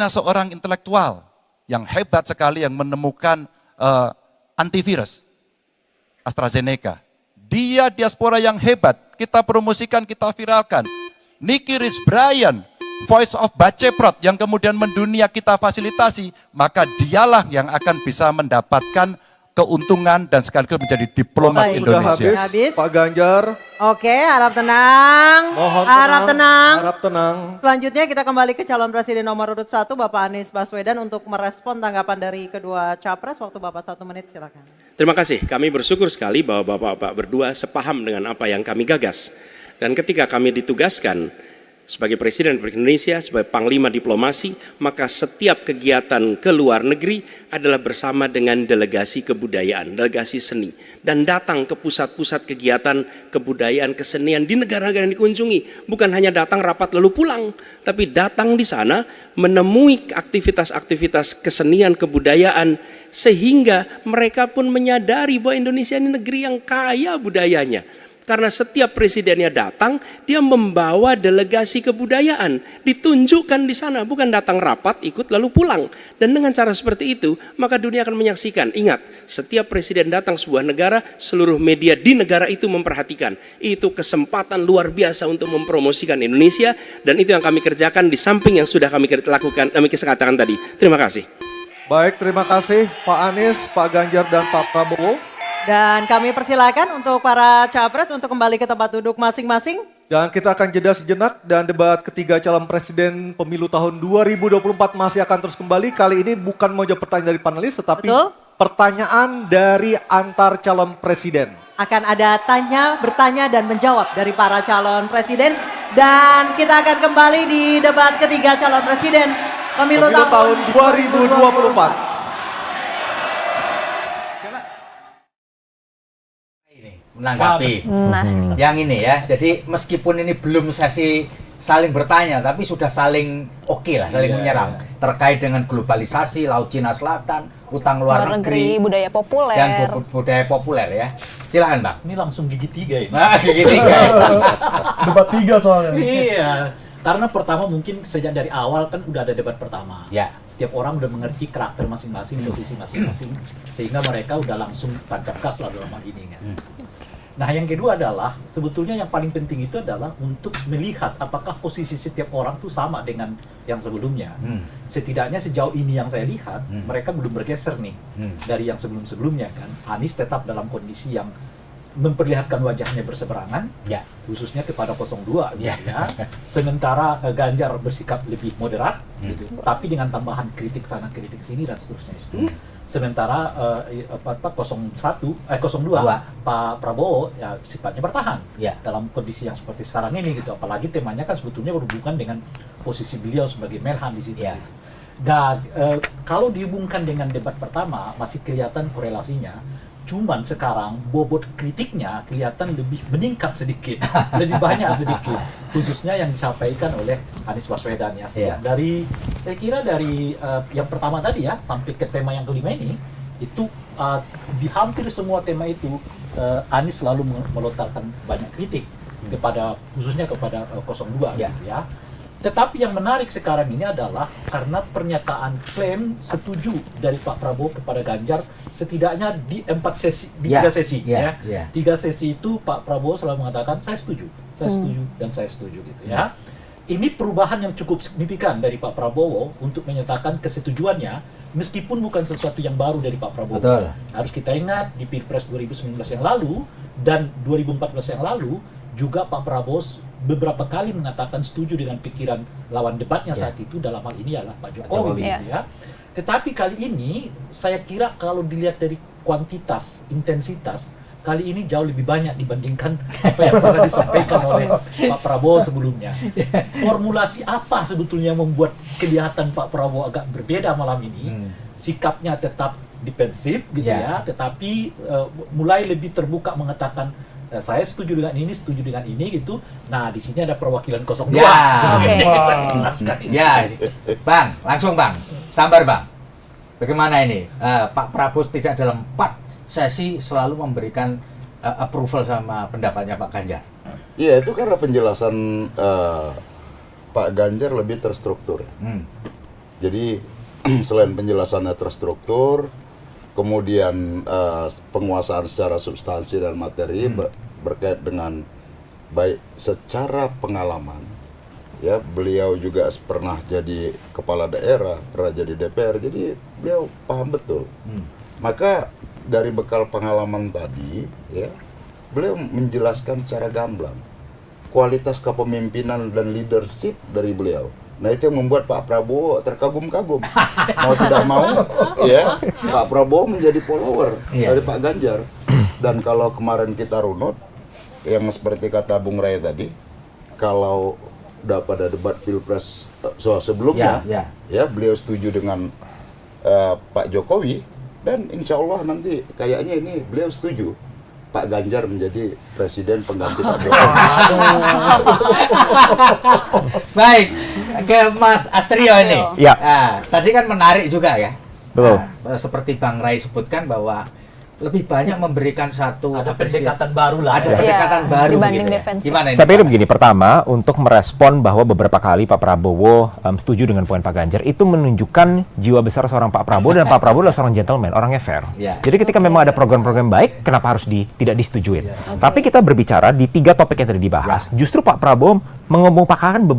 seorang intelektual yang hebat sekali yang menemukan antivirus AstraZeneca. Dia diaspora yang hebat, kita promosikan, kita viralkan. Nicky Rich Brian, Voice of Baceprot yang kemudian mendunia kita fasilitasi, maka dialah yang akan bisa mendapatkan keuntungan dan sekaligus menjadi diplomat Indonesia. Sudah habis, Pak Ganjar. Oke, harap tenang. Mohon harap tenang. Harap tenang. Selanjutnya kita kembali ke calon presiden nomor urut 1 Bapak Anies Baswedan untuk merespon tanggapan dari kedua capres. Waktu Bapak 1 menit, silakan. Terima kasih. Kami bersyukur sekali bahwa Bapak-Bapak berdua sepaham dengan apa yang kami gagas. Dan ketika kami ditugaskan sebagai Presiden Republik Indonesia, sebagai Panglima Diplomasi, maka setiap kegiatan ke luar negeri adalah bersama dengan delegasi kebudayaan, delegasi seni. Dan datang ke pusat-pusat kegiatan kebudayaan, kesenian di negara-negara yang dikunjungi. Bukan hanya datang rapat lalu pulang, tapi datang di sana menemui aktivitas-aktivitas kesenian, kebudayaan, sehingga mereka pun menyadari bahwa Indonesia ini negeri yang kaya budayanya. Karena setiap presidennya datang, dia membawa delegasi kebudayaan, ditunjukkan di sana, bukan datang rapat, ikut lalu pulang. Dan dengan cara seperti itu, maka dunia akan menyaksikan. Ingat, setiap presiden datang sebuah negara, seluruh media di negara itu memperhatikan. Itu kesempatan luar biasa untuk mempromosikan Indonesia, dan itu yang kami kerjakan di samping yang sudah kami lakukan, kami katakan tadi. Terima kasih. Baik, terima kasih Pak Anies, Pak Ganjar, dan Pak Prabowo. Dan kami persilakan untuk para capres untuk kembali ke tempat duduk masing-masing. Dan kita akan jeda sejenak dan debat ketiga calon presiden pemilu tahun 2024 masih akan terus kembali. Kali ini bukan mau jawab pertanyaan dari panelis, tetapi pertanyaan dari antar calon presiden. Akan ada bertanya dan menjawab dari para calon presiden. Dan kita akan kembali di debat ketiga calon presiden pemilu tahun 2024. Menanggapi yang ini ya. Jadi meskipun ini belum sesi saling bertanya, tapi sudah saling oke lah, saling menyerang terkait dengan globalisasi, Laut Cina Selatan, utang luar negeri, budaya populer. dan budaya populer ya. Silakan Bang. Ini langsung gigi 3 ini. Gigi 3. Debat 3 soalnya. Iya. Karena pertama mungkin sejak dari awal kan udah ada debat pertama. Ya. Setiap orang udah mengerti karakter masing-masing, posisi masing-masing, sehingga mereka udah langsung tancap gas lah dalam hal ini kan. Nah yang kedua adalah sebetulnya yang paling penting itu adalah untuk melihat apakah posisi setiap orang tuh sama dengan yang sebelumnya. Setidaknya sejauh ini yang saya lihat mereka belum bergeser nih dari yang sebelum-sebelumnya kan. Anies tetap dalam kondisi yang memperlihatkan wajahnya berseberangan, khususnya kepada 02 gitu ya. Sementara Ganjar bersikap lebih moderat, gitu. Tapi dengan tambahan kritik sana kritik sini dan seterusnya itu. Sementara 02 Pak Prabowo ya sifatnya bertahan dalam kondisi yang seperti sekarang ini gitu. Apalagi temanya kan sebetulnya berhubungan dengan posisi beliau sebagai Menhan di situ. Dan kalau dihubungkan dengan debat pertama masih kelihatan korelasinya. Cuman sekarang bobot kritiknya kelihatan lebih meningkat sedikit, lebih banyak sedikit, khususnya yang disampaikan oleh Anies Baswedan ya. Saya kira dari yang pertama tadi ya sampai ke tema yang kelima ini itu di hampir semua tema itu Anies selalu melontarkan banyak kritik kepada khususnya kepada 02 gitu ya. Tetapi yang menarik sekarang ini adalah karena pernyataan klaim setuju dari Pak Prabowo kepada Ganjar setidaknya di 3 sesi ya. 3 sesi itu Pak Prabowo selalu mengatakan saya setuju dan saya setuju gitu ya. Ini perubahan yang cukup signifikan dari Pak Prabowo untuk menyatakan kesetujuannya meskipun bukan sesuatu yang baru dari Pak Prabowo. Betul. Harus kita ingat di Pilpres 2019 yang lalu dan 2014 yang lalu juga Pak Prabowo beberapa kali mengatakan setuju dengan pikiran lawan debatnya saat itu, dalam hal ini adalah Pak Jokowi gitu ya. Tetapi kali ini saya kira kalau dilihat dari kuantitas, intensitas, kali ini jauh lebih banyak dibandingkan apa yang pernah disampaikan oleh Pak Prabowo sebelumnya. Formulasi apa sebetulnya membuat kelihatan Pak Prabowo agak berbeda malam ini? Sikapnya tetap defensif gitu ya, tetapi mulai lebih terbuka mengatakan saya setuju dengan ini gitu. Nah, di sini ada perwakilan 02. Bang, langsung Bang. Sabar Bang. Bagaimana ini? Pak Prabowo tidak dalam 4 sesi selalu memberikan approval sama pendapatnya Pak Ganjar. Iya, itu karena penjelasan Pak Ganjar lebih terstruktur. Jadi selain penjelasannya terstruktur, kemudian penguasaan secara substansi dan materi berkait dengan baik secara pengalaman, ya beliau juga pernah jadi kepala daerah, pernah jadi DPR, jadi beliau paham betul. Maka dari bekal pengalaman tadi, ya beliau menjelaskan secara gamblang kualitas kepemimpinan dan leadership dari beliau. Nah itu yang membuat Pak Prabowo terkagum-kagum. Mau tidak mau, ya Pak Prabowo menjadi follower dari Pak Ganjar. Dan kalau kemarin kita runut, yang seperti kata Bung Ray tadi, kalau udah pada debat Pilpres sebelumnya, ya beliau setuju dengan Pak Jokowi, dan insya Allah nanti kayaknya ini beliau setuju Pak Ganjar menjadi presiden pengganti Pak Jokowi. Baik, ke Mas Astrio ini. Tadi kan menarik juga ya. Betul. Seperti Bang Ray sebutkan bahwa lebih banyak memberikan satu pendekatan baru lah. Ada pendekatan baru dibanding gitu ya. defensif. Gimana ini? Saya pikir begini, pertama untuk merespon bahwa beberapa kali Pak Prabowo setuju dengan poin Pak Ganjar, itu menunjukkan jiwa besar seorang Pak Prabowo, dan Pak Prabowo adalah seorang gentleman, orangnya fair. Jadi ketika memang ada program-program baik, kenapa harus tidak disetujuin? Tapi kita berbicara di 3 topik yang tadi dibahas, justru Pak Prabowo mengemukakan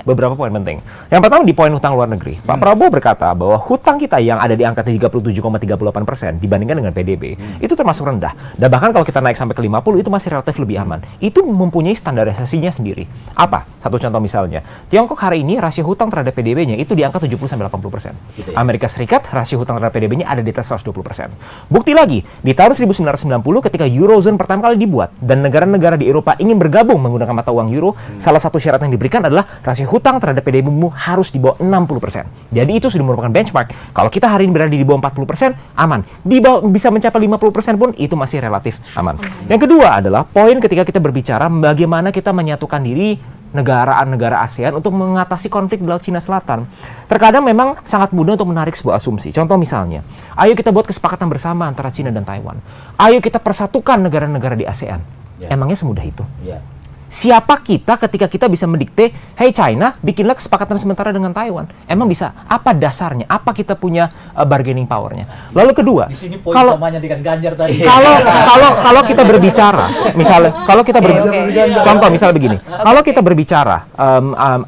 beberapa poin penting. Yang pertama di poin hutang luar negeri. Pak Prabowo berkata bahwa hutang kita yang ada di angka 37,38% dibandingkan dengan PDB itu termasuk rendah. Dan bahkan kalau kita naik sampai ke 50 itu masih relatif lebih aman. Itu mempunyai standarisasinya sendiri. Apa? Satu contoh misalnya, Tiongkok hari ini rasio hutang terhadap PDB-nya itu di angka 70-80%. Gitu ya. Amerika Serikat rasio hutang terhadap PDB-nya ada di atas 120%. Bukti lagi, di tahun 1990 ketika Eurozone pertama kali dibuat dan negara-negara di Eropa ingin bergabung menggunakan mata uang euro, salah satu syarat yang diberikan adalah rasio hutang terhadap PDB-mu harus di bawah 60%. Jadi itu sudah merupakan benchmark. Kalau kita hari ini berada di bawah 40%, aman. Di bawah bisa mencapai 50% pun itu masih relatif aman. Yang kedua adalah poin ketika kita berbicara bagaimana kita menyatukan diri negara ASEAN untuk mengatasi konflik di Laut Cina Selatan. Terkadang memang sangat mudah untuk menarik sebuah asumsi. Contoh misalnya, ayo kita buat kesepakatan bersama antara Cina dan Taiwan. Ayo kita persatukan negara-negara di ASEAN. Emangnya semudah itu? Siapa kita ketika kita bisa mendikte, hey China, bikinlah kesepakatan sementara dengan Taiwan? Emang bisa? Apa dasarnya? Apa kita punya bargaining powernya? Lalu kedua, di sini poin samanya dengan Ganjar tadi. Kalau kita berbicara, misalnya, kalau kita contoh misalnya begini, kalau kita berbicara,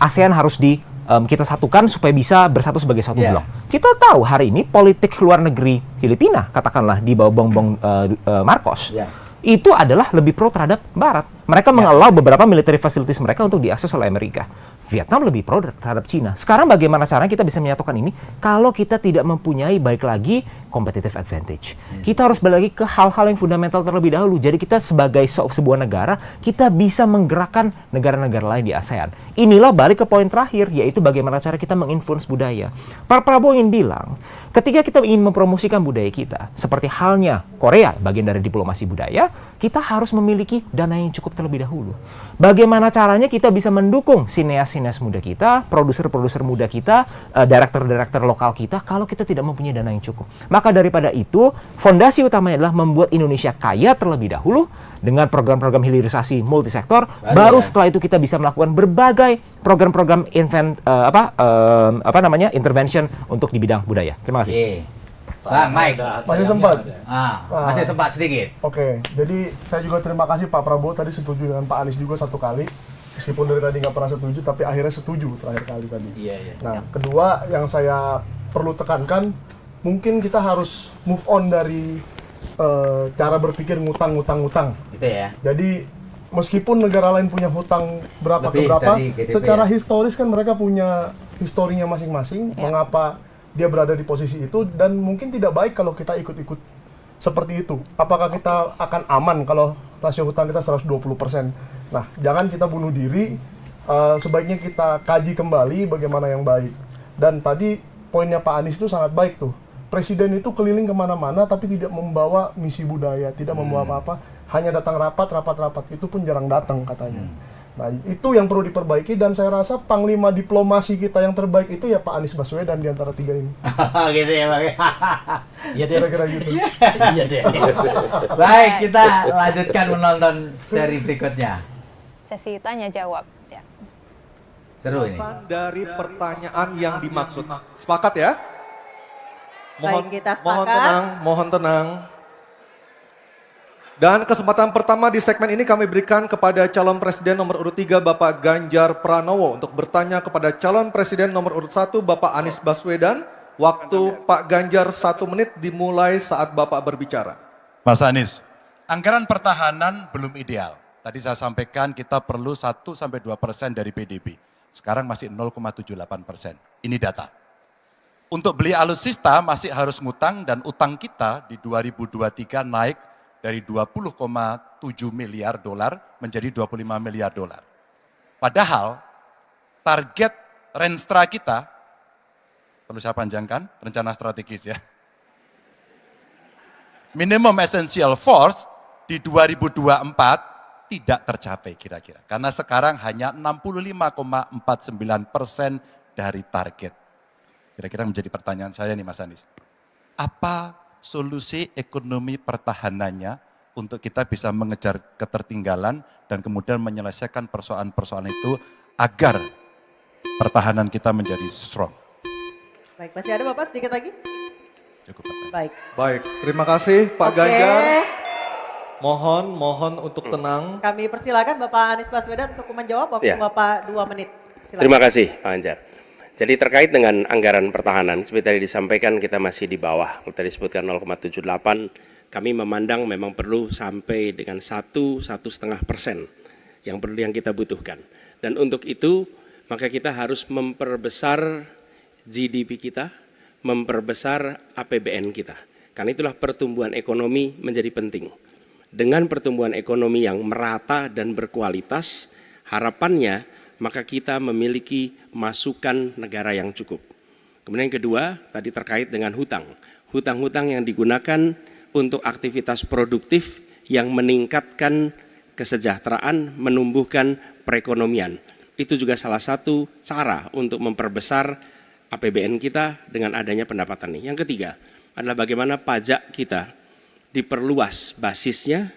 ASEAN harus kita satukan supaya bisa bersatu sebagai satu blok. Kita tahu hari ini politik luar negeri Filipina, katakanlah di bawah Bongbong Marcos, itu adalah lebih pro terhadap Barat. Mereka mengelau beberapa military facilities mereka untuk diakses oleh Amerika. Vietnam lebih pro terhadap Cina. Sekarang bagaimana caranya kita bisa menyatukan ini kalau kita tidak mempunyai baik lagi competitive advantage. Kita harus balik lagi ke hal-hal yang fundamental terlebih dahulu. Jadi kita sebagai sebuah negara, kita bisa menggerakkan negara-negara lain di ASEAN. Inilah balik ke poin terakhir, yaitu bagaimana cara kita menginfluence budaya. Pak Prabowo ingin bilang, ketika kita ingin mempromosikan budaya kita, seperti halnya Korea, bagian dari diplomasi budaya, kita harus memiliki dana yang cukup terlebih dahulu. Bagaimana caranya kita bisa mendukung sineas-sineas muda kita, produser-produser muda kita, director-director lokal kita, kalau kita tidak mempunyai dana yang cukup. Maka daripada itu, fondasi utamanya adalah membuat Indonesia kaya terlebih dahulu dengan program-program hilirisasi multisektor. Baru setelah itu kita bisa melakukan berbagai program-program intervention untuk di bidang budaya. Terima kasih. Bang Mike, masih sempat. Masih sempat sedikit. Oke, jadi saya juga terima kasih Pak Prabowo tadi setuju dengan Pak Anies juga satu kali. Meskipun dari tadi nggak pernah setuju, tapi akhirnya setuju terakhir kali tadi. Nah, kedua yang saya perlu tekankan, mungkin kita harus move on dari cara berpikir ngutang. Gitu ya. Jadi meskipun negara lain punya hutang berapa ke berapa, secara historis kan mereka punya historinya masing-masing. Mengapa dia berada di posisi itu, dan mungkin tidak baik kalau kita ikut-ikut seperti itu. Apakah kita akan aman kalau rasio hutang kita 120%? Nah, jangan kita bunuh diri, sebaiknya kita kaji kembali bagaimana yang baik. Dan tadi poinnya Pak Anies itu sangat baik tuh. Presiden itu keliling kemana-mana tapi tidak membawa misi budaya, tidak membawa apa-apa, hanya datang rapat, itu pun jarang datang katanya. Nah, itu yang perlu diperbaiki, dan saya rasa panglima diplomasi kita yang terbaik itu ya Pak Anies Baswedan di antara tiga ini. Gitu ya Bang. Iya deh. Kira-kira gitu. Iya deh. Baik, kita lanjutkan menonton seri berikutnya. Sesi tanya jawab. Ya. Seru ini. Dari pertanyaan yang dimaksud. Sepakat ya? Baik, kita sepakat. Mohon tenang. Dan kesempatan pertama di segmen ini kami berikan kepada calon presiden nomor urut 3 Bapak Ganjar Pranowo untuk bertanya kepada calon presiden nomor urut 1 Bapak Anies Baswedan. Waktu Pak Ganjar 1 menit dimulai saat Bapak berbicara. Mas Anies, anggaran pertahanan belum ideal. Tadi saya sampaikan kita perlu 1-2% dari PDB. Sekarang masih 0,78%. Ini data. Untuk beli alutsista masih harus ngutang, dan utang kita di 2023 naik dari 20,7 miliar dolar menjadi 25 miliar dolar. Padahal target Renstra kita, perlu saya panjangkan, rencana strategis ya. Minimum essential force di 2024 tidak tercapai kira-kira. Karena sekarang hanya 65,49% dari target. Kira-kira menjadi pertanyaan saya nih Mas Anies. Apa solusi ekonomi pertahanannya untuk kita bisa mengejar ketertinggalan dan kemudian menyelesaikan persoalan-persoalan itu agar pertahanan kita menjadi strong? Baik, masih ada Bapak sedikit lagi? Cukup. Baik, terima kasih Pak Ganjar. Mohon untuk tenang. Kami persilakan Bapak Anies Baswedan untuk menjawab. Waktu Bapak 2 menit. Silakan. Terima kasih Pak Ganjar. Jadi terkait dengan anggaran pertahanan, seperti tadi disampaikan kita masih di bawah. Kalau tadi disebutkan 0,78, kami memandang memang perlu sampai dengan 1-1,5% yang kita butuhkan. Dan untuk itu, maka kita harus memperbesar GDP kita, memperbesar APBN kita. Karena itulah pertumbuhan ekonomi menjadi penting. Dengan pertumbuhan ekonomi yang merata dan berkualitas, harapannya maka kita memiliki masukan negara yang cukup. Kemudian yang kedua, tadi terkait dengan hutang. Hutang-hutang yang digunakan untuk aktivitas produktif yang meningkatkan kesejahteraan, menumbuhkan perekonomian. Itu juga salah satu cara untuk memperbesar APBN kita dengan adanya pendapatan ini. Yang ketiga adalah bagaimana pajak kita diperluas basisnya,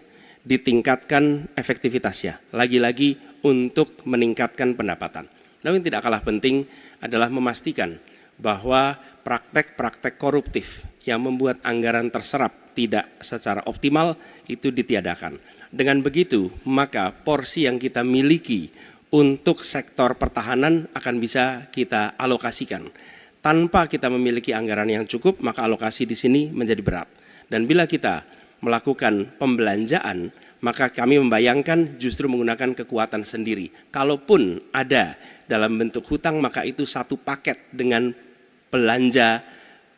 ditingkatkan efektivitasnya. Lagi-lagi untuk meningkatkan pendapatan. Namun tidak kalah penting adalah memastikan bahwa praktek-praktek koruptif yang membuat anggaran terserap tidak secara optimal itu ditiadakan. Dengan begitu, maka porsi yang kita miliki untuk sektor pertahanan akan bisa kita alokasikan. Tanpa kita memiliki anggaran yang cukup, maka alokasi di sini menjadi berat. Dan bila kita melakukan pembelanjaan, maka kami membayangkan justru menggunakan kekuatan sendiri. Kalaupun ada dalam bentuk hutang, maka itu satu paket dengan belanja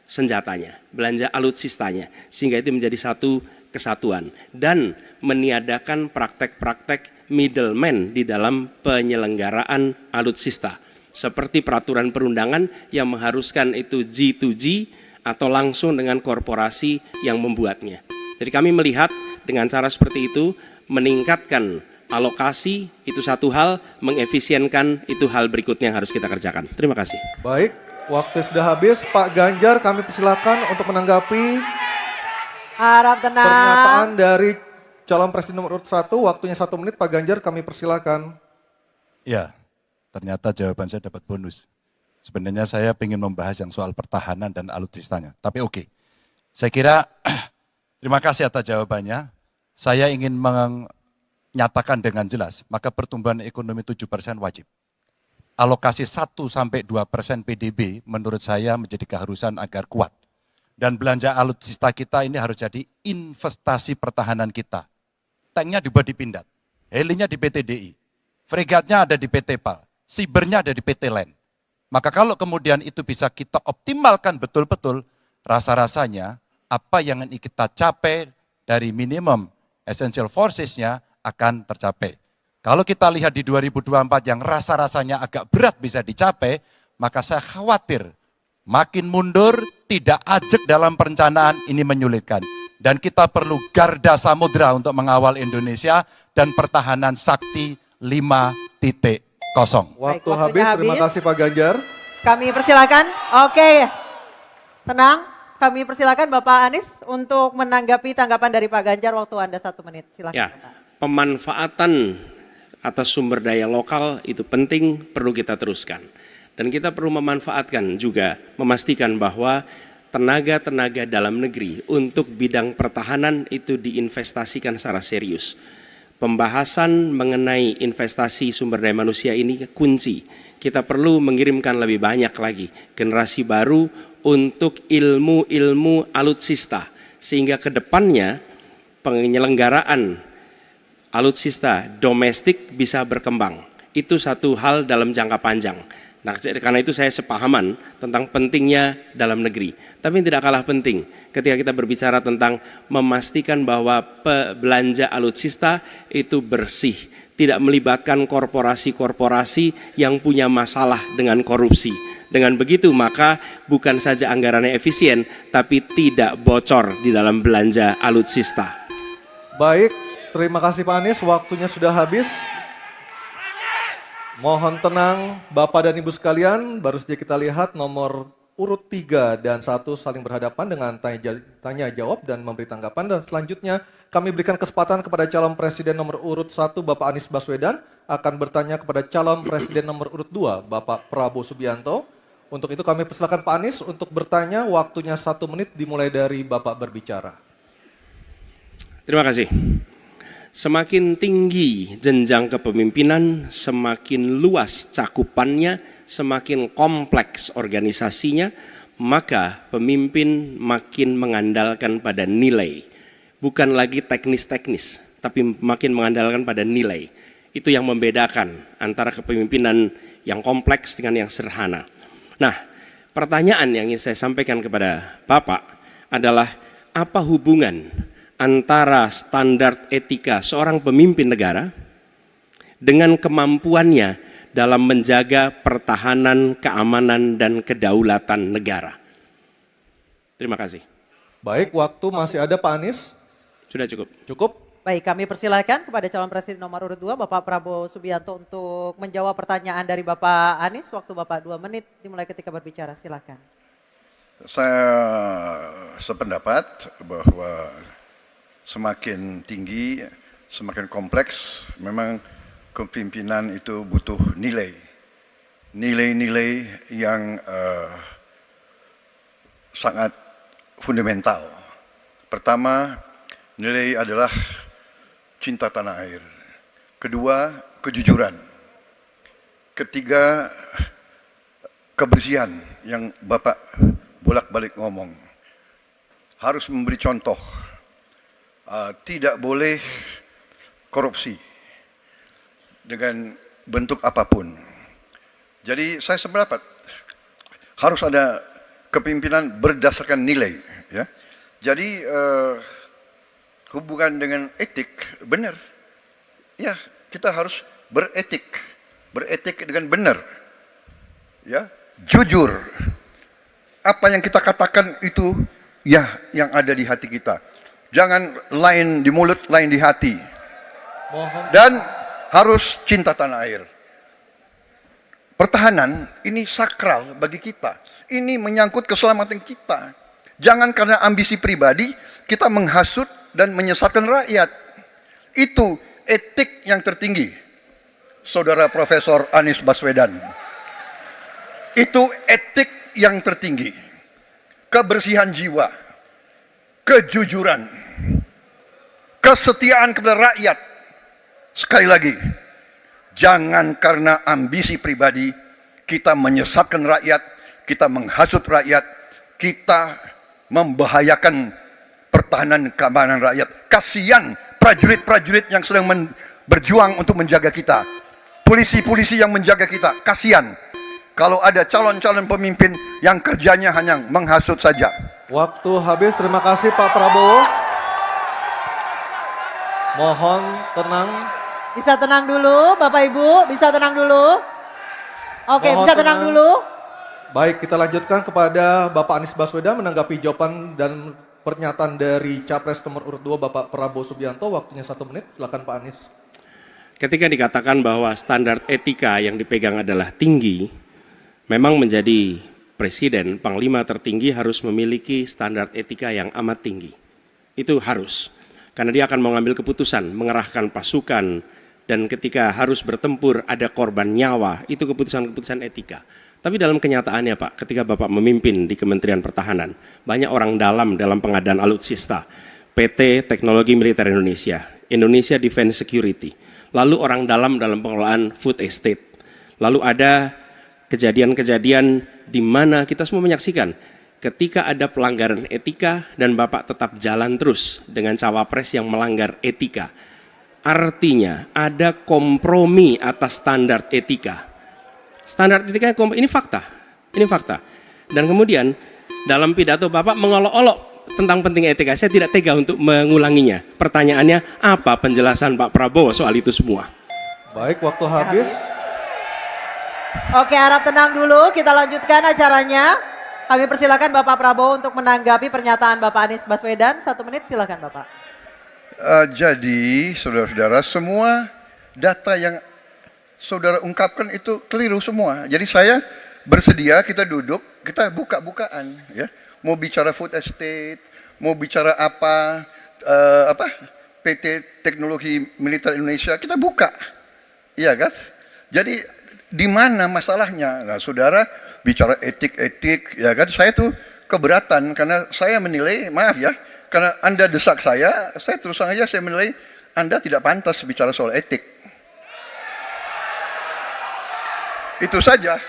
senjatanya, belanja alutsistanya, sehingga itu menjadi satu kesatuan. Dan meniadakan praktek-praktek middleman di dalam penyelenggaraan alutsista. Seperti peraturan perundangan yang mengharuskan itu G2G atau langsung dengan korporasi yang membuatnya. Jadi kami melihat dengan cara seperti itu, meningkatkan alokasi itu satu hal, mengefisienkan itu hal berikutnya yang harus kita kerjakan. Terima kasih. Baik, waktu sudah habis. Pak Ganjar, kami persilakan untuk menanggapi Harap tenang. pernyataan dari calon presiden nomor urut 1. Waktunya 1 menit, Pak Ganjar, kami persilakan. Ya, ternyata jawaban saya dapat bonus. Sebenarnya saya ingin membahas yang soal pertahanan dan alutsistanya. Tapi oke, saya kira terima kasih atas jawabannya. Saya ingin menyatakan dengan jelas, maka pertumbuhan ekonomi 7% wajib. Alokasi 1-2% PDB menurut saya menjadi keharusan agar kuat. Dan belanja alutsista kita ini harus jadi investasi pertahanan kita. Tanknya dibuat di Pindad, helinya di PT DI, fregatnya ada di PT PAL, sibernya ada di PT LEN. Maka kalau kemudian itu bisa kita optimalkan betul-betul, rasa-rasanya apa yang ingin kita capai dari minimum essential forces-nya akan tercapai. Kalau kita lihat di 2024 yang rasa-rasanya agak berat bisa dicapai, maka saya khawatir makin mundur, tidak ajak dalam perencanaan, ini menyulitkan. Dan kita perlu garda samudra untuk mengawal Indonesia dan pertahanan sakti 5.0. Waktu habis, terima kasih Pak Ganjar. Kami persilakan, oke, tenang. Kami persilakan Bapak Anies untuk menanggapi tanggapan dari Pak Ganjar. Waktu Anda 1 menit, silakan. Ya, pemanfaatan atas sumber daya lokal itu penting, perlu kita teruskan. Dan kita perlu memanfaatkan juga, memastikan bahwa tenaga-tenaga dalam negeri untuk bidang pertahanan itu diinvestasikan secara serius. Pembahasan mengenai investasi sumber daya manusia ini kunci. Kita perlu mengirimkan lebih banyak lagi generasi baru untuk ilmu-ilmu alutsista. Sehingga ke depannya penyelenggaraan alutsista domestik bisa berkembang. Itu satu hal dalam jangka panjang. Nah, karena itu saya sepahaman tentang pentingnya dalam negeri. Tapi tidak kalah penting ketika kita berbicara tentang memastikan bahwa belanja alutsista itu bersih, tidak melibatkan korporasi-korporasi yang punya masalah dengan korupsi. Dengan begitu maka bukan saja anggarannya efisien, tapi tidak bocor di dalam belanja alutsista. Baik, terima kasih Pak Anies, waktunya sudah habis. Mohon tenang Bapak dan Ibu sekalian, baru saja kita lihat nomor urut 3 dan 1 saling berhadapan dengan tanya jawab dan memberi tanggapan. Dan selanjutnya kami berikan kesempatan kepada calon presiden nomor urut 1 Bapak Anies Baswedan akan bertanya kepada calon presiden nomor urut 2 Bapak Prabowo Subianto. Untuk itu kami persilakan Pak Anies untuk bertanya, waktunya 1 menit dimulai dari Bapak berbicara. Terima kasih. Semakin tinggi jenjang kepemimpinan, semakin luas cakupannya, semakin kompleks organisasinya, maka pemimpin makin mengandalkan pada nilai. Bukan lagi teknis-teknis, tapi makin mengandalkan pada nilai. Itu yang membedakan antara kepemimpinan yang kompleks dengan yang sederhana. Nah, pertanyaan yang ingin saya sampaikan kepada Bapak adalah apa hubungan antara standar etika seorang pemimpin negara dengan kemampuannya dalam menjaga pertahanan, keamanan, dan kedaulatan negara. Terima kasih. Baik, waktu masih ada Pak Anies. Sudah cukup. Cukup? Baik, kami persilakan kepada calon presiden nomor urut 2, Bapak Prabowo Subianto untuk menjawab pertanyaan dari Bapak Anies. Waktu Bapak 2 menit dimulai ketika berbicara, silakan. Saya sependapat bahwa semakin tinggi, semakin kompleks, memang kepemimpinan itu butuh nilai. Nilai-nilai yang sangat fundamental. Pertama, nilai adalah cinta tanah air. Kedua, kejujuran. Ketiga, kebersihan yang Bapak bolak-balik ngomong. Harus memberi contoh. Tidak boleh korupsi dengan bentuk apapun. Jadi saya sependapat harus ada kepemimpinan berdasarkan nilai. Ya. Jadi hubungan dengan etik, benar. Ya, kita harus beretik dengan benar. Ya, jujur. Apa yang kita katakan itu ya yang ada di hati kita. Jangan lain di mulut, lain di hati. Dan harus cinta tanah air. Pertahanan ini sakral bagi kita. Ini menyangkut keselamatan kita. Jangan karena ambisi pribadi kita menghasut dan menyesatkan rakyat. Itu etik yang tertinggi, Saudara Profesor Anies Baswedan. Itu etik yang tertinggi. Kebersihan jiwa, kejujuran, kesetiaan kepada rakyat. Sekali lagi, jangan karena ambisi pribadi kita menyesatkan rakyat, kita menghasut rakyat, kita membahayakan pertahanan keamanan rakyat. Kasihan prajurit-prajurit yang sedang berjuang untuk menjaga kita. Polisi-polisi yang menjaga kita. Kasihan kalau ada calon-calon pemimpin yang kerjanya hanya menghasut saja. Waktu habis, terima kasih Pak Prabowo. Mohon tenang. Bisa tenang dulu, Bapak Ibu, bisa tenang dulu. Oke, Mohon bisa tenang dulu. Baik, kita lanjutkan kepada Bapak Anies Baswedan menanggapi jawaban dan pernyataan dari Capres nomor urut 2 Bapak Prabowo Subianto. Waktunya 1 menit, silakan Pak Anies. Ketika dikatakan bahwa standar etika yang dipegang adalah tinggi, memang menjadi presiden, panglima tertinggi harus memiliki standar etika yang amat tinggi. Itu harus, karena dia akan mengambil keputusan, mengerahkan pasukan, dan ketika harus bertempur ada korban nyawa, itu keputusan-keputusan etika. Tapi dalam kenyataannya Pak, ketika Bapak memimpin di Kementerian Pertahanan, banyak orang dalam pengadaan alutsista, PT Teknologi Militer Indonesia, Indonesia Defense Security, lalu orang dalam pengelolaan food estate, lalu ada kejadian-kejadian di mana kita semua menyaksikan ketika ada pelanggaran etika dan Bapak tetap jalan terus dengan cawapres yang melanggar etika. Artinya ada kompromi atas standar etika. Standar etika ini fakta. Dan kemudian dalam pidato Bapak mengolok-olok tentang pentingnya etika. Saya tidak tega untuk mengulanginya. Pertanyaannya, apa penjelasan Pak Prabowo soal itu semua? Baik, waktu habis. Oke, harap tenang dulu, kita lanjutkan acaranya. Kami persilakan Bapak Prabowo untuk menanggapi pernyataan Bapak Anies Baswedan. 1 menit, silakan Bapak. Jadi, saudara-saudara, semua data yang saudara ungkapkan itu keliru semua. Jadi saya bersedia kita duduk, kita buka-bukaan, ya. Mau bicara food estate, mau bicara apa PT Teknologi Militer Indonesia, kita buka, iya kan? Jadi di mana masalahnya? Nah, saudara bicara etik, ya kan? Saya tuh keberatan karena saya menilai, maaf ya, karena Anda desak saya terus terang aja saya menilai Anda tidak pantas bicara soal etik. Itu saja.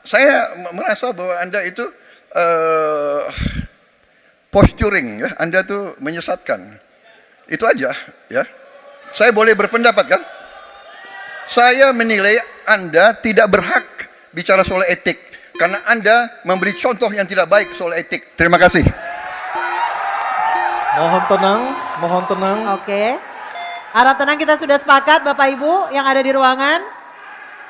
Saya merasa bahwa Anda itu posturing, ya. Anda tuh menyesatkan. Itu aja, ya. Saya boleh berpendapat kan? Saya menilai Anda tidak berhak bicara soal etik karena Anda memberi contoh yang tidak baik soal etik. Terima kasih. Mohon tenang. Oke. Harap tenang, kita sudah sepakat Bapak Ibu yang ada di ruangan.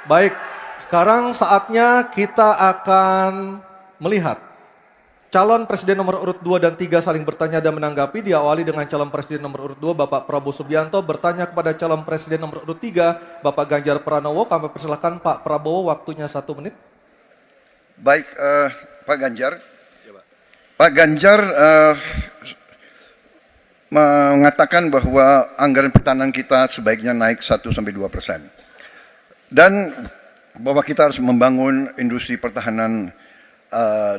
Baik, sekarang saatnya kita akan melihat calon presiden nomor urut 2 dan 3 saling bertanya dan menanggapi. Diawali dengan calon presiden nomor urut 2 Bapak Prabowo Subianto bertanya kepada calon presiden nomor urut 3 Bapak Ganjar Pranowo. Kami persilakan Pak Prabowo, waktunya 1 menit. Baik, Pak Ganjar. Pak Ganjar mengatakan bahwa anggaran pertahanan kita sebaiknya naik 1-2%. Dan bahwa kita harus membangun industri pertahanan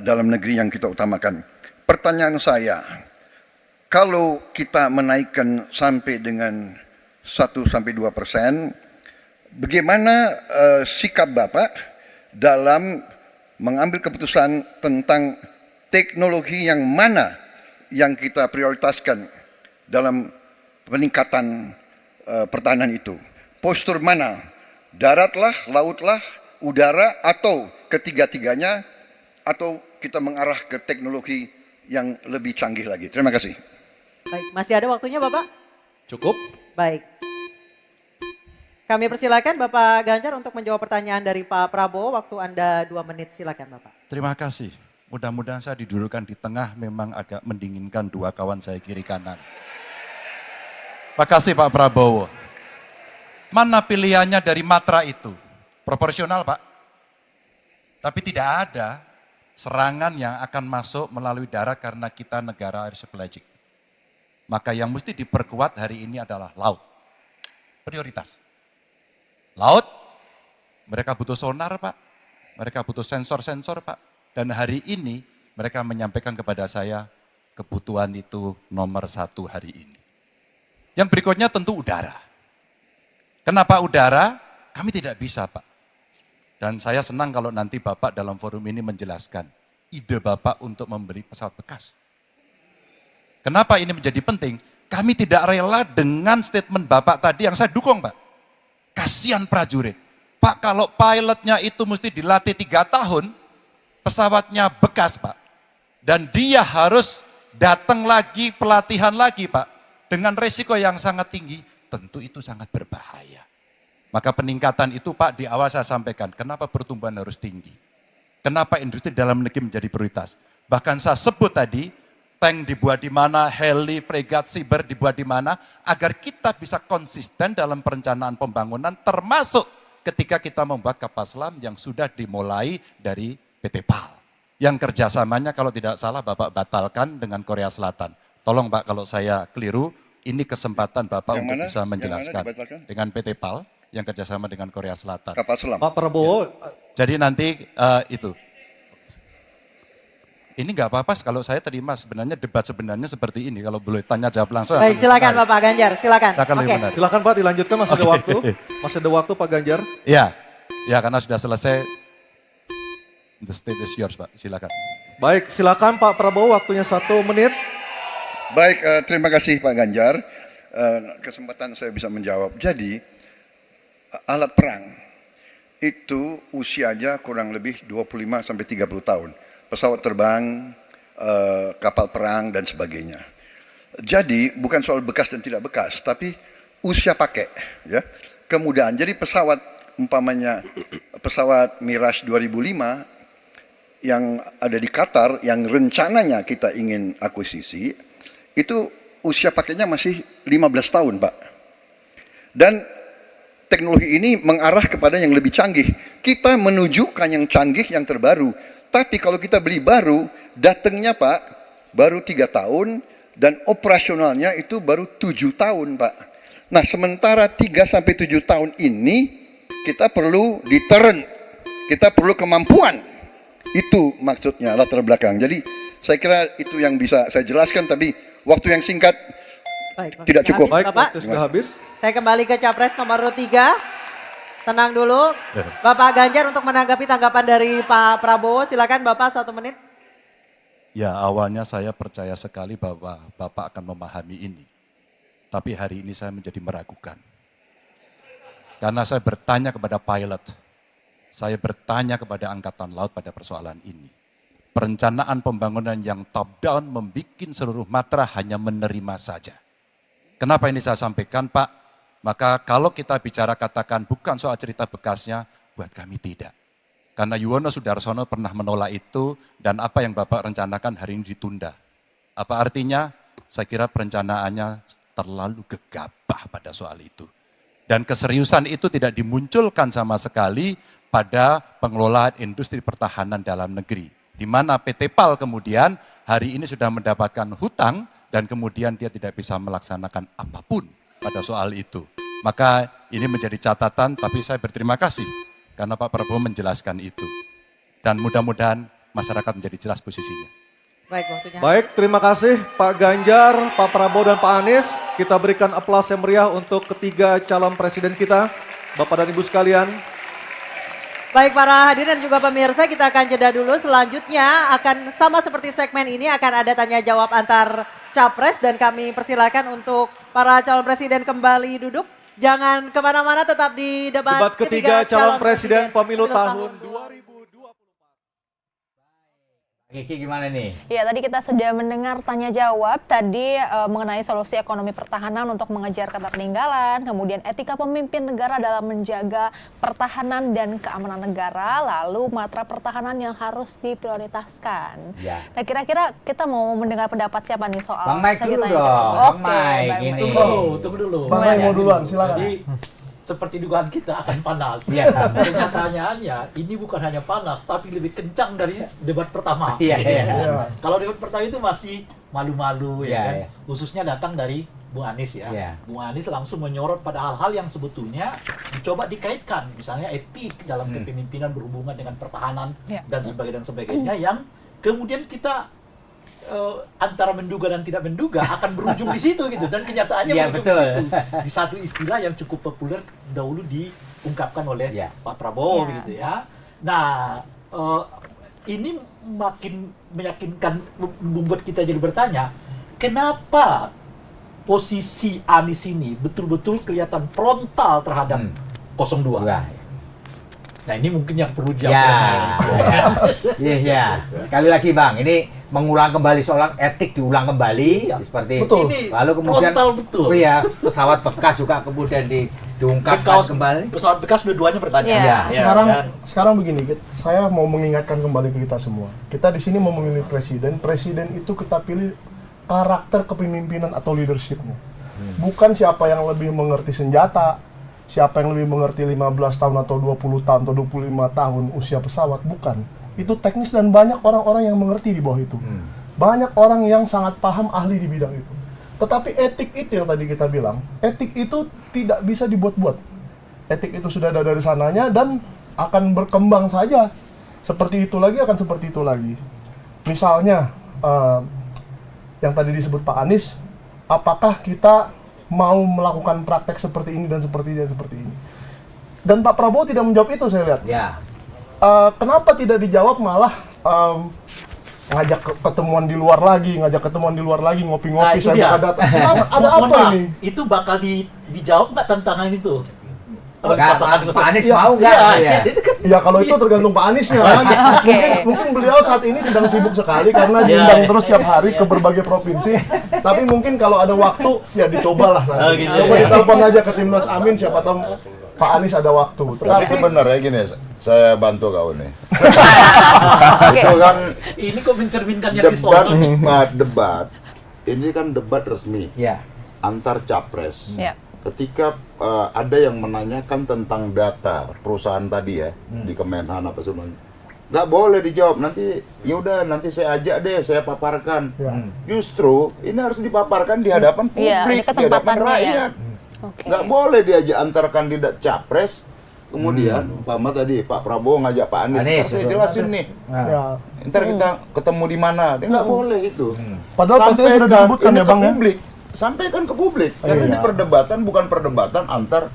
dalam negeri yang kita utamakan. Pertanyaan saya, kalau kita menaikkan sampai dengan 1-2%, bagaimana sikap Bapak dalam mengambil keputusan tentang teknologi yang mana yang kita prioritaskan dalam peningkatan pertahanan itu? Postur mana? Daratlah, lautlah, udara, atau ketiga-tiganya, atau kita mengarah ke teknologi yang lebih canggih lagi? Terima kasih. Baik, masih ada waktunya Bapak? Cukup. Baik. Kami persilakan Bapak Ganjar untuk menjawab pertanyaan dari Pak Prabowo. Waktu Anda 2 menit, silakan Bapak. Terima kasih. Mudah-mudahan saya didudukkan di tengah, memang agak mendinginkan dua kawan saya kiri kanan. Makasih Pak Prabowo. Mana pilihannya dari matra itu? Proporsional Pak. Tapi tidak ada serangan yang akan masuk melalui darat karena kita negara archipelagic. Maka yang mesti diperkuat hari ini adalah laut. Prioritas. Laut, mereka butuh sonar Pak. Mereka butuh sensor-sensor Pak. Dan hari ini mereka menyampaikan kepada saya kebutuhan itu nomor 1 hari ini. Yang berikutnya tentu udara. Kenapa udara? Kami tidak bisa Pak. Dan saya senang kalau nanti Bapak dalam forum ini menjelaskan ide Bapak untuk membeli pesawat bekas. Kenapa ini menjadi penting? Kami tidak rela dengan statement Bapak tadi yang saya dukung Pak. Kasihan prajurit. Pak, kalau pilotnya itu mesti dilatih 3 tahun, pesawatnya bekas Pak. Dan dia harus datang lagi, pelatihan lagi Pak. Dengan resiko yang sangat tinggi, tentu itu sangat berbahaya. Maka peningkatan itu Pak di awal saya sampaikan, kenapa pertumbuhan harus tinggi? Kenapa industri dalam negeri menjadi prioritas? Bahkan saya sebut tadi, tank dibuat di mana, heli, fregat, cyber dibuat di mana, agar kita bisa konsisten dalam perencanaan pembangunan, termasuk ketika kita membuat kapal selam yang sudah dimulai dari PT PAL. Yang kerjasamanya kalau tidak salah Bapak batalkan dengan Korea Selatan. Tolong Pak kalau saya keliru, ini kesempatan Bapak Yang untuk mana? bisa Yang menjelaskan. mana dibatalkan? Dengan PT PAL yang kerjasama dengan Korea Selatan. Kapal selam. Pak Prabowo. Jadi nanti itu. Ini nggak apa-apa kalau saya terima sebenarnya debat sebenarnya seperti ini. Kalau boleh tanya jawab langsung. Baik, silakan Bapak Ganjar, silakan. Oke. Silakan Pak dilanjutkan, masih ada waktu. Masih ada waktu Pak Ganjar. Iya, ya karena sudah selesai. The stage is yours Pak, silakan. Baik, silakan Pak Prabowo, waktunya 1 menit. Baik, terima kasih Pak Ganjar. Kesempatan saya bisa menjawab. Jadi, alat perang itu usianya kurang lebih 25-30 tahun. Pesawat terbang, kapal perang, dan sebagainya. Jadi, bukan soal bekas dan tidak bekas, tapi usia pakai. Ya. Kemudahan, jadi pesawat, umpamanya pesawat Mirage 2005, yang ada di Qatar, yang rencananya kita ingin akuisisi, itu usia pakainya masih 15 tahun Pak. Dan teknologi ini mengarah kepada yang lebih canggih. Kita menunjukkan yang canggih, yang terbaru. Tapi kalau kita beli baru, datangnya Pak, baru 3 tahun, dan operasionalnya itu baru 7 tahun Pak. Nah sementara 3-7 tahun ini, kita perlu deterrent, kita perlu kemampuan. Itu maksudnya latar belakang. Jadi saya kira itu yang bisa saya jelaskan, tapi waktu yang singkat tidak cukup. Baik, waktu sudah habis. Saya kembali ke Capres nomor 3. Tenang dulu. Bapak Ganjar untuk menanggapi tanggapan dari Pak Prabowo. Silakan Bapak 1 menit. Ya awalnya saya percaya sekali bahwa Bapak akan memahami ini. Tapi hari ini saya menjadi meragukan. Karena saya bertanya kepada pilot. Saya bertanya kepada Angkatan Laut pada persoalan ini. Perencanaan pembangunan yang top down membuat seluruh matra hanya menerima saja. Kenapa ini saya sampaikan Pak? Maka kalau kita bicara katakan bukan soal cerita bekasnya, buat kami tidak. Karena Yuwono Sudarsono pernah menolak itu dan apa yang Bapak rencanakan hari ini ditunda. Apa artinya? Saya kira perencanaannya terlalu gegabah pada soal itu. Dan keseriusan itu tidak dimunculkan sama sekali pada pengelolaan industri pertahanan dalam negeri. Di mana PT PAL kemudian hari ini sudah mendapatkan hutang dan kemudian dia tidak bisa melaksanakan apapun pada soal itu. Maka ini menjadi catatan, tapi saya berterima kasih karena Pak Prabowo menjelaskan itu. Dan mudah-mudahan masyarakat menjadi jelas posisinya. Baik, waktunya. Baik, terima kasih Pak Ganjar, Pak Prabowo dan Pak Anies. Kita berikan aplaus yang meriah untuk ketiga calon presiden kita, Bapak dan Ibu sekalian. Baik para hadirin dan juga pemirsa, kita akan jeda dulu. Selanjutnya akan sama seperti segmen ini, akan ada tanya jawab antar capres dan kami persilakan untuk para calon presiden kembali duduk. Jangan kemana-mana, tetap di debat ketiga calon presiden pemilu tahun 2024. Kiki gimana nih? Ya, tadi kita sudah mendengar tanya jawab tadi mengenai solusi ekonomi pertahanan untuk mengejar ketertinggalan, kemudian etika pemimpin negara dalam menjaga pertahanan dan keamanan negara, lalu matra pertahanan yang harus diprioritaskan. Ya. Nah, kira-kira kita mau mendengar pendapat siapa nih soal Bang Mike dulu tanya dong. jawab? Bang Oke, Mike Bang ini. Mike. Tunggu dulu. Bang Mike mau duluan, silakan. Jadi seperti dugaan kita akan panas. Iya. Kenyataannya ini bukan hanya panas, tapi lebih kencang dari debat pertama. Iya, iya. Kalau debat pertama itu masih malu-malu ya Iya, kan. iya. Khususnya datang dari Bung Anies ya. Iya. Bung Anies langsung menyorot pada hal-hal yang sebetulnya dicoba dikaitkan, misalnya etik dalam kepemimpinan berhubungan dengan pertahanan Iya. dan sebagainya yang kemudian kita antara menduga dan tidak menduga akan berujung di situ gitu, dan kenyataannya Iya, berujung betul. di situ di satu istilah yang cukup populer dahulu diungkapkan oleh Pak Prabowo Iya. gitu ya. Nah ini makin meyakinkan, membuat kita jadi bertanya, kenapa posisi Anies ini betul-betul kelihatan frontal terhadap 02. Nah ini mungkin yang perlu dijawab. Iya. Sekali lagi Bang, ini mengulang kembali soal etik, diulang kembali seperti Betul. lalu kemudian Frontal betul. iya, pesawat bekas juga kemudian diungkapkan kembali. Pesawat bekas dua-duanya bertanya. Iya. Sekarang begini, saya mau mengingatkan kembali ke kita semua. Kita di sini mau memilih presiden. Presiden itu kita pilih karakter kepemimpinan atau leadershipnya. Bukan siapa yang lebih mengerti senjata, siapa yang lebih mengerti 15 tahun atau 20 tahun atau 25 tahun usia pesawat, bukan. Itu teknis dan banyak orang-orang yang mengerti di bawah itu. Banyak orang yang sangat paham, ahli di bidang itu. Tetapi etik itu yang tadi kita bilang, etik itu tidak bisa dibuat-buat. Etik itu sudah ada dari sananya dan akan berkembang saja. Seperti itu lagi akan seperti itu lagi. Misalnya, yang tadi disebut Pak Anies, apakah kita mau melakukan praktek seperti ini dan seperti ini dan seperti ini? Dan Pak Prabowo tidak menjawab itu, saya lihat. Ya. Kenapa tidak dijawab, malah ngajak ketemuan di luar lagi, ngopi-ngopi, itu saya dia. buka data. Ada Mohon apa maaf, ini? Itu bakal dijawab nggak tantangan itu? Pak Anies mau nggak? Ya kalau itu tergantung Pak Aniesnya kan. Mungkin beliau saat ini sedang sibuk sekali karena diundang terus tiap hari ke berbagai provinsi. Tapi mungkin kalau ada waktu ya dicobalah nanti. Coba ditelepon aja ke Timnas Amin, siapa tahu Pak Anies ada waktu. Tapi sebenarnya gini, saya bantu kau nih. Itu kan ini kok mencerminkan yang disono. Debat. Ini kan debat resmi. Antar capres. Ketika ada yang menanyakan tentang data perusahaan tadi ya di Kemenhan apa semuanya, nggak boleh dijawab. Nanti ya udah, nanti saya ajak deh, saya paparkan. Justru ini harus dipaparkan di hadapan publik, di hadapan rakyat. Nggak boleh diajak antar kandidat capres. Kemudian Umpama tadi Pak Prabowo ngajak Pak Anies, saya jelasin nih. Ntar kita ketemu di mana? Dia nggak boleh itu. Padahal pentingnya sudah disebutkan ya Bang ya. Sampaikan ke publik, karena ini perdebatan bukan perdebatan antar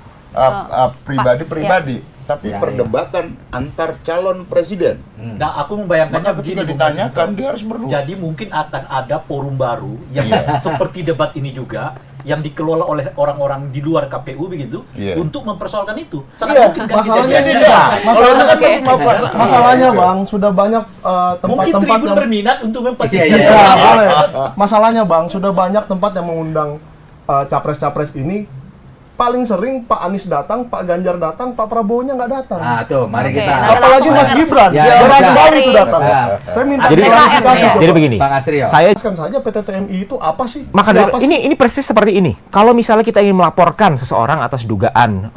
pribadi-pribadi, tapi perdebatan antar calon presiden. Nah, aku membayangkannya begini, ditanyakan dia harus berdua. Jadi mungkin akan ada forum baru yang seperti debat ini juga, yang dikelola oleh orang-orang di luar KPU begitu, untuk mempersoalkan itu. Sangat mungkin kan masalahnya Bang, sudah banyak tempat-tempat yang berminat untuk Masalahnya Bang, sudah banyak tempat yang mengundang capres-capres ini paling sering Pak Anies datang, Pak Ganjar datang, Pak Prabowo-nya nggak datang. Nah, tuh, mari Oke, kita. nanti Apalagi langsung Mas ya. Gibran, Ya, jarang ya. sekali itu datang. Ya. Saya minta Jadi- klarifikasi. Jadi begini, Bang Astrio. saya Jelaskan saja PT TMI itu apa sih? Maka Siapa sih? ini persis seperti ini. Kalau misalnya kita ingin melaporkan seseorang atas dugaan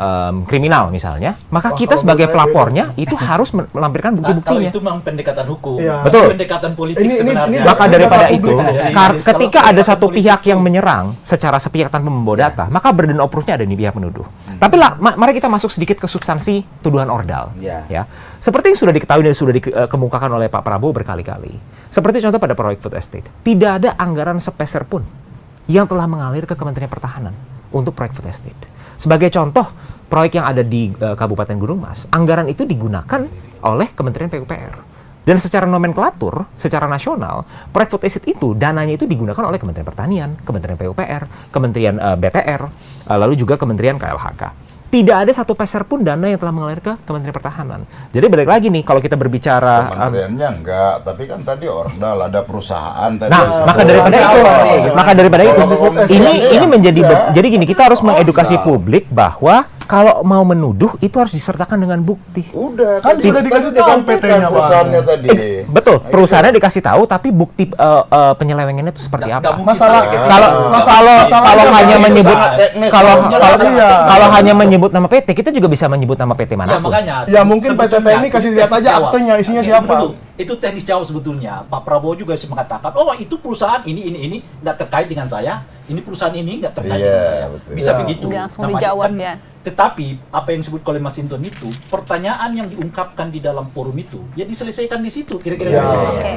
kriminal misalnya, maka Wah, kita kalau sebagai menurut saya pelapornya itu harus melampirkan Kalau bukti-buktinya. itu memang pendekatan hukum, Iya. Betul. pendekatan politik Ini- sebenarnya. Maka daripada pendekatan itu, publik. ketika ada satu pihak yang menyerang secara sepihak tanpa membawa data, maka burden of proof-nya ada di pihak penuduh. Tapi lah, mari kita masuk sedikit ke substansi tuduhan ordal. Ya, seperti yang sudah diketahui dan sudah dikemukakan oleh Pak Prabowo berkali-kali. Seperti contoh pada proyek food estate, tidak ada anggaran sepeser pun yang telah mengalir ke Kementerian Pertahanan untuk proyek food estate. Sebagai contoh, proyek yang ada di Kabupaten Gunung Mas, anggaran itu digunakan oleh Kementerian PUPR. Dan secara nomenklatur, secara nasional, proyek food estate itu dananya itu digunakan oleh Kementerian Pertanian, Kementerian PUPR, Kementerian BTR, lalu juga Kementerian KLHK. Tidak ada satu peser pun dana yang telah mengalir ke Kementerian Pertahanan. Jadi balik lagi nih, kalau kita berbicara Kementeriannya enggak, tapi kan tadi ordal ada perusahaan tadi. Nah, maka daripada itu, ini menjadi jadi gini, kita harus mengedukasi publik bahwa kalau mau menuduh itu harus disertakan dengan bukti. Udah, Kan sudah dikasih tahu PT-nya, Pak. perusahaannya tadi. Betul, perusahaannya dikasih tahu, tapi bukti penyelewengannya itu seperti apa? Masalah Kalau hanya menyebut teknis. kalau hanya menyebut nama PT, kita juga bisa menyebut nama PT Ya, manapun. makanya. Ya mungkin PT sebetulnya TMI kasih itu lihat teknis aja jawab. aktenya, isinya Oke, siapa. dulu. Itu teknis jawab sebetulnya. Pak Prabowo juga sih mengatakan, oh itu perusahaan ini nggak terkait dengan saya, ini perusahaan ini nggak terkait Iya, dengan saya. betul. Bisa Iya. begitu. Udah langsung Namanya dijawab kan. ya. Tetapi apa yang disebut oleh Mas Hinton itu, pertanyaan yang diungkapkan di dalam forum itu, ya diselesaikan di situ kira-kira. Ya. Oke.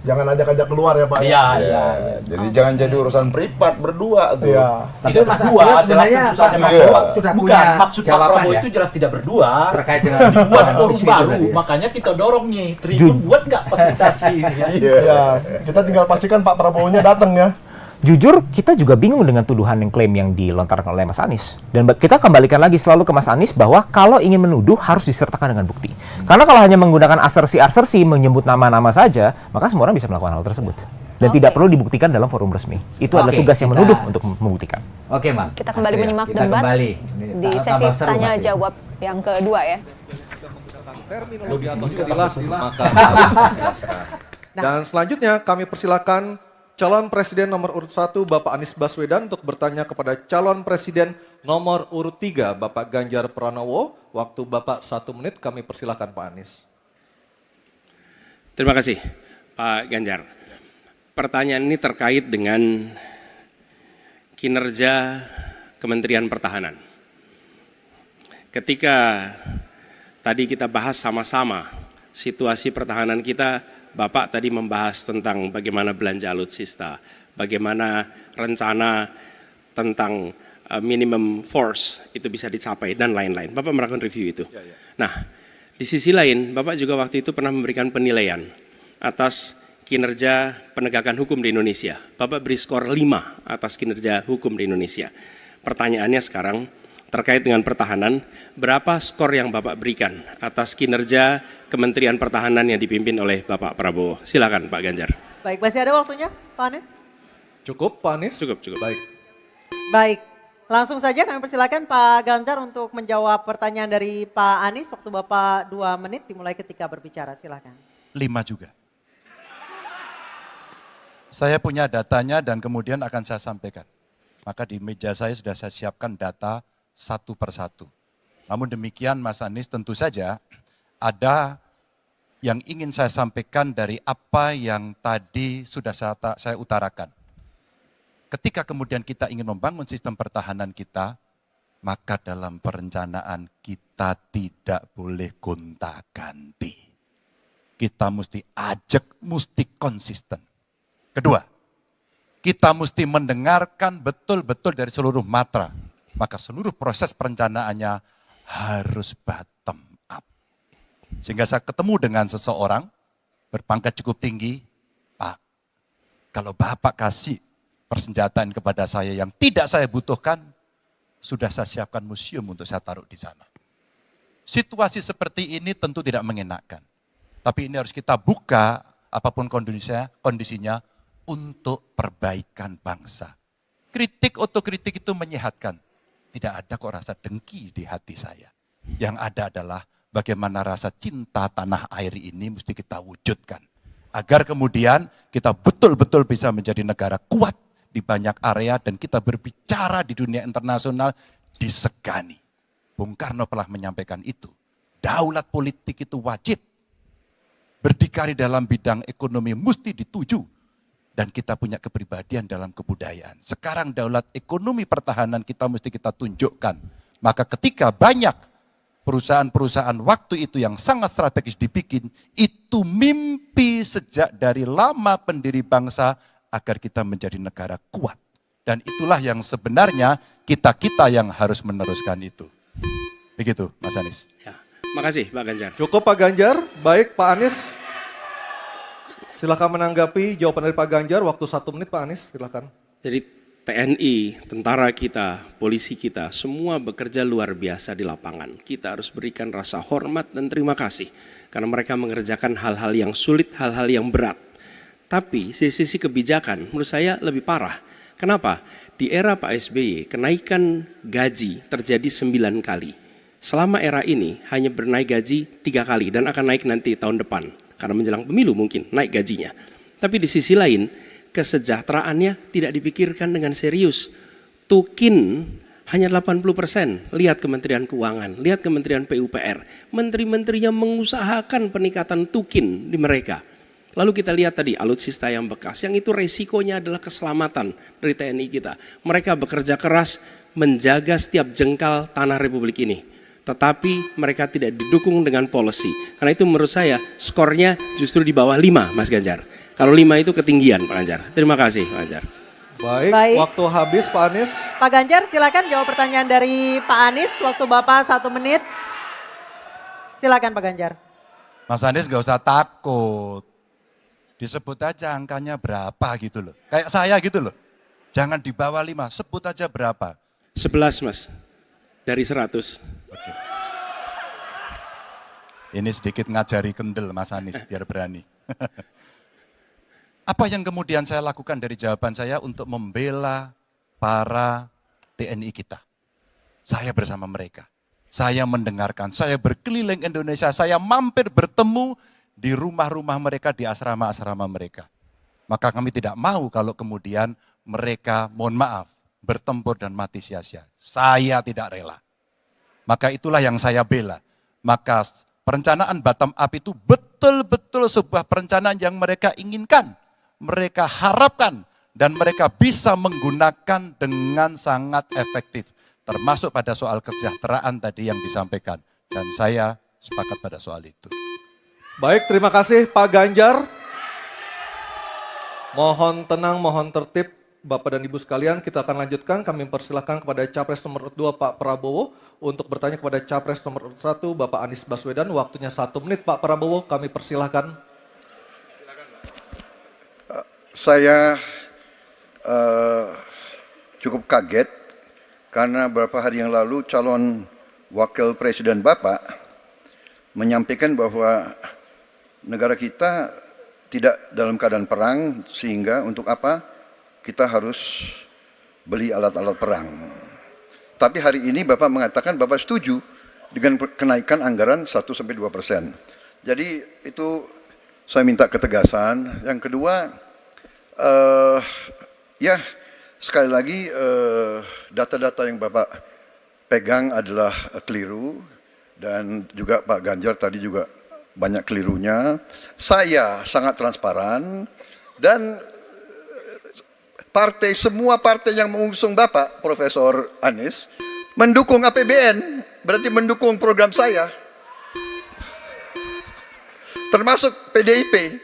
Jangan ajak-ajak keluar ya Pak. Iya, Ya, iya. jadi jangan jadi urusan privat berdua tuh. Iya. Tapi Mas Berdua, Astrio jelas sebenarnya keputusannya Pak Mas Prabowo Prabowo. sudah Bukan, punya maksud Pak jawaban Prabowo ya itu jelas tidak berdua. terkait dengan Dibuat forum isu itu baru, tadi ya. makanya kita dorong nih, Tribun buat nggak fasilitasi ini ya. Iya. Kita tinggal pastikan Pak Prabowo-nya datang ya. Jujur, kita juga bingung dengan tuduhan yang klaim yang dilontarkan oleh Mas Anies. Dan kita kembalikan lagi selalu ke Mas Anies bahwa kalau ingin menuduh harus disertakan dengan bukti. Karena kalau hanya menggunakan asersi-asersi, menyebut nama-nama saja, maka semua orang bisa melakukan hal tersebut. Dan tidak perlu dibuktikan dalam forum resmi. Itu adalah Oke, tugas yang kita- menuduh untuk membuktikan. Oke, Mam. Kita kembali Astrio, menyimak kita debat kembali. di sesi Tambah seru tanya masih. jawab yang kedua ya. Terminologi atau istilah maka harus dijelaskan. Dan selanjutnya kami persilakan calon presiden nomor urut 1 Bapak Anies Baswedan untuk bertanya kepada calon presiden nomor urut 3 Bapak Ganjar Pranowo. Waktu Bapak 1 menit, kami persilakan Pak Anies. Terima kasih Pak Ganjar. Pertanyaan ini terkait dengan kinerja Kementerian Pertahanan. Ketika tadi kita bahas sama-sama situasi pertahanan kita, Bapak tadi membahas tentang bagaimana belanja alutsista, bagaimana rencana tentang minimum force itu bisa dicapai dan lain-lain. Bapak melakukan review itu. Nah, di sisi lain, Bapak juga waktu itu pernah memberikan penilaian atas kinerja penegakan hukum di Indonesia. Bapak beri skor 5 atas kinerja hukum di Indonesia. Pertanyaannya sekarang terkait dengan pertahanan, berapa skor yang Bapak berikan atas kinerja Kementerian Pertahanan yang dipimpin oleh Bapak Prabowo? Silakan Pak Ganjar. Baik, masih ada waktunya Pak Anies? Cukup Pak Anies? Cukup. Baik. Baik, langsung saja kami persilakan Pak Ganjar untuk menjawab pertanyaan dari Pak Anies. Waktu Bapak 2 menit dimulai ketika berbicara, silakan. 5 juga. Saya punya datanya dan kemudian akan saya sampaikan. Maka di meja saya sudah saya siapkan data satu persatu. Namun demikian Mas Anies, tentu saja ada yang ingin saya sampaikan dari apa yang tadi sudah saya utarakan. Ketika kemudian kita ingin membangun sistem pertahanan kita, maka dalam perencanaan kita tidak boleh gonta-ganti. Kita mesti ajak, mesti konsisten. Kedua, kita mesti mendengarkan betul-betul dari seluruh matra. Maka seluruh proses perencanaannya harus bottom up. Sehingga saya ketemu dengan seseorang berpangkat cukup tinggi, Pak, kalau Bapak kasih persenjataan kepada saya yang tidak saya butuhkan, sudah saya siapkan museum untuk saya taruh di sana. Situasi seperti ini tentu tidak mengenakan. Tapi ini harus kita buka apapun kondisinya untuk perbaikan bangsa. Kritik, otokritik itu menyehatkan. Tidak ada kok rasa dengki di hati saya. Yang ada adalah bagaimana rasa cinta tanah air ini mesti kita wujudkan. Agar kemudian kita betul-betul bisa menjadi negara kuat di banyak area dan kita berbicara di dunia internasional disegani. Bung Karno telah menyampaikan itu. Daulat politik itu wajib. Berdikari dalam bidang ekonomi mesti dituju. Dan kita punya kepribadian dalam kebudayaan. Sekarang daulat ekonomi pertahanan kita mesti kita tunjukkan. Maka ketika banyak perusahaan-perusahaan waktu itu yang sangat strategis dibikin, itu mimpi sejak dari lama pendiri bangsa agar kita menjadi negara kuat. Dan itulah yang sebenarnya kita-kita yang harus meneruskan itu. Begitu, Mas Anies. Ya, makasih Pak Ganjar. Cukup Pak Ganjar, baik Pak Anies. Silakan menanggapi jawaban dari Pak Ganjar, waktu 1 menit Pak Anies, silakan. Jadi TNI, tentara kita, polisi kita, semua bekerja luar biasa di lapangan. Kita harus berikan rasa hormat dan terima kasih. Karena mereka mengerjakan hal-hal yang sulit, hal-hal yang berat. Tapi sisi kebijakan menurut saya lebih parah. Kenapa? Di era Pak SBY, kenaikan gaji terjadi 9 kali. Selama era ini hanya bernaik gaji 3 kali dan akan naik nanti tahun depan. Karena menjelang pemilu mungkin naik gajinya. Tapi di sisi lain, kesejahteraannya tidak dipikirkan dengan serius. Tukin hanya 80%. Lihat Kementerian Keuangan, lihat Kementerian PUPR. Menteri-menterinya mengusahakan peningkatan tukin di mereka. Lalu kita lihat tadi alutsista yang bekas, yang itu resikonya adalah keselamatan dari TNI kita. Mereka bekerja keras menjaga setiap jengkal tanah Republik ini. Tetapi mereka tidak didukung dengan policy. Karena itu menurut saya skornya justru di bawah 5 Mas Ganjar. Kalau 5 itu ketinggian Pak Ganjar. Terima kasih Pak Ganjar. Baik, waktu habis Pak Anies. Pak Ganjar silakan jawab pertanyaan dari Pak Anies. Waktu Bapak 1 menit. Silakan Pak Ganjar. Mas Anies gak usah takut. Disebut aja angkanya berapa gitu loh. Kayak saya gitu loh. Jangan di bawah 5, sebut aja berapa. 11 Mas, dari 100. Oke. Ini sedikit ngajari kendel Mas Anies biar berani. Apa yang kemudian saya lakukan dari jawaban saya untuk membela para TNI kita? Saya bersama mereka. Saya mendengarkan, saya berkeliling Indonesia, saya mampir bertemu di rumah-rumah mereka, di asrama-asrama mereka. Maka kami tidak mau kalau kemudian mereka, mohon maaf, bertempur dan mati sia-sia. Saya tidak rela. Maka itulah yang saya bela. Maka perencanaan bottom up itu betul-betul sebuah perencanaan yang mereka inginkan. Mereka harapkan dan mereka bisa menggunakan dengan sangat efektif. Termasuk pada soal kesejahteraan tadi yang disampaikan. Dan saya sepakat pada soal itu. Baik, terima kasih Pak Ganjar. Mohon tenang, mohon tertib Bapak dan Ibu sekalian. Kita akan lanjutkan, kami persilahkan kepada Capres nomor 2 Pak Prabowo untuk bertanya kepada Capres nomor 1 Bapak Anies Baswedan. Waktunya 1 menit Pak Prabowo, kami persilahkan. Saya cukup kaget karena beberapa hari yang lalu calon wakil presiden Bapak menyampaikan bahwa negara kita tidak dalam keadaan perang, sehingga untuk apa kita harus beli alat-alat perang. Tapi hari ini Bapak mengatakan Bapak setuju dengan kenaikan anggaran 1-2%. Jadi itu saya minta ketegasan. Yang kedua, ya sekali lagi data-data yang Bapak pegang adalah keliru. Dan juga Pak Ganjar tadi juga banyak kelirunya. Saya sangat transparan dan semua partai yang mengusung Bapak, Profesor Anies, mendukung APBN, berarti mendukung program saya. Termasuk PDIP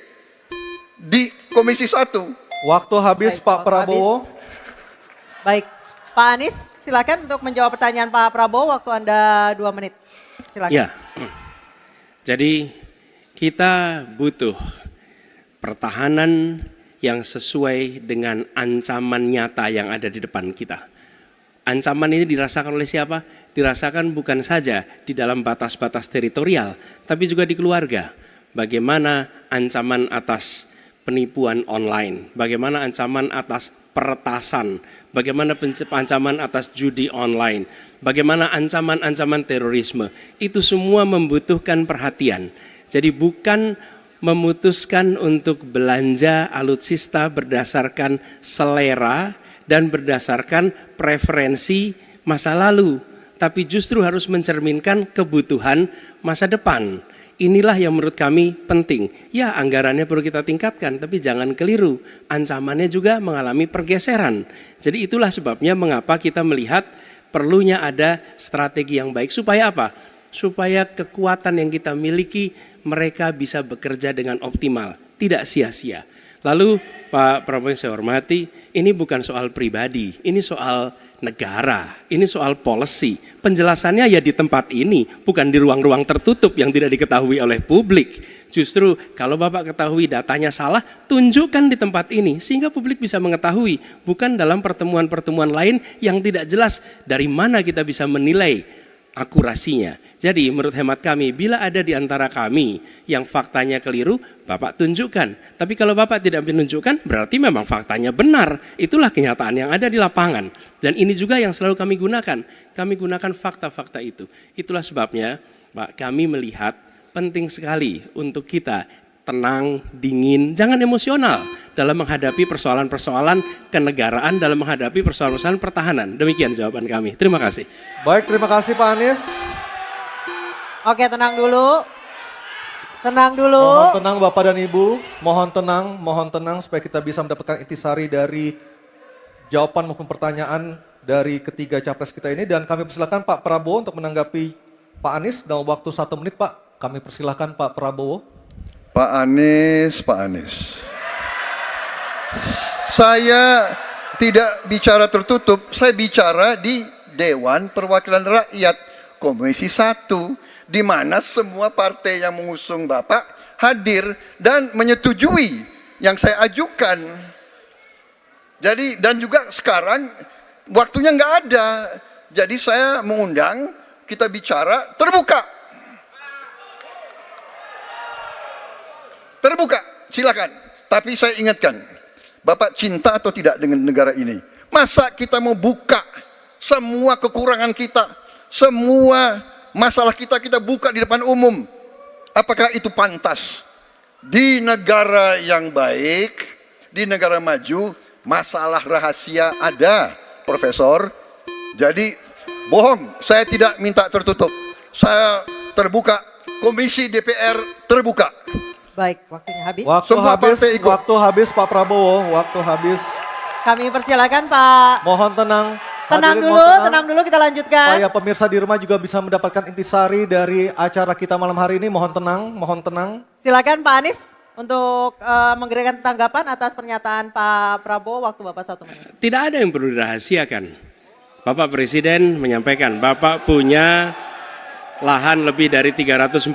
di Komisi 1. Waktu habis Pak Prabowo. Baik, Pak Anies silakan untuk menjawab pertanyaan Pak Prabowo, waktu Anda 2 menit. Silakan. Ya, jadi kita butuh pertahanan yang sesuai dengan ancaman nyata yang ada di depan kita. Ancaman ini dirasakan oleh siapa? Dirasakan bukan saja di dalam batas-batas teritorial, tapi juga di keluarga. Bagaimana ancaman atas penipuan online, bagaimana ancaman atas peretasan, bagaimana ancaman atas judi online, bagaimana ancaman-ancaman terorisme, itu semua membutuhkan perhatian. Jadi bukan memutuskan untuk belanja alutsista berdasarkan selera dan berdasarkan preferensi masa lalu, tapi justru harus mencerminkan kebutuhan masa depan. Inilah yang menurut kami penting. Ya, anggarannya perlu kita tingkatkan, tapi jangan keliru. Ancamannya juga mengalami pergeseran. Jadi itulah sebabnya mengapa kita melihat perlunya ada strategi yang baik. Supaya apa? Supaya kekuatan yang kita miliki mereka bisa bekerja dengan optimal, tidak sia-sia. Lalu Pak Prabowo yang saya hormati, ini bukan soal pribadi, ini soal negara, ini soal policy. Penjelasannya ya di tempat ini, bukan di ruang-ruang tertutup yang tidak diketahui oleh publik. Justru kalau Bapak ketahui datanya salah, tunjukkan di tempat ini sehingga publik bisa mengetahui, bukan dalam pertemuan-pertemuan lain yang tidak jelas dari mana kita bisa menilai akurasinya. Jadi menurut hemat kami, bila ada di antara kami yang faktanya keliru, Bapak tunjukkan. Tapi kalau Bapak tidak menunjukkan, berarti memang faktanya benar. Itulah kenyataan yang ada di lapangan. Dan ini juga yang selalu kami gunakan. Kami gunakan fakta-fakta itu. Itulah sebabnya, Pak, kami melihat penting sekali untuk kita tenang, dingin, jangan emosional dalam menghadapi persoalan-persoalan kenegaraan, dalam menghadapi persoalan-persoalan pertahanan. Demikian jawaban kami. Terima kasih. Baik, terima kasih Pak Anies. Oke, tenang dulu. Tenang dulu. Mohon tenang Bapak dan Ibu, mohon tenang supaya kita bisa mendapatkan intisari dari jawaban maupun pertanyaan dari ketiga capres kita ini. Dan kami persilakan Pak Prabowo untuk menanggapi Pak Anies dalam waktu 1 menit Pak. Kami persilakan Pak Prabowo. Pak Anies. Saya tidak bicara tertutup, saya bicara di Dewan Perwakilan Rakyat Komisi 1. Di mana semua partai yang mengusung Bapak hadir dan menyetujui yang saya ajukan. Jadi dan juga sekarang waktunya nggak ada. Jadi saya mengundang kita bicara terbuka. Terbuka, silakan. Tapi saya ingatkan, Bapak cinta atau tidak dengan negara ini? Masa kita mau buka semua kekurangan kita, semua masalah kita buka di depan umum? Apakah itu pantas? Di negara yang baik, di negara maju, masalah rahasia ada, Profesor. Jadi bohong, saya tidak minta tertutup. Saya terbuka, Komisi DPR terbuka. Baik, waktunya habis. Waktu habis Pak Prabowo, waktu habis. Kami persilakan Pak. Mohon tenang. Tenang dulu, kita lanjutkan. Supaya pemirsa di rumah juga bisa mendapatkan intisari dari acara kita malam hari ini. Mohon tenang. Silakan Pak Anies untuk memberikan tanggapan atas pernyataan Pak Prabowo. Waktu Bapak 1 menit. Tidak ada yang perlu dirahasiakan. Bapak Presiden menyampaikan, Bapak punya lahan lebih dari 340.000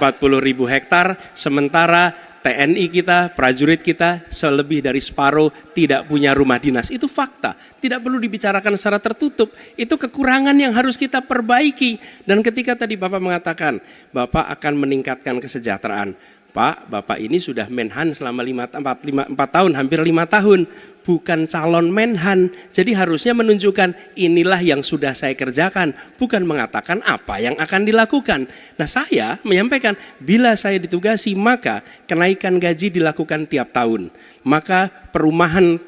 hektar, sementara TNI kita, prajurit kita, selebih dari separuh tidak punya rumah dinas. Itu fakta, tidak perlu dibicarakan secara tertutup. Itu kekurangan yang harus kita perbaiki. Dan ketika tadi Bapak mengatakan, Bapak akan meningkatkan kesejahteraan. Pak, Bapak ini sudah Menhan selama 4 tahun, hampir 5 tahun. Bukan calon Menhan. Jadi harusnya menunjukkan inilah yang sudah saya kerjakan. Bukan mengatakan apa yang akan dilakukan. Nah saya menyampaikan, bila saya ditugasi maka kenaikan gaji dilakukan tiap tahun. Maka perumahan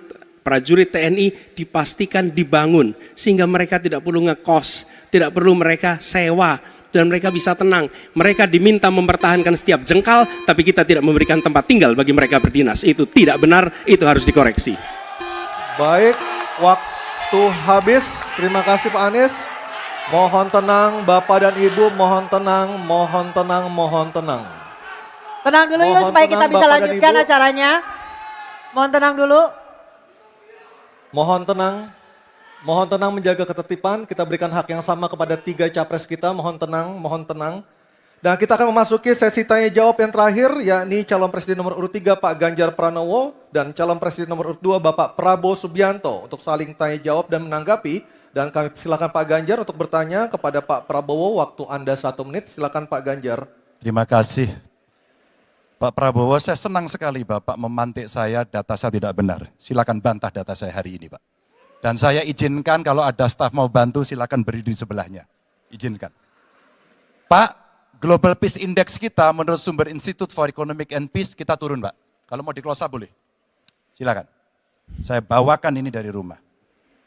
prajurit TNI dipastikan dibangun. Sehingga mereka tidak perlu ngekos, tidak perlu mereka sewa. Dan mereka bisa tenang. Mereka diminta mempertahankan setiap jengkal, tapi kita tidak memberikan tempat tinggal bagi mereka berdinas. Itu tidak benar, itu harus dikoreksi. Baik, waktu habis. Terima kasih Pak Anies. Mohon tenang Bapak dan Ibu, mohon tenang. Tenang dulu yuk supaya kita bisa lanjutkan acaranya. Mohon tenang dulu. Mohon tenang menjaga ketertiban, kita berikan hak yang sama kepada 3 capres kita, mohon tenang. Dan kita akan memasuki sesi tanya jawab yang terakhir, yakni calon presiden nomor urut 3 Pak Ganjar Pranowo dan calon presiden nomor urut 2 Bapak Prabowo Subianto untuk saling tanya jawab dan menanggapi. Dan kami silakan Pak Ganjar untuk bertanya kepada Pak Prabowo, waktu Anda 1 menit, silakan Pak Ganjar. Terima kasih. Pak Prabowo, saya senang sekali Bapak memantik saya, data saya tidak benar. Silakan bantah data saya hari ini Pak. Dan saya izinkan kalau ada staf mau bantu silakan berdiri di sebelahnya. Izinkan. Pak, Global Peace Index kita menurut sumber Institute for Economic and Peace kita turun, Pak. Kalau mau di-close up boleh. Silakan. Saya bawakan ini dari rumah.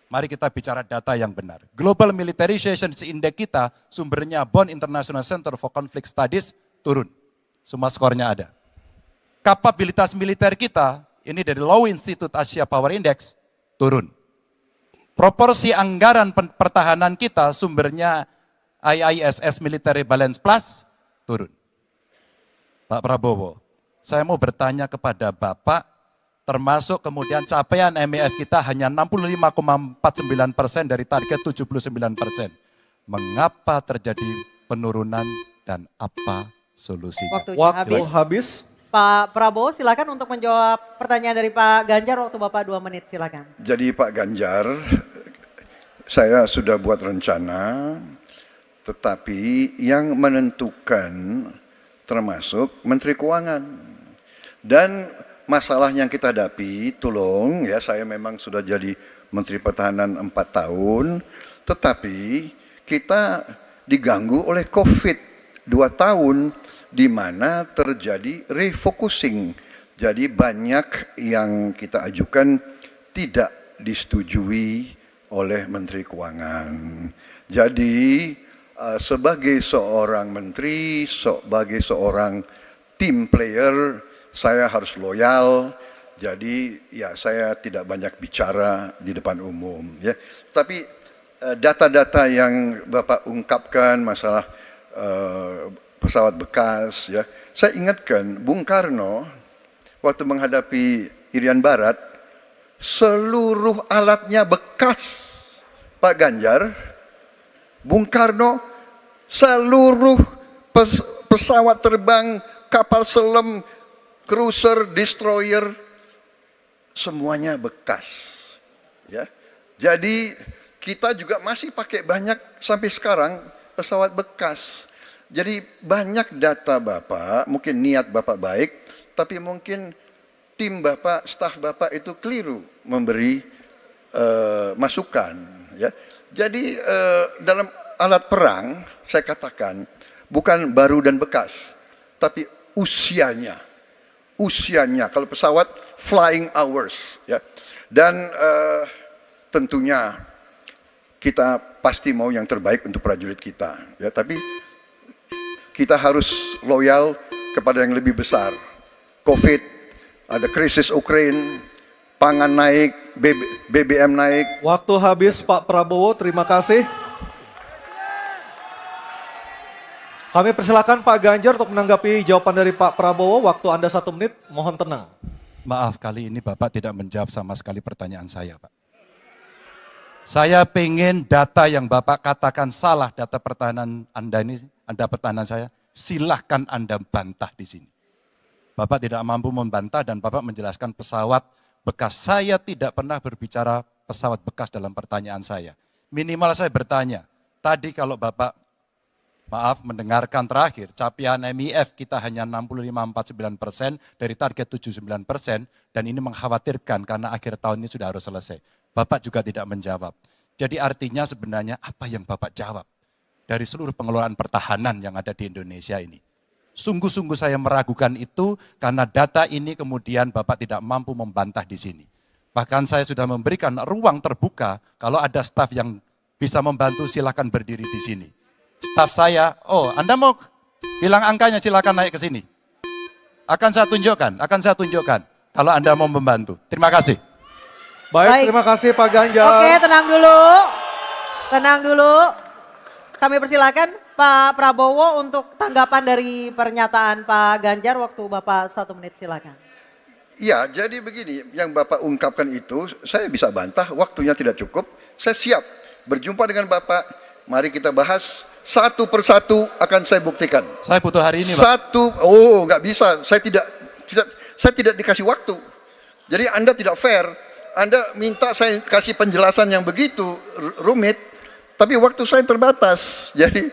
Mari kita bicara data yang benar. Global Militarization Index kita sumbernya Bonn International Center for Conflict Studies turun. Semua skornya ada. Kapabilitas militer kita, ini dari Law Institute Asia Power Index, turun. Proporsi anggaran pertahanan kita sumbernya IISS Military Balance Plus turun. Pak Prabowo, saya mau bertanya kepada Bapak, termasuk kemudian capaian MEF kita hanya 65,49% dari target 79%. Mengapa terjadi penurunan dan apa solusinya? Waktu habis. Pak Prabowo silakan untuk menjawab pertanyaan dari Pak Ganjar, waktu Bapak 2 menit silakan. Jadi Pak Ganjar, saya sudah buat rencana, tetapi yang menentukan termasuk Menteri Keuangan. Dan masalah yang kita hadapi, tolong ya, saya memang sudah jadi Menteri Pertahanan 4 tahun, tetapi kita diganggu oleh COVID 2 tahun, di mana terjadi refocusing. Jadi banyak yang kita ajukan tidak disetujui oleh Menteri Keuangan. Jadi sebagai seorang menteri, sebagai seorang team player, saya harus loyal. Jadi ya saya tidak banyak bicara di depan umum. Ya. Tapi data-data yang Bapak ungkapkan masalah pesawat bekas, ya. Saya ingatkan Bung Karno waktu menghadapi Irian Barat, seluruh alatnya bekas. Pak Ganjar, Bung Karno, seluruh pesawat terbang, kapal selam, cruiser, destroyer, semuanya bekas. Ya. Jadi kita juga masih pakai banyak sampai sekarang pesawat bekas. Jadi banyak data Bapak, mungkin niat Bapak baik, tapi mungkin tim Bapak, staf Bapak itu keliru memberi masukan. Ya. Jadi dalam alat perang, saya katakan, bukan baru dan bekas, tapi usianya. Usianya, kalau pesawat flying hours. Ya. Dan tentunya kita pasti mau yang terbaik untuk prajurit kita. Ya. Tapi kita harus loyal kepada yang lebih besar. COVID, ada krisis Ukraina, pangan naik, BBM naik. Waktu habis Pak Prabowo, terima kasih. Kami persilakan Pak Ganjar untuk menanggapi jawaban dari Pak Prabowo. Waktu Anda 1 menit, mohon tenang. Maaf, kali ini Bapak tidak menjawab sama sekali pertanyaan saya, Pak. Saya pengen data yang Bapak katakan salah, data pertahanan Anda ini, Anda pertahanan saya, silahkan Anda bantah di sini. Bapak tidak mampu membantah dan Bapak menjelaskan pesawat bekas. Saya tidak pernah berbicara pesawat bekas dalam pertanyaan saya. Minimal saya bertanya, tadi kalau Bapak, maaf, mendengarkan terakhir, capaian MEF kita hanya 65,49% dari target 79%, dan ini mengkhawatirkan karena akhir tahun ini sudah harus selesai. Bapak juga tidak menjawab. Jadi artinya sebenarnya apa yang Bapak jawab dari seluruh pengelolaan pertahanan yang ada di Indonesia ini? Sungguh-sungguh saya meragukan itu karena data ini kemudian Bapak tidak mampu membantah di sini. Bahkan saya sudah memberikan ruang terbuka, kalau ada staf yang bisa membantu silakan berdiri di sini. Staf saya, oh Anda mau bilang angkanya silakan naik ke sini. Akan saya tunjukkan kalau Anda mau membantu. Terima kasih. Baik, terima kasih Pak Ganjar. Oke, tenang dulu. Kami persilakan Pak Prabowo untuk tanggapan dari pernyataan Pak Ganjar, waktu Bapak 1 menit silakan. Ya, jadi begini, yang Bapak ungkapkan itu saya bisa bantah, waktunya tidak cukup. Saya siap berjumpa dengan Bapak, mari kita bahas satu persatu akan saya buktikan. Saya butuh hari ini, Pak. Nggak bisa, saya tidak dikasih waktu. Jadi Anda tidak fair. Anda minta saya kasih penjelasan yang begitu rumit, tapi waktu saya terbatas. Jadi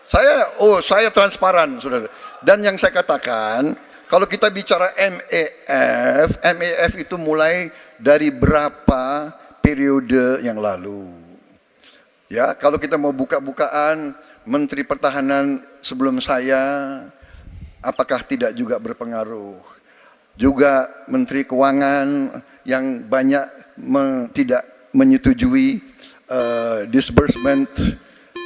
saya transparan, saudara. Dan yang saya katakan, kalau kita bicara MEF itu mulai dari berapa periode yang lalu. Ya, kalau kita mau buka-bukaan, Menteri Pertahanan sebelum saya, apakah tidak juga berpengaruh? Juga Menteri Keuangan yang banyak tidak menyetujui disbursement.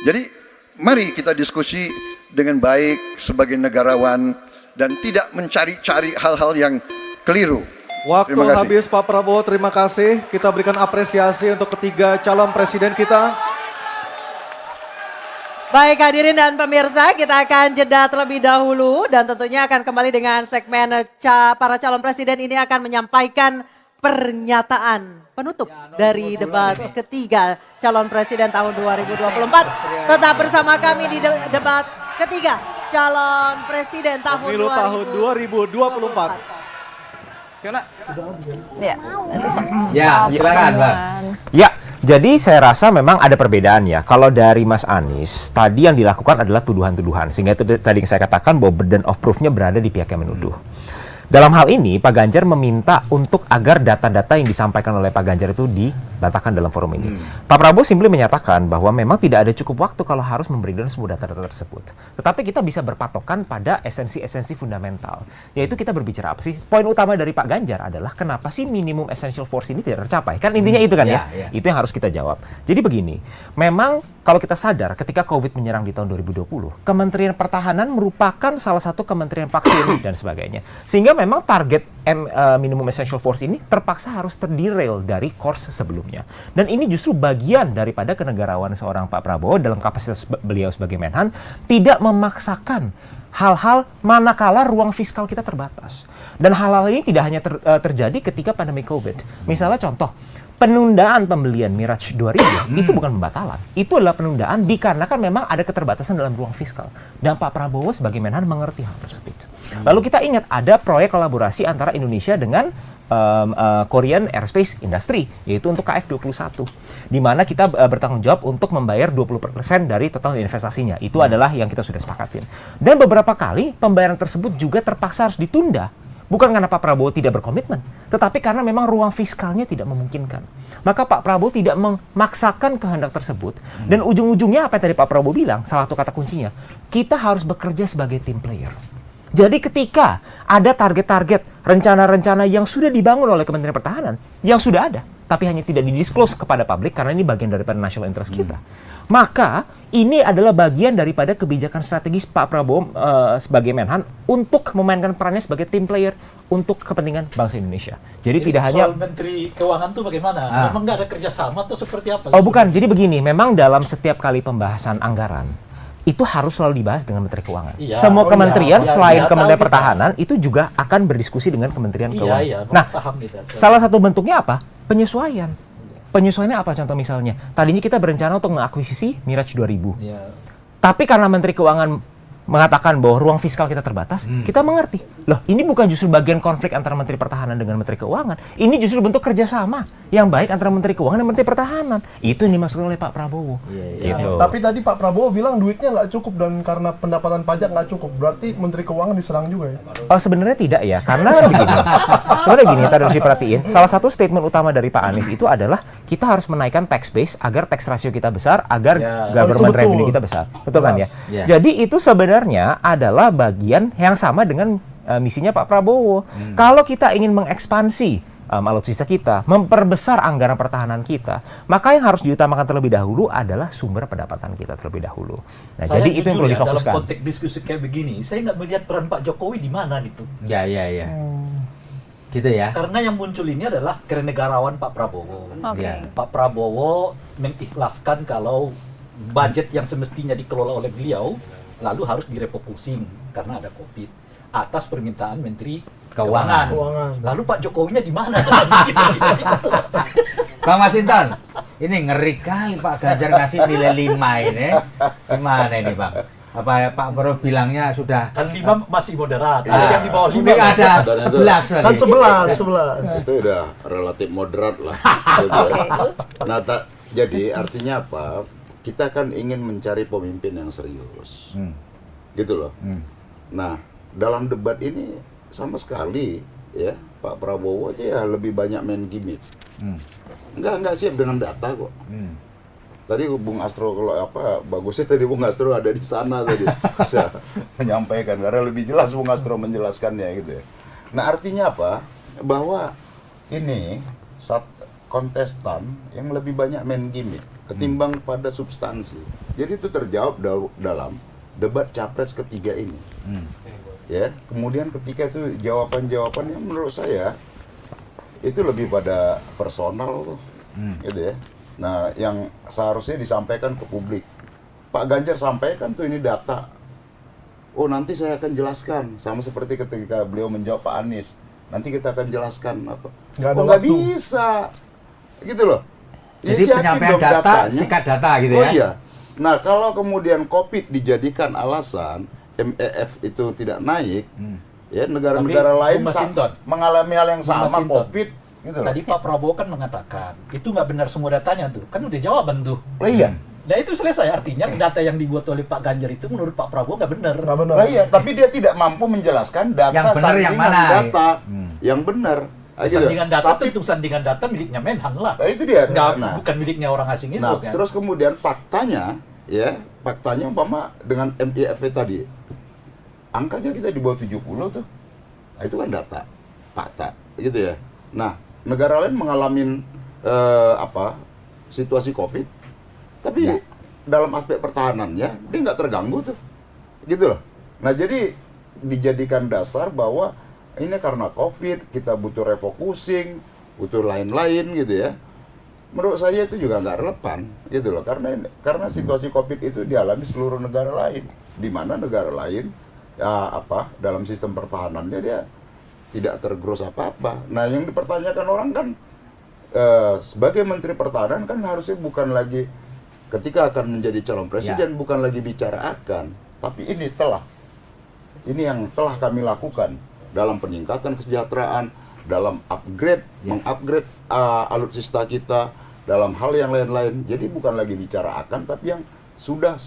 Jadi mari kita diskusi dengan baik sebagai negarawan dan tidak mencari-cari hal-hal yang keliru. Waktu habis Pak Prabowo, terima kasih. Kita berikan apresiasi untuk ketiga calon presiden kita. Baik hadirin dan pemirsa, kita akan jeda terlebih dahulu dan tentunya akan kembali dengan segmen para calon presiden ini akan menyampaikan pernyataan penutup dari debat ketiga calon presiden tahun 2024. Tetap bersama kami di debat ketiga calon presiden tahun Pemilu tahun 2024. Ya, silakan Bang. Ya, jadi saya rasa memang ada perbedaan ya. Kalau dari Mas Anies, tadi yang dilakukan adalah tuduhan-tuduhan. Sehingga itu tadi yang saya katakan bahwa burden of proof-nya berada di pihak yang menuduh. Dalam hal ini, Pak Ganjar meminta untuk agar data-data yang disampaikan oleh Pak Ganjar itu dibantahkan dalam forum ini. Pak Prabowo simply menyatakan bahwa memang tidak ada cukup waktu kalau harus memberikan semua data-data tersebut. Tetapi kita bisa berpatokan pada esensi-esensi fundamental. Yaitu kita berbicara apa sih? Poin utama dari Pak Ganjar adalah kenapa sih minimum essential force ini tidak tercapai? Kan intinya itu kan ya? Itu yang harus kita jawab. Jadi begini, memang kalau kita sadar ketika COVID menyerang di tahun 2020, Kementerian Pertahanan merupakan salah satu kementerian vaksin dan sebagainya. Sehingga memang target minimum essential force ini terpaksa harus terderail dari course sebelumnya. Dan ini justru bagian daripada kenegarawanan seorang Pak Prabowo dalam kapasitas beliau sebagai Menhan tidak memaksakan hal-hal manakala ruang fiskal kita terbatas. Dan hal-hal ini tidak hanya terjadi ketika pandemi COVID. Misalnya contoh, penundaan pembelian Mirage 2000 itu bukan pembatalan. Itu adalah penundaan dikarenakan memang ada keterbatasan dalam ruang fiskal. Dan Pak Prabowo sebagai Menhan mengerti hal tersebut. Lalu kita ingat ada proyek kolaborasi antara Indonesia dengan Korean Aerospace Industry, yaitu untuk KF21, di mana kita bertanggung jawab untuk membayar 20% dari total investasinya. Itu adalah yang kita sudah sepakatin. Dan beberapa kali pembayaran tersebut juga terpaksa harus ditunda. Bukan karena Pak Prabowo tidak berkomitmen, tetapi karena memang ruang fiskalnya tidak memungkinkan. Maka Pak Prabowo tidak memaksakan kehendak tersebut. Dan ujung-ujungnya apa yang tadi Pak Prabowo bilang, salah satu kata kuncinya, kita harus bekerja sebagai team player. Jadi ketika ada target-target, rencana-rencana yang sudah dibangun oleh Kementerian Pertahanan, yang sudah ada, tapi hanya tidak didisclose kepada publik karena ini bagian daripada national interest kita. Maka ini adalah bagian daripada kebijakan strategis Pak Prabowo sebagai Menhan untuk memainkan perannya sebagai team player untuk kepentingan bangsa Indonesia. Jadi tidak hanya soal Menteri Keuangan tuh bagaimana? Memang nggak ada kerjasama atau seperti apa? Oh bukan, jadi begini, memang dalam setiap kali pembahasan anggaran itu harus selalu dibahas dengan Menteri Keuangan. Iya. Semua kementerian selain Kementerian Pertahanan itu juga akan berdiskusi dengan Kementerian Keuangan. Iya, nah, salah satu bentuknya apa? Penyesuaian. Penyesuaiannya apa contoh misalnya? Tadinya kita berencana untuk mengakuisisi Mirage 2000. Iya. Tapi karena Menteri Keuangan mengatakan bahwa ruang fiskal kita terbatas, kita mengerti. Loh, ini bukan justru bagian konflik antara Menteri Pertahanan dengan Menteri Keuangan. Ini justru bentuk kerjasama yang baik antara Menteri Keuangan dan Menteri Pertahanan. Itu yang dimaksudkan oleh Pak Prabowo. Gitu. Tapi tadi Pak Prabowo bilang duitnya nggak cukup dan karena pendapatan pajak nggak cukup. Berarti Menteri Keuangan diserang juga ya? Oh, sebenarnya tidak ya, karena begini. Sebenarnya gini, tadi harus diperhatiin. Salah satu statement utama dari Pak Anies itu adalah kita harus menaikkan tax base agar tax ratio kita besar, agar government revenue kita besar. Betul kan ya? Jadi itu sebenarnya adalah bagian yang sama dengan misinya Pak Prabowo. Kalau kita ingin mengekspansi alutsista kita, memperbesar anggaran pertahanan kita, maka yang harus diutamakan terlebih dahulu adalah sumber pendapatan kita terlebih dahulu. Nah, jadi itu yang perlu difokuskan. Dalam konteks diskusi kayak begini, saya nggak melihat peran Pak Jokowi di mana gitu. Ya. Gitu ya. Karena yang muncul ini adalah kenegarawan Pak Prabowo. Pak Prabowo mengikhlaskan kalau budget yang semestinya dikelola oleh beliau lalu harus direfocusing karena ada COVID atas permintaan Menteri Keuangan. Lalu Pak Jokowinya di mana? Bang Masinton, ini ngeri kali Pak Ganjar ngasih nilai 5 ini. Gimana ini Bang? Apa Pak Prabowo bilangnya sudah kan 5 masih moderat, ada yang di bawah 5 ada 11 kan 11 itu udah relatif moderat lah. Nah, jadi artinya apa? Kita kan ingin mencari pemimpin yang serius, gitu loh. Nah, dalam debat ini sama sekali ya Pak Prabowo aja ya lebih banyak main gimmick. Enggak siap dengan data kok. Tadi Bung Astro kalau bagusnya tadi Bung Astro ada di sana tadi bisa menyampaikan karena lebih jelas Bung Astro menjelaskannya gitu ya. Nah artinya apa? Bahwa ini kontestan yang lebih banyak main gimmick ketimbang pada substansi. Jadi itu terjawab dalam debat capres ketiga ini. Ya, kemudian ketika itu jawaban-jawabannya menurut saya itu lebih pada personal tuh, gitu ya. Nah, yang seharusnya disampaikan ke publik, Pak Ganjar sampaikan tuh ini data. Oh nanti saya akan jelaskan, sama seperti ketika beliau menjawab Pak Anies. Nanti kita akan jelaskan apa? Nggak bisa, gitu loh. Jadi penyampaian data, sikat data gitu ya? Oh iya. Nah kalau kemudian COVID dijadikan alasan MEF itu tidak naik, ya negara-negara lain mengalami hal yang sama COVID. Gitu Tadi Pak Prabowo kan mengatakan itu nggak benar semua datanya tuh, kan udah jawaban tuh. Oh iya. Nah itu selesai, artinya data yang dibuat oleh Pak Ganjar itu menurut Pak Prabowo nggak benar. Nah, iya, tapi dia tidak mampu menjelaskan data yang benar yang mana? Data yang benar. Sandingan data tentu sandingan data miliknya Menhan lah. Nah, itu dia. Bukan miliknya orang asing itu. Nah, kan. Terus kemudian faktanya umpama dengan MEF tadi angkanya kita di bawah 70 tuh. Nah, itu kan data, fakta, gitu ya. Nah, negara lain mengalami situasi COVID, tapi dalam aspek pertahanannya dia nggak terganggu tuh, gitu loh. Nah, jadi dijadikan dasar bahwa ini karena COVID kita butuh refocusing, butuh lain-lain gitu ya. Menurut saya itu juga nggak relevan, gitu loh. Karena situasi COVID itu dialami seluruh negara lain, di mana negara lain dalam sistem pertahanannya dia tidak tergerus apa-apa. Nah, yang dipertanyakan orang kan sebagai Menteri Pertahanan kan harusnya bukan lagi ketika akan menjadi calon presiden bukan lagi bicara akan, tapi ini yang telah kami lakukan dalam peningkatan kesejahteraan, dalam mengupgrade alutsista kita, dalam hal yang lain-lain. Jadi bukan lagi bicara akan, tapi yang sudah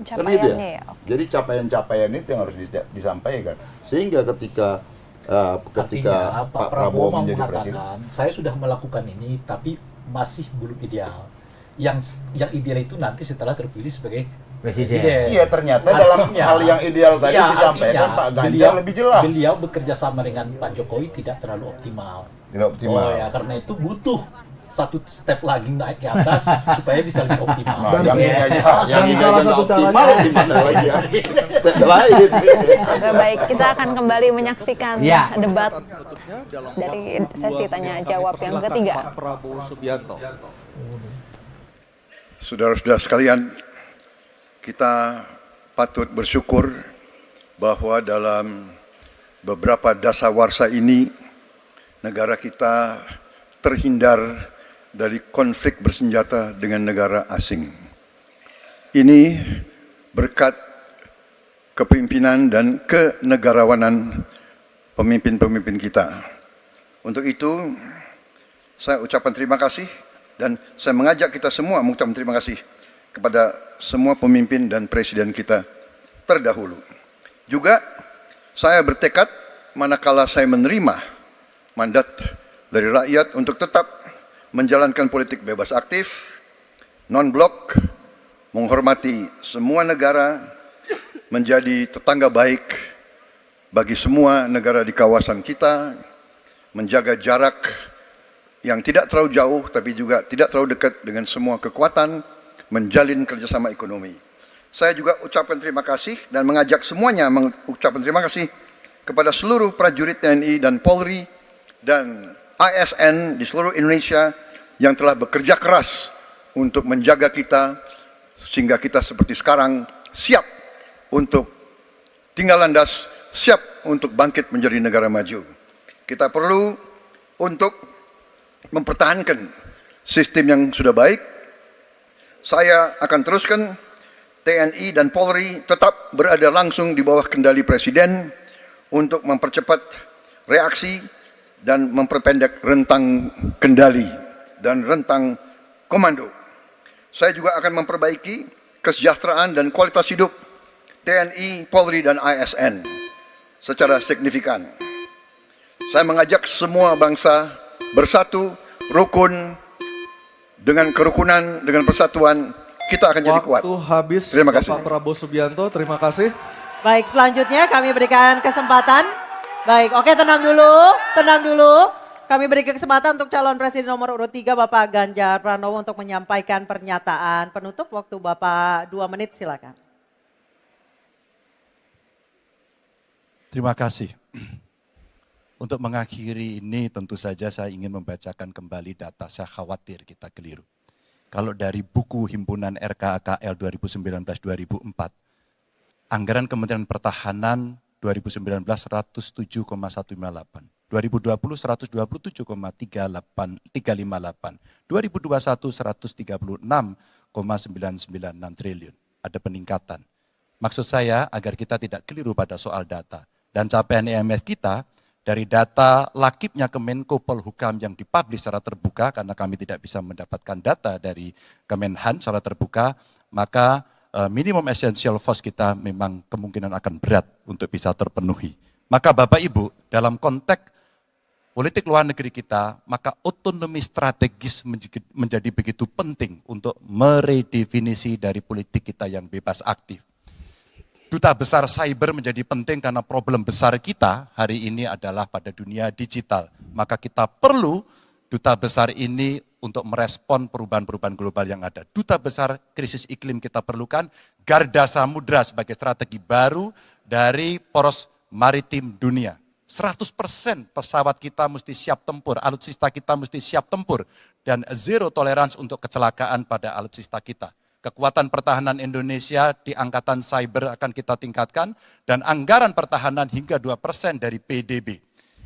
capaiannya ya. Jadi capaian-capaian itu yang harus disampaikan. Sehingga ketika Pak Prabowo menjadi presiden, saya sudah melakukan ini, tapi masih belum ideal. Yang ideal itu nanti setelah terpilih sebagai presiden. Iya, ternyata dalam hal yang ideal tadi disampaikan Pak Ganjar lebih jelas. Beliau bekerja sama dengan Pak Jokowi tidak terlalu optimal. Tidak optimal. Oh ya, karena itu butuh satu step lagi naik ke atas supaya bisa lebih optimal. Nah, yang ini aja optimal, gimana lagi ya? Step lain. Oke, baik, kita akan kembali menyaksikan debat dari sesi tanya jawab yang ketiga. Prabowo Subianto. Saudara-saudara sekalian, kita patut bersyukur bahwa dalam beberapa dasawarsa ini negara kita terhindar dari konflik bersenjata dengan negara asing. Ini berkat kepemimpinan dan kenegarawanan pemimpin-pemimpin kita. Untuk itu, saya ucapkan terima kasih dan saya mengajak kita semua mengucapkan terima kasih kepada semua pemimpin dan presiden kita terdahulu. Juga saya bertekad manakala saya menerima mandat dari rakyat untuk tetap menjalankan politik bebas aktif, non-blok, menghormati semua negara, menjadi tetangga baik bagi semua negara di kawasan kita, menjaga jarak yang tidak terlalu jauh tapi juga tidak terlalu dekat dengan semua kekuatan, menjalin kerjasama ekonomi. Saya juga ucapkan terima kasih dan mengajak semuanya mengucapkan terima kasih kepada seluruh prajurit TNI dan Polri dan ASN di seluruh Indonesia yang telah bekerja keras untuk menjaga kita sehingga kita seperti sekarang siap untuk tinggal landas, siap untuk bangkit menjadi negara maju. Kita perlu untuk mempertahankan sistem yang sudah baik. Saya akan teruskan TNI dan Polri tetap berada langsung di bawah kendali Presiden untuk mempercepat reaksi dan memperpendek rentang kendali dan rentang komando. Saya juga akan memperbaiki kesejahteraan dan kualitas hidup TNI, Polri, dan ASN secara signifikan. Saya mengajak semua bangsa bersatu, rukun, dengan kerukunan, dengan persatuan, kita akan jadi kuat. Waktu habis. Terima kasih. Bapak Prabowo Subianto, terima kasih. Baik, selanjutnya kami berikan kesempatan. Baik, oke, tenang dulu. Kami beri kesempatan untuk calon presiden nomor urut 3 Bapak Ganjar Pranowo untuk menyampaikan pernyataan penutup. Waktu Bapak 2 menit, silakan. Terima kasih. Untuk mengakhiri ini tentu saja saya ingin membacakan kembali data, saya khawatir kita keliru. Kalau dari buku Himpunan RKAKL 2019-2004, anggaran Kementerian Pertahanan 2019 107,158, 2020 127,358, 2021 136,996 triliun. Ada peningkatan. Maksud saya agar kita tidak keliru pada soal data. Dan capaian IMF kita dari data lakibnya Kemenko Polhukam yang dipublish secara terbuka, karena kami tidak bisa mendapatkan data dari Kemenhan secara terbuka, maka minimum essential force kita memang kemungkinan akan berat untuk bisa terpenuhi. Maka Bapak Ibu, dalam konteks politik luar negeri kita, maka otonomi strategis menjadi begitu penting untuk meredefinisi dari politik kita yang bebas aktif. Duta besar cyber menjadi penting karena problem besar kita hari ini adalah pada dunia digital. Maka kita perlu duta besar ini untuk merespon perubahan-perubahan global yang ada. Duta besar krisis iklim kita perlukan, garda samudra sebagai strategi baru dari poros maritim dunia. 100% pesawat kita mesti siap tempur, alutsista kita mesti siap tempur, dan zero tolerance untuk kecelakaan pada alutsista kita. Kekuatan pertahanan Indonesia di angkatan cyber akan kita tingkatkan, dan anggaran pertahanan hingga 2% dari PDB.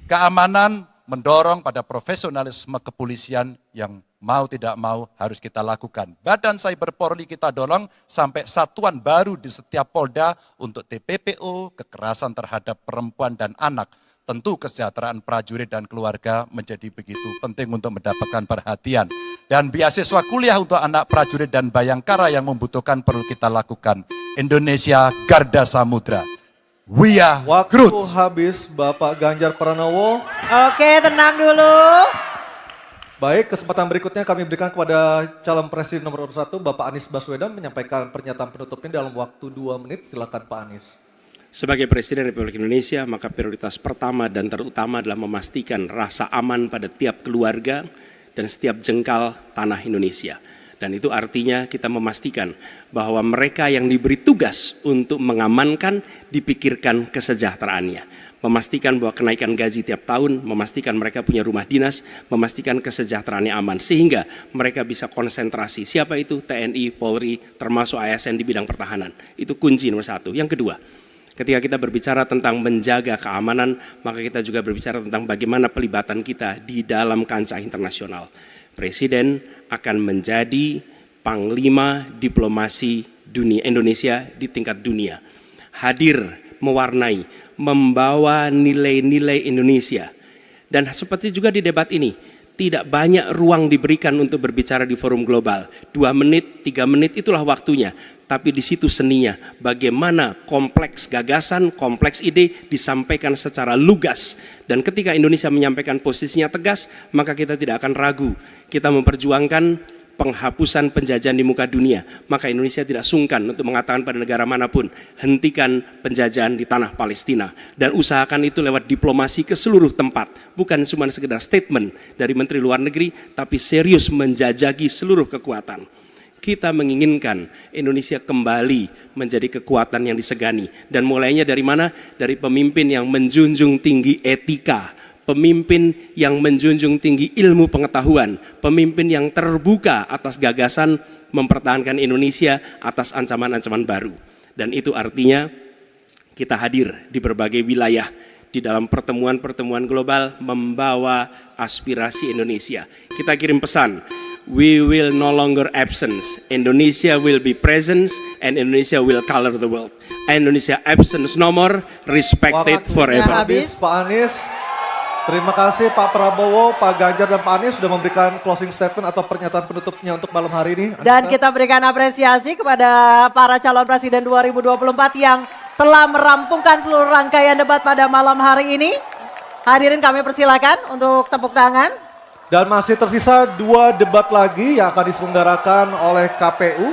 Keamanan mendorong pada profesionalisme kepolisian yang mau tidak mau harus kita lakukan. Badan Cyber Polri kita dorong sampai satuan baru di setiap Polda untuk TPPO, kekerasan terhadap perempuan dan anak. Tentu kesejahteraan prajurit dan keluarga menjadi begitu penting untuk mendapatkan perhatian. Dan beasiswa kuliah untuk anak prajurit dan bayangkara yang membutuhkan perlu kita lakukan. Indonesia Garda Samudra. We are Waktu habis Bapak Ganjar Pranowo. Oke, tenang dulu. Baik, kesempatan berikutnya kami berikan kepada calon presiden nomor urut 1 Bapak Anies Baswedan menyampaikan pernyataan penutupnya dalam waktu 2 menit. Silakan Pak Anies. Sebagai Presiden Republik Indonesia, maka prioritas pertama dan terutama adalah memastikan rasa aman pada tiap keluarga dan setiap jengkal tanah Indonesia. Dan itu artinya kita memastikan bahwa mereka yang diberi tugas untuk mengamankan dipikirkan kesejahteraannya. Memastikan bahwa kenaikan gaji tiap tahun, memastikan mereka punya rumah dinas, memastikan kesejahteraannya aman. Sehingga mereka bisa konsentrasi. Siapa itu? TNI, Polri, termasuk ASN di bidang pertahanan. Itu kunci nomor 1. Yang kedua, ketika kita berbicara tentang menjaga keamanan, maka kita juga berbicara tentang bagaimana pelibatan kita di dalam kancah internasional. Presiden akan menjadi panglima diplomasi dunia Indonesia di tingkat dunia. Hadir, mewarnai, membawa nilai-nilai Indonesia. Dan seperti juga di debat ini, tidak banyak ruang diberikan untuk berbicara di forum global. 2 menit, 3 menit itulah waktunya. Tapi di situ seninya, bagaimana kompleks gagasan, kompleks ide disampaikan secara lugas. Dan ketika Indonesia menyampaikan posisinya tegas, maka kita tidak akan ragu. Kita memperjuangkan penghapusan penjajahan di muka dunia. Maka Indonesia tidak sungkan untuk mengatakan pada negara manapun, hentikan penjajahan di tanah Palestina. Dan usahakan itu lewat diplomasi ke seluruh tempat. Bukan cuma sekedar statement dari Menteri Luar Negeri, tapi serius menjajaki seluruh kekuatan. Kita menginginkan Indonesia kembali menjadi kekuatan yang disegani. Dan mulainya dari mana? Dari pemimpin yang menjunjung tinggi etika, pemimpin yang menjunjung tinggi ilmu pengetahuan, pemimpin yang terbuka atas gagasan mempertahankan Indonesia atas ancaman-ancaman baru. Dan itu artinya kita hadir di berbagai wilayah di dalam pertemuan-pertemuan global membawa aspirasi Indonesia. Kita kirim pesan, we will no longer absence. Indonesia will be presence and Indonesia will color the world. Indonesia absence no more, respected forever. Habis Pak Anies. Terima kasih Pak Prabowo, Pak Ganjar dan Pak Anies sudah memberikan closing statement atau pernyataan penutupnya untuk malam hari ini. Dan kita berikan apresiasi kepada para calon presiden 2024 yang telah merampungkan seluruh rangkaian debat pada malam hari ini. Hadirin kami persilakan untuk tepuk tangan. Dan masih tersisa 2 debat lagi yang akan diselenggarakan oleh KPU.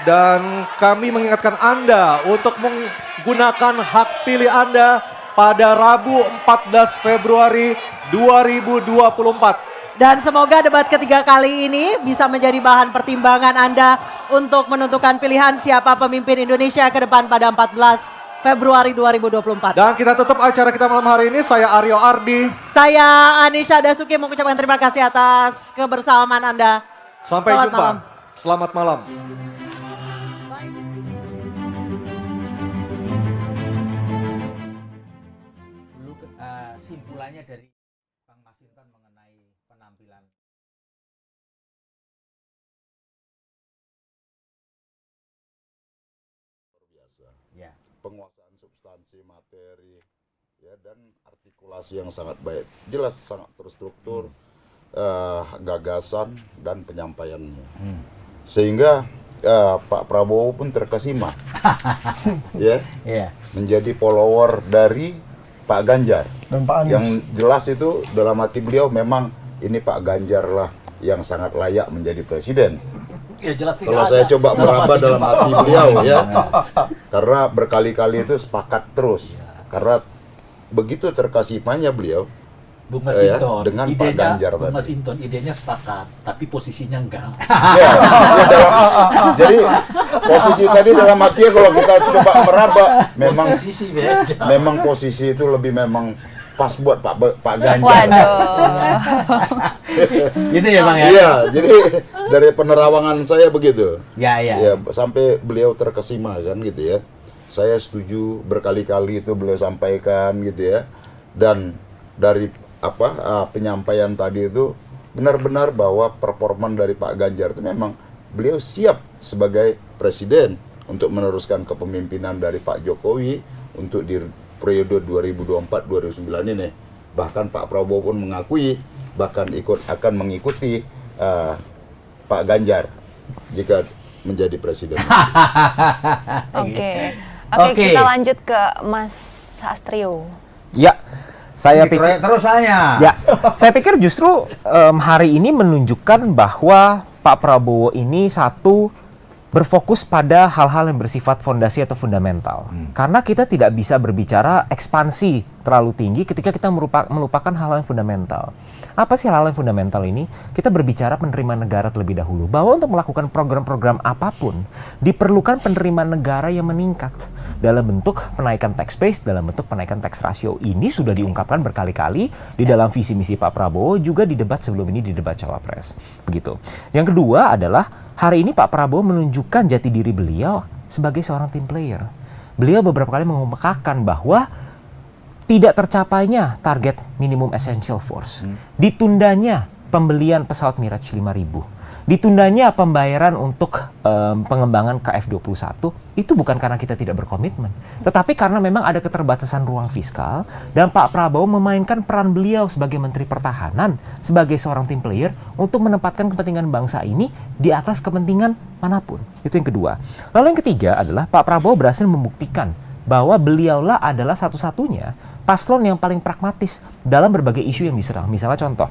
Dan kami mengingatkan Anda untuk menggunakan hak pilih Anda pada Rabu 14 Februari 2024. Dan semoga debat ketiga kali ini bisa menjadi bahan pertimbangan Anda untuk menentukan pilihan siapa pemimpin Indonesia ke depan pada 14 Februari 2024. Dan kita tutup acara kita malam hari ini. Saya Aryo Ardi. Saya Anisha Dasuki mengucapkan terima kasih atas kebersamaan Anda. Sampai Selamat jumpa. malam. Selamat malam. Simpulannya dari Bang Masinton mengenai penampilan ya, penguasaan substansi materi ya, dan artikulasi yang sangat baik, jelas sangat terstruktur, gagasan dan penyampaiannya, sehingga Pak Prabowo pun terkesima ya, menjadi follower dari Pak Ganjar dan Pak Anies. Yang jelas itu dalam hati beliau memang ini Pak Ganjar lah yang sangat layak menjadi presiden. Ya, jelas kalau saya coba meraba dalam hati beliau ya, karena berkali-kali itu sepakat terus, karena begitu terkesimanya beliau Bung Masinton, dengan Pak Ganjar Bung tadi. Masinton idenya sepakat, tapi posisinya enggak. Jadi posisi tadi dalam hati kalau kita coba meraba, memang posisi itu lebih memang pas buat Pak Ganjar. Gitu ya Bang ya? Iya, jadi dari penerawangan saya begitu. Ya. Sampai beliau terkesima kan gitu ya. Saya setuju berkali-kali itu beliau sampaikan gitu ya. Dan dari penyampaian tadi itu benar-benar bahwa performan dari Pak Ganjar itu memang beliau siap sebagai presiden untuk meneruskan kepemimpinan dari Pak Jokowi untuk di periode 2024-2029 ini. Bahkan Pak Prabowo pun mengakui bahkan akan mengikuti Pak Ganjar jika menjadi presiden. Oke, kita lanjut ke Mas Astrio. Ya, saya pikir terus saya. Ya, saya pikir justru hari ini menunjukkan bahwa Pak Prabowo ini berfokus pada hal-hal yang bersifat fondasi atau fundamental. Karena kita tidak bisa berbicara ekspansi terlalu tinggi ketika kita melupakan hal-hal yang fundamental. Apa sih hal-hal yang fundamental ini? Kita berbicara penerimaan negara terlebih dahulu. Bahwa untuk melakukan program-program apapun, diperlukan penerimaan negara yang meningkat. Dalam bentuk penaikan tax base, dalam bentuk penaikan tax ratio. Ini sudah diungkapkan berkali-kali di dalam visi misi Pak Prabowo, juga di debat sebelum ini, di debat Cawapres. Begitu. Yang kedua adalah, hari ini Pak Prabowo menunjukkan jati diri beliau sebagai seorang team player. Beliau beberapa kali mengungkapkan bahwa tidak tercapainya target minimum essential force, ditundanya pembelian pesawat Mirage 5000, ditundanya pembayaran untuk pengembangan KF21, itu bukan karena kita tidak berkomitmen, tetapi karena memang ada keterbatasan ruang fiskal, dan Pak Prabowo memainkan peran beliau sebagai Menteri Pertahanan, sebagai seorang team player, untuk menempatkan kepentingan bangsa ini di atas kepentingan manapun. Itu yang kedua. Lalu yang ketiga adalah Pak Prabowo berhasil membuktikan bahwa beliaulah adalah satu-satunya paslon yang paling pragmatis dalam berbagai isu yang diserang. Misalnya contoh,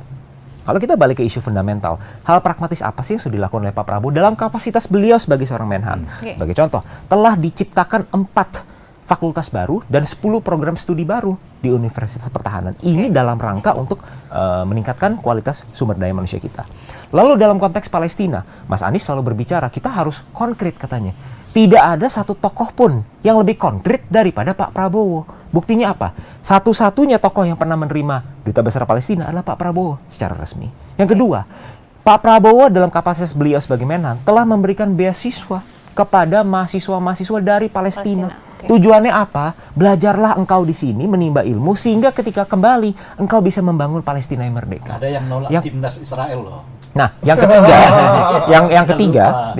kalau kita balik ke isu fundamental, hal pragmatis apa sih yang sudah dilakukan oleh Pak Prabowo dalam kapasitas beliau sebagai seorang Menhan? Sebagai contoh, telah diciptakan 4 fakultas baru dan 10 program studi baru di Universitas Pertahanan. Ini dalam rangka untuk meningkatkan kualitas sumber daya manusia kita. Lalu dalam konteks Palestina, Mas Anies selalu berbicara, kita harus konkret katanya. Tidak ada satu tokoh pun yang lebih konkret daripada Pak Prabowo. Buktinya apa? Satu-satunya tokoh yang pernah menerima Duta Besar Palestina adalah Pak Prabowo secara resmi. Yang kedua, Pak Prabowo dalam kapasitas beliau sebagai Menhan telah memberikan beasiswa kepada mahasiswa-mahasiswa dari Palestina. Tujuannya apa? Belajarlah engkau di sini, menimba ilmu, sehingga ketika kembali engkau bisa membangun Palestina yang merdeka. Ada yang nolak timnas Israel loh. Nah, yang ketiga,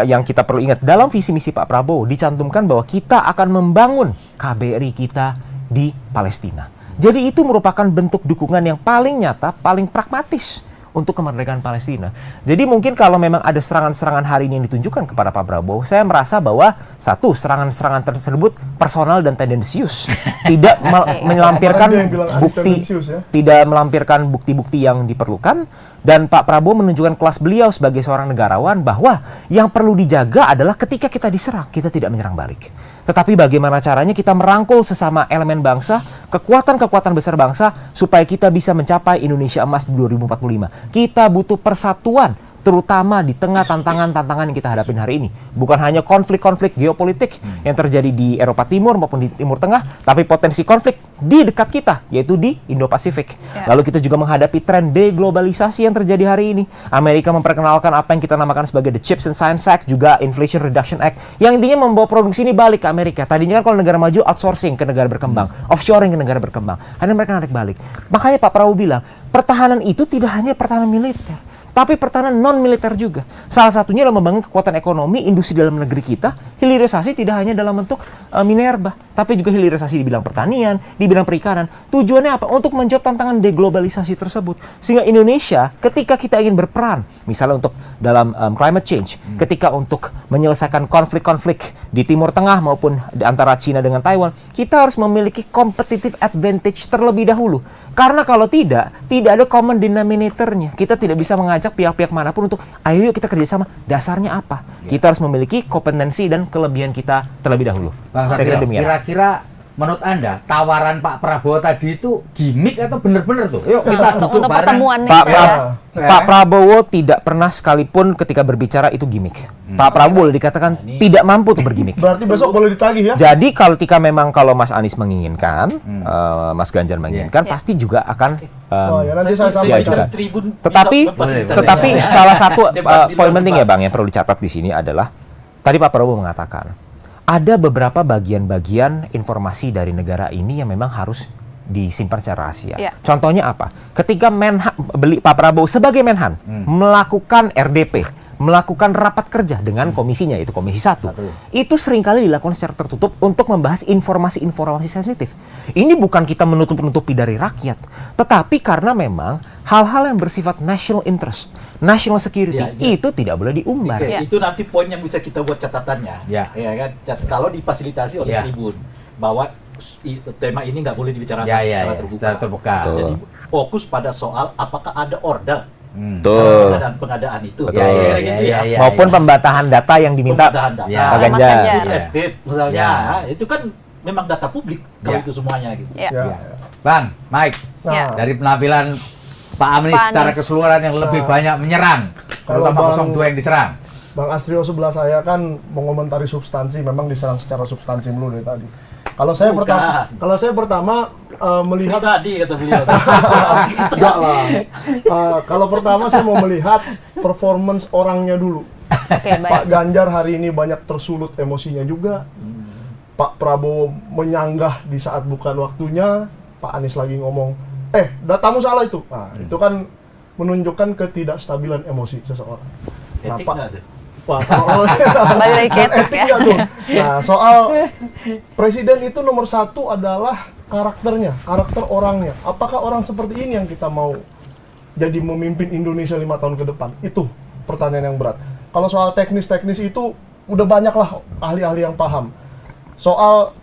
yang kita perlu ingat, dalam visi misi Pak Prabowo dicantumkan bahwa kita akan membangun KBRI kita di Palestina. Jadi itu merupakan bentuk dukungan yang paling nyata, paling pragmatis untuk kemerdekaan Palestina. Jadi mungkin kalau memang ada serangan-serangan hari ini yang ditunjukkan kepada Pak Prabowo, saya merasa bahwa satu, serangan-serangan tersebut personal dan tendensius, tidak melampirkan bukti, tidak melampirkan bukti-bukti yang diperlukan, dan Pak Prabowo menunjukkan kelas beliau sebagai seorang negarawan bahwa yang perlu dijaga adalah ketika kita diserang, kita tidak menyerang balik. Tetapi bagaimana caranya kita merangkul sesama elemen bangsa, kekuatan-kekuatan besar bangsa, supaya kita bisa mencapai Indonesia Emas 2045. Kita butuh persatuan, terutama di tengah tantangan-tantangan yang kita hadapin hari ini. Bukan hanya konflik-konflik geopolitik yang terjadi di Eropa Timur maupun di Timur Tengah, tapi potensi konflik di dekat kita, yaitu di Indo-Pasifik. Lalu kita juga menghadapi tren deglobalisasi yang terjadi hari ini. Amerika memperkenalkan apa yang kita namakan sebagai the Chips and Science Act, juga Inflation Reduction Act, yang intinya membawa produksi ini balik ke Amerika. Tadinya kan kalau negara maju outsourcing ke negara berkembang, offshoring ke negara berkembang. Hari ini mereka narik balik. Makanya Pak Prabowo bilang, pertahanan itu tidak hanya pertahanan militer, tapi pertahanan non-militer juga. Salah satunya adalah membangun kekuatan ekonomi, industri dalam negeri kita. Hilirisasi tidak hanya dalam bentuk minerba, tapi juga hilirisasi di bidang pertanian, di bidang perikanan. Tujuannya apa? Untuk menjawab tantangan deglobalisasi tersebut. Sehingga Indonesia ketika kita ingin berperan, misalnya untuk dalam climate change, ketika untuk menyelesaikan konflik-konflik di Timur Tengah maupun di antara China dengan Taiwan, kita harus memiliki competitive advantage terlebih dahulu. Karena kalau tidak ada common denominator-nya. Kita tidak bisa mengajak pihak-pihak manapun untuk, ayo kita kerjasama. Dasarnya apa? Kita harus memiliki kompetensi dan kelebihan kita terlebih dahulu. Bang Satrio, kira-kira menurut Anda tawaran Pak Prabowo tadi itu gimmick atau benar-benar tuh? Yuk kita untuk pertemuan Pak Prabowo tidak pernah sekalipun ketika berbicara itu gimmick. Pak Prabowo boleh dikatakan tidak mampu untuk bergimmick. Berarti besok boleh ditagih ya? Jadi kalau Mas Anies menginginkan, Mas Ganjar menginginkan, pasti juga akan nanti saya sampaikan. Tetapi salah satu poin penting ya Bang yang perlu dicatat di sini adalah tadi Pak Prabowo mengatakan ada beberapa bagian-bagian informasi dari negara ini yang memang harus disimpan secara rahasia. Contohnya apa? Ketika Pak Prabowo sebagai Menhan melakukan RDP, melakukan rapat kerja dengan komisinya, itu Komisi 1. Itu seringkali dilakukan secara tertutup untuk membahas informasi-informasi sensitif. Ini bukan kita menutup-nutupi dari rakyat, tetapi karena memang hal-hal yang bersifat national interest, national security, itu tidak boleh diumbar. Itu nanti poin yang bisa kita buat catatannya. Ya kan? Kalau difasilitasi oleh Tribun, bahwa tema ini nggak boleh dibicarakan secara terbuka. Jadi fokus pada soal apakah ada order pengadaan itu, maupun pembatahan data yang diminta Pak Ganjar. Estate misalnya, itu kan memang data publik kalau itu semuanya gitu. Bang, Mike, dari penampilan Pak Anies secara keseluruhan yang lebih banyak menyerang, terutama 02 yang diserang. Bang Astrio sebelah saya kan mengomentari substansi, memang diserang secara substansi dulu dari tadi. Kalau saya pertama melihat tadi kata beliau. Enggak lah. Kalau pertama saya mau melihat performance orangnya dulu. Pak Ganjar hari ini banyak tersulut emosinya juga. Pak Prabowo menyanggah di saat bukan waktunya. Pak Anies lagi ngomong, datamu salah itu. Nah, itu kan menunjukkan ketidakstabilan emosi seseorang. Etik nggak tuh? Kembali lagi ke etik ya. Nah, soal presiden itu nomor satu adalah karakternya, karakter orangnya. Apakah orang seperti ini yang kita mau jadi memimpin Indonesia 5 tahun ke depan? Itu pertanyaan yang berat. Kalau soal teknis-teknis itu udah banyak lah ahli-ahli yang paham. Soal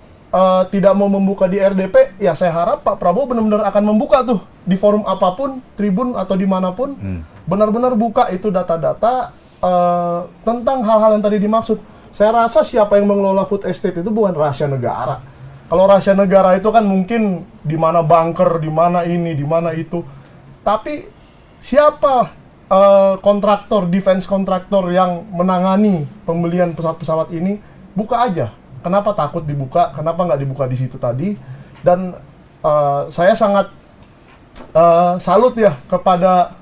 tidak mau membuka di RDP, ya saya harap Pak Prabowo benar-benar akan membuka tuh di forum apapun, Tribun atau dimanapun, benar-benar buka itu data-data tentang hal-hal yang tadi dimaksud. Saya rasa siapa yang mengelola food estate itu bukan rahasia negara. Kalau rahasia negara itu kan mungkin di mana bunker, di mana ini, di mana itu. Tapi siapa kontraktor, defense kontraktor yang menangani pembelian pesawat-pesawat ini? Buka aja. Kenapa takut dibuka? Kenapa nggak dibuka di situ tadi? Dan saya sangat salut ya kepada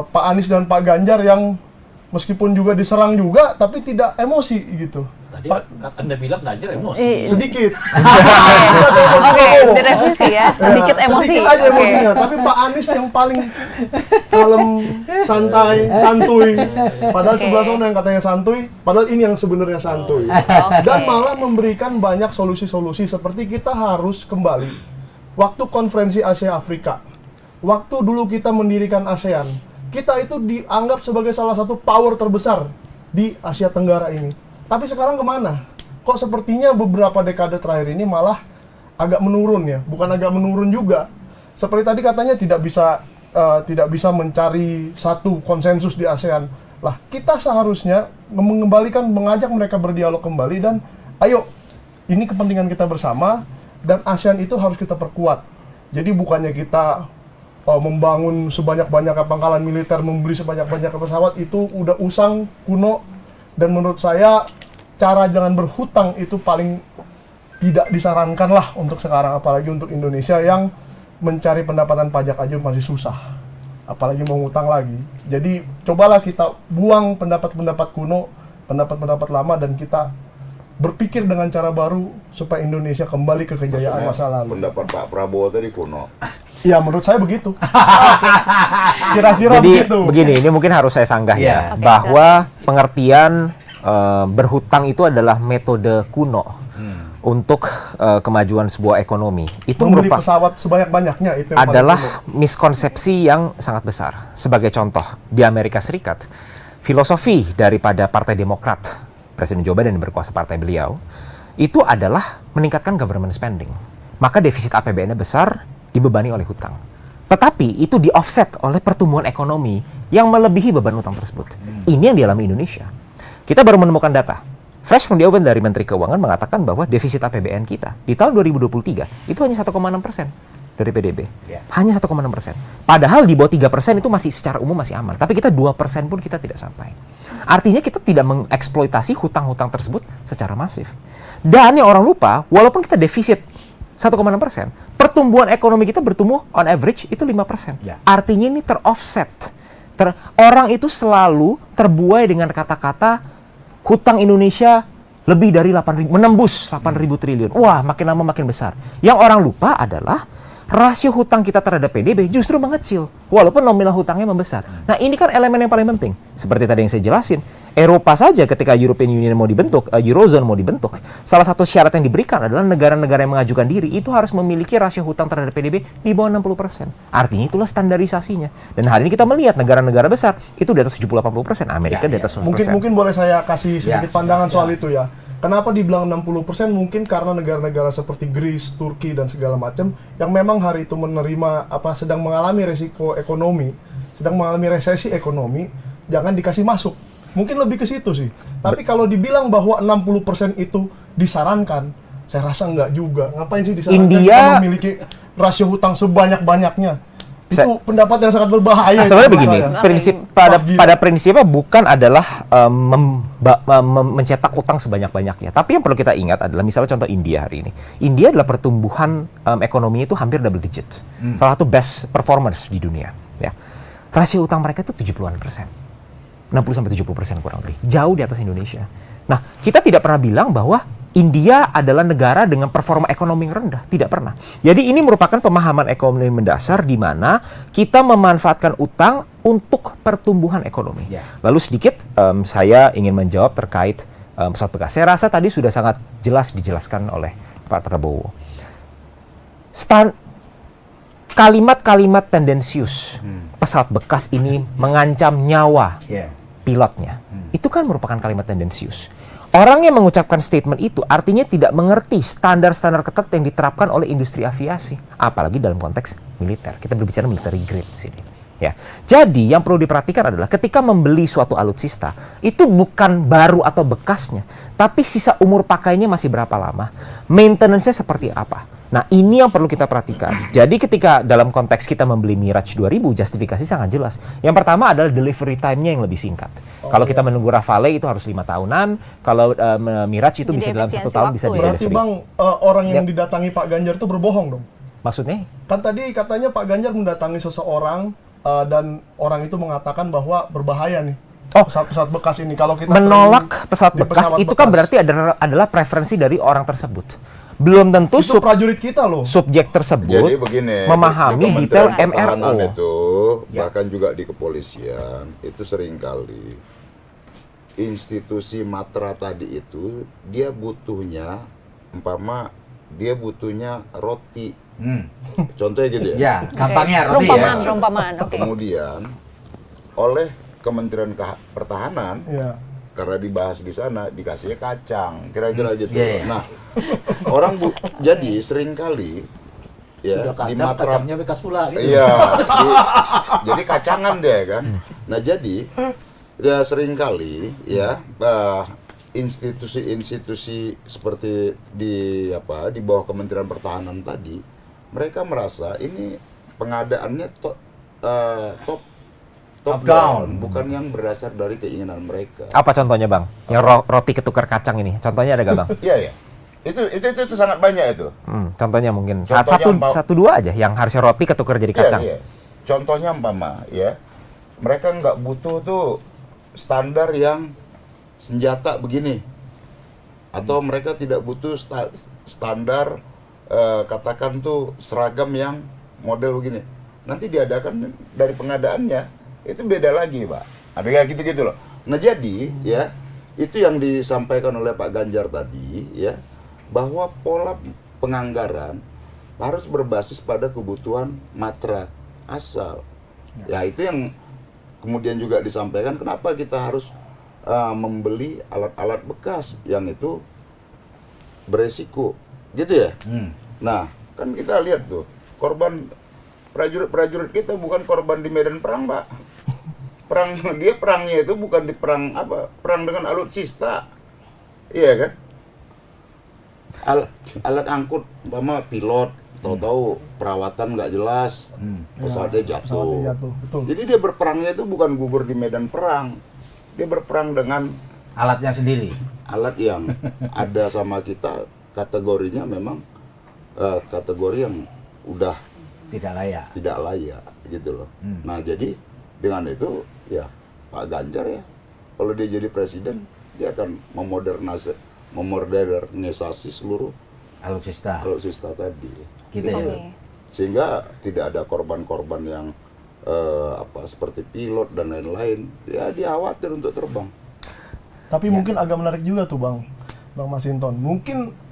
Pak Anies dan Pak Ganjar yang meskipun juga diserang juga, tapi tidak emosi gitu. Tadi Anda bilang Ganjar emosi. Sedikit. direvisi ya. Sedikit emosi. Sedikit aja emosinya. Tapi Pak Anies yang paling kalem, santai, santuy. Padahal sebelah sana yang katanya santuy, padahal ini yang sebenarnya santuy. Dan malah memberikan banyak solusi-solusi seperti kita harus kembali. Waktu konferensi Asia Afrika, waktu dulu kita mendirikan ASEAN, kita itu dianggap sebagai salah satu power terbesar di Asia Tenggara ini. Tapi sekarang kemana? Kok sepertinya beberapa dekade terakhir ini malah agak menurun ya? Bukan agak menurun juga. Seperti tadi katanya tidak bisa mencari satu konsensus di ASEAN. Lah, kita seharusnya mengajak mereka berdialog kembali dan ayo, ini kepentingan kita bersama dan ASEAN itu harus kita perkuat. Jadi bukannya kita membangun sebanyak-banyaknya pangkalan militer, membeli sebanyak-banyaknya pesawat, itu udah usang, kuno, dan menurut saya cara jangan berhutang itu paling tidak disarankan lah untuk sekarang, apalagi untuk Indonesia yang mencari pendapatan pajak aja masih susah, apalagi mau ngutang lagi. Jadi cobalah kita buang pendapat-pendapat kuno, pendapat-pendapat lama, dan kita berpikir dengan cara baru supaya Indonesia kembali ke kejayaan masa lalu. Pendapat Pak Prabowo tadi kuno. Ya menurut saya begitu. Kira-kira Jadi begitu. begini, ini mungkin harus saya sanggah ya, bahwa pengertian berhutang itu adalah metode kuno untuk kemajuan sebuah ekonomi. Itu membeli pesawat sebanyak-banyaknya itu yang adalah paling kuno. miskonsepsi yang sangat besar. Sebagai contoh, di Amerika Serikat, filosofi daripada Partai Demokrat, Presiden Joe Biden yang berkuasa partai beliau, itu adalah meningkatkan government spending. Maka defisit APBN-nya besar, dibebani oleh hutang. Tetapi itu di-offset oleh pertumbuhan ekonomi yang melebihi beban hutang tersebut. Ini yang dialami Indonesia. Kita baru menemukan data. Fresh from the oven dari Menteri Keuangan mengatakan bahwa defisit APBN kita di tahun 2023 itu hanya 1,6% dari PDB. Hanya 1,6%. Padahal di bawah 3% itu masih secara umum masih aman. Tapi kita 2% pun kita tidak sampai. Artinya kita tidak mengeksploitasi hutang-hutang tersebut secara masif. Dan yang orang lupa, walaupun kita defisit 1,6%, pertumbuhan ekonomi kita bertumbuh on average itu 5%. Artinya ini ter-offset. Orang itu selalu terbuai dengan kata-kata hutang Indonesia lebih dari 8.000, menembus 8.000 triliun. Wah, makin lama makin besar. Yang orang lupa adalah rasio hutang kita terhadap PDB justru mengecil, walaupun nominal hutangnya membesar. Nah, ini kan elemen yang paling penting. Seperti tadi yang saya jelasin, Eropa saja ketika European Union mau dibentuk, Eurozone mau dibentuk, salah satu syarat yang diberikan adalah negara-negara yang mengajukan diri itu harus memiliki rasio hutang terhadap PDB di bawah 60%. Artinya itulah standarisasinya. Dan hari ini kita melihat negara-negara besar itu di atas 70-80%, Amerika di atas 100%. Mungkin boleh saya kasih sedikit pandangan soal itu ya. Kenapa dibilang 60%? Mungkin karena negara-negara seperti Greece, Turki, dan segala macam yang memang hari itu menerima sedang mengalami resiko ekonomi, sedang mengalami resesi ekonomi, jangan dikasih masuk. Mungkin lebih ke situ sih. Tapi kalau dibilang bahwa 60% itu disarankan, saya rasa enggak juga. Ngapain sih disarankan kita memiliki rasio hutang sebanyak-banyaknya? Itu pendapat yang sangat berbahaya. Sebenarnya begini, pada prinsipnya bukan adalah mencetak utang sebanyak-banyaknya. Tapi yang perlu kita ingat adalah misalnya contoh India hari ini. India adalah pertumbuhan ekonominya itu hampir double digit. Salah satu best performance di dunia. Ya. Rasio utang mereka itu 70-an%. 60-70% kurang lebih. Jauh di atas Indonesia. Nah, kita tidak pernah bilang bahwa India adalah negara dengan performa ekonomi yang rendah. Tidak pernah. Jadi ini merupakan pemahaman ekonomi mendasar di mana kita memanfaatkan utang untuk pertumbuhan ekonomi. Lalu sedikit saya ingin menjawab terkait pesawat bekas. Saya rasa tadi sudah sangat jelas dijelaskan oleh Pak Prabowo. Kalimat-kalimat tendensius pesawat bekas ini mengancam nyawa pilotnya. Itu kan merupakan kalimat tendensius. Orang yang mengucapkan statement itu artinya tidak mengerti standar-standar ketat yang diterapkan oleh industri aviasi, apalagi dalam konteks militer. Kita berbicara military grade di sini. Ya. Jadi yang perlu diperhatikan adalah ketika membeli suatu alutsista, itu bukan baru atau bekasnya, tapi sisa umur pakainya masih berapa lama, maintenance-nya seperti apa. Nah, ini yang perlu kita perhatikan. Jadi ketika dalam konteks kita membeli Mirage 2000, justifikasi sangat jelas. Yang pertama adalah delivery time-nya yang lebih singkat. Kalau kita menunggu Rafale itu harus 5 tahunan, kalau Mirage itu bisa dalam 1 tahun bisa di-delivery. Berarti Bang, orang yang didatangi Pak Ganjar itu berbohong dong? Maksudnya? Kan tadi katanya Pak Ganjar mendatangi seseorang dan orang itu mengatakan bahwa berbahaya nih. Pesawat bekas ini. Kalau kita menolak pesawat bekas itu kan berarti adalah preferensi dari orang tersebut. Belum tentu itu prajurit kita loh. Subjek tersebut Jadi begini, memahami di detail Pertahanan MRO. itu, bahkan juga di kepolisian, itu seringkali institusi matra tadi itu dia butuhnya roti Contohnya gitu ya. Ya, gampangnya roti Rumpamaan, rumpamaan. Oke. Kemudian oleh Kementerian Pertahanan, Iya. karena dibahas di sana dikasihnya kacang, kira-kira gitu. Iya. Nah, orang jadi seringkali ya Udah di kacang, matra kacangnya bekas pula gitu. iya jadi kacangan deh kan. Nah jadi ya seringkali ya institusi-institusi seperti di bawah Kementerian Pertahanan tadi, mereka merasa ini pengadaannya top down, bukan yang berdasar dari keinginan mereka. Apa contohnya Bang? Yang roti ketukar kacang ini, contohnya ada gak Bang? Iya ya. Itu sangat banyak itu. Contohnya mungkin Contohnya satu dua aja yang harusnya roti ketukar jadi kacang. Iya. Contohnya ya, mereka nggak butuh tuh standar yang senjata begini, atau mereka tidak butuh standar katakan tuh seragam yang model begini. Nanti diadakan dari pengadaannya itu beda lagi, Pak. Ada kayak gitu-gitu loh. Nah jadi ya itu yang disampaikan oleh Pak Ganjar tadi ya, bahwa pola penganggaran harus berbasis pada kebutuhan matra asal. Ya itu yang kemudian juga disampaikan kenapa kita harus membeli alat-alat bekas yang itu beresiko, gitu ya. Nah kan kita lihat tuh korban prajurit kita bukan korban di medan perang, Pak. Perangnya itu bukan di perang dengan alutsista, iya kan? Alat angkut, umpama pilot, tahu-tahu perawatan nggak jelas, pesawatnya jatuh. Betul. Jadi dia berperangnya itu bukan gugur di medan perang, dia berperang dengan alatnya sendiri. Alat yang ada sama kita, kategorinya memang kategori yang udah tidak layak, gitu loh. Nah jadi dengan itu ya Pak Ganjar ya, kalau dia jadi presiden dia akan memodernisasi seluruh alutsista tadi. Gitu ya. Sehingga tidak ada korban-korban yang seperti pilot dan lain-lain. Ya dia khawatir untuk terbang. Tapi mungkin agak menarik juga tuh Bang Masinton. Mungkin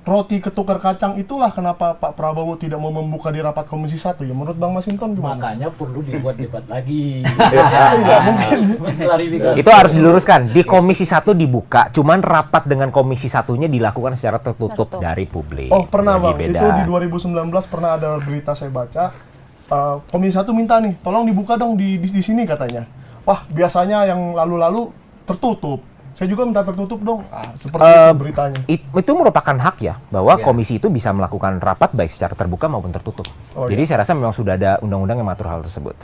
roti ketukar kacang itulah kenapa Pak Prabowo tidak mau membuka di rapat Komisi 1 ya. Menurut Bang Masinton gimana? Makanya perlu dibuat debat lagi. Itu harus diluruskan. Di Komisi 1 dibuka, cuman rapat dengan Komisi 1-nya dilakukan secara tertutup dari publik. Oh pernah Jadi Bang, beda. itu di 2019 pernah ada berita saya baca. Komisi 1 minta nih, tolong dibuka dong di sini katanya. Wah biasanya yang lalu-lalu tertutup. Saya juga minta tertutup dong, seperti itu beritanya. Itu merupakan hak ya, bahwa komisi itu bisa melakukan rapat baik secara terbuka maupun tertutup. Jadi saya rasa memang sudah ada undang-undang yang mengatur hal tersebut.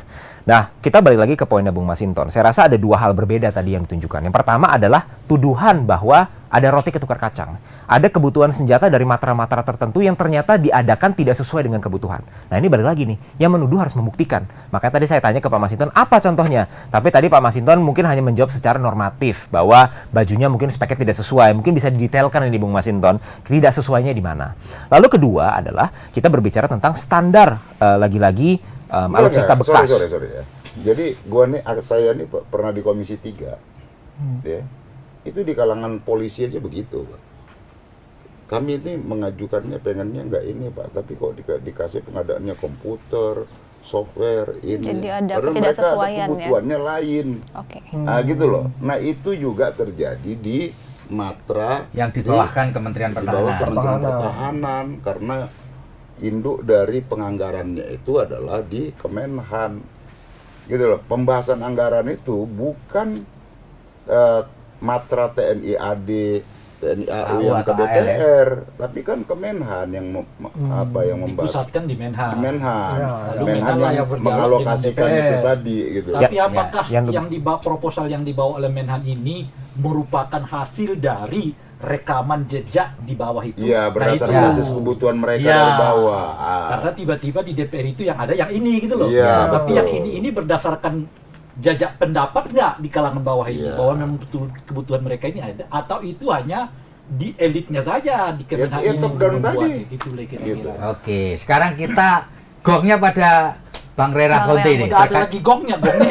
Nah, kita balik lagi ke poinnya Bung Masinton. Saya rasa ada dua hal berbeda tadi yang ditunjukkan. Yang pertama adalah tuduhan bahwa ada roti ketukar kacang. Ada kebutuhan senjata dari matra-matra tertentu yang ternyata diadakan tidak sesuai dengan kebutuhan. Nah ini balik lagi nih, yang menuduh harus membuktikan. Makanya tadi saya tanya ke Pak Masinton, apa contohnya? Tapi tadi Pak Masinton mungkin hanya menjawab secara normatif, bahwa bajunya mungkin speknya tidak sesuai. Mungkin bisa didetailkan ini Bung Masinton, tidak sesuainya di mana. Lalu kedua adalah, kita berbicara tentang standar, lagi-lagi alutsista bekas. Sorry ya. Jadi saya nih pernah di Komisi 3. Ya. Itu di kalangan polisi aja begitu, Pak. Kami ini mengajukannya pengennya nggak ini, Pak, tapi kok dikasih pengadaannya komputer, software ini. Jadi ada padahal mereka ada kebutuhannya lain. Nah, gitu loh. Nah, itu juga terjadi di matra yang dibawahkan Kementerian Pertahanan. Di bawah Kementerian Pertahanan, karena induk dari penganggarannya itu adalah di Kemenhan. Gitu loh. Pembahasan anggaran itu bukan matra TNI AD, TNI AU yang ke DPR, tapi kan Kemenhan yang membahas. Dipusatkan di Menhan. Menhan yang mengalokasikan itu tadi gitu. Tapi apakah yang dibawa proposal yang dibawa oleh Menhan ini merupakan hasil dari rekaman jejak di bawah itu? Iya, berdasarkan basis kebutuhan mereka dari bawah. Karena tiba-tiba di DPR itu yang ada yang ini gitu loh. Tapi yang ini berdasarkan jajak pendapat nggak di kalangan bawah ini bahwa memang betul kebutuhan mereka ini ada, atau itu hanya di elitnya saja di Kemenhan ini membuat gitu. Oke, sekarang kita gongnya pada Bang Ray Rangkuti ini. Udah ada lagi gongnya yang tadi.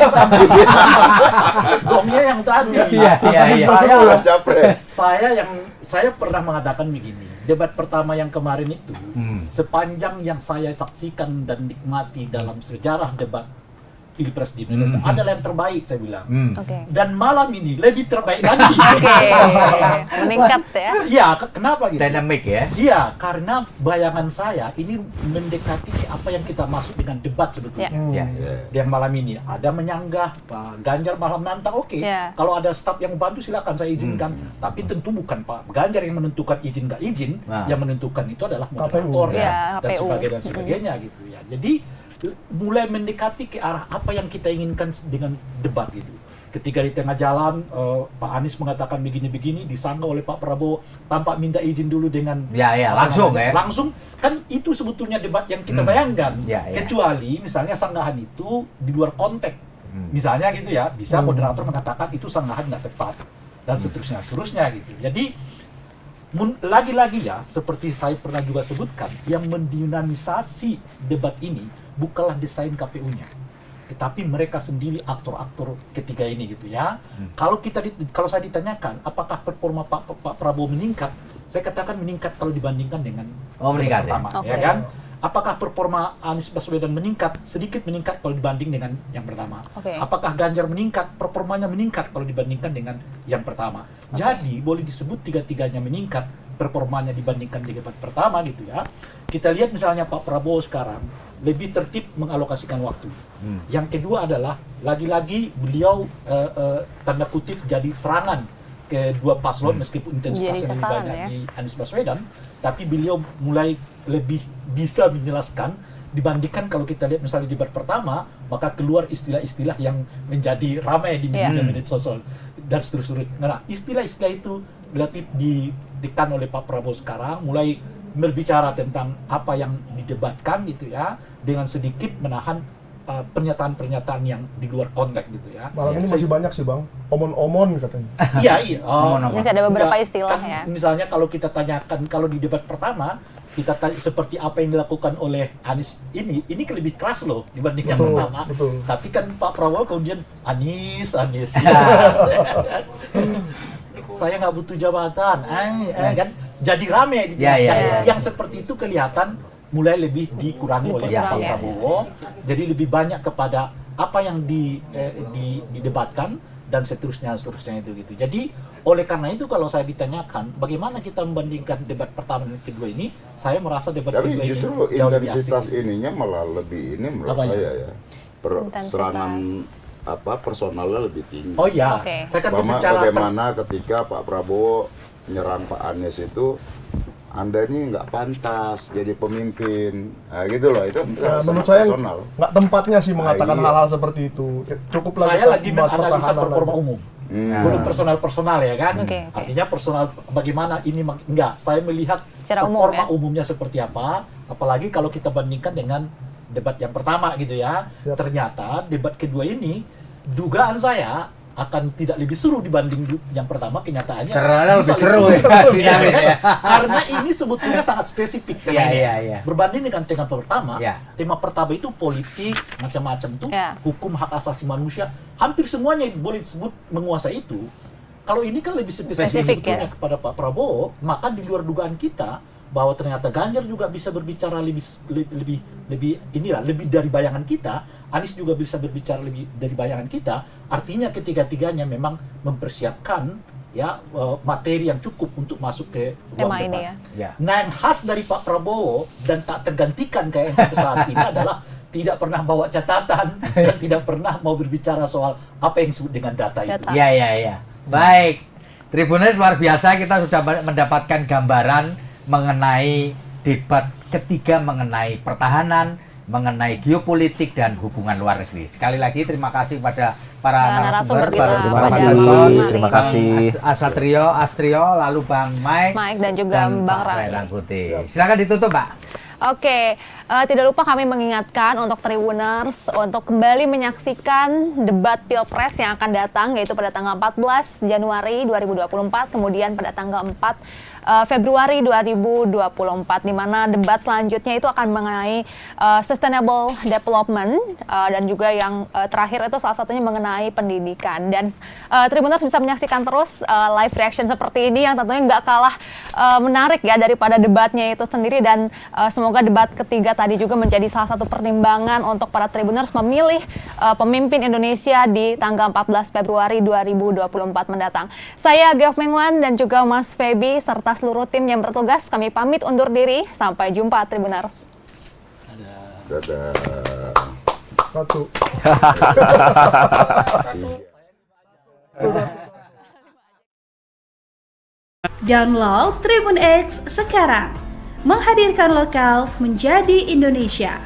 Gongnya yang tadi. Iya. Saya pernah mengatakan begini, debat pertama yang kemarin itu, sepanjang yang saya saksikan dan nikmati dalam sejarah debat Pilpres di Indonesia adalah yang terbaik, saya bilang. Dan malam ini lebih terbaik lagi. Meningkat ya? Iya, kenapa gitu? Dynamic ya? Iya, karena bayangan saya ini mendekati apa yang kita maksud dengan debat sebetulnya. Yang malam ini ada menyanggah, Pak Ganjar malam nantang, kalau ada staf yang bantu silakan saya izinkan. Tapi tentu bukan Pak Ganjar yang menentukan izin nggak izin, yang menentukan itu adalah moderator dan sebagainya gitu ya. Jadi mulai mendekati ke arah apa yang kita inginkan dengan debat gitu. Ketika di tengah jalan Pak Anies mengatakan begini-begini, disanggah oleh Pak Prabowo tanpa minta izin dulu dengan langsung kan itu sebetulnya debat yang kita bayangkan. Kecuali misalnya sanggahan itu di luar konteks, misalnya gitu ya, bisa moderator mengatakan itu sanggahan nggak tepat dan seterusnya gitu. Jadi lagi-lagi ya, seperti saya pernah juga sebutkan, yang mendinamisasi debat ini bukanlah desain KPU-nya, tetapi mereka sendiri aktor-aktor ketiga ini gitu ya. Kalau saya ditanyakan apakah performa Pak Prabowo meningkat, saya katakan meningkat kalau dibandingkan dengan meningkat pertama, ya kan? Apakah performa Anies Baswedan meningkat? Sedikit meningkat kalau dibanding dengan yang pertama. Apakah Ganjar meningkat? Performanya meningkat kalau dibandingkan dengan yang pertama. Jadi boleh disebut tiga-tiganya meningkat performanya dibandingkan di debat pertama gitu ya. Kita lihat misalnya Pak Prabowo sekarang lebih tertib mengalokasikan waktu. Yang kedua adalah lagi-lagi beliau tanda kutip jadi serangan kedua paslon meskipun intensitasnya lebih banyak di Anies Baswedan, tapi beliau mulai lebih bisa menjelaskan dibandingkan kalau kita lihat misalnya di debat pertama, maka keluar istilah-istilah yang menjadi ramai di media sosial dan seterusnya. Nah, istilah-istilah itu relatif ditekan oleh Pak Prabowo sekarang, mulai berbicara tentang apa yang didebatkan gitu ya, dengan sedikit menahan pernyataan-pernyataan yang di luar konteks gitu ya. Malam ini masih banyak sih Bang, omon-omon katanya. Iya. Masih ada beberapa istilah ya. Misalnya kalau kita tanyakan, kalau di debat pertama, kita tanya seperti apa yang dilakukan oleh Anies ini lebih keras loh dibanding yang pertama. Tapi kan Pak Prabowo kemudian Anies. Saya nggak butuh jabatan, kan jadi rame. Yang seperti itu kelihatan mulai lebih dikurangi oleh Pak Prabowo, jadi lebih banyak kepada apa yang didebatkan dan seterusnya itu gitu. Jadi oleh karena itu kalau saya ditanyakan bagaimana kita membandingkan debat pertama dan kedua ini, saya merasa debat kedua ini justru intensitas ininya malah lebih ini menurut saya ya, serangan personalnya lebih tinggi. Saya kan bagaimana ketika Pak Prabowo menyerang Pak Anies itu, Anda ini nggak pantas jadi pemimpin, gitu loh, itu menurut saya nggak tempatnya sih mengatakan hal-hal seperti itu. Cukup lagi saya lagi menganalisa performa umum, belum personal ya kan. Artinya personal bagaimana ini enggak, saya melihat performa umumnya seperti apa, apalagi kalau kita bandingkan dengan debat yang pertama gitu ya. Ternyata debat kedua ini dugaan saya akan tidak lebih seru dibanding yang pertama, kenyataannya karena lebih seru ya. Karena ini sebetulnya sangat spesifik temanya. Berbanding dengan tema pertama, tema pertama itu politik macam-macam tuh, hukum hak asasi manusia, hampir semuanya boleh disebut menguasai itu. Kalau ini kan lebih spesifik sebetulnya kepada Pak Prabowo, maka di luar dugaan kita bahwa ternyata Ganjar juga bisa berbicara lebih dari bayangan kita, Anies juga bisa berbicara lebih dari bayangan kita. Artinya ketiga-tiganya memang mempersiapkan materi yang cukup untuk masuk ke tema ini ya. Nah, yang khas dari Pak Prabowo dan tak tergantikan kayak yang sampai saat ini adalah tidak pernah bawa catatan dan tidak pernah mau berbicara soal apa yang disebut dengan data itu. Iya. Baik, Tribuners luar biasa, kita sudah mendapatkan gambaran mengenai debat ketiga mengenai pertahanan, mengenai geopolitik dan hubungan luar negeri. Sekali lagi terima kasih pada para narasumber, terima kasih Astrio, lalu Bang Mike dan juga Bang Rai. Silakan ditutup, Pak. Oke, Tidak lupa kami mengingatkan untuk Tribuners untuk kembali menyaksikan debat Pilpres yang akan datang, yaitu pada tanggal 14 Januari 2024, kemudian pada tanggal 4 Februari 2024, di mana debat selanjutnya itu akan mengenai sustainable development dan juga yang terakhir itu salah satunya mengenai pendidikan. Dan Tribuners bisa menyaksikan terus live reaction seperti ini yang tentunya nggak kalah menarik ya daripada debatnya itu sendiri, dan semoga debat ketiga tadi juga menjadi salah satu pertimbangan untuk para Tribuners memilih pemimpin Indonesia di tanggal 14 Februari 2024 mendatang. Saya Geof Mengwan dan juga Mas Feby serta seluruh tim yang bertugas, kami pamit undur diri. Sampai jumpa Tribuners. Dadah. Satu. Download Tribun X sekarang. Menghadirkan lokal menjadi Indonesia.